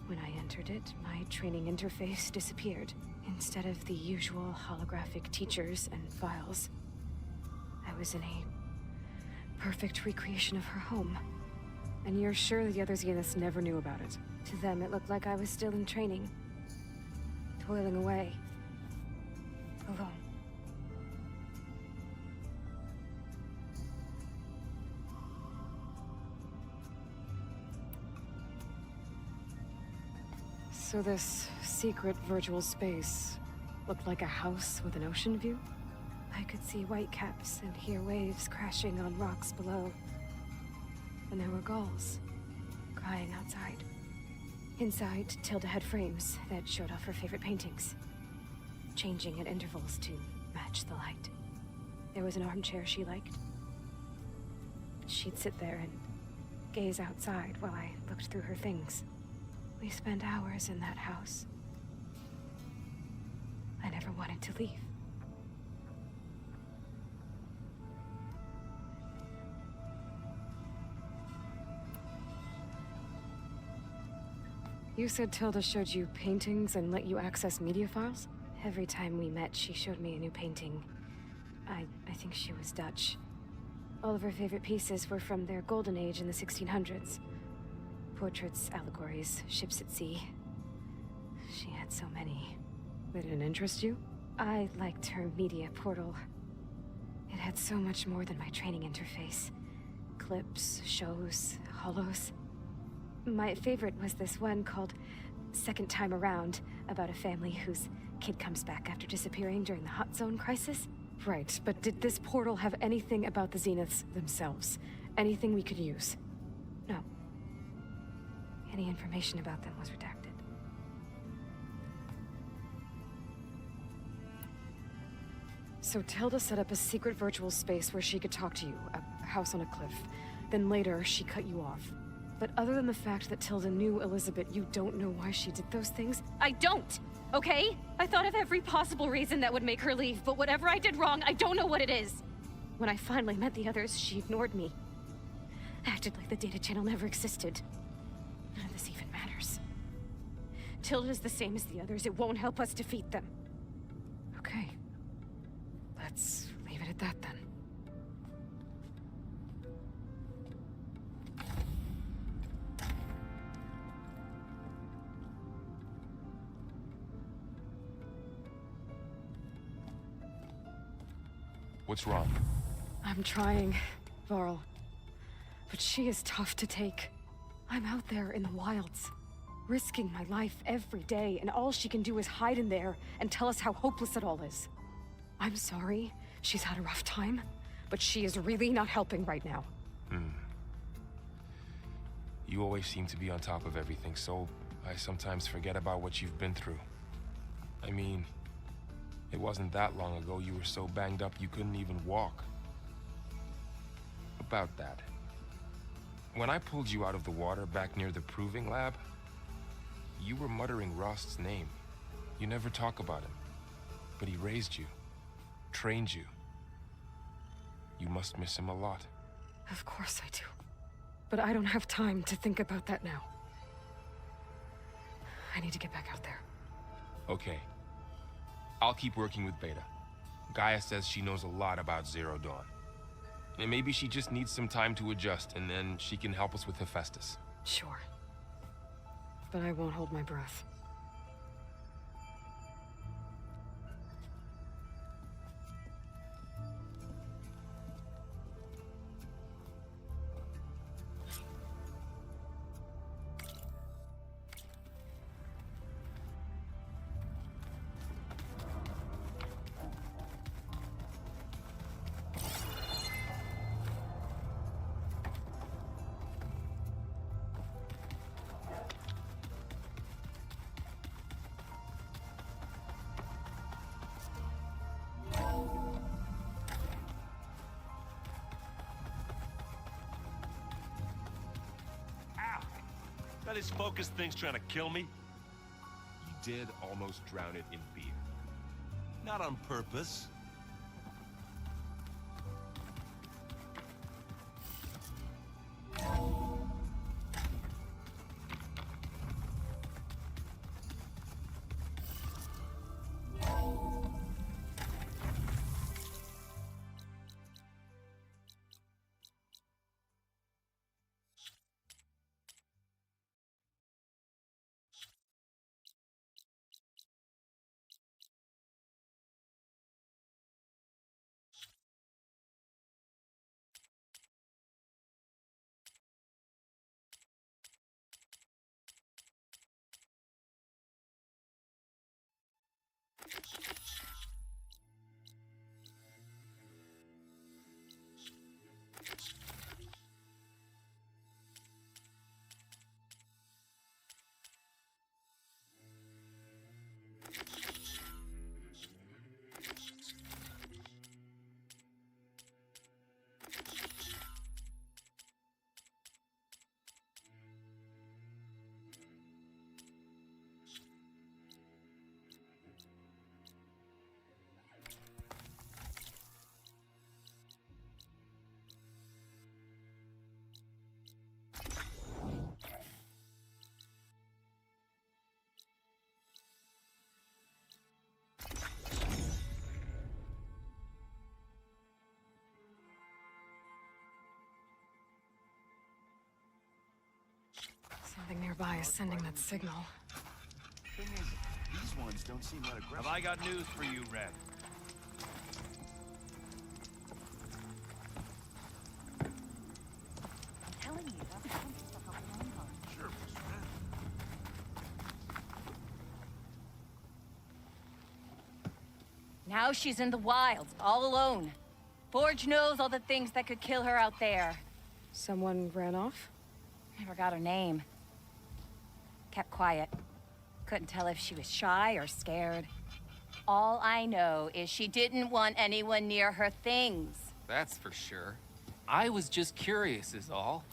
When I entered it, my training interface disappeared. Instead of the usual holographic teachers and files, I was in a perfect recreation of her home. And you're sure the other Zeniths never knew about it? To them, it looked like I was still in training. Toiling away. Alone. So this secret virtual space looked like a house with an ocean view? I could see whitecaps and hear waves crashing on rocks below. And there were gulls crying outside. Inside, Tilda had frames that showed off her favorite paintings, changing at intervals to match the light. There was an armchair she liked. She'd sit there and gaze outside while I looked through her things. We spent hours in that house. I never wanted to leave. You said Tilda showed you paintings and let you access media files? Every time we met, she showed me a new painting. I think she was Dutch. All of her favorite pieces were from their golden age in the 1600s. Portraits, allegories, ships at sea. She had so many. They didn't interest you? I liked her media portal. It had so much more than my training interface. Clips, shows, holos. My favorite was this one called Second Time Around, about a family whose kid comes back after disappearing during the Hot Zone crisis. Right, but did this portal have anything about the Zeniths themselves? Anything we could use? No. Any information about them was redacted. So Tilda set up a secret virtual space where she could talk to you, a house on a cliff. Then later, she cut you off. But other than the fact that Tilda knew Elizabeth, you don't know why she did those things? I don't, okay? I thought of every possible reason that would make her leave, but whatever I did wrong, I don't know what it is. When I finally met the others, she ignored me. Acted like the data channel never existed. None of this even matters. Tilda's the same as the others. It won't help us defeat them. Okay. Let's leave it at that then. What's wrong? I'm trying, Varl. But she is tough to take. I'm out there in the wilds, risking my life every day, and all she can do is hide in there and tell us how hopeless it all is. I'm sorry, she's had a rough time, but she is really not helping right now. You always seem to be on top of everything, so I sometimes forget about what you've been through. I mean, it wasn't that long ago you were so banged up you couldn't even walk. About that. When I pulled you out of the water back near the proving lab, you were muttering Rost's name. You never talk about him, but he raised you. Trained you. You must miss him a lot. Of course I do. But I don't have time to think about that now. I need to get back out there. Okay. I'll keep working with Beta. Gaia says she knows a lot about Zero Dawn. And maybe she just needs some time to adjust, and then she can help us with Hephaestus. Sure. But I won't hold my breath. Now this focus thing's trying to kill me? You did almost drown it in beer. Not on purpose. Something nearby is sending that signal. Thing is, these ones don't seem that aggressive. Have I got news for you, Red? Telling you, that's something to help along on. Sure, Mr. Red. Now she's in the wilds, all alone. Forge knows all the things that could kill her out there. Someone ran off? Never got her name. Kept quiet. Couldn't tell if she was shy or scared. All I know is she didn't want anyone near her things. That's for sure. I was just curious is all.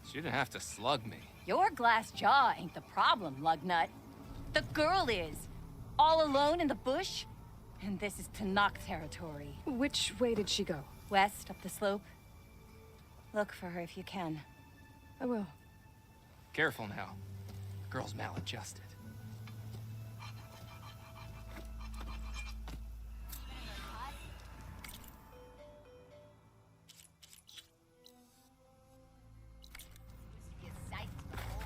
She didn't have to slug me. Your glass jaw ain't the problem, lugnut. The girl is. All alone in the bush. And this is Tanakh territory. Which way did she go? West, up the slope. Look for her if you can. I will. Careful now. The girl's maladjusted.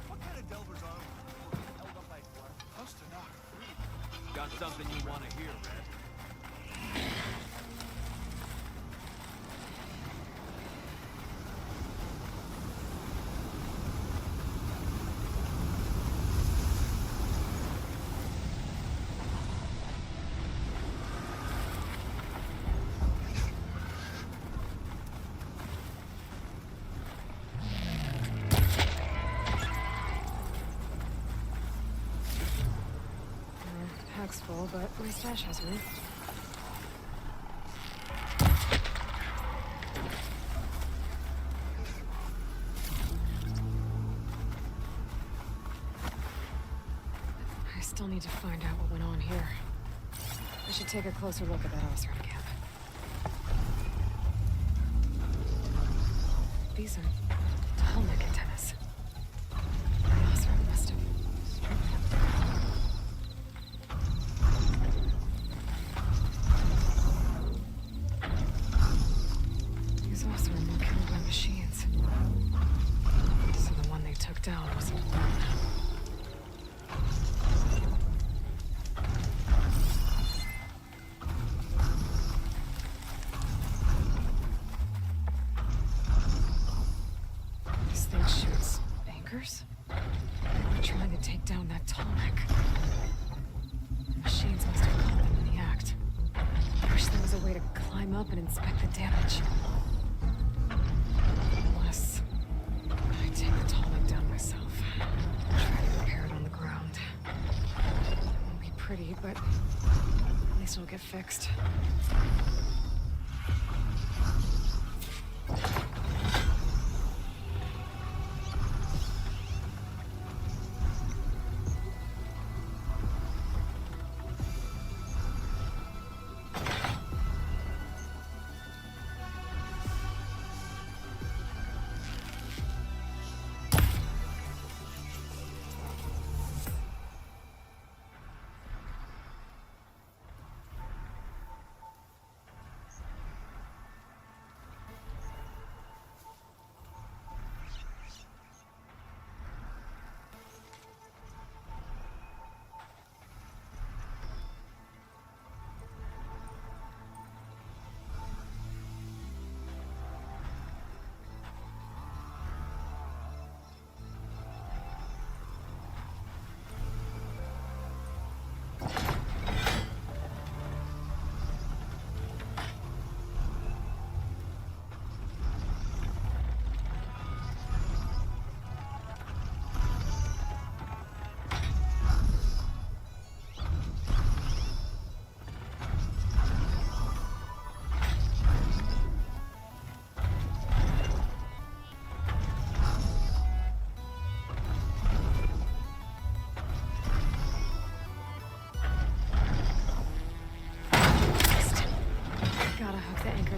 What kind of delvers are we? Held up by what? How's Tanakh? Got something you want to hear, Red? Pack's full, but my stash has room. I still need to find out what went on here. I should take a closer look at that Osram camp. These are Tallneck antennas. Osram must have stripped them. These Osram were killed by machines. So the one they took down wasn't one. This thing shoots anchors? They're trying to take down that Tallneck. The machines must have caught them in the act. I wish there was a way to climb up and inspect the damage. Unless I take the Tallneck down myself. Try to repair it on the ground. It won't be pretty, but at least it'll get fixed.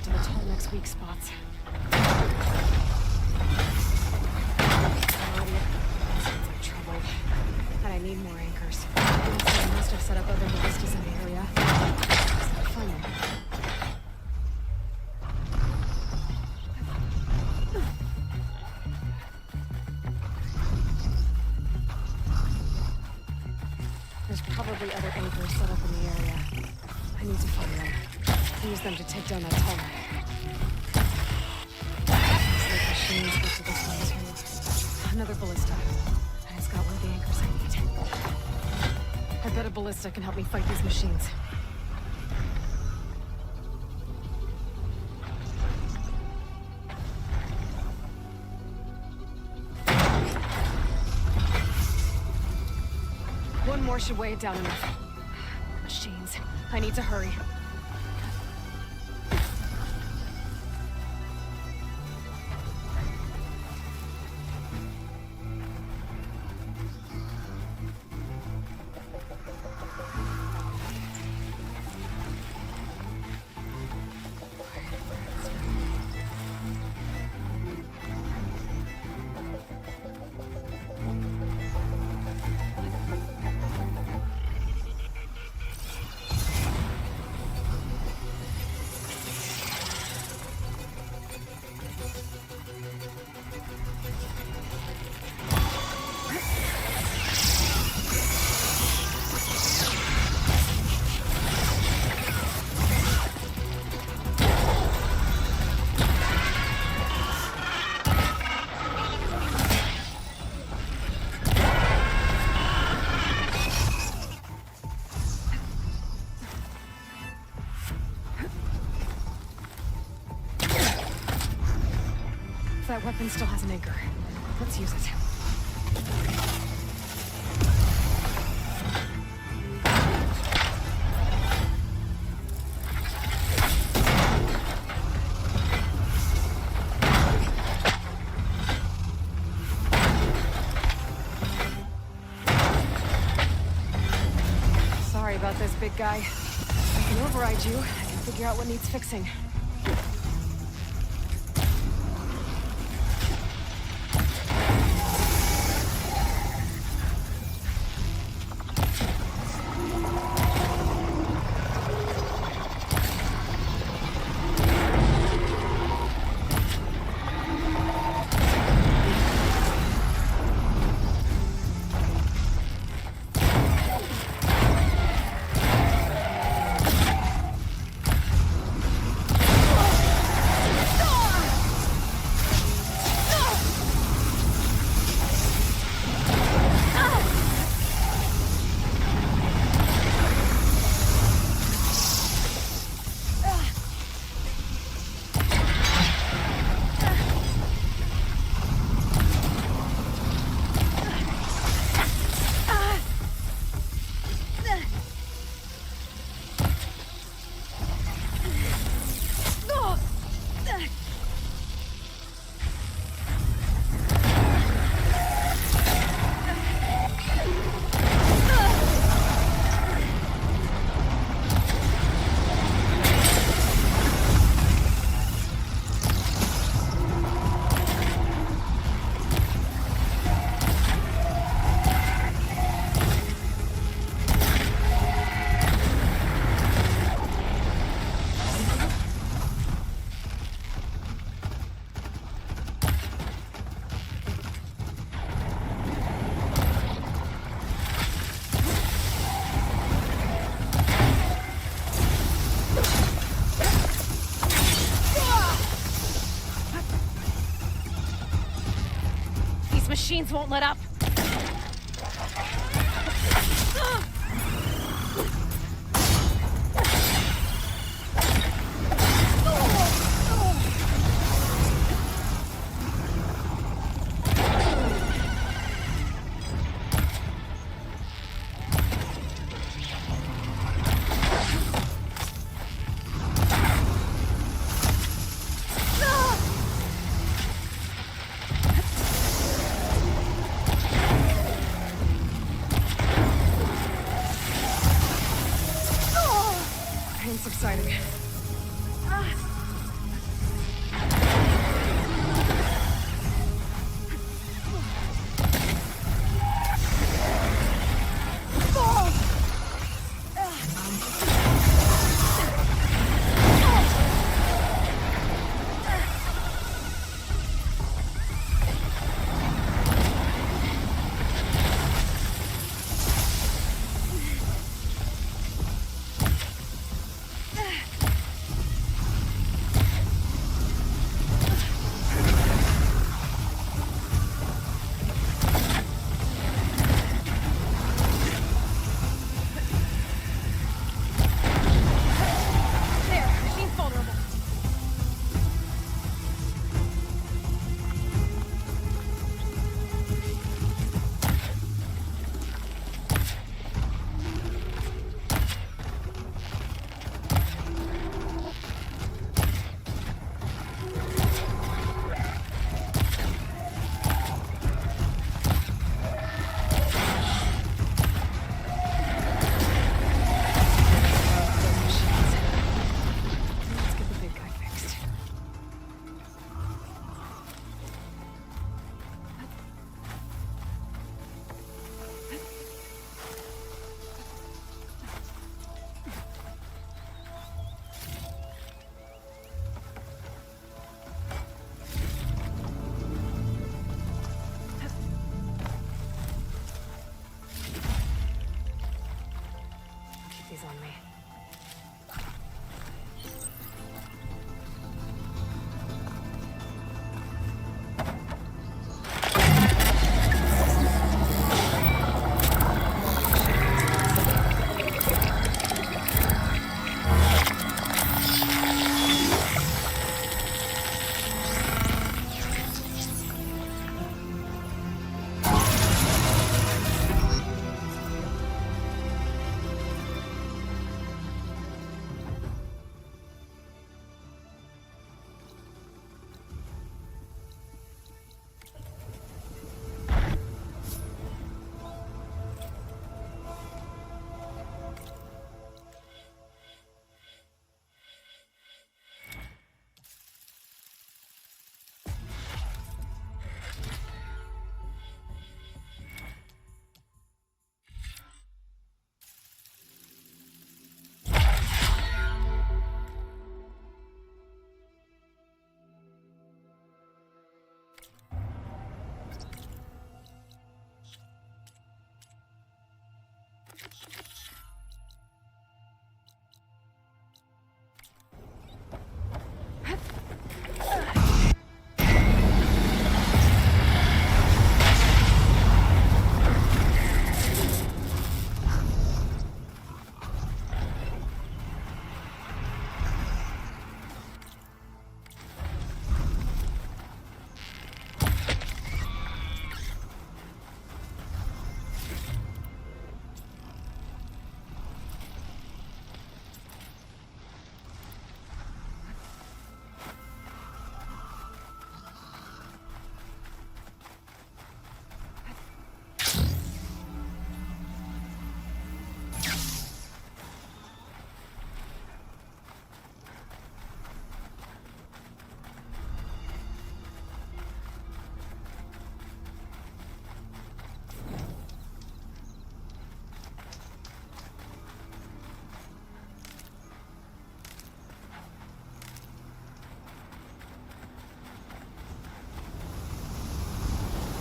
To the Tallneck's weak spots. Sounds like trouble. And I need more anchors. I must have set up other ballistas in the area. Just not find them. There's probably other anchors set up in the area. I need to find them. Use them to take down that tunnel. Slate machines get to this one too. Another ballista. And it's got one of the anchors I need. I bet a ballista can help me fight these machines. One more should weigh it down enough. Machines. I need to hurry. That weapon still has an anchor. Let's use it. Sorry about this, big guy. I can override you. I can figure out what needs fixing. Machines won't let up. Subsiding. eyes on me.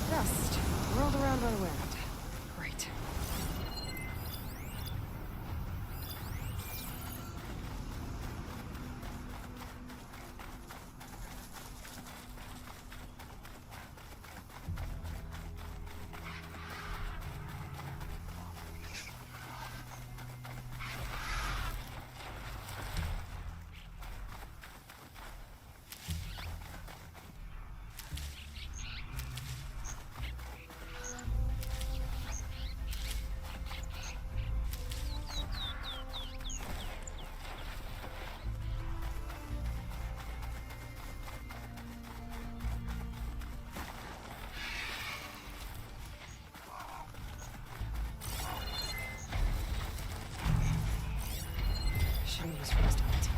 Dust whirled around by the wind. Great. Shouldn't use frost on it.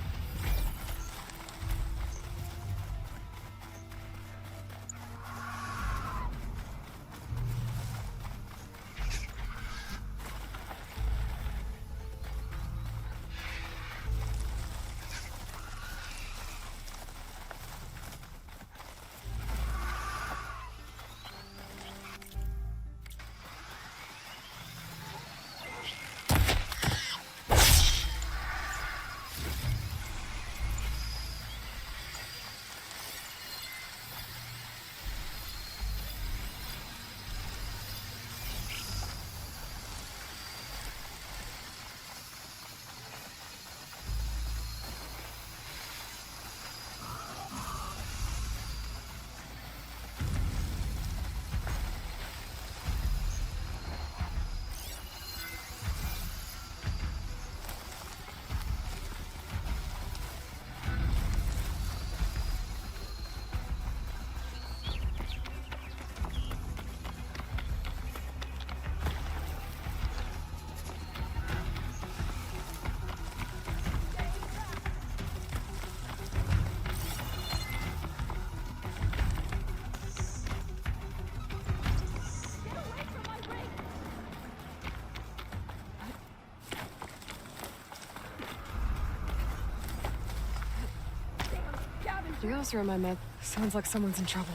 You guys are in my med. Sounds like someone's in trouble.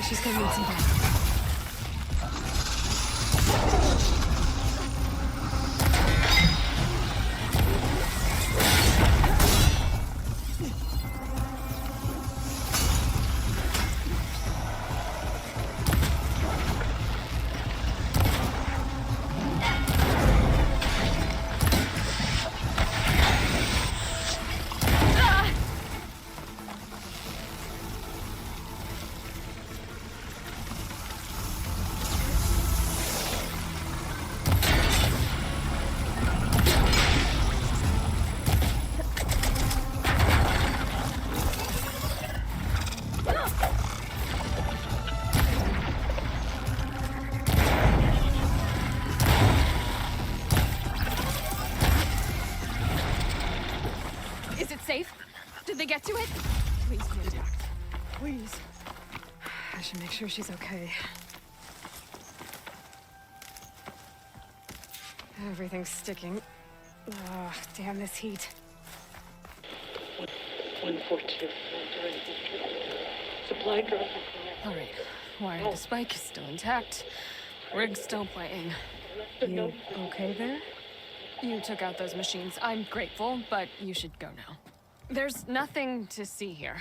she's gonna need some backup. Safe? Did they get to it? Please be intact. Please. I should make sure she's okay. Everything's sticking. Oh, damn this heat. 142. Supply drop. All right. Wire to the spike is still intact. Rig's still playing. You okay there? You took out those machines. I'm grateful, but you should go now. There's nothing to see here.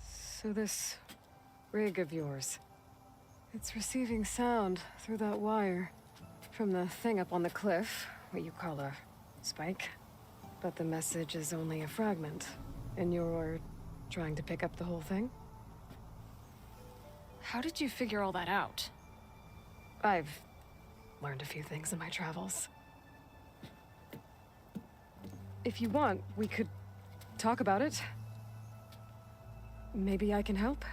So this rig of yours, it's receiving sound through that wire from the thing up on the cliff, what you call a spike. But the message is only a fragment, and you're trying to pick up the whole thing? How did you figure all that out? I've learned a few things in my travels. If you want, we could talk about it. Maybe I can help?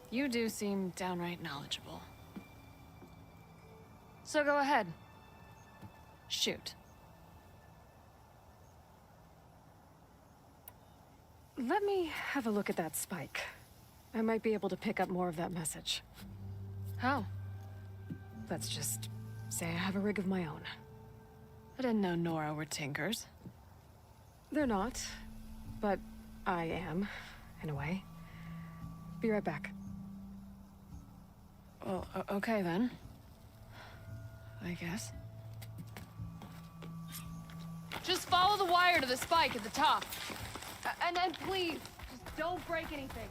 You do seem downright knowledgeable. So go ahead. Shoot. Let me have a look at that spike. I might be able to pick up more of that message. How? Let's just say I have a rig of my own. I didn't know Nora were tinkers. They're not, but I am, in a way. Be right back. Well, okay then. I guess. Just follow the wire to the spike at the top. And then please, just don't break anything.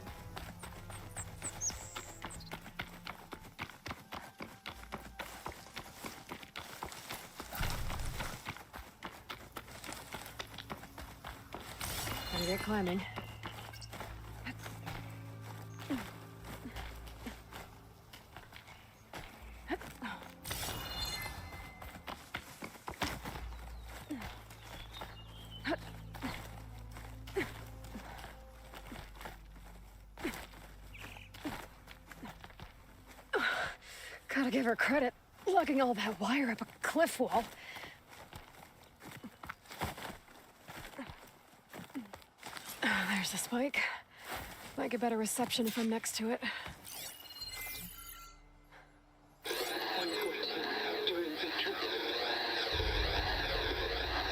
Gotta get climbing. Gotta give her credit, lugging all that wire up a cliff wall. There's the spike. Might get better reception if I'm next to it.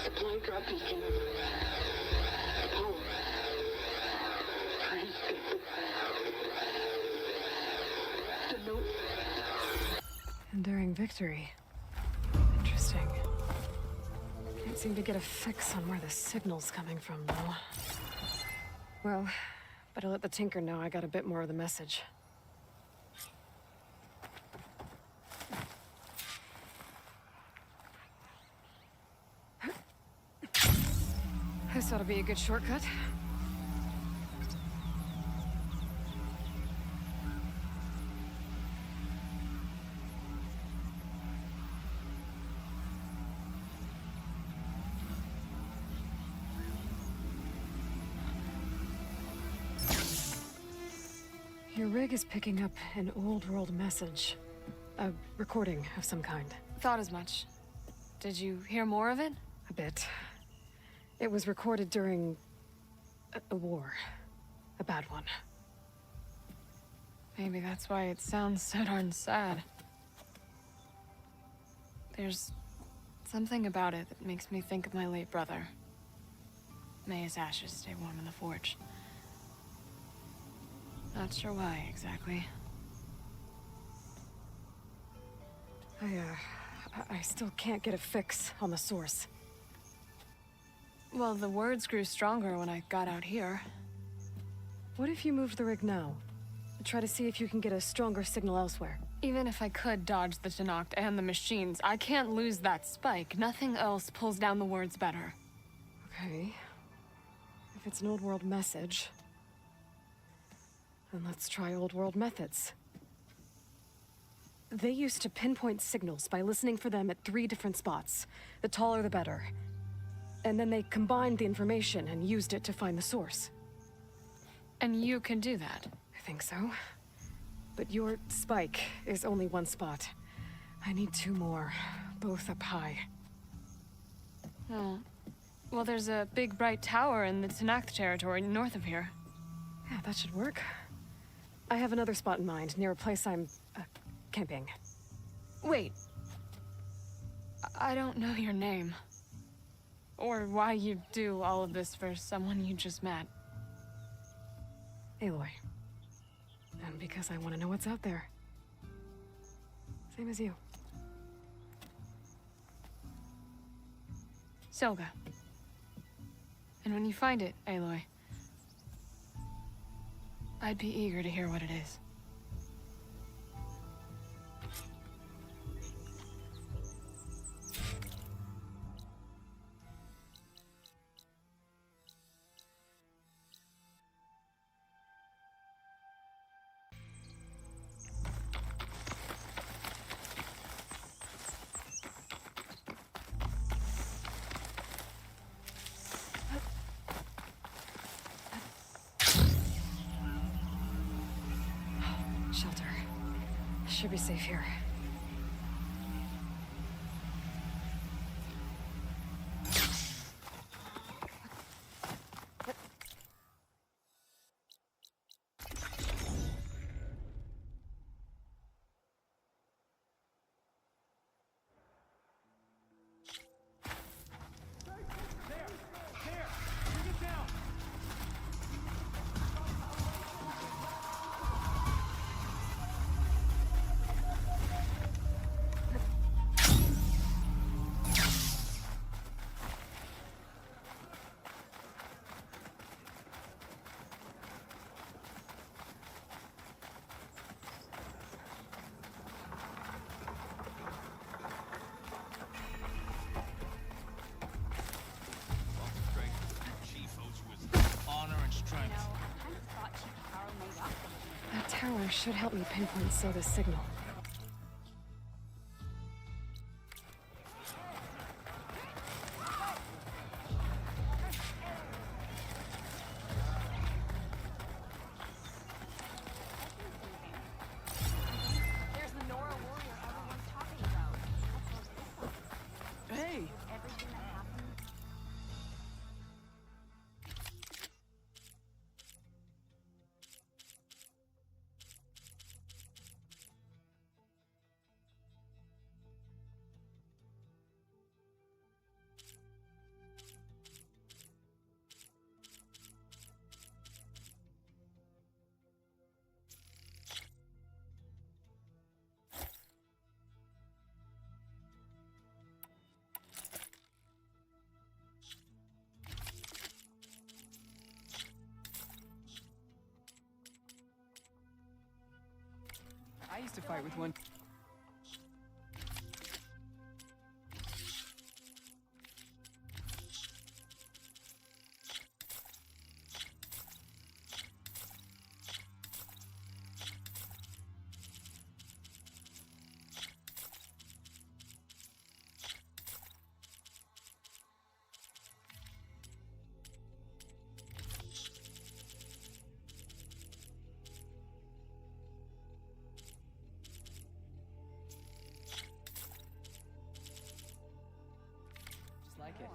Supply drop beacon. Power. Please get the note. Enduring victory. Interesting. Can't seem to get a fix on where the signal's coming from, though. Well, better let the Tinker know I got a bit more of the message. This ought to be a good shortcut. Your rig is picking up an old world message. A recording of some kind. Thought as much. Did you hear more of it? A bit. It was recorded during a war. A bad one. Maybe that's why it sounds so darn sad. There's something about it that makes me think of my late brother. May his ashes stay warm in the forge. Not sure why, exactly. I still can't get a fix on the source. Well, the words grew stronger when I got out here. What if you moved the rig now? Try to see if you can get a stronger signal elsewhere. Even if I could dodge the Tenakth and the machines, I can't lose that spike. Nothing else pulls down the words better. Okay. If it's an old world message, then let's try old world methods. They used to pinpoint signals by listening for them at 3 different spots. The taller the better. And then they combined the information and used it to find the source. And you can do that? I think so. But your spike is only 1 spot. I need 2 more, both up high. Oh. Well, there's a big bright tower in the Tenakth territory north of here. Yeah, that should work. I have another spot in mind, near a place I'm, camping. Wait. I don't know your name. Or why you do all of this for someone you just met. Aloy. And because I want to know what's out there. Same as you. Selga. And when you find it, Aloy, I'd be eager to hear what it is. Shelter. Should be safe here. That tower should help me pinpoint Soda's signal. There's the Nora warrior everyone's talking about. Hey! Everything that happened. I used to fight with one. Like it.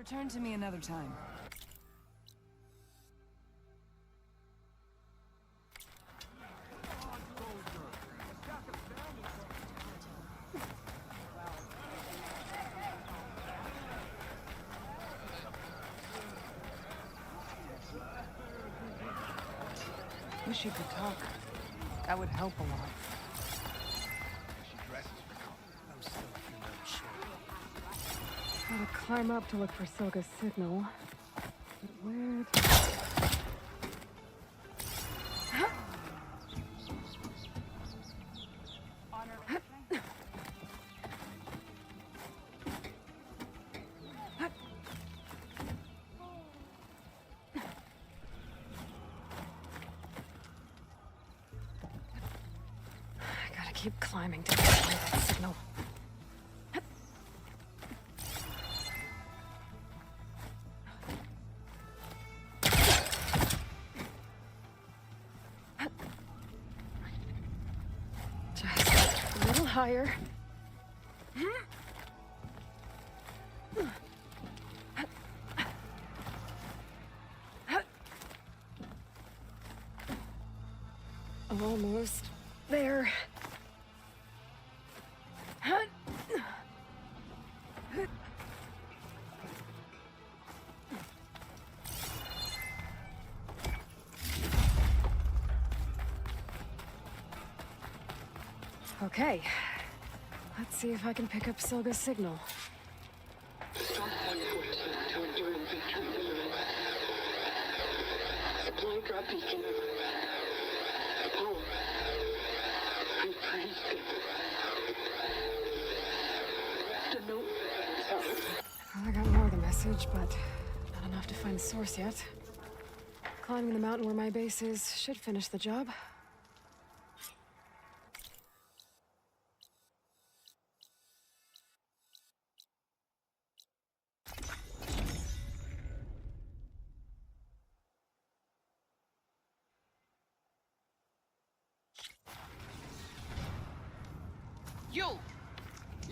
Return to me another time. Wish you could talk. That would help a lot. Gotta climb up to look for Silga's signal. But where? Gotta keep climbing to find that signal. Higher. Almost there. Okay. Let's see if I can pick up Silga's signal. Supply drop beacon. Apollo. I'm trying to... No. Well, I got more of the message, but not enough to find the source yet. Climbing the mountain where my base is should finish the job. You!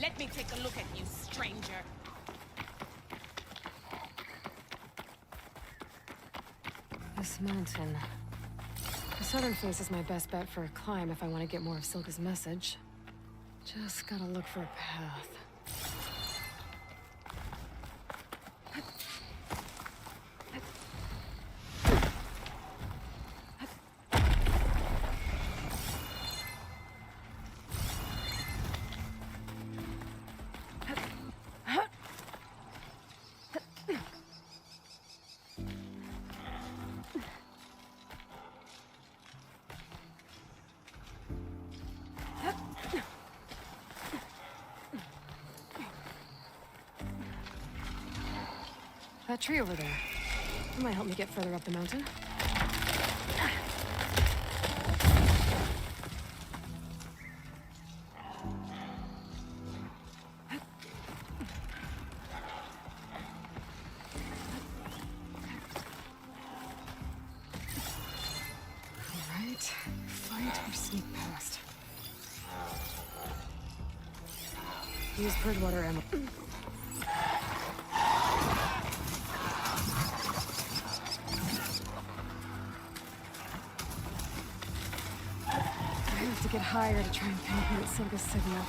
Let me take a look at you, stranger. This mountain. The southern face is my best bet for a climb if I want to get more of Silga's message. Just gotta look for a path. That tree over there. It might help me get further up the mountain. Alright, fight or sneak past. Use Bridgewater ammo. To get higher to try and pinpoint Silga's signal.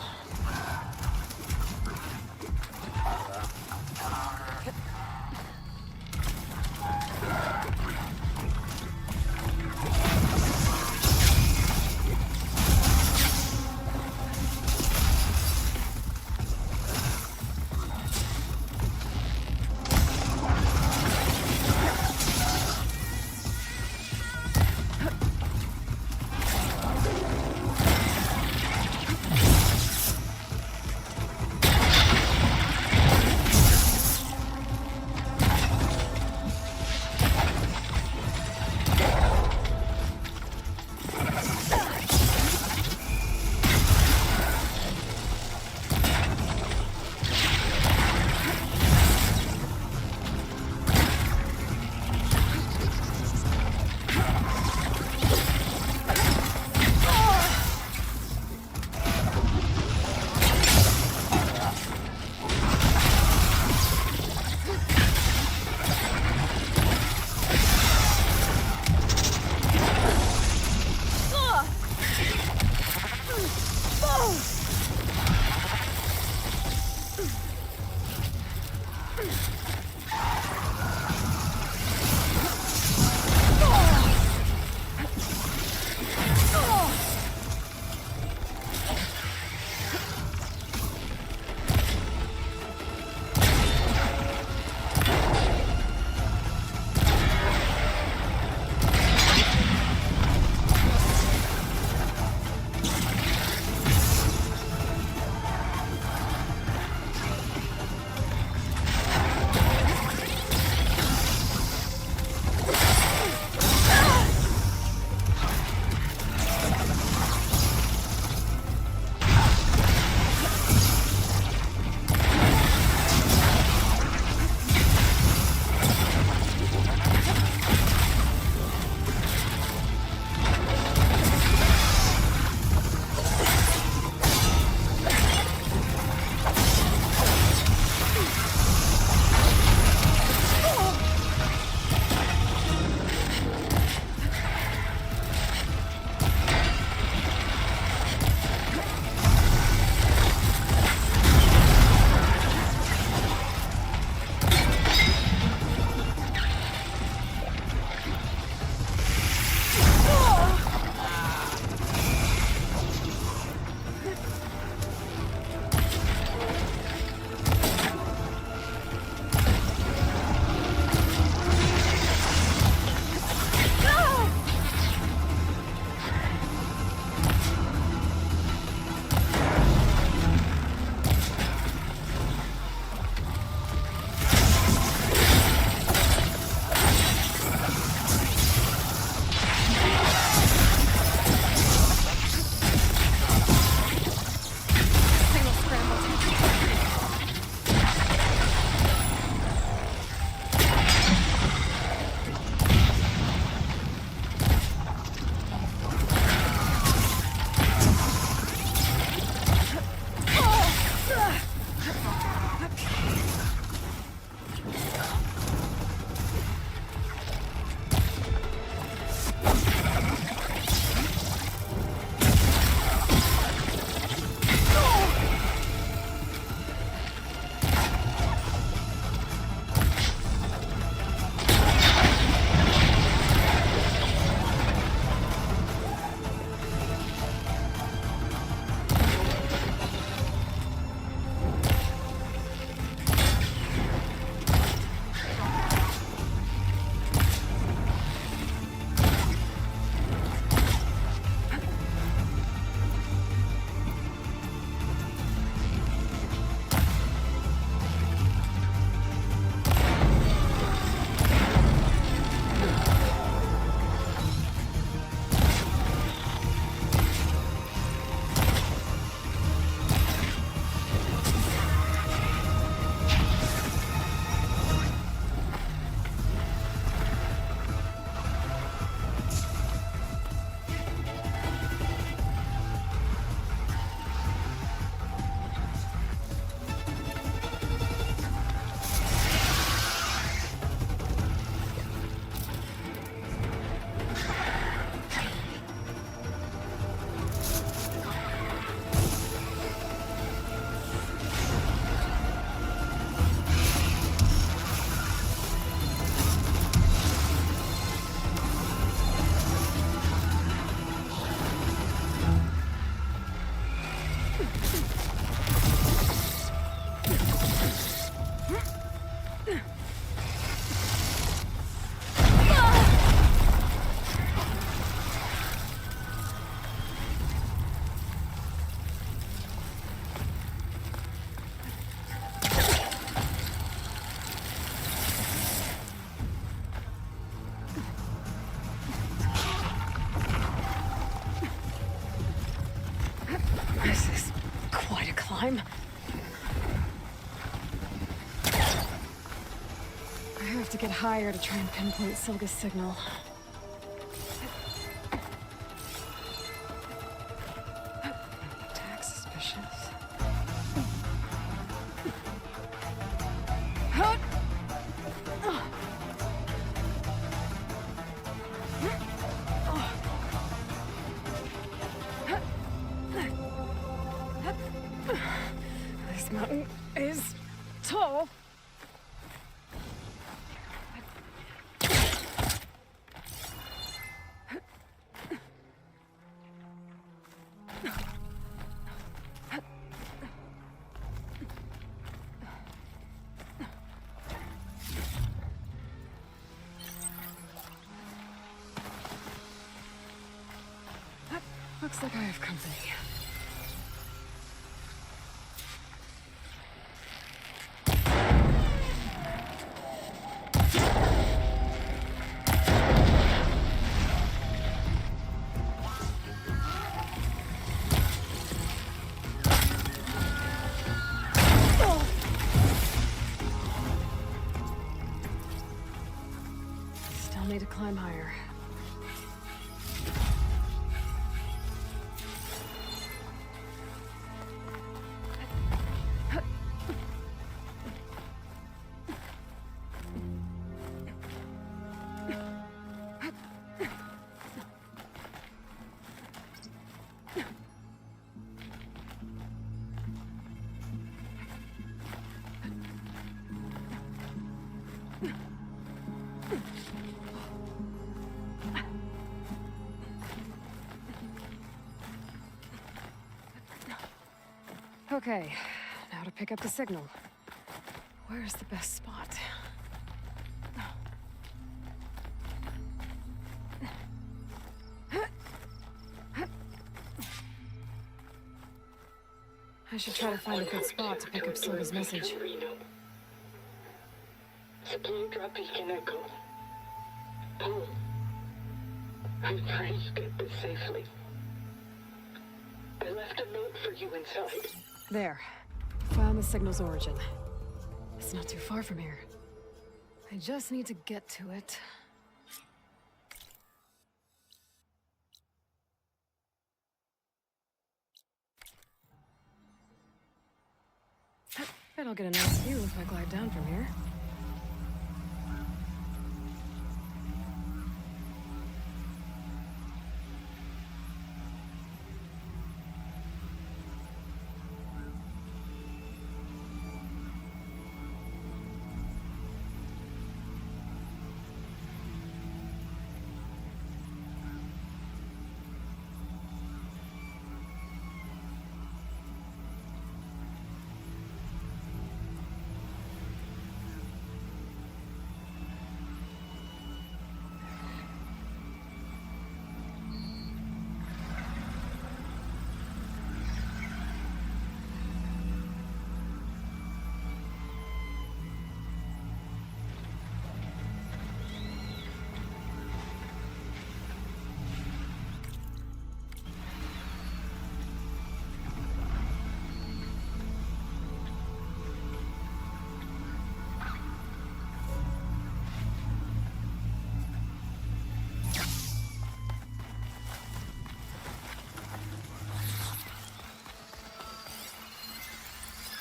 climb. I have to get higher to try and pinpoint Silga's signal. Attack suspicious. This mountain is tall. Looks like I have company. Still need to climb higher. Okay, now to pick up the signal. Where's the best spot? I should try to find a good spot to pick up Silva's message. Supply drop beacon echo. Paul, I'm trying to get this safely. I left a note for you inside. There. Found the signal's origin. It's not too far from here. I just need to get to it. I bet I'll get a nice view if I glide down from here.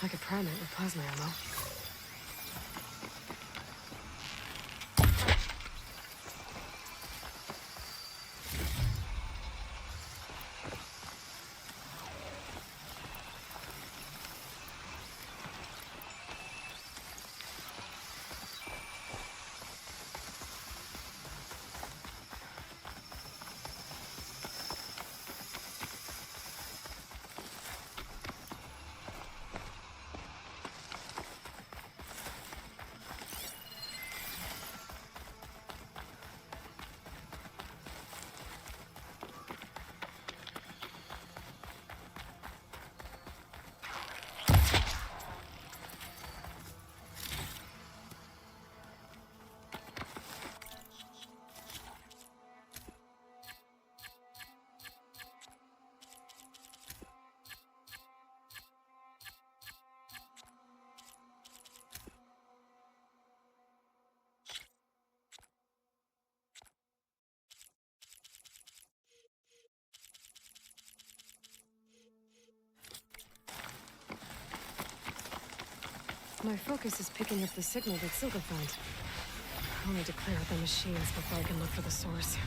I could prime it with plasma ammo. My focus is picking up the signal that Silka found. I'll need to clear out the machines before I can look for the source.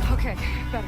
Okay, better.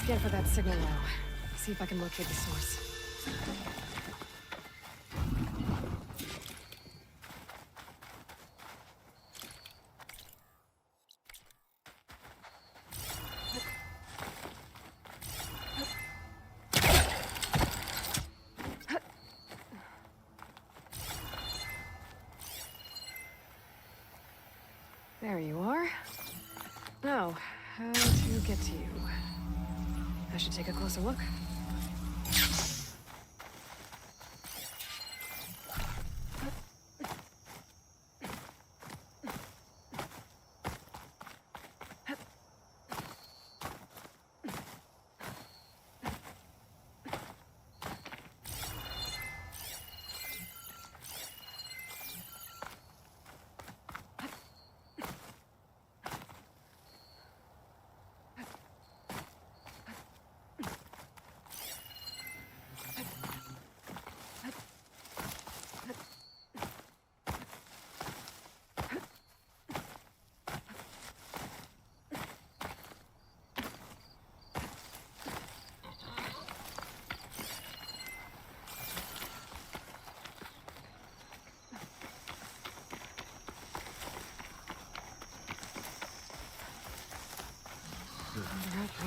Scan for that signal now. See if I can locate the source. There you are. Now, how to get to you? I should take a closer look.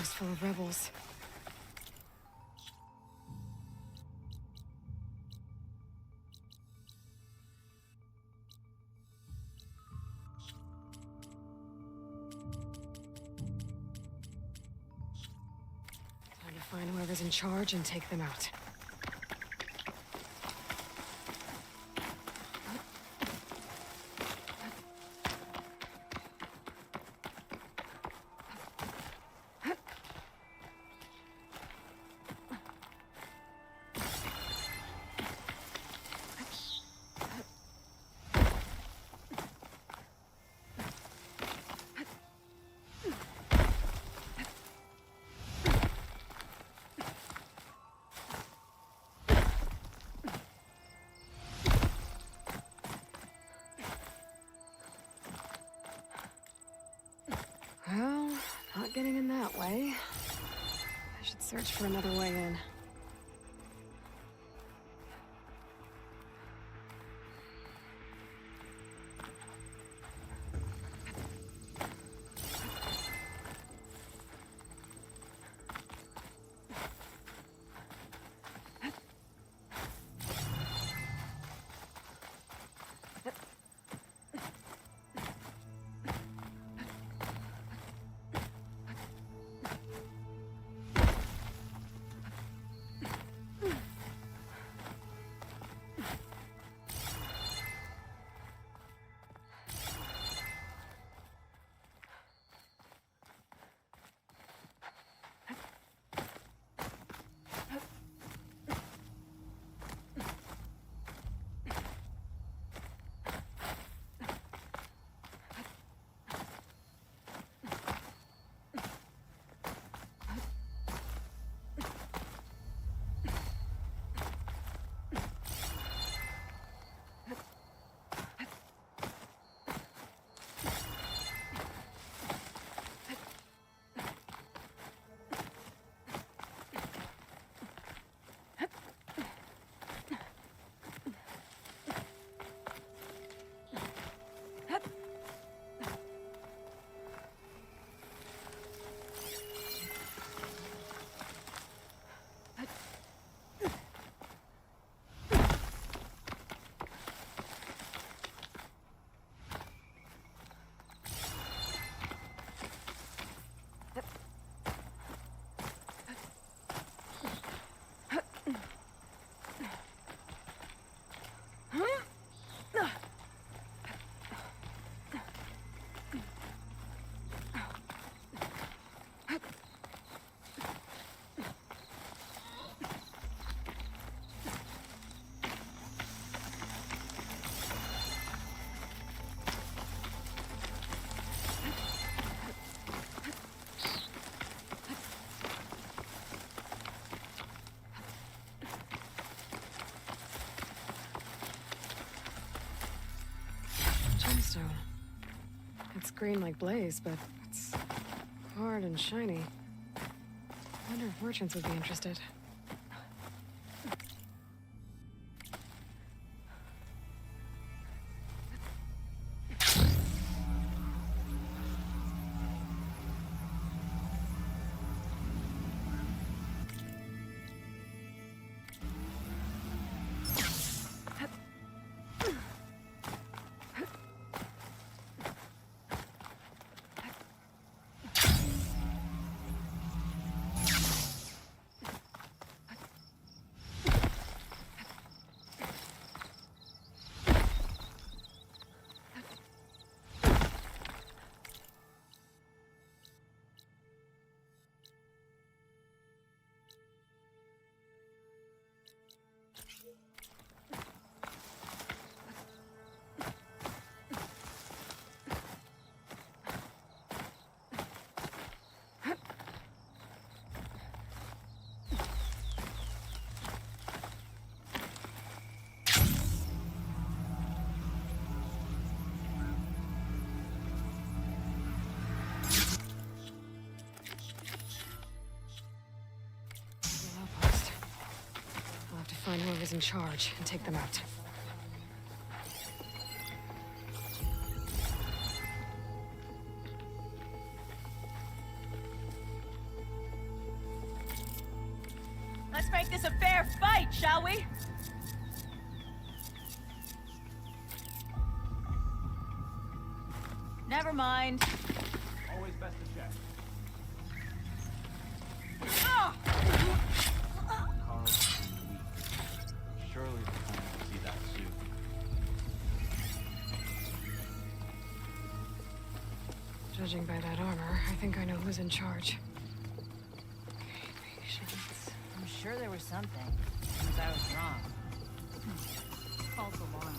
outpost full of rebels. Time to find whoever's in charge and take them out. Well, not getting in that way. I should search for another way in. Gemstone. It's green like blaze, but it's hard and shiny. I wonder if merchants would be interested. Find whoever's in charge and take them out. Let's make this a fair fight, shall we? Never mind. Always best to check. Ah! Carl is weak. Surely the plan will see that soon. Judging by that armor, I think I know who's in charge. Patience. I'm sure there was something. Since I was wrong. False alarm.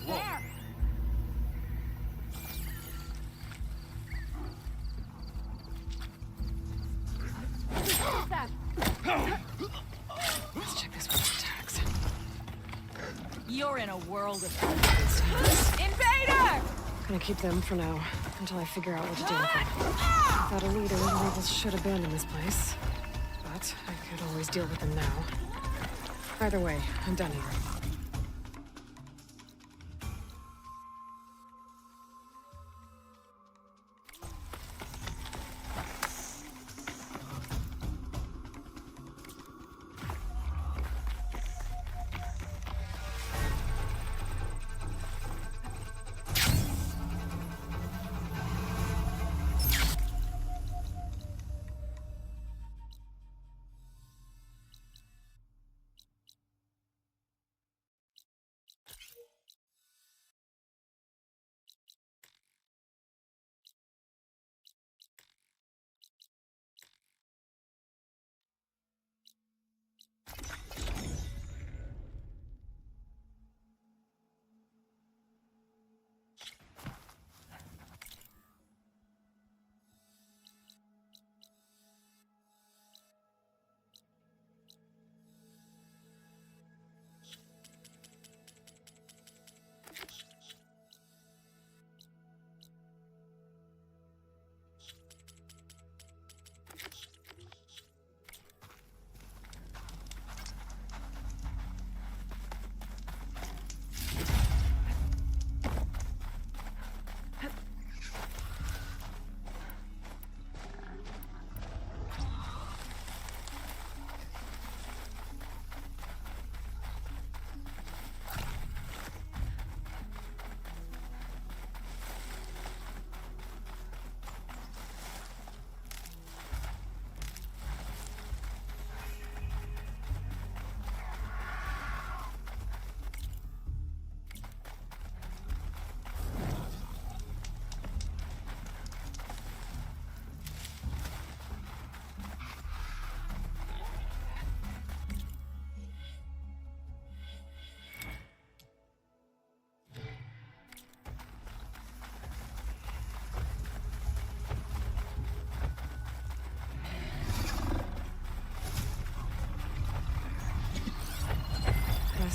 There! What's that? Let's check this one's attacks. You're in a world of Invader! Gonna keep them for now, until I figure out what to do with them. Without a leader, the rebels should abandon this place. But I could always deal with them now. Either way, I'm done here.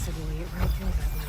Will eat right through that now.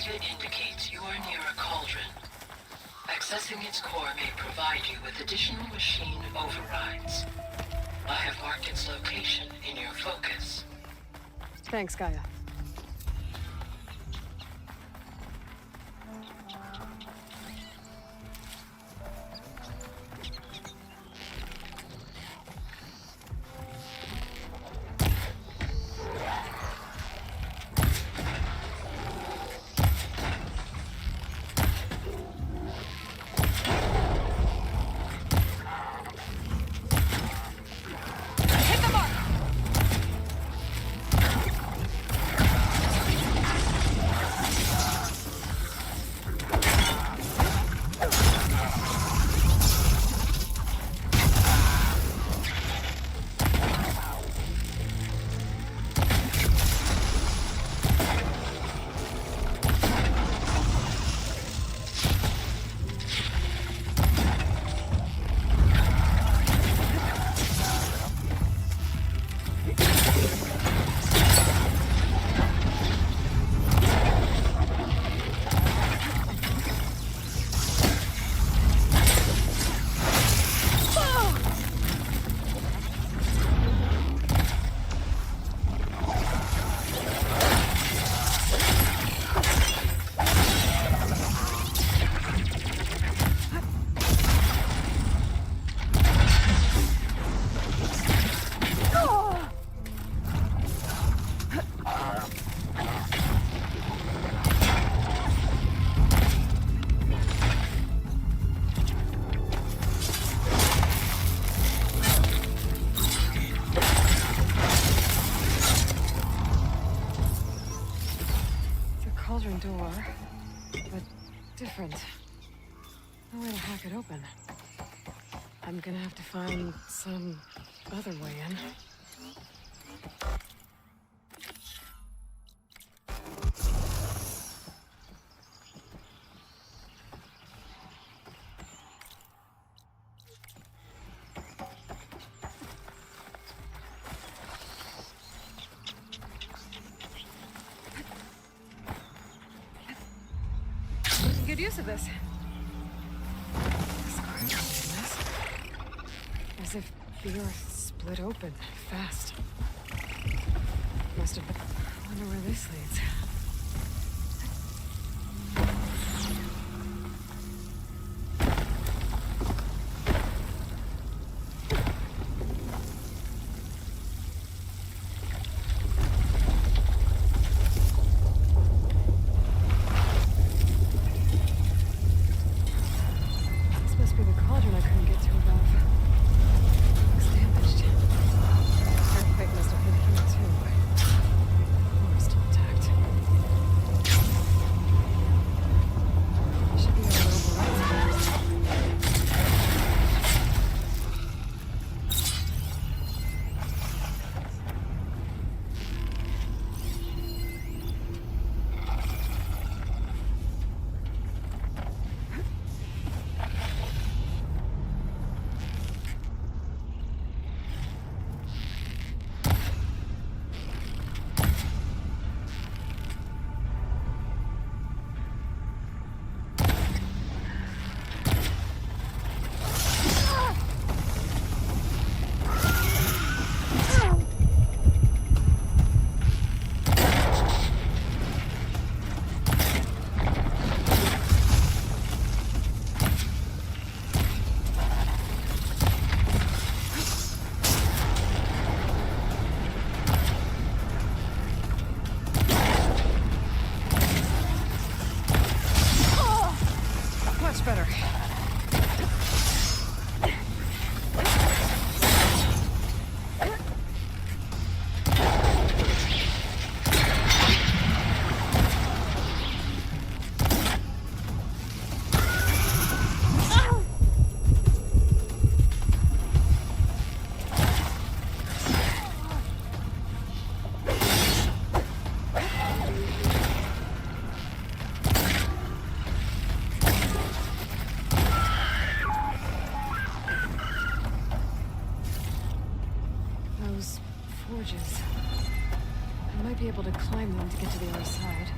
data indicates you are near a cauldron. Accessing its core may provide you with additional machine overrides. I have marked its location in your focus. Thanks, Gaia. Door, but different. No way to hack it open. I'm gonna have to find some other way in. Good use of this. As if the earth split open fast. Must have been. I wonder where this leads. Forges. I might be able to climb them to get to the other side.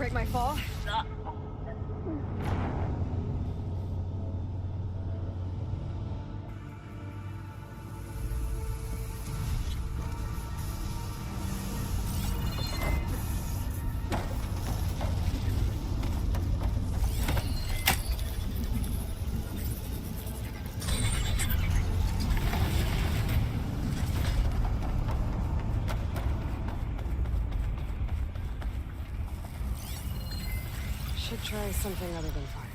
break my fall? Should try something other than fire.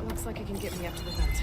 Looks like it can get me up to the vent.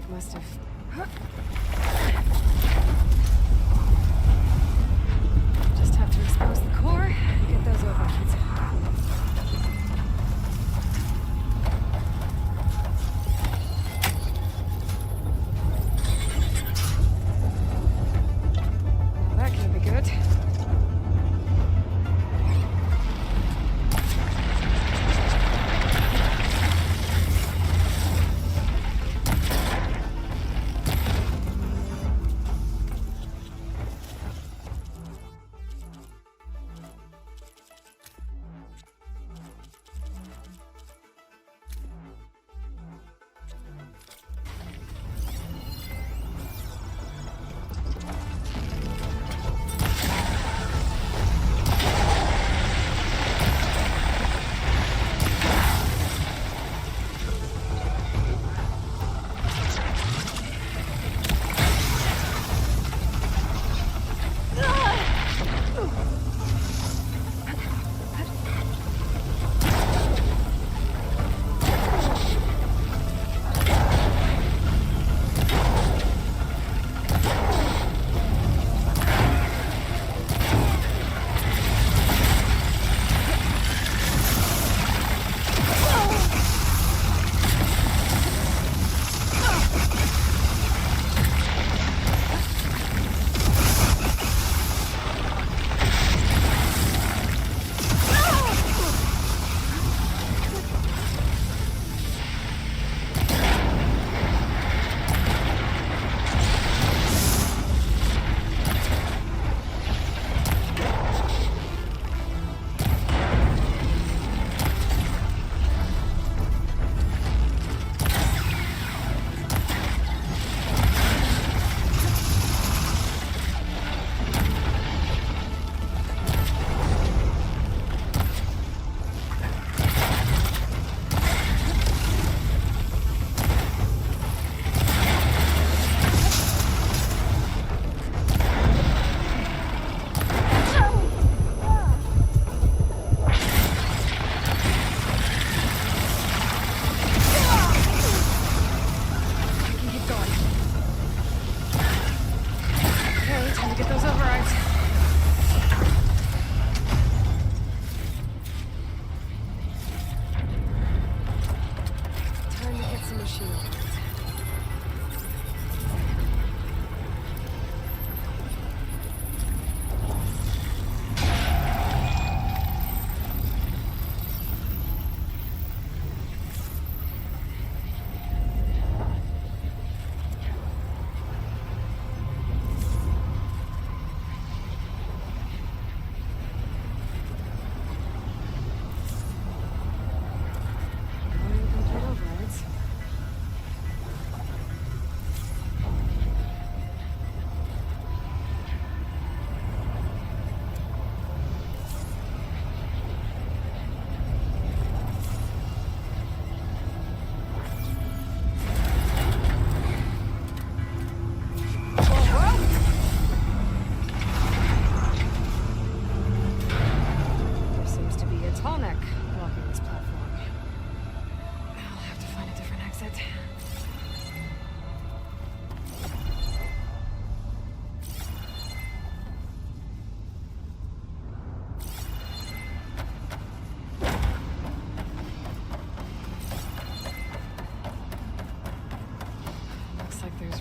Must have. Just have to expose the core and get those overheats. Well, that can't be good. the shield.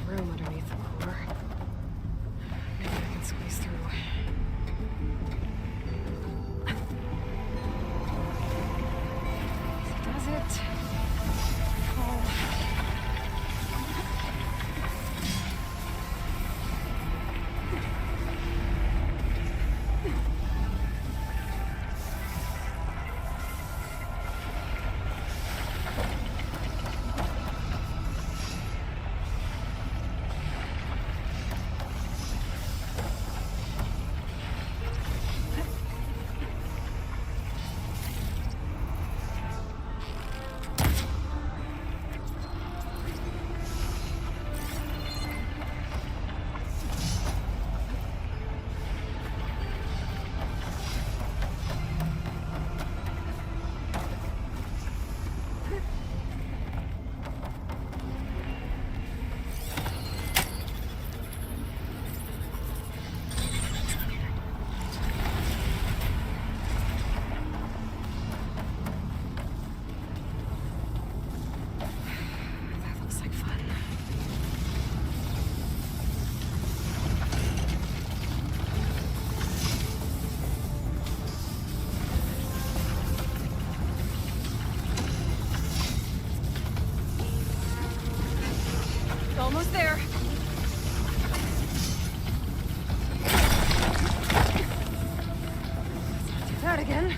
Room underneath the core. Maybe I can squeeze through. Does it? Oh. Almost there. Let's do that again.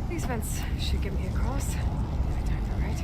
These vents should get me across. Anytime, all right?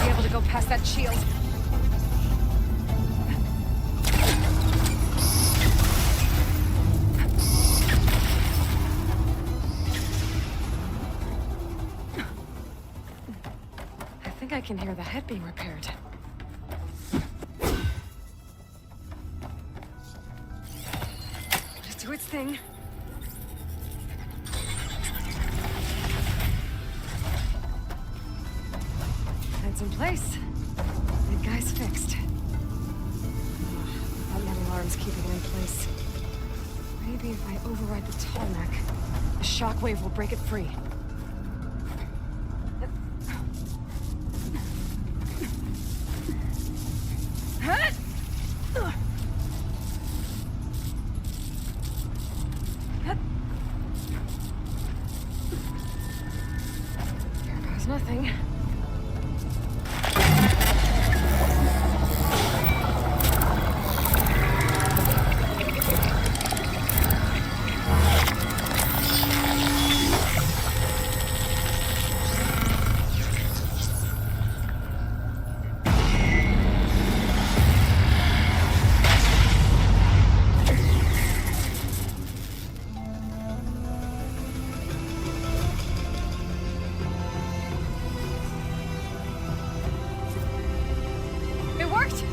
be able to go past that shield. I think I can hear the head being repaired. Let it do its thing. Head's in place. Big guy's fixed. That metal alarm's keeping it in place. Maybe if I override the tarmac, the shockwave will break it free. Here goes nothing. It worked!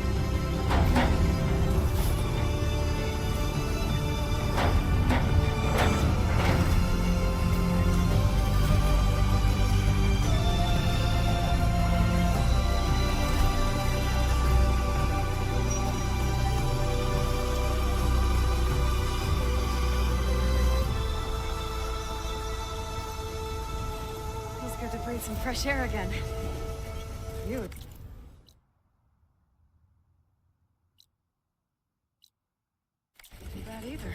Feels good to breathe some fresh air again. You. Too bad either.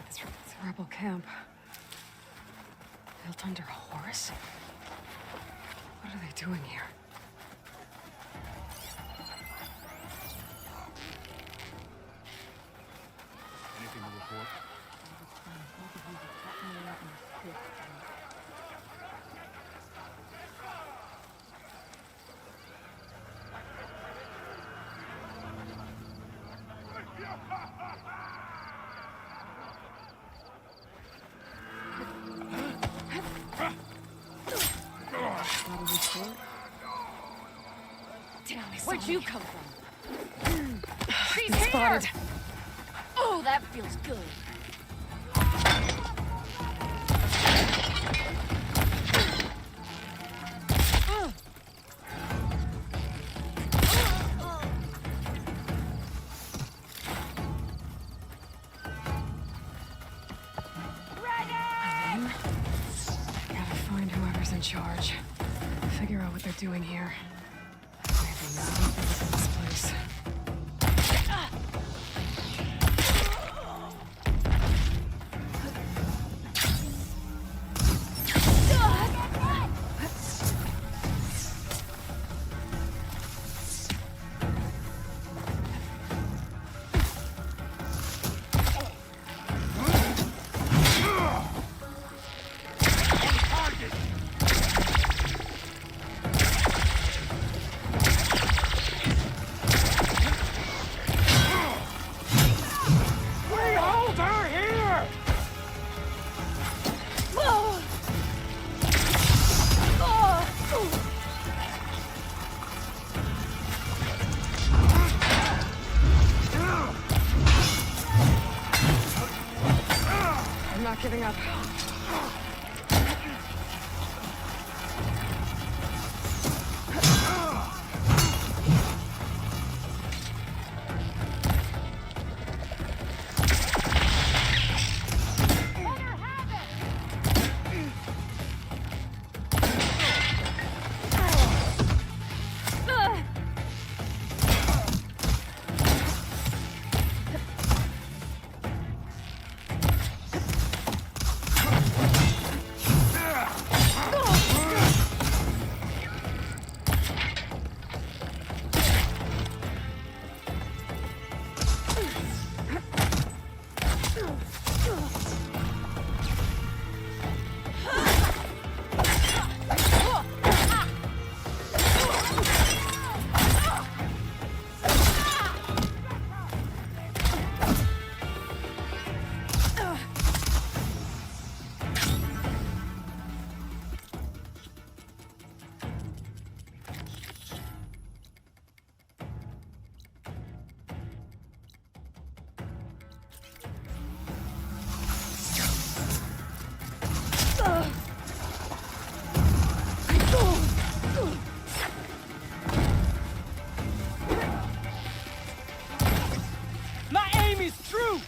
It's a rebel camp. Built under a horse? What are they doing here? Anything to report? Where'd you come from? She's Been here! spotted. Oh, that feels good. Gotta find whoever's in charge. Figure out what they're doing here. Maybe not in this place. I'm not giving up. My aim is true!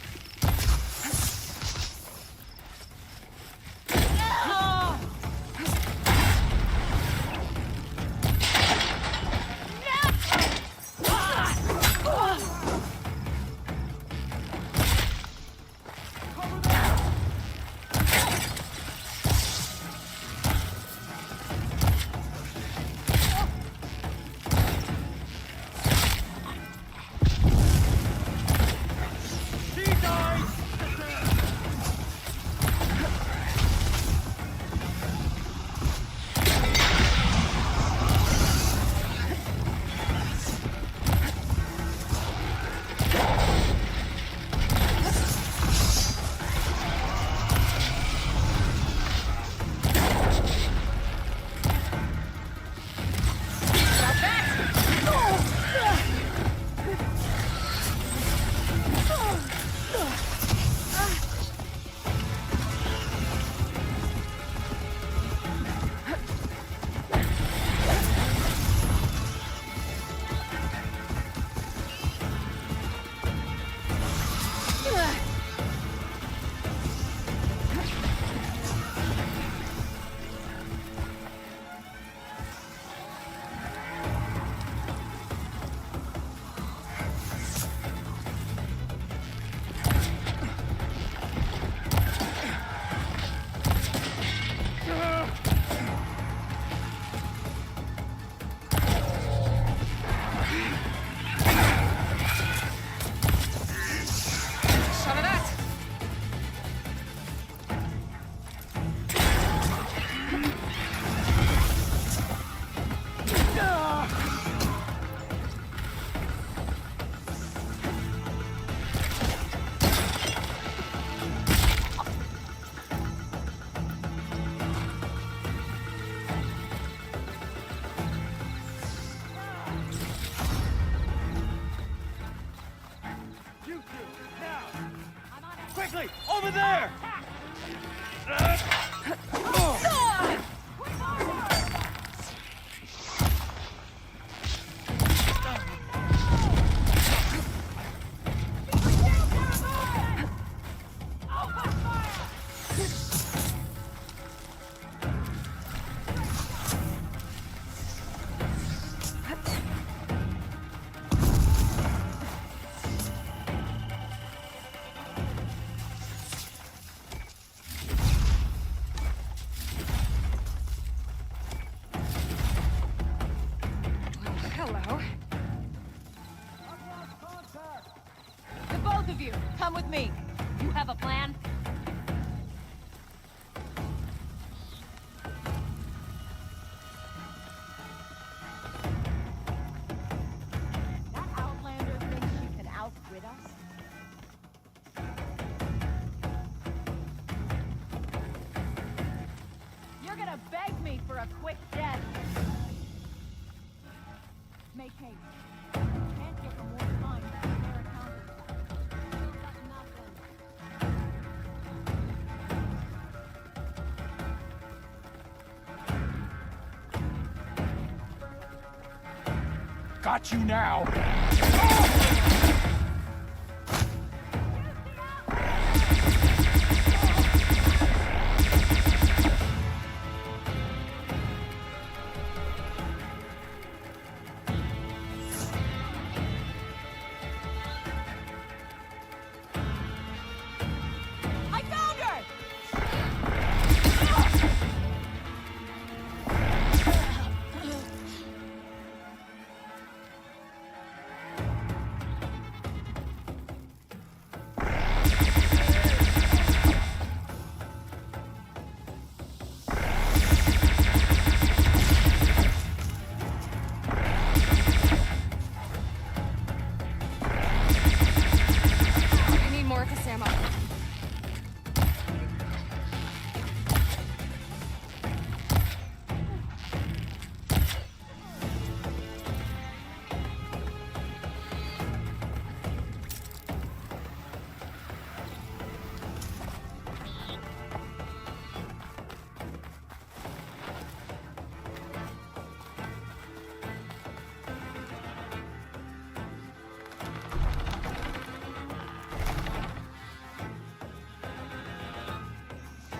there! Hello. The both of you, come with me. You have a plan? That Outlander thinks she can outwit us? You're gonna beg me for a quick death. Make haste. Can't give her more time to their encounters. Got you now! I found her! I need more of this ammo.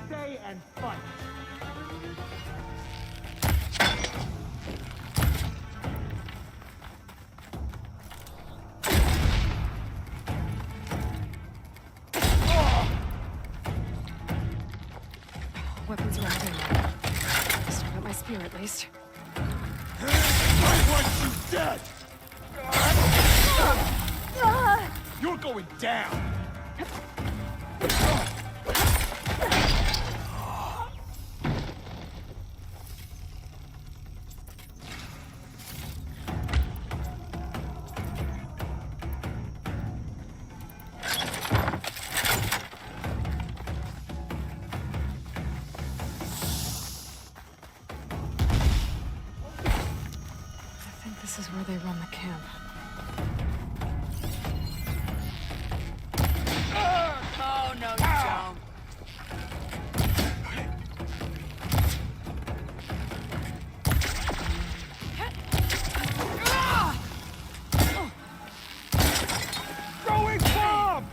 Stay and fight. Weapons around here. Still got my spear at least. I want you dead! You're going down! I think this is where they run the camp. Oh, no, you don't. Throwing bomb!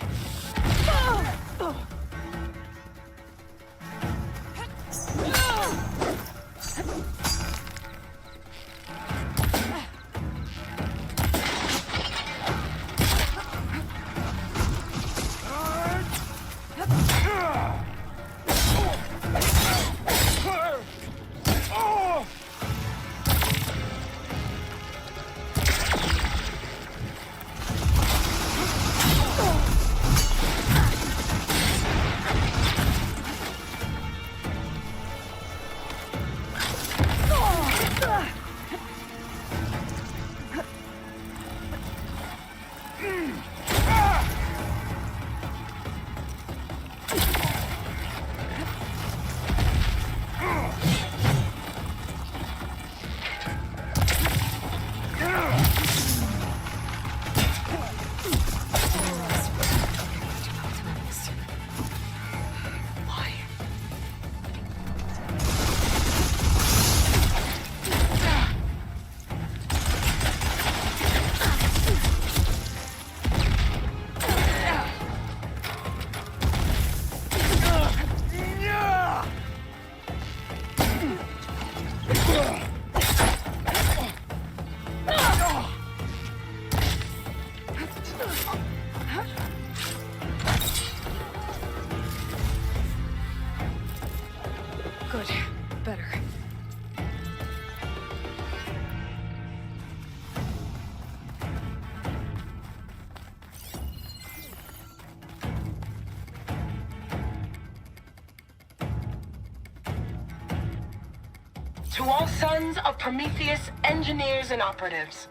To all sons of Prometheus engineers and operatives,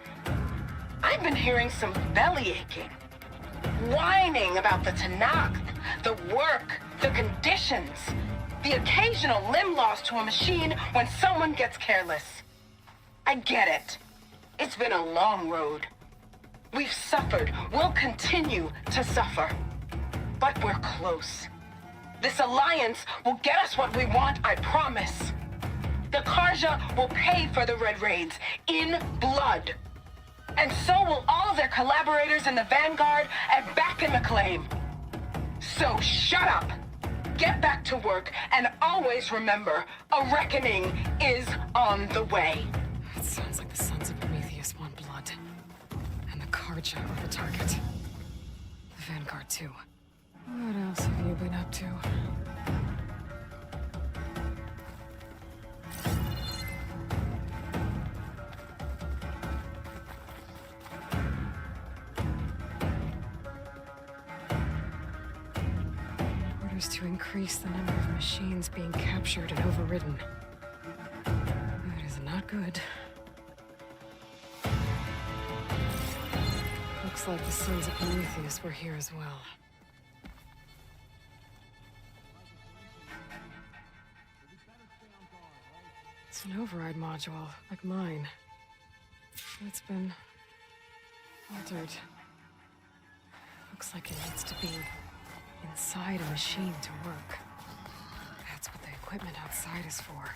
I've been hearing some belly aching, whining about the Tanakh, the work, the conditions, the occasional limb loss to a machine when someone gets careless. I get it. It's been a long road. We've suffered. We'll continue to suffer. But we're close. This alliance will get us what we want, I promise. The Karja will pay for the Red Raids in blood. And so will all of their collaborators in the Vanguard and back in the claim. So shut up, get back to work, and always remember, a reckoning is on the way. It sounds like the Sons of Prometheus want blood. And the Karja are the target. The Vanguard too. What else have you been up to? To increase the number of machines being captured and overridden. That is not good. Looks like the Sons of Prometheus were here as well. It's an override module, like mine. It's been altered. Looks like it needs to be inside a machine to work. That's what the equipment outside is for.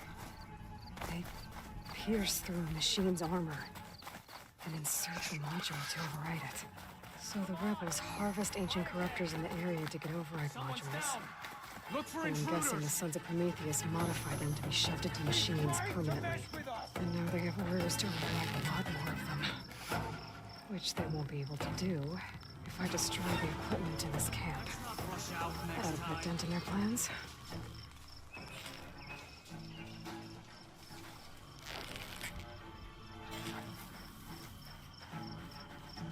They pierce through a machine's armor and insert the module to override it. So the rebels harvest ancient corruptors in the area to get override modules. Look for And I'm guessing the Sons of Prometheus modify them to be shoved into machines permanently. And now they have orders to override a lot more of them. Which they won't be able to do if I destroy the equipment in this camp. That'll put a dent in their plans.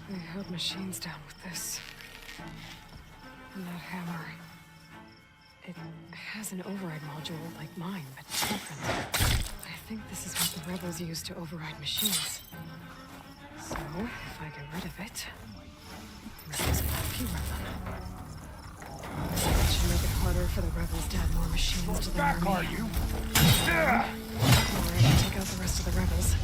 They held machines down with this. And that hammer. It has an override module like mine, but different. I think this is what the rebels use to override machines. So, if I get rid of it, there's fewer of them. That should make it harder for the rebels to add more machines to their army. Are you? Yeah. Or I can take out the rest of the rebels.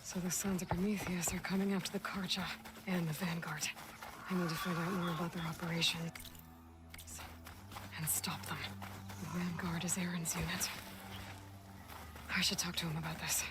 So the Sons of Prometheus are coming after the Karja and the Vanguard. I need to find out more about their operation. And stop them. The Vanguard is Aaron's unit. I should talk to him about this.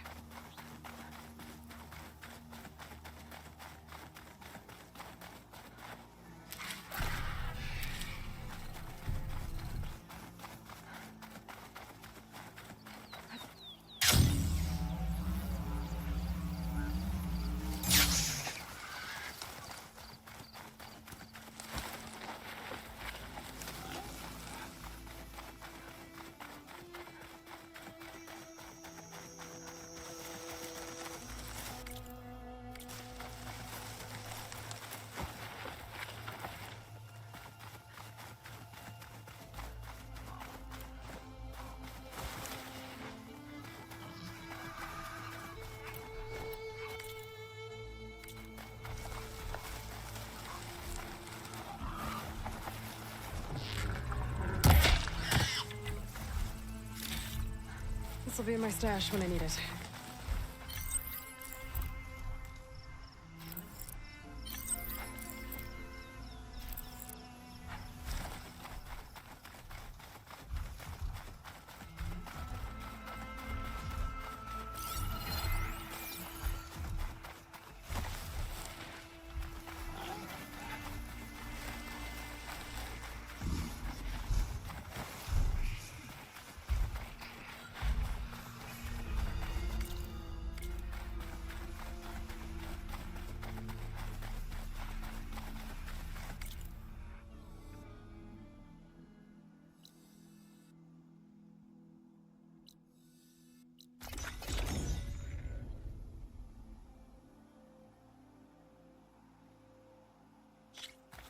will be in my stash when I need it.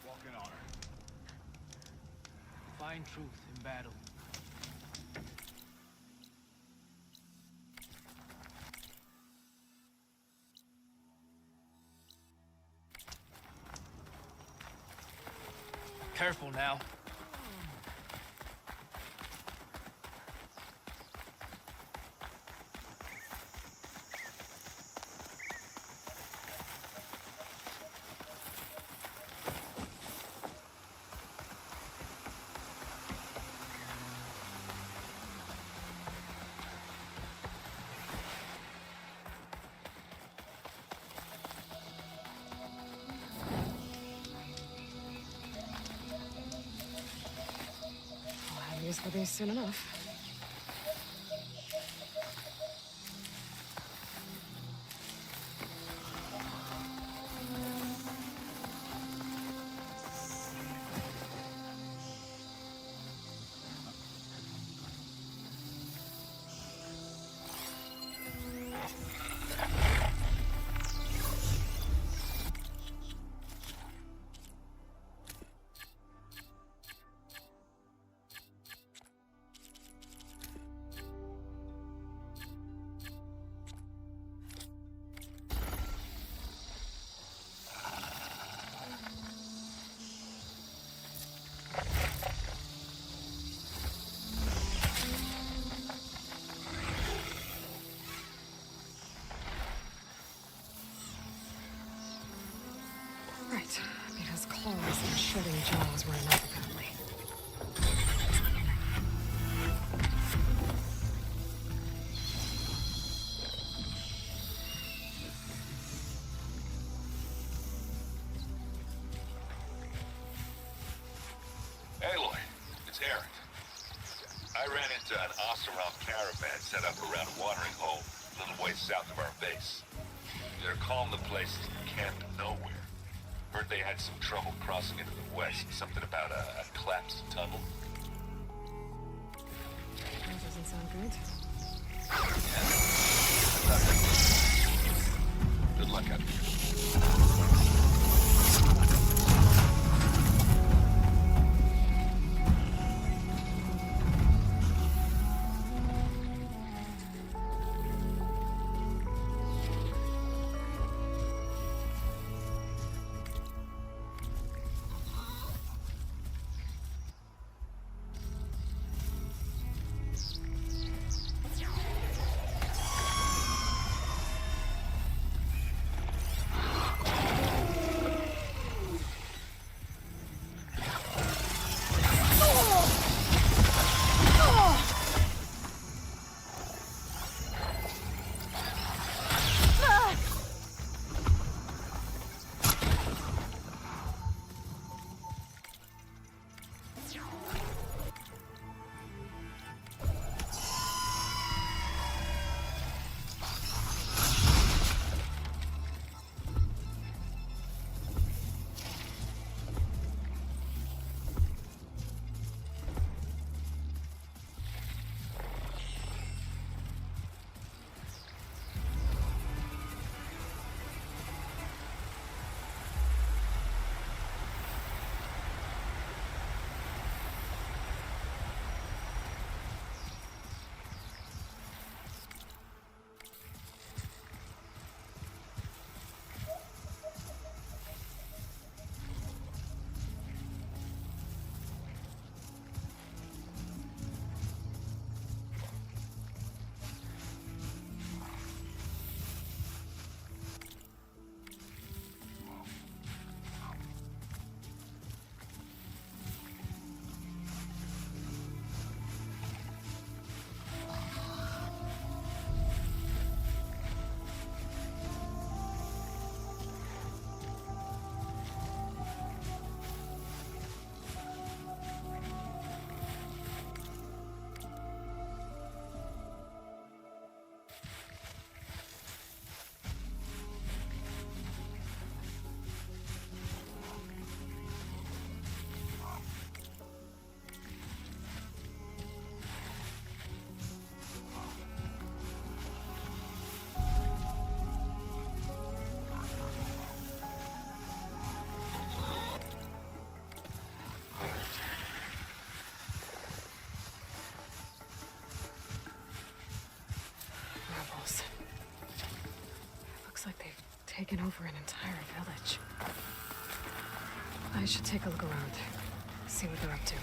Walk in honor. Find truth in battle. Careful now. I'll have use for these soon enough. Right, because claws and shedding jaws were enough apparently. Aloy, it's Eric. I ran into an Oseram caravan set up around a watering hole a little ways south of our base. They're calling the place Camp Nowhere. Heard they had some trouble crossing into the west. Something about a collapsed tunnel. That doesn't sound good. Good luck out there. taken over an entire village. I should take a look around, see what they're up to.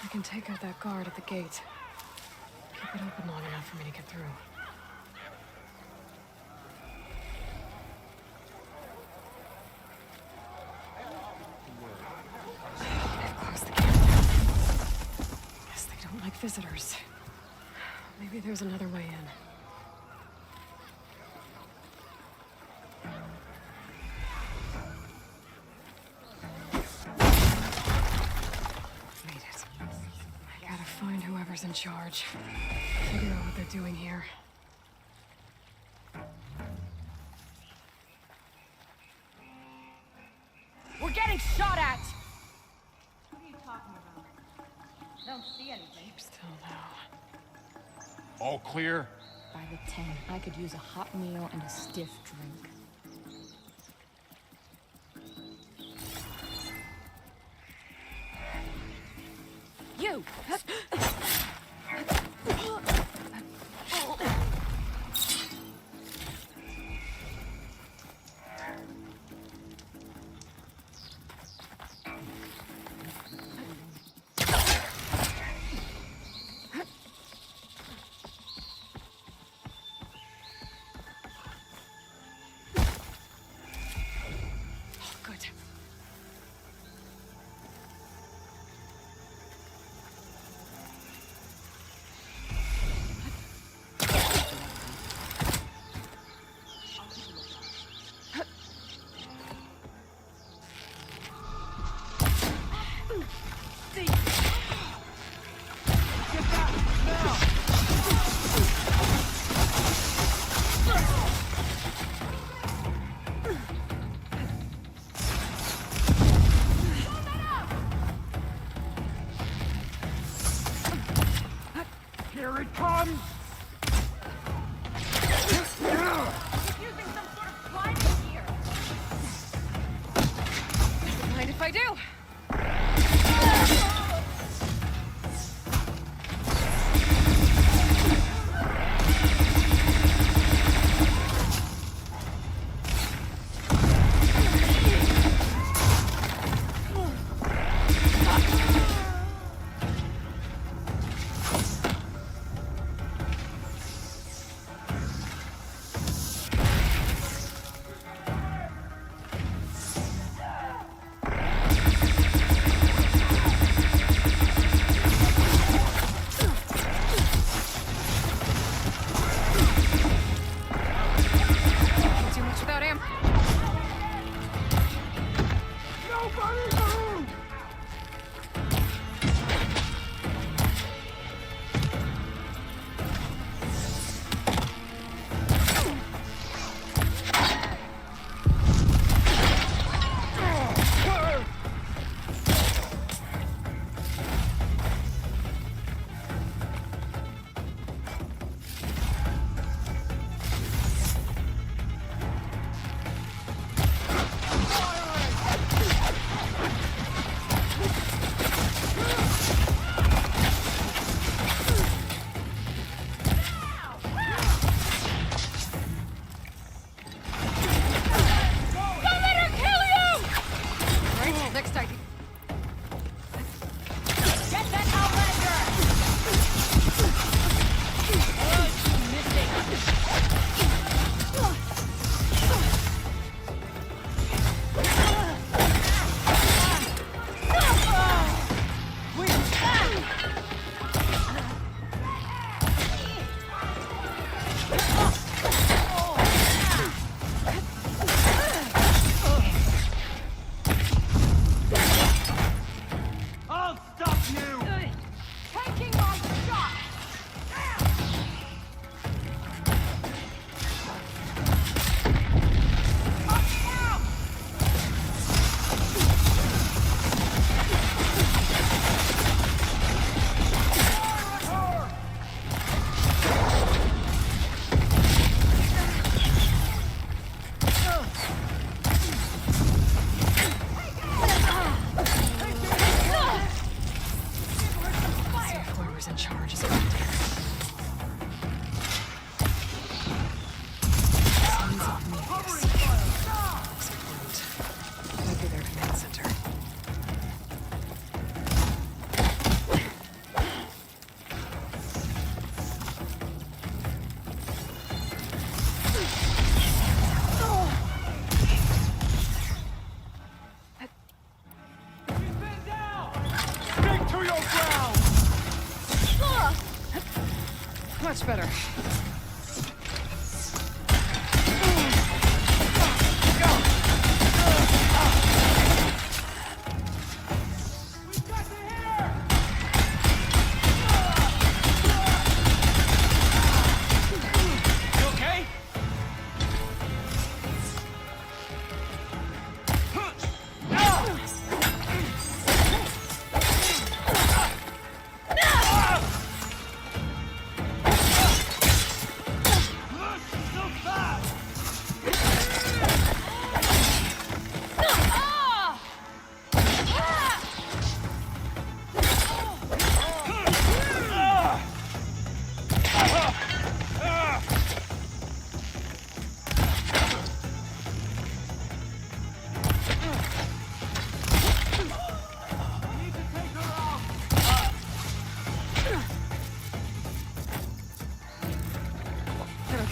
I can take out that guard at the gate. Keep it open long enough for me to get through. They've closed the gate. Guess they don't like visitors. Maybe there's another way in. In charge. Figure out what they're doing here. We're getting shot at! What are you talking about? I don't see anything. Keep still now. All clear? By the 10, I could use a hot meal and a stiff drink. You! Here it comes! Using some sort of climbing gear. Mind if I do? Much better.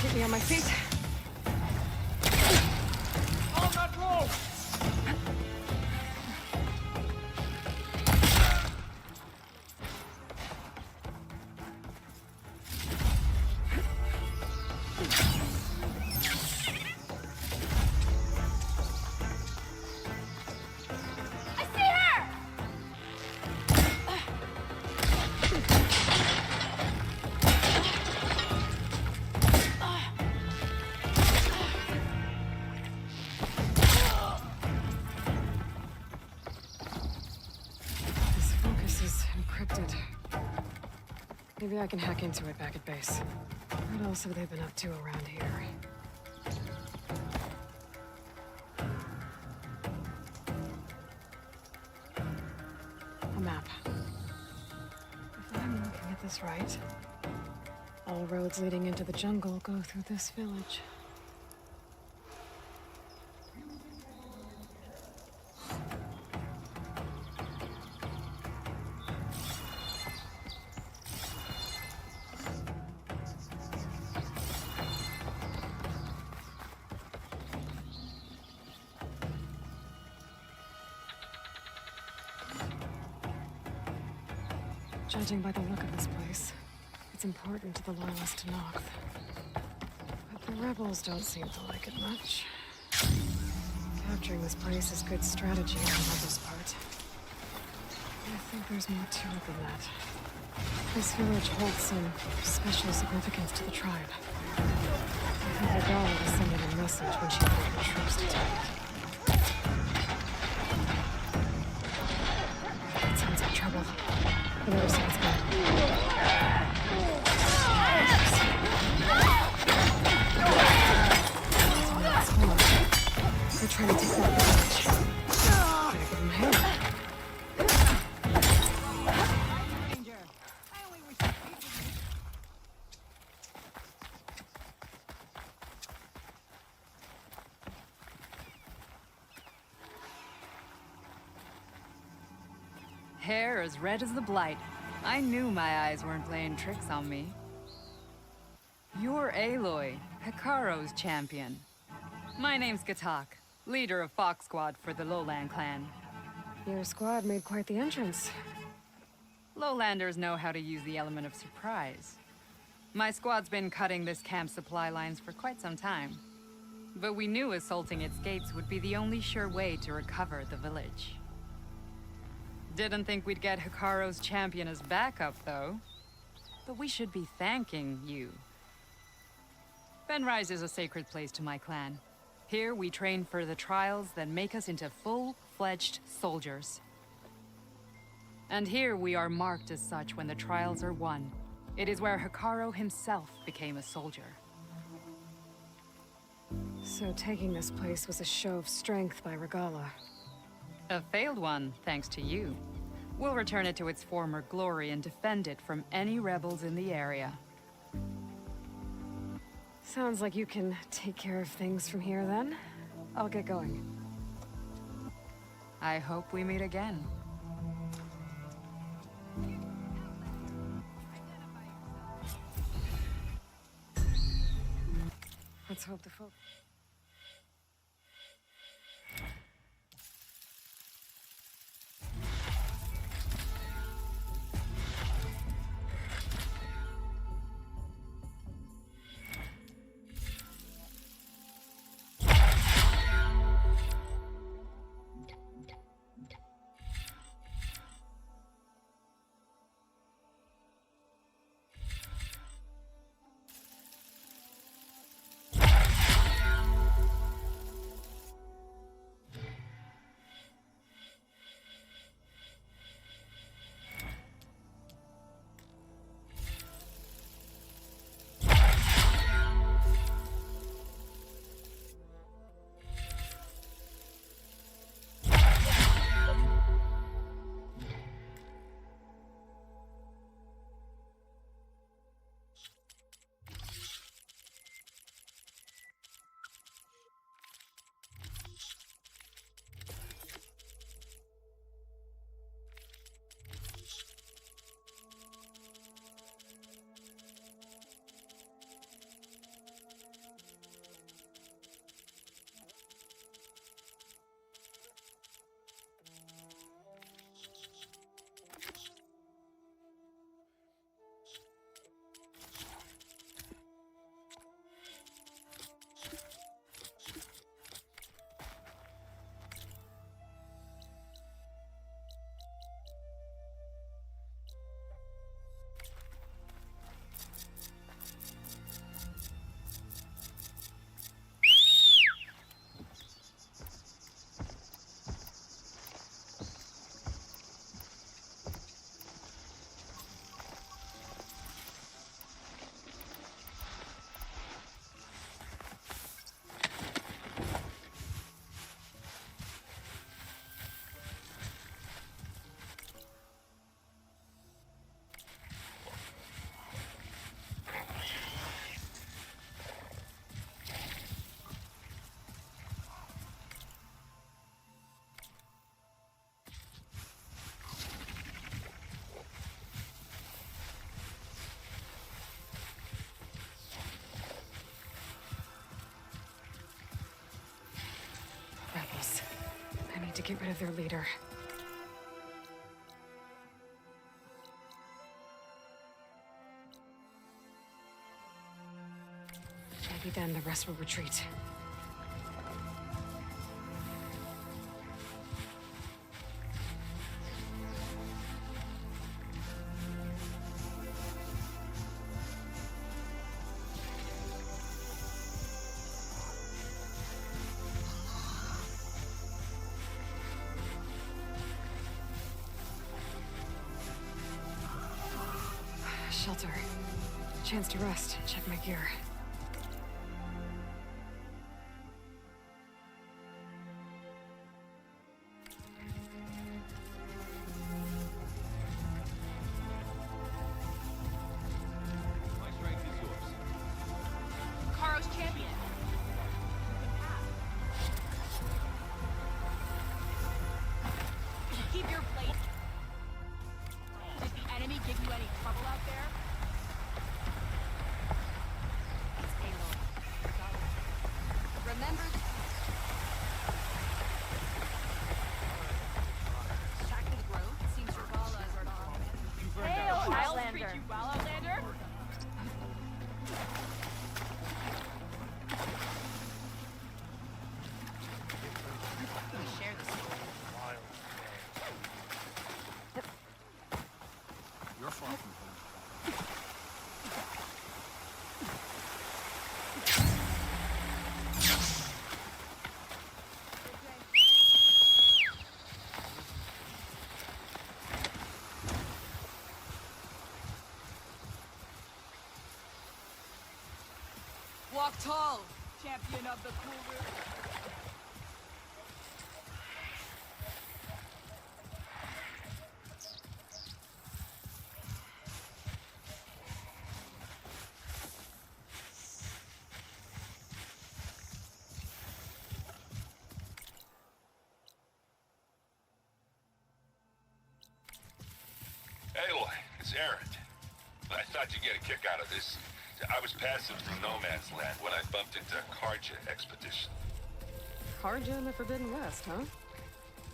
Keep me on my feet. On that rope! Maybe I can hack into it back at base. What else have they been up to around here? A map. If I'm looking at this right, all roads leading into the jungle go through this village. Judging by the look of this place, it's important to the loyalists to Noct. But the rebels don't seem to like it much. Capturing this place is good strategy on the rebels' part. I think there's more to it than that. This village holds some special significance to the tribe. I think Regala was sending a message when she ordered the troops to take it. That sounds like trouble. The other side's good. They're trying to take that village. Gotta give them hell. Hair as red as the blight. I knew my eyes weren't playing tricks on me. You're Aloy, Hikaro's champion. My name's Gatak, leader of Fox Squad for the Lowland clan. Your squad made quite the entrance. Lowlanders know how to use the element of surprise. My squad's been cutting this camp's supply lines for quite some time. But we knew assaulting its gates would be the only sure way to recover the village. Didn't think we'd get Hikaro's champion as backup, though. But we should be thanking you. Benrise is a sacred place to my clan. Here we train for the trials that make us into full-fledged soldiers. And here we are marked as such when the trials are won. It is where Hikaro himself became a soldier. So taking this place was a show of strength by Regala. A failed one, thanks to you. We'll return it to its former glory and defend it from any rebels in the area. Sounds like you can take care of things from here, then. I'll get going. I hope we meet again. Let's hope the folk... to get rid of their leader. Maybe then the rest will retreat. Shelter. Chance to rest. Check my gear. My strength is yours. Karo's champion. Keep your place. Did the enemy give you any trouble out there? It's Aloy. Remember. Attacking the grove? Seems your Vala is on. Hail, Outlander! Treat you well, Outlander? We share this. You're far from home. Walk tall, champion of the cool room. Aloy, it's Aaron. I thought you'd get a kick out of this. I was passing through No Man's Land when I bumped into Karja expedition. Karja in the Forbidden West, huh?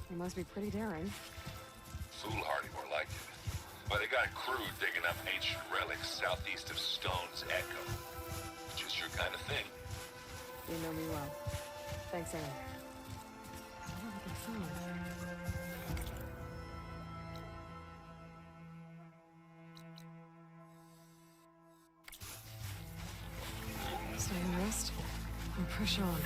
They must be pretty daring. Foolhardy, more like it. But they got a crew digging up ancient relics southeast of Stone's Echo. Just your kind of thing. You know me well. Thanks, Aaron. Oh, look at the phone. Stay and rest, and push on.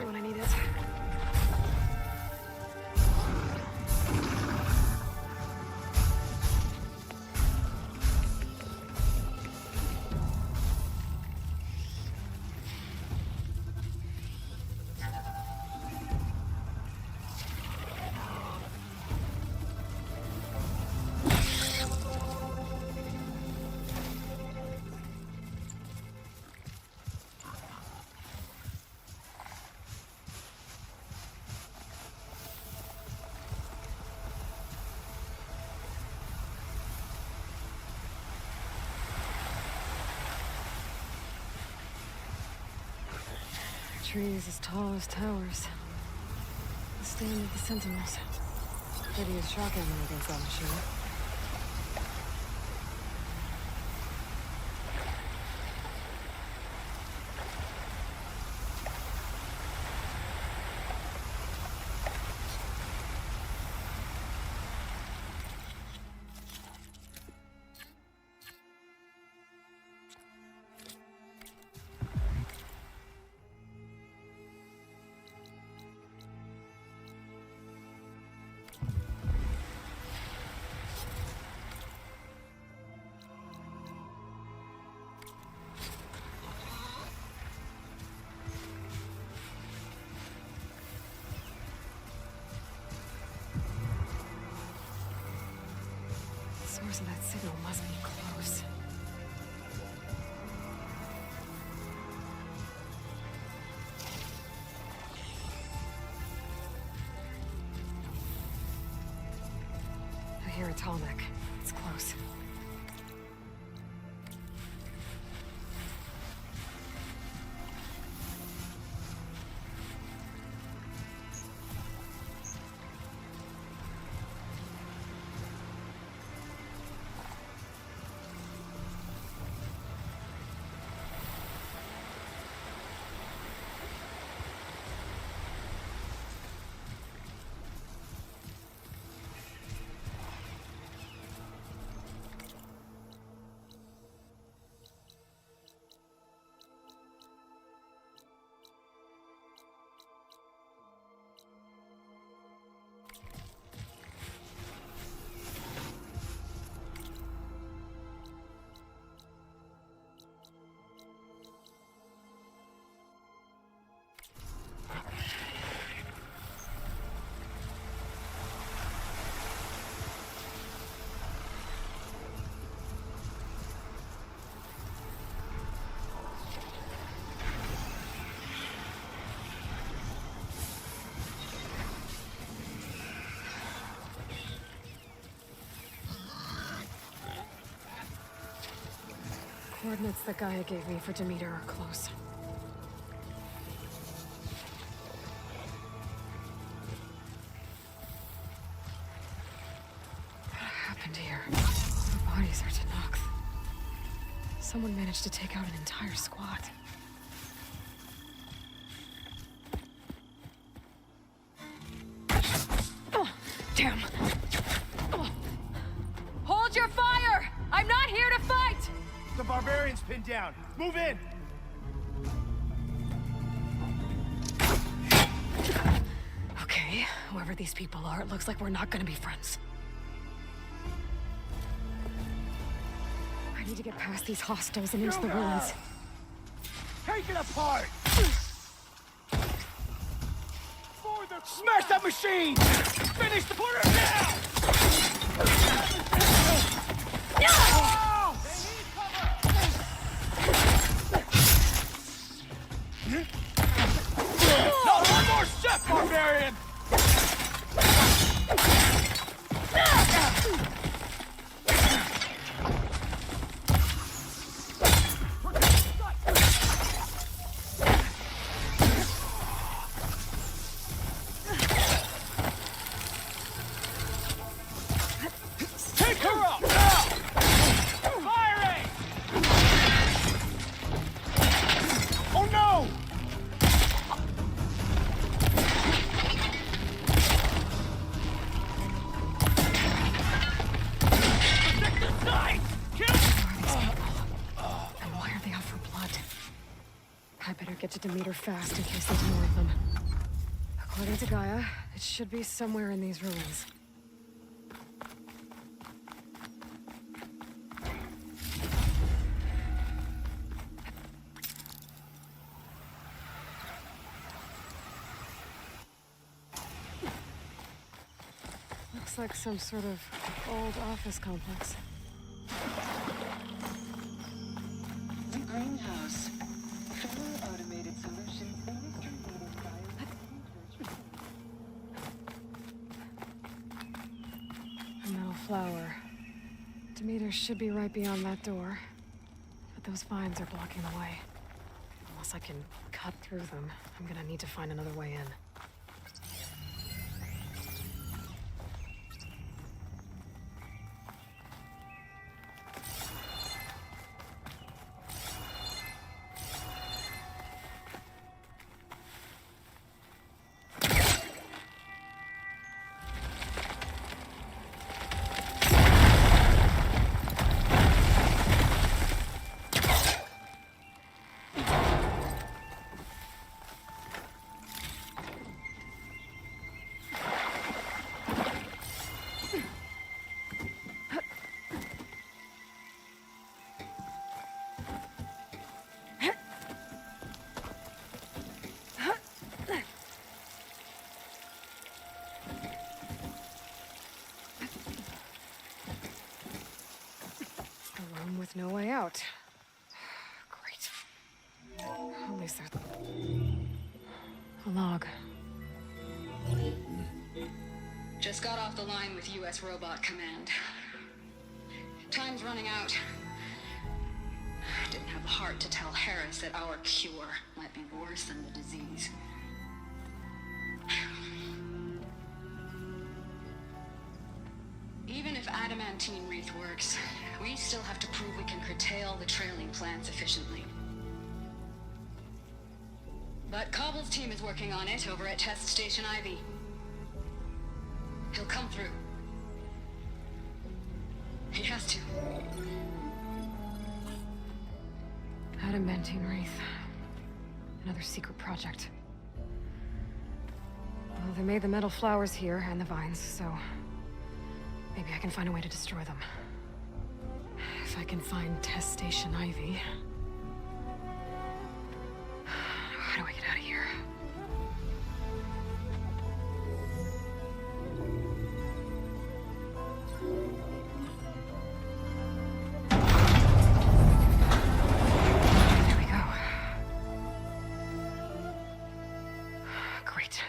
When I need it. Trees as tall as towers. The stand of the Sentinels. Could use shock ammo against that machine. The source of that signal must be close. I hear a tall neck. It's close. Coordinates that Gaia gave me for Demeter are close. What happened here? The bodies are Tenakth. Someone managed to take out an entire squad. Oh, damn. Oh. Hold your fire! I'm not here to fight! The barbarian's pinned down. Move in! Okay, whoever these people are, it looks like we're not gonna be friends. I need to get past these hostiles and into the ruins. Take it apart! Smash that machine! Finish the put her down! No, one more step, barbarian! Take her up! Now! Firing! Oh no! And why are they out for blood? I better get to Demeter fast in case there's more of them. According to Gaia, it should be somewhere in these ruins. Looks like some sort of old office complex. The greenhouse. Fully automated solutions. A metal flower. Demeter should be right beyond that door. But those vines are blocking the way. Unless I can cut through them, I'm gonna need to find another way in. with no way out. Great. At least there's a log. Just got off the line with U.S. Robot Command. Time's running out. Didn't have the heart to tell Harris that our cure might be worse than the disease. Even if adamantine wreath works, we still have to prove we can curtail the trailing plants efficiently. But Cobble's team is working on it over at Test Station Ivy. He'll come through. He has to. Adamantine wreath. Another secret project. Well, they made the metal flowers here and the vines, so maybe I can find a way to destroy them. If I can find Test Station Ivy. How do I get out of here? There we go. Great.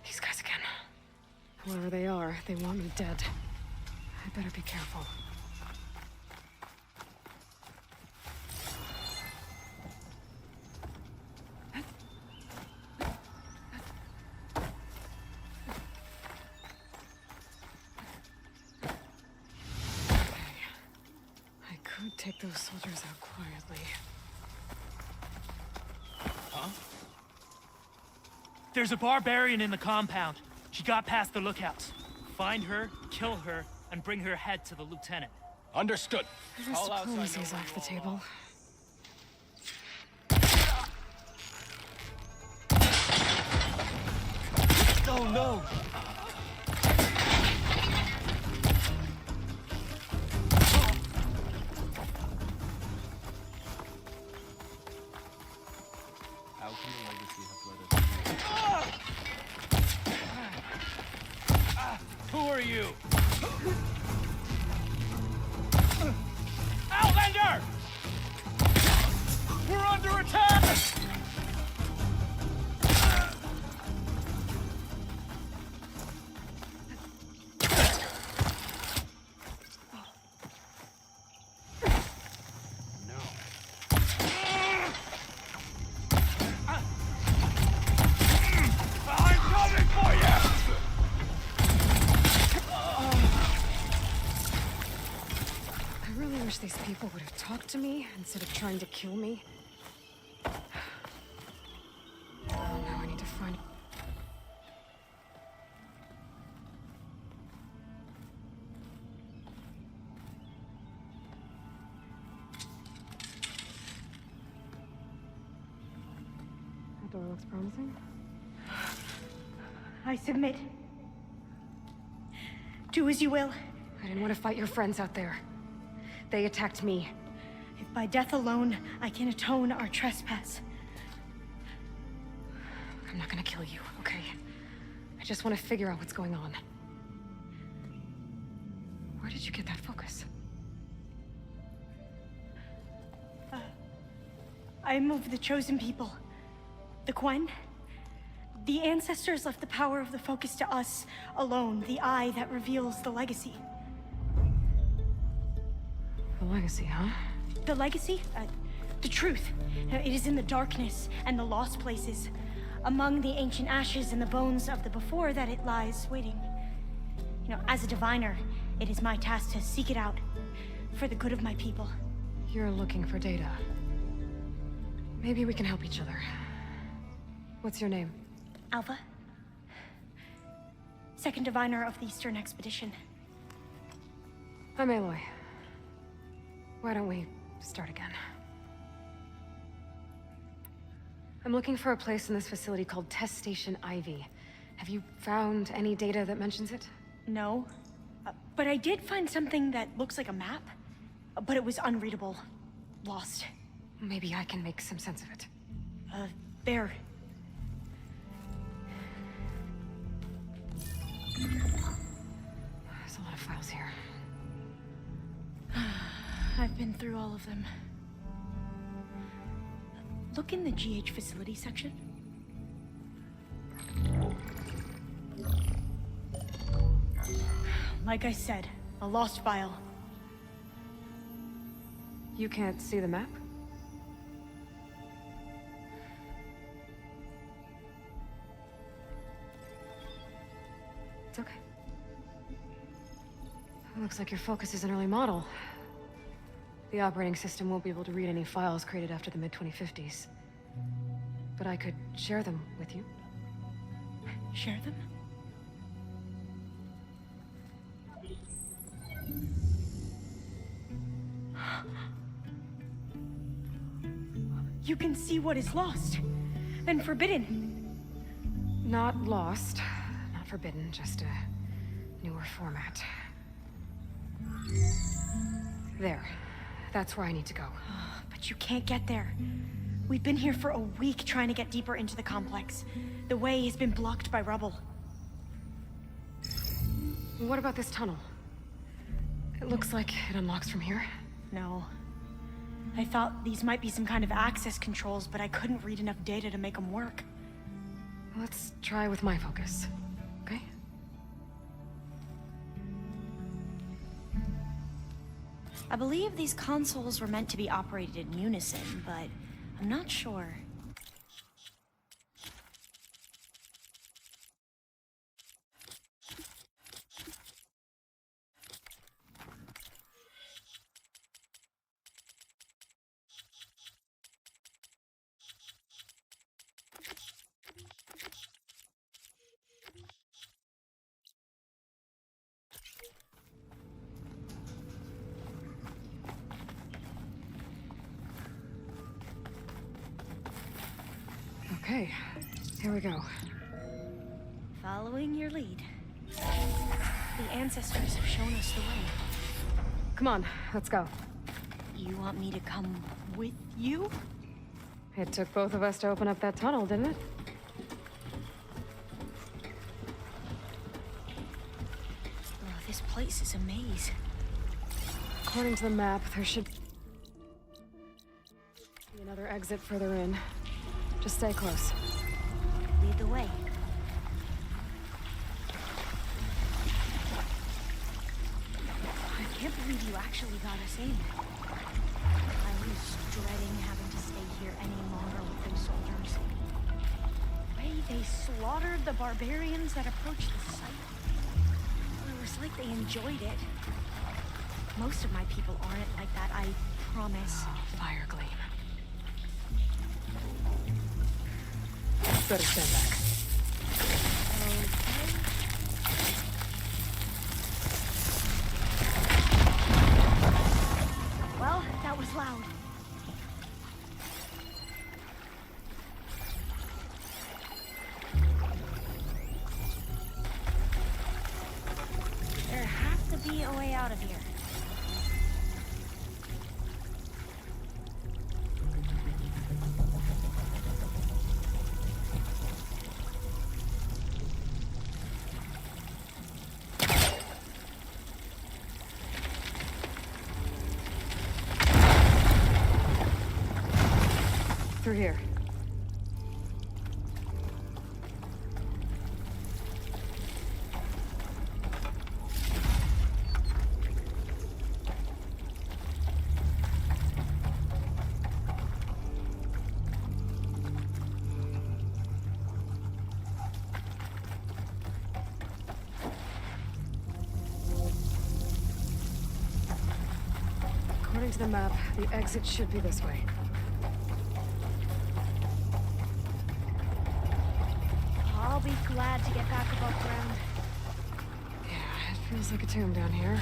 These guys again. Whoever they are, they want me dead. I better be careful. Take those soldiers out quietly. Huh? There's a barbarian in the compound. She got past the lookouts. Find her, kill her, and bring her head to the lieutenant. Understood. This diplomacy's off the table. Oh no! Who are you? Outlander! We're under attack! These people would have talked to me instead of trying to kill me. Oh, now I need to find... That door looks promising. I submit. Do as you will. I didn't want to fight your friends out there. They attacked me. If by death alone I can atone our trespass. I'm not gonna kill you, okay? I just want to figure out what's going on. Where did you get that focus? I'm of the chosen people. The Quen. The ancestors left the power of the focus to us alone, the eye that reveals the legacy. The legacy, huh? The legacy? The truth. It is in the darkness and the lost places. Among the ancient ashes and the bones of the before that it lies waiting. You know, as a diviner, it is my task to seek it out. For the good of my people. You're looking for data. Maybe we can help each other. What's your name? Alpha. Second diviner of the Eastern Expedition. I'm Aloy. Why don't we start again? I'm looking for a place in this facility called Test Station Ivy. Have you found any data that mentions it? No. But I did find something that looks like a map. But it was unreadable. Lost. Maybe I can make some sense of it. There. There's a lot of files here. I've been through all of them. Look in the GH facility section. Like I said, a lost file. You can't see the map? It's okay. It looks like your focus is an early model. The operating system won't be able to read any files created after the mid-2050s. But I could share them with you. Share them? You can see what is lost and forbidden. Not lost, not forbidden, just a newer format. There. That's where I need to go. But you can't get there. We've been here for a week trying to get deeper into the complex. The way has been blocked by rubble. What about this tunnel? It looks like it unlocks from here. No. I thought these might be some kind of access controls, but I couldn't read enough data to make them work. Let's try with my focus, okay? I believe these consoles were meant to be operated in unison, but I'm not sure. Okay, here we go. Following your lead. The ancestors have shown us the way. Come on, let's go. You want me to come with you? It took both of us to open up that tunnel, didn't it? Oh, this place is a maze. According to the map, there should be another exit further in. Just stay close. Lead the way. I can't believe you actually got us in. I was dreading having to stay here any longer with those soldiers. The way they slaughtered the barbarians that approached the site. It was like they enjoyed it. Most of my people aren't like that, I promise. Oh, fire gleam. Better stand back. Okay. Well, that was loud. There has to be a way out of here. Through here. According to the map, the exit should be this way. I'll be glad to get back above ground. Yeah, it feels like a tomb down here.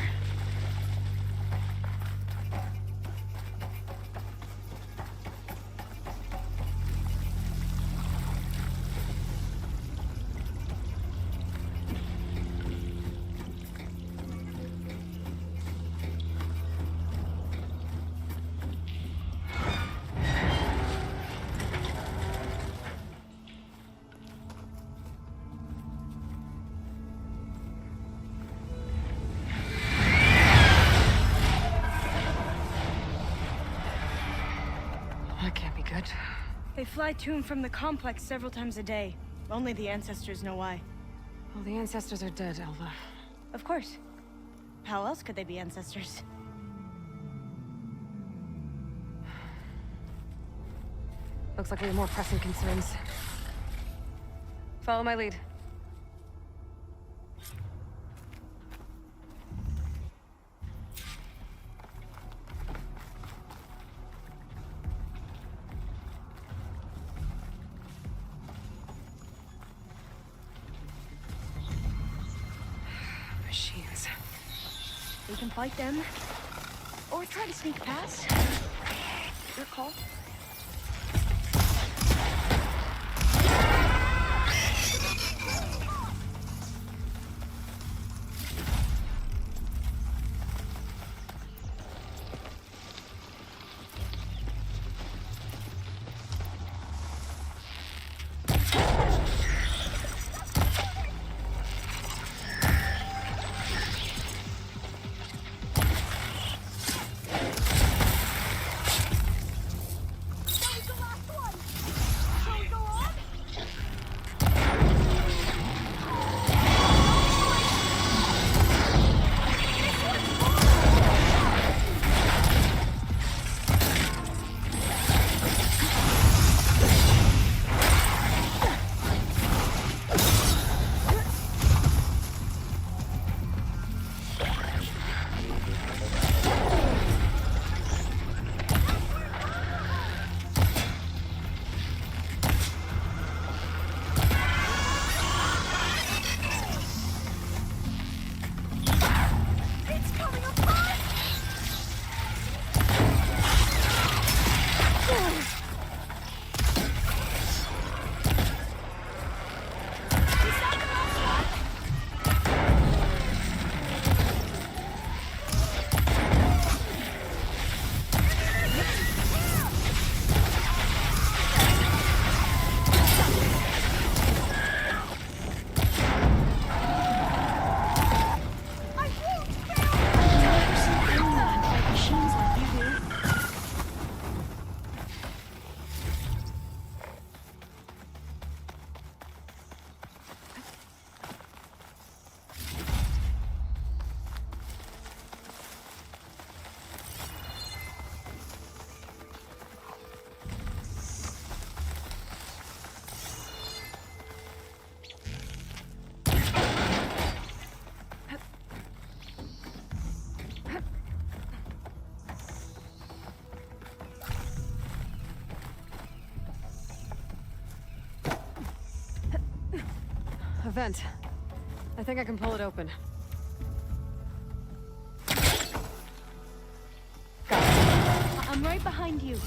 They fly to and from the complex several times a day. Only the ancestors know why. Well, the ancestors are dead, Elva. Of course. How else could they be ancestors? Looks like we have more pressing concerns. Follow my lead. Machines. We can fight them. Or try to sneak past. Your call. A vent. I think I can pull it open. I'm right behind you.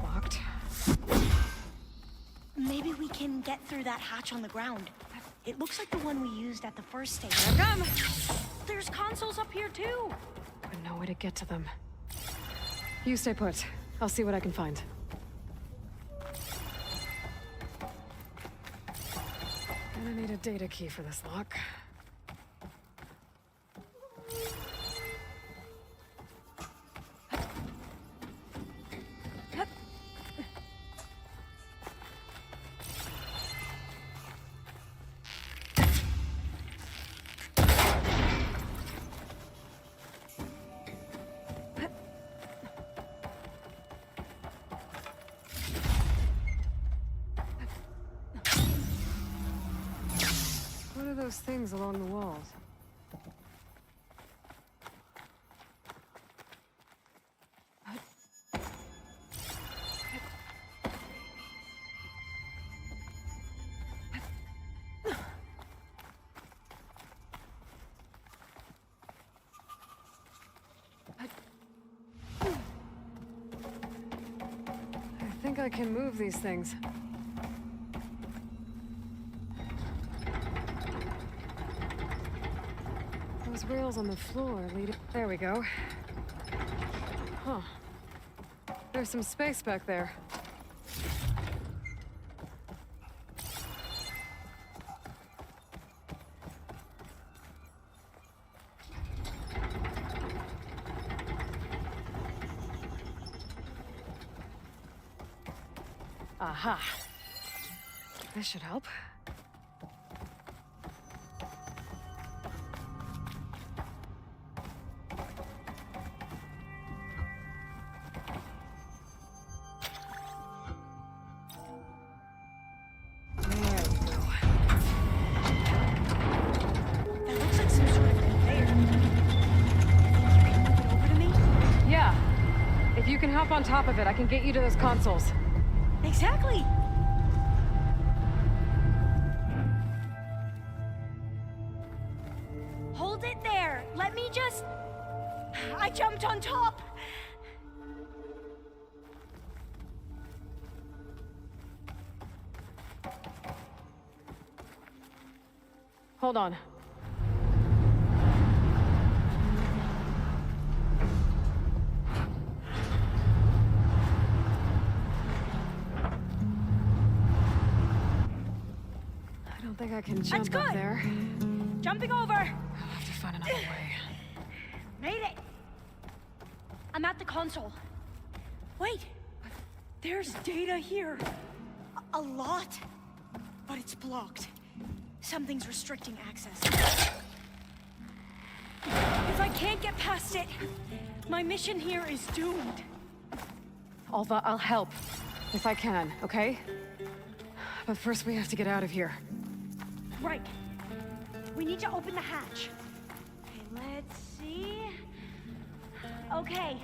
Locked. Maybe we can get through that hatch on the ground. It looks like the one we used at the first station. Here I come! There's consoles up here too! But no way to get to them. You stay put. I'll see what I can find. Gonna need a data key for this lock. What are those things along the walls? I think I can move these things. Those rails on the floor lead... There we go. Huh. There's some space back there. Aha. This should help. Hop on top of it. I can get you to those consoles. Exactly. Hold it there. Let me just... I jumped on top. Hold on. I think I can jump up there. Jumping over. I'll have to find another way. Made it. I'm at the console. Wait. There's data here. A lot. But it's blocked. Something's restricting access. If I can't get past it, my mission here is doomed. Alva, I'll help. If I can, okay? But first we have to get out of here. Right. We need to open the hatch. Okay, let's see. Okay.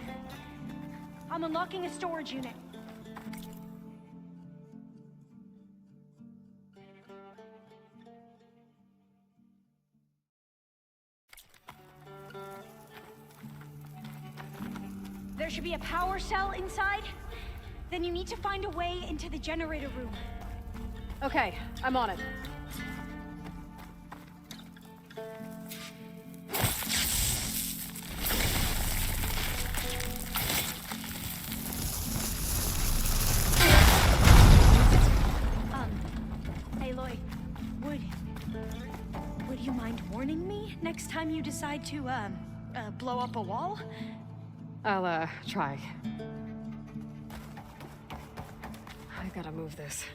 I'm unlocking a storage unit. There should be a power cell inside. Then you need to find a way into the generator room. Okay, I'm on it. Would you mind warning me next time you decide to, blow up a wall? I'll, try. I gotta move this.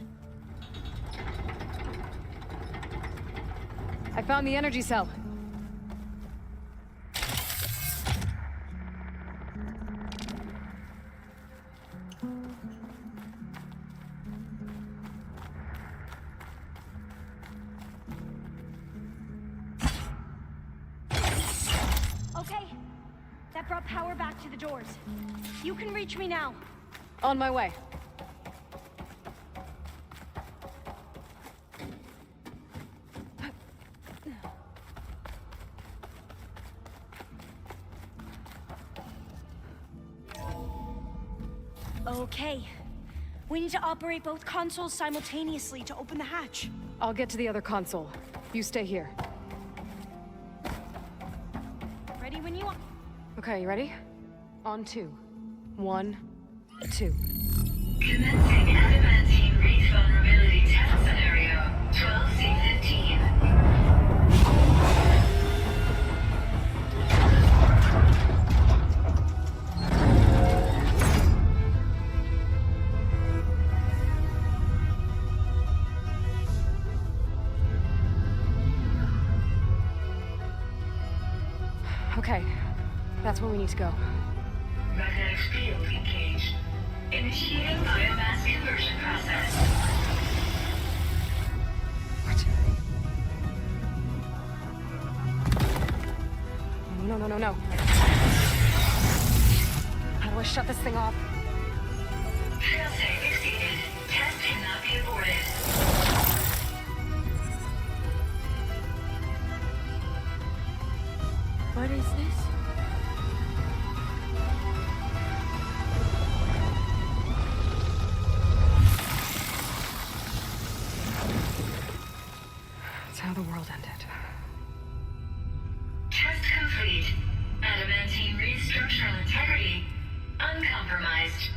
I found the energy cell. That brought power back to the doors. You can reach me now. On my way. Okay. We need to operate both consoles simultaneously to open the hatch. I'll get to the other console. You stay here. Ready when you are. Okay, you ready? On 2. 1, 2. Commencing adamantine reach vulnerability test scenario 12C15. Okay, that's where we need to go. Magnetic field engaged. Initiating biomass conversion process. What? No. How do I shut this thing off? Failsafe exceeded. Test cannot be aborted. What is this? That's how the world ended. Test complete. Adamantine read structural integrity uncompromised.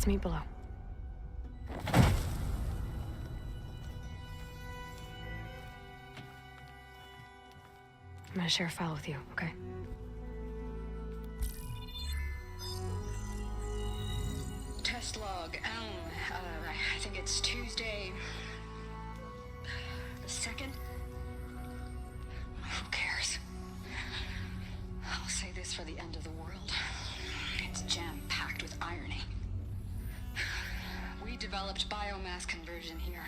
Let's meet below. I'm gonna share a file with you, okay? Test log, I think it's Tuesday the 2nd? Who cares? I'll say this for the end of the world. It's jam-packed with irony. We developed biomass conversion here.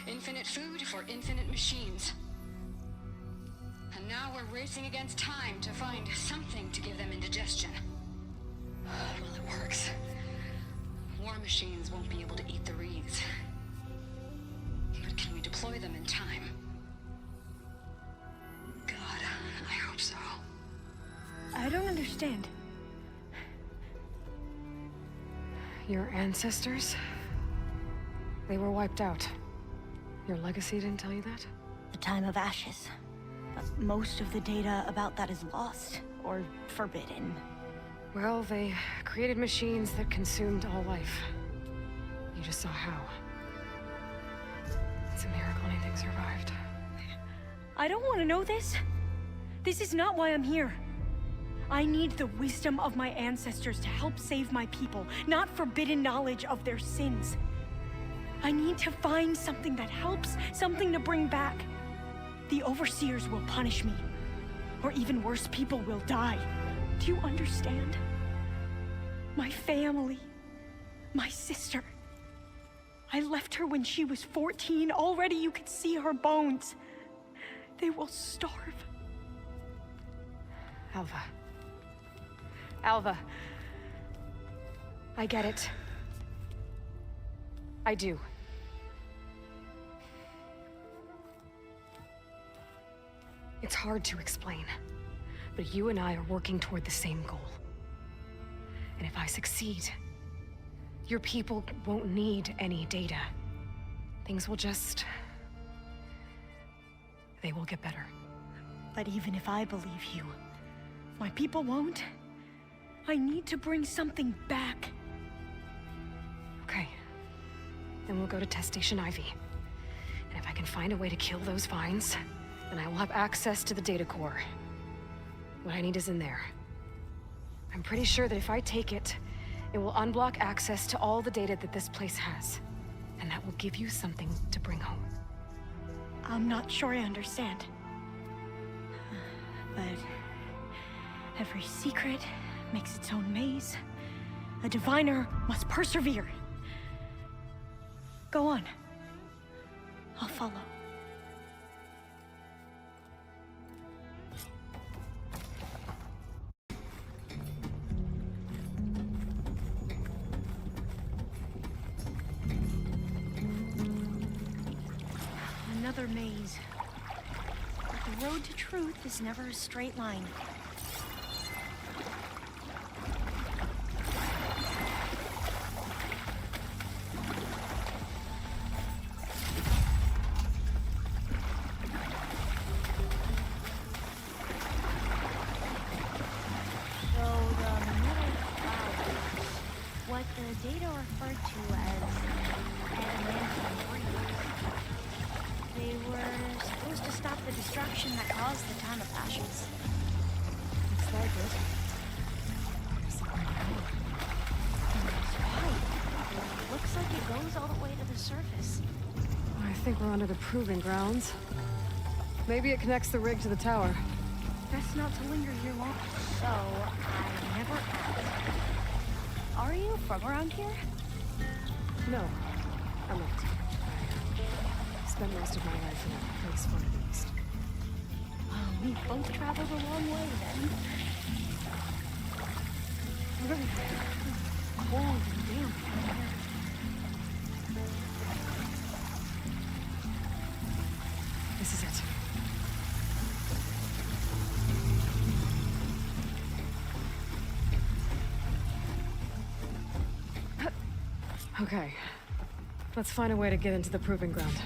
Infinite food for infinite machines. And now we're racing against time to find something to give them indigestion. Well, it works. War machines won't be able to eat the wreaths. But can we deploy them in time? God, I hope so. I don't understand. Your ancestors? They were wiped out. Your legacy didn't tell you that? The time of ashes. But most of the data about that is lost, or forbidden. Well, they created machines that consumed all life. You just saw how. It's a miracle anything survived. I don't want to know this. This is not why I'm here. I need the wisdom of my ancestors to help save my people, not forbidden knowledge of their sins. I need to find something that helps, something to bring back. The overseers will punish me. Or even worse, people will die. Do you understand? My family. My sister. I left her when she was 14. Already you could see her bones. They will starve. Alva. Alva. I get it. I do. It's hard to explain, but you and I are working toward the same goal. And if I succeed, your people won't need any data. Things will just... they will get better. But even if I believe you, my people won't. I need to bring something back. Okay. Then we'll go to Test Station Ivy. And if I can find a way to kill those vines, then I will have access to the data core. What I need is in there. I'm pretty sure that if I take it, it will unblock access to all the data that this place has. And that will give you something to bring home. I'm not sure I understand. But every secret makes its own maze. A diviner must persevere. Go on. I'll follow. Another maze. But the road to truth is never a straight line. The data referred to as adamantium breeds. They were supposed to stop the destruction that caused the time of ashes. Looks like it. That's right. It looks like it goes all the way to the surface. I think we're under the proving grounds. Maybe it connects the rig to the tower. Best not to linger here long. So, I never asked. Are you from around here? No, I'm not. I spent most of my life in a place far to the east. We both traveled a long way then. Cold and damp down here. This is it. Okay. Let's find a way to get into the proving ground.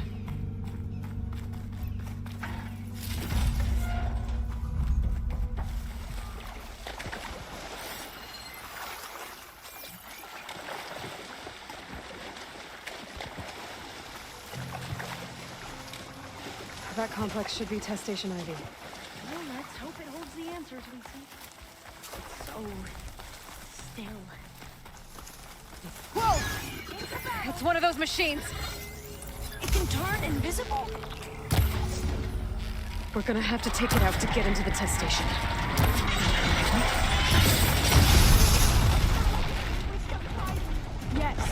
That complex should be test station Ivy. Well, let's hope it holds the answers we seek. It's so still. Whoa! It's one of those machines! It can turn invisible? We're gonna have to take it out to get into the test station. Yes.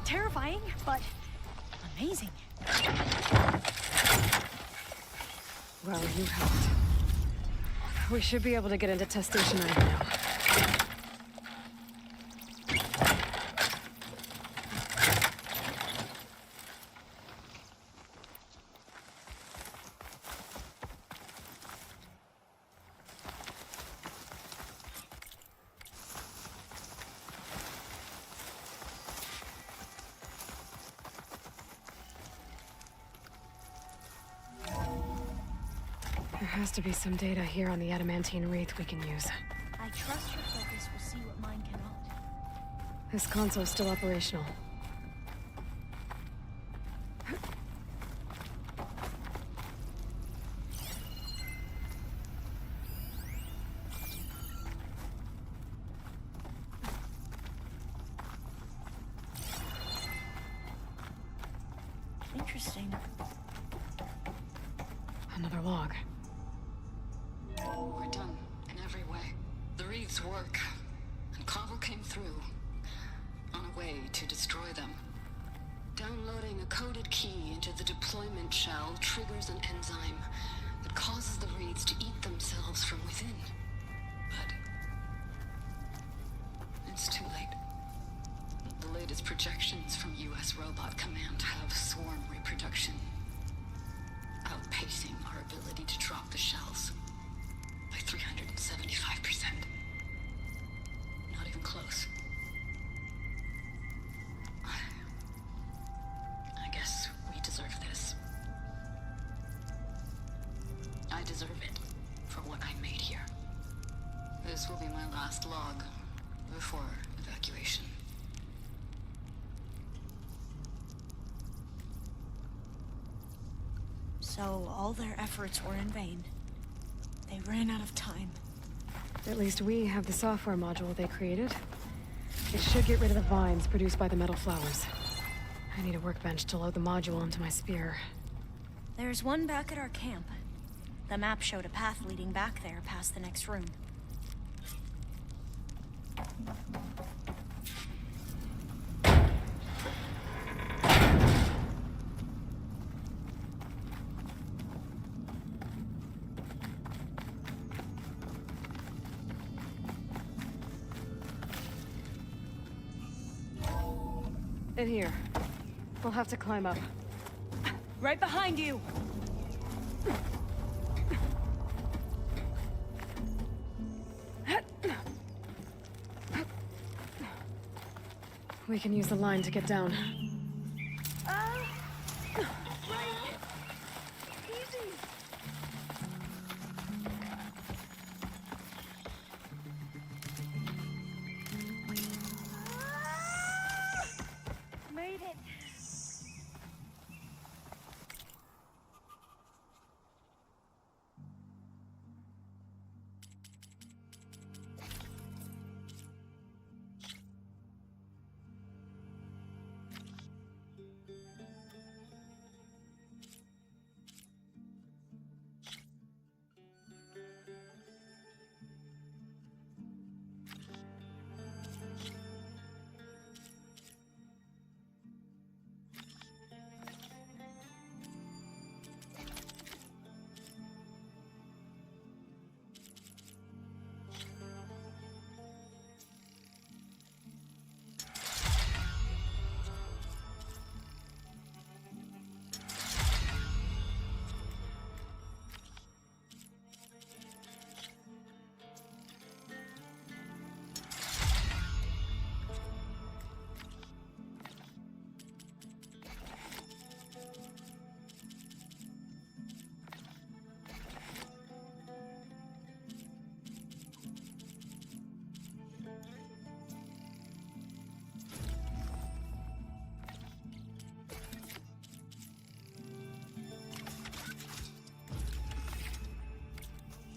Terrifying, but amazing. Well, you helped. We should be able to get into test station 9 now. There has to be some data here on the adamantine wraith we can use. I trust your focus will see what mine cannot. This console's still operational. Interesting. Another log. We're done in every way. The wreaths work, and Cobble came through on a way to destroy them. Downloading a coded key into the deployment shell triggers an enzyme that causes the wreaths to eat themselves from within. But it's too late. The latest projections from U.S. Robot Command have swarm reproduction, outpacing our ability to drop the shells. 375%. Not even close. I guess we deserve this. I deserve it for what I made here. This will be my last log before evacuation. So all their efforts were in vain. They ran out of time. At least we have the software module they created. It should get rid of the vines produced by the metal flowers. I need a workbench to load the module into my spear. There's one back at our camp. The map showed a path leading back there past the next room. In here. We'll have to climb up. Right behind you! We can use the line to get down. Made it!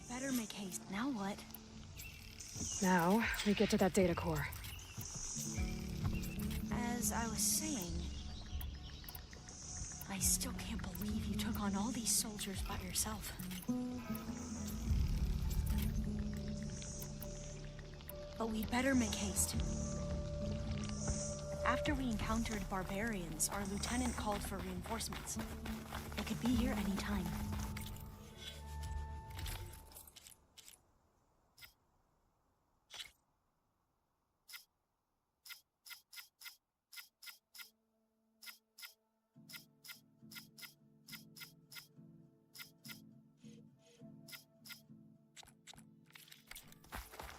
Better make haste. Now what? Now, we get to that data core. As I was saying, I still can't believe you took on all these soldiers by yourself. But we'd better make haste. After we encountered barbarians, our lieutenant called for reinforcements. They could be here any time.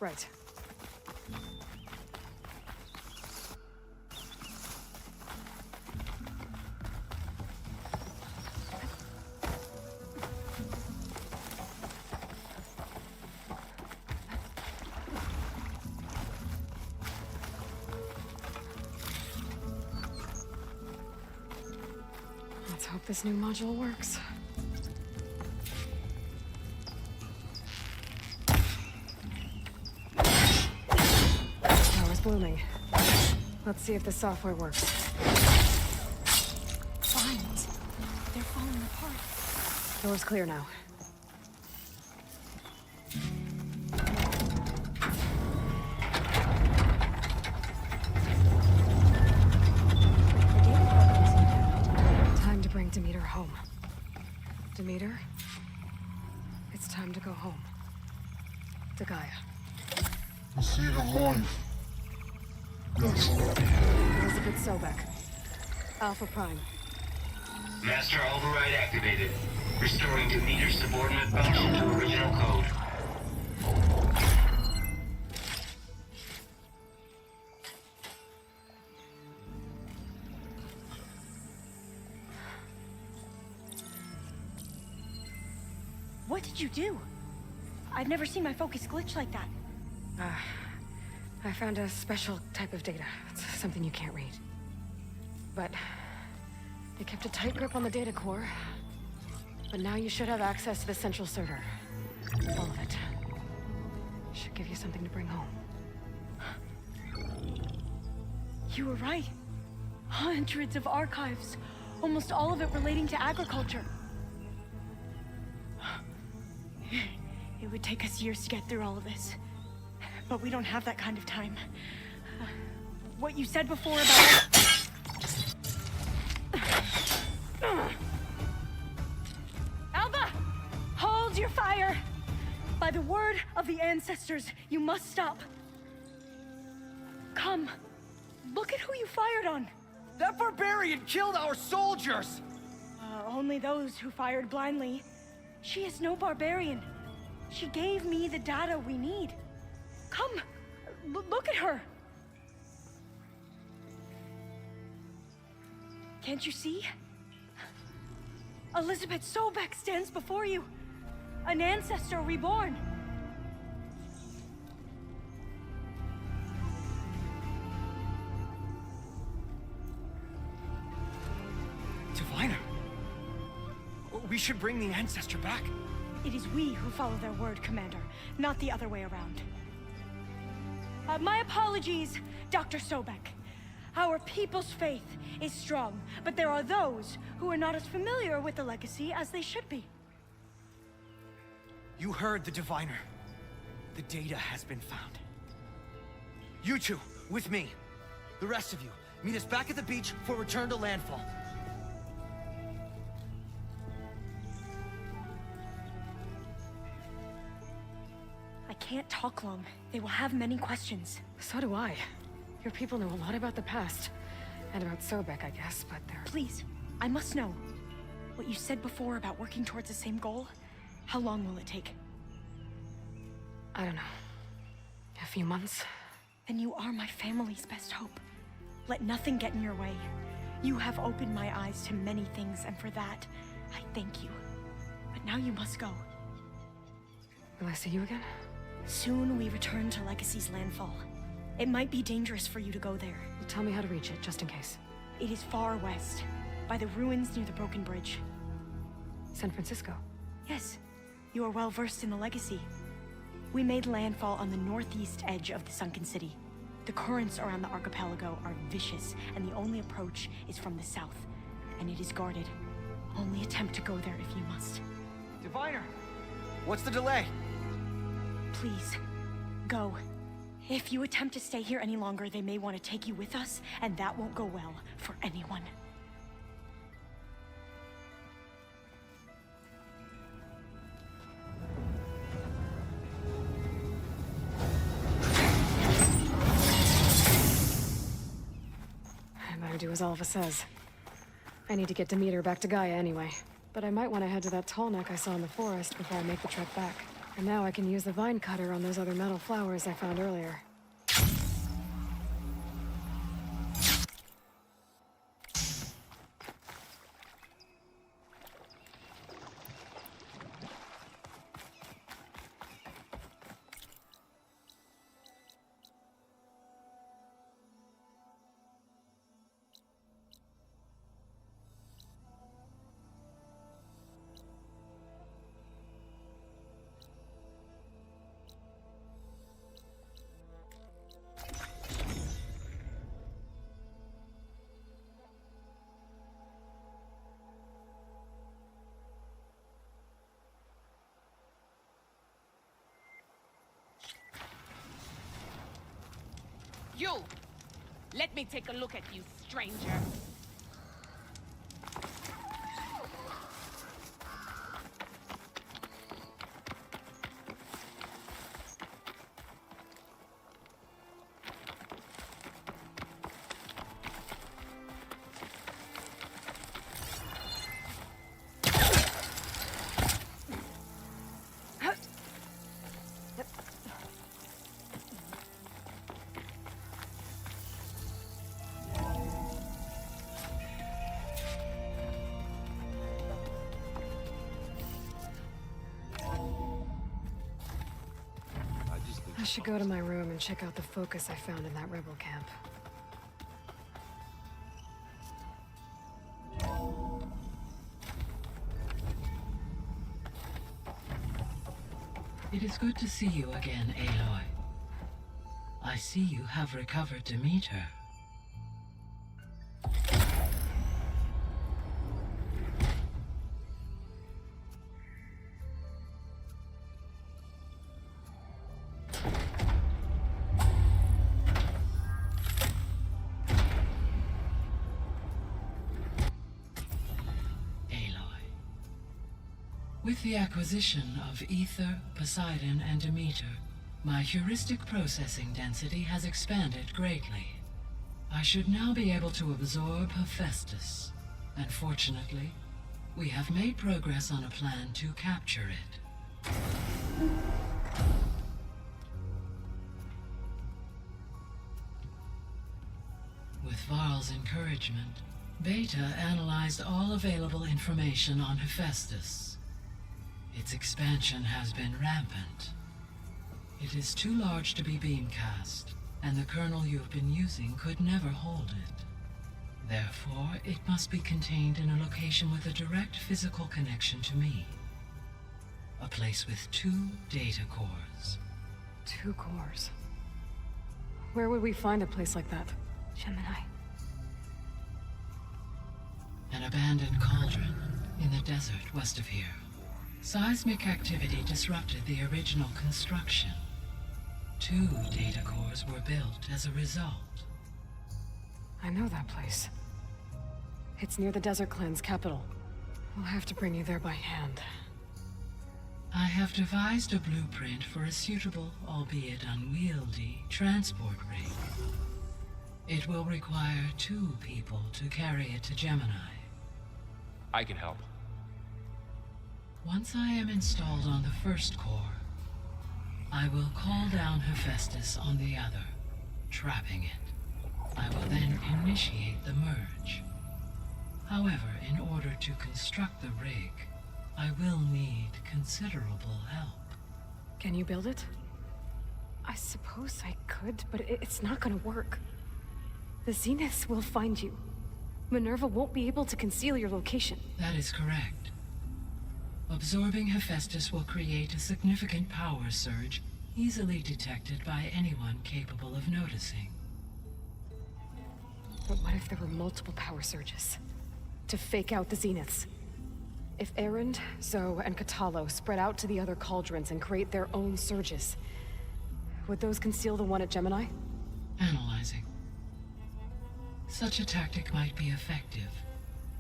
Right. Let's hope this new module works. Blooming. Let's see if the software works. Vines. They're falling apart. Door's clear now. Time to bring Demeter home. Demeter, it's time to go home. To Gaia. You see the one. Yes. Elizabeth Sobek. Alpha Prime. Master override activated. Restoring Demeter's subordinate function to original code. did you do? I've never seen my focus glitch like that. I found a special type of data. It's something you can't read. But it kept a tight grip on the data core. But now you should have access to the central server. All of it. Should give you something to bring home. You were right. Hundreds of archives. Almost all of it relating to agriculture. It would take us years to get through all of this. But we don't have that kind of time. What you said before about... Alba! Hold your fire! By the word of the ancestors, you must stop. Come. Look at who you fired on. That barbarian killed our soldiers! Only those who fired blindly. She is no barbarian. She gave me the data we need. Come, look at her. Can't you see? Elizabeth Sobek stands before you. An ancestor reborn. Diviner. We should bring the ancestor back. It is we who follow their word, Commander, not the other way around. My apologies, Dr. Sobek. Our people's faith is strong, but there are those who are not as familiar with the legacy as they should be. You heard the diviner. The data has been found. You two, with me. The rest of you, meet us back at the beach for return to landfall. I can't talk long. They will have many questions. So do I. Your people know a lot about the past. And about Sobek, I guess, but they're... Please, I must know. What you said before about working towards the same goal, how long will it take? I don't know. A few months? Then you are my family's best hope. Let nothing get in your way. You have opened my eyes to many things, and for that, I thank you. But now you must go. Will I see you again? Soon we return to Legacy's landfall. It might be dangerous for you to go there. Well, tell me how to reach it, just in case. It is far west, by the ruins near the broken bridge. San Francisco? Yes. You are well versed in the Legacy. We made landfall on the northeast edge of the sunken city. The currents around the archipelago are vicious, and the only approach is from the south. And it is guarded. Only attempt to go there if you must. Diviner! What's the delay? Please, go. If you attempt to stay here any longer, they may want to take you with us, and that won't go well for anyone. I better do as Alva says. I need to get Demeter back to Gaia anyway. But I might want to head to that tall neck I saw in the forest before I make the trek back. And now I can use the vine cutter on those other metal flowers I found earlier. You! Let me take a look at you, stranger. I should go to my room and check out the focus I found in that rebel camp. It is good to see you again, Aloy. I see you have recovered Demeter. With the acquisition of Ether, Poseidon, and Demeter, my heuristic processing density has expanded greatly. I should now be able to absorb Hephaestus, and fortunately, we have made progress on a plan to capture it. With Varl's encouragement, Beta analyzed all available information on Hephaestus. Its expansion has been rampant. It is too large to be beamcast, and the kernel you've been using could never hold it. Therefore, it must be contained in a location with a direct physical connection to me. A place with 2 data cores. 2 cores? Where would we find a place like that? Gemini. An abandoned cauldron in the desert west of here. Seismic activity disrupted the original construction. 2 data cores were built as a result. I know that place. It's near the Desert Clan's capital. We'll have to bring you there by hand. I have devised a blueprint for a suitable, albeit unwieldy, transport rig. It will require 2 people to carry it to Gemini. I can help. Once I am installed on the first core, I will call down Hephaestus on the other, trapping it. I will then initiate the merge. However, in order to construct the rig, I will need considerable help. Can you build it? I suppose I could, but it's not gonna work. The Zeniths will find you. Minerva won't be able to conceal your location. That is correct. Absorbing Hephaestus will create a significant power surge, easily detected by anyone capable of noticing. But what if there were multiple power surges? To fake out the Zeniths? If Erend, Zoe, and Katalo spread out to the other cauldrons and create their own surges, would those conceal the one at Gemini? Analyzing. Such a tactic might be effective.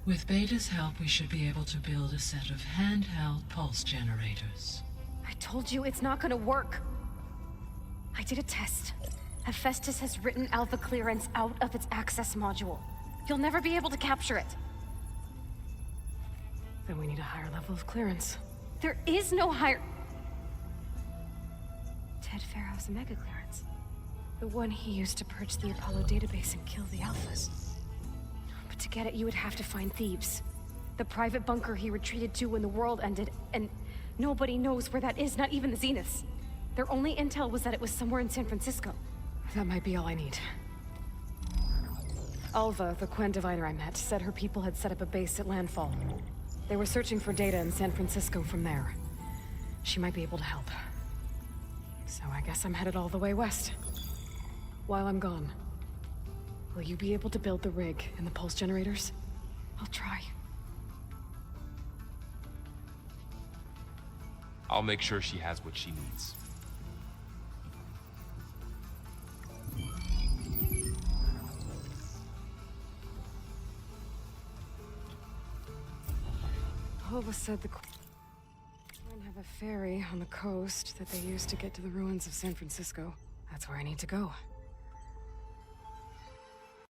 With Beta's help, we should be able to build a set of handheld pulse generators. I told you it's not gonna work. I did a test. Hephaestus has written Alpha clearance out of its access module. You'll never be able to capture it. Then we need a higher level of clearance. There is no higher... Ted Farrow's mega clearance. The one he used to purge the Apollo database and kill the Alphas. But to get it, you would have to find Thebes. The private bunker he retreated to when the world ended, and nobody knows where that is, not even the Zeniths. Their only intel was that it was somewhere in San Francisco. That might be all I need. Alva, the Quen diviner I met, said her people had set up a base at landfall. They were searching for data in San Francisco from there. She might be able to help. So I guess I'm headed all the way west. While I'm gone, will you be able to build the rig and the pulse generators? I'll try. I'll make sure she has what she needs. Alva said the Quen have a ferry on the coast that they used to get to the ruins of San Francisco. That's where I need to go.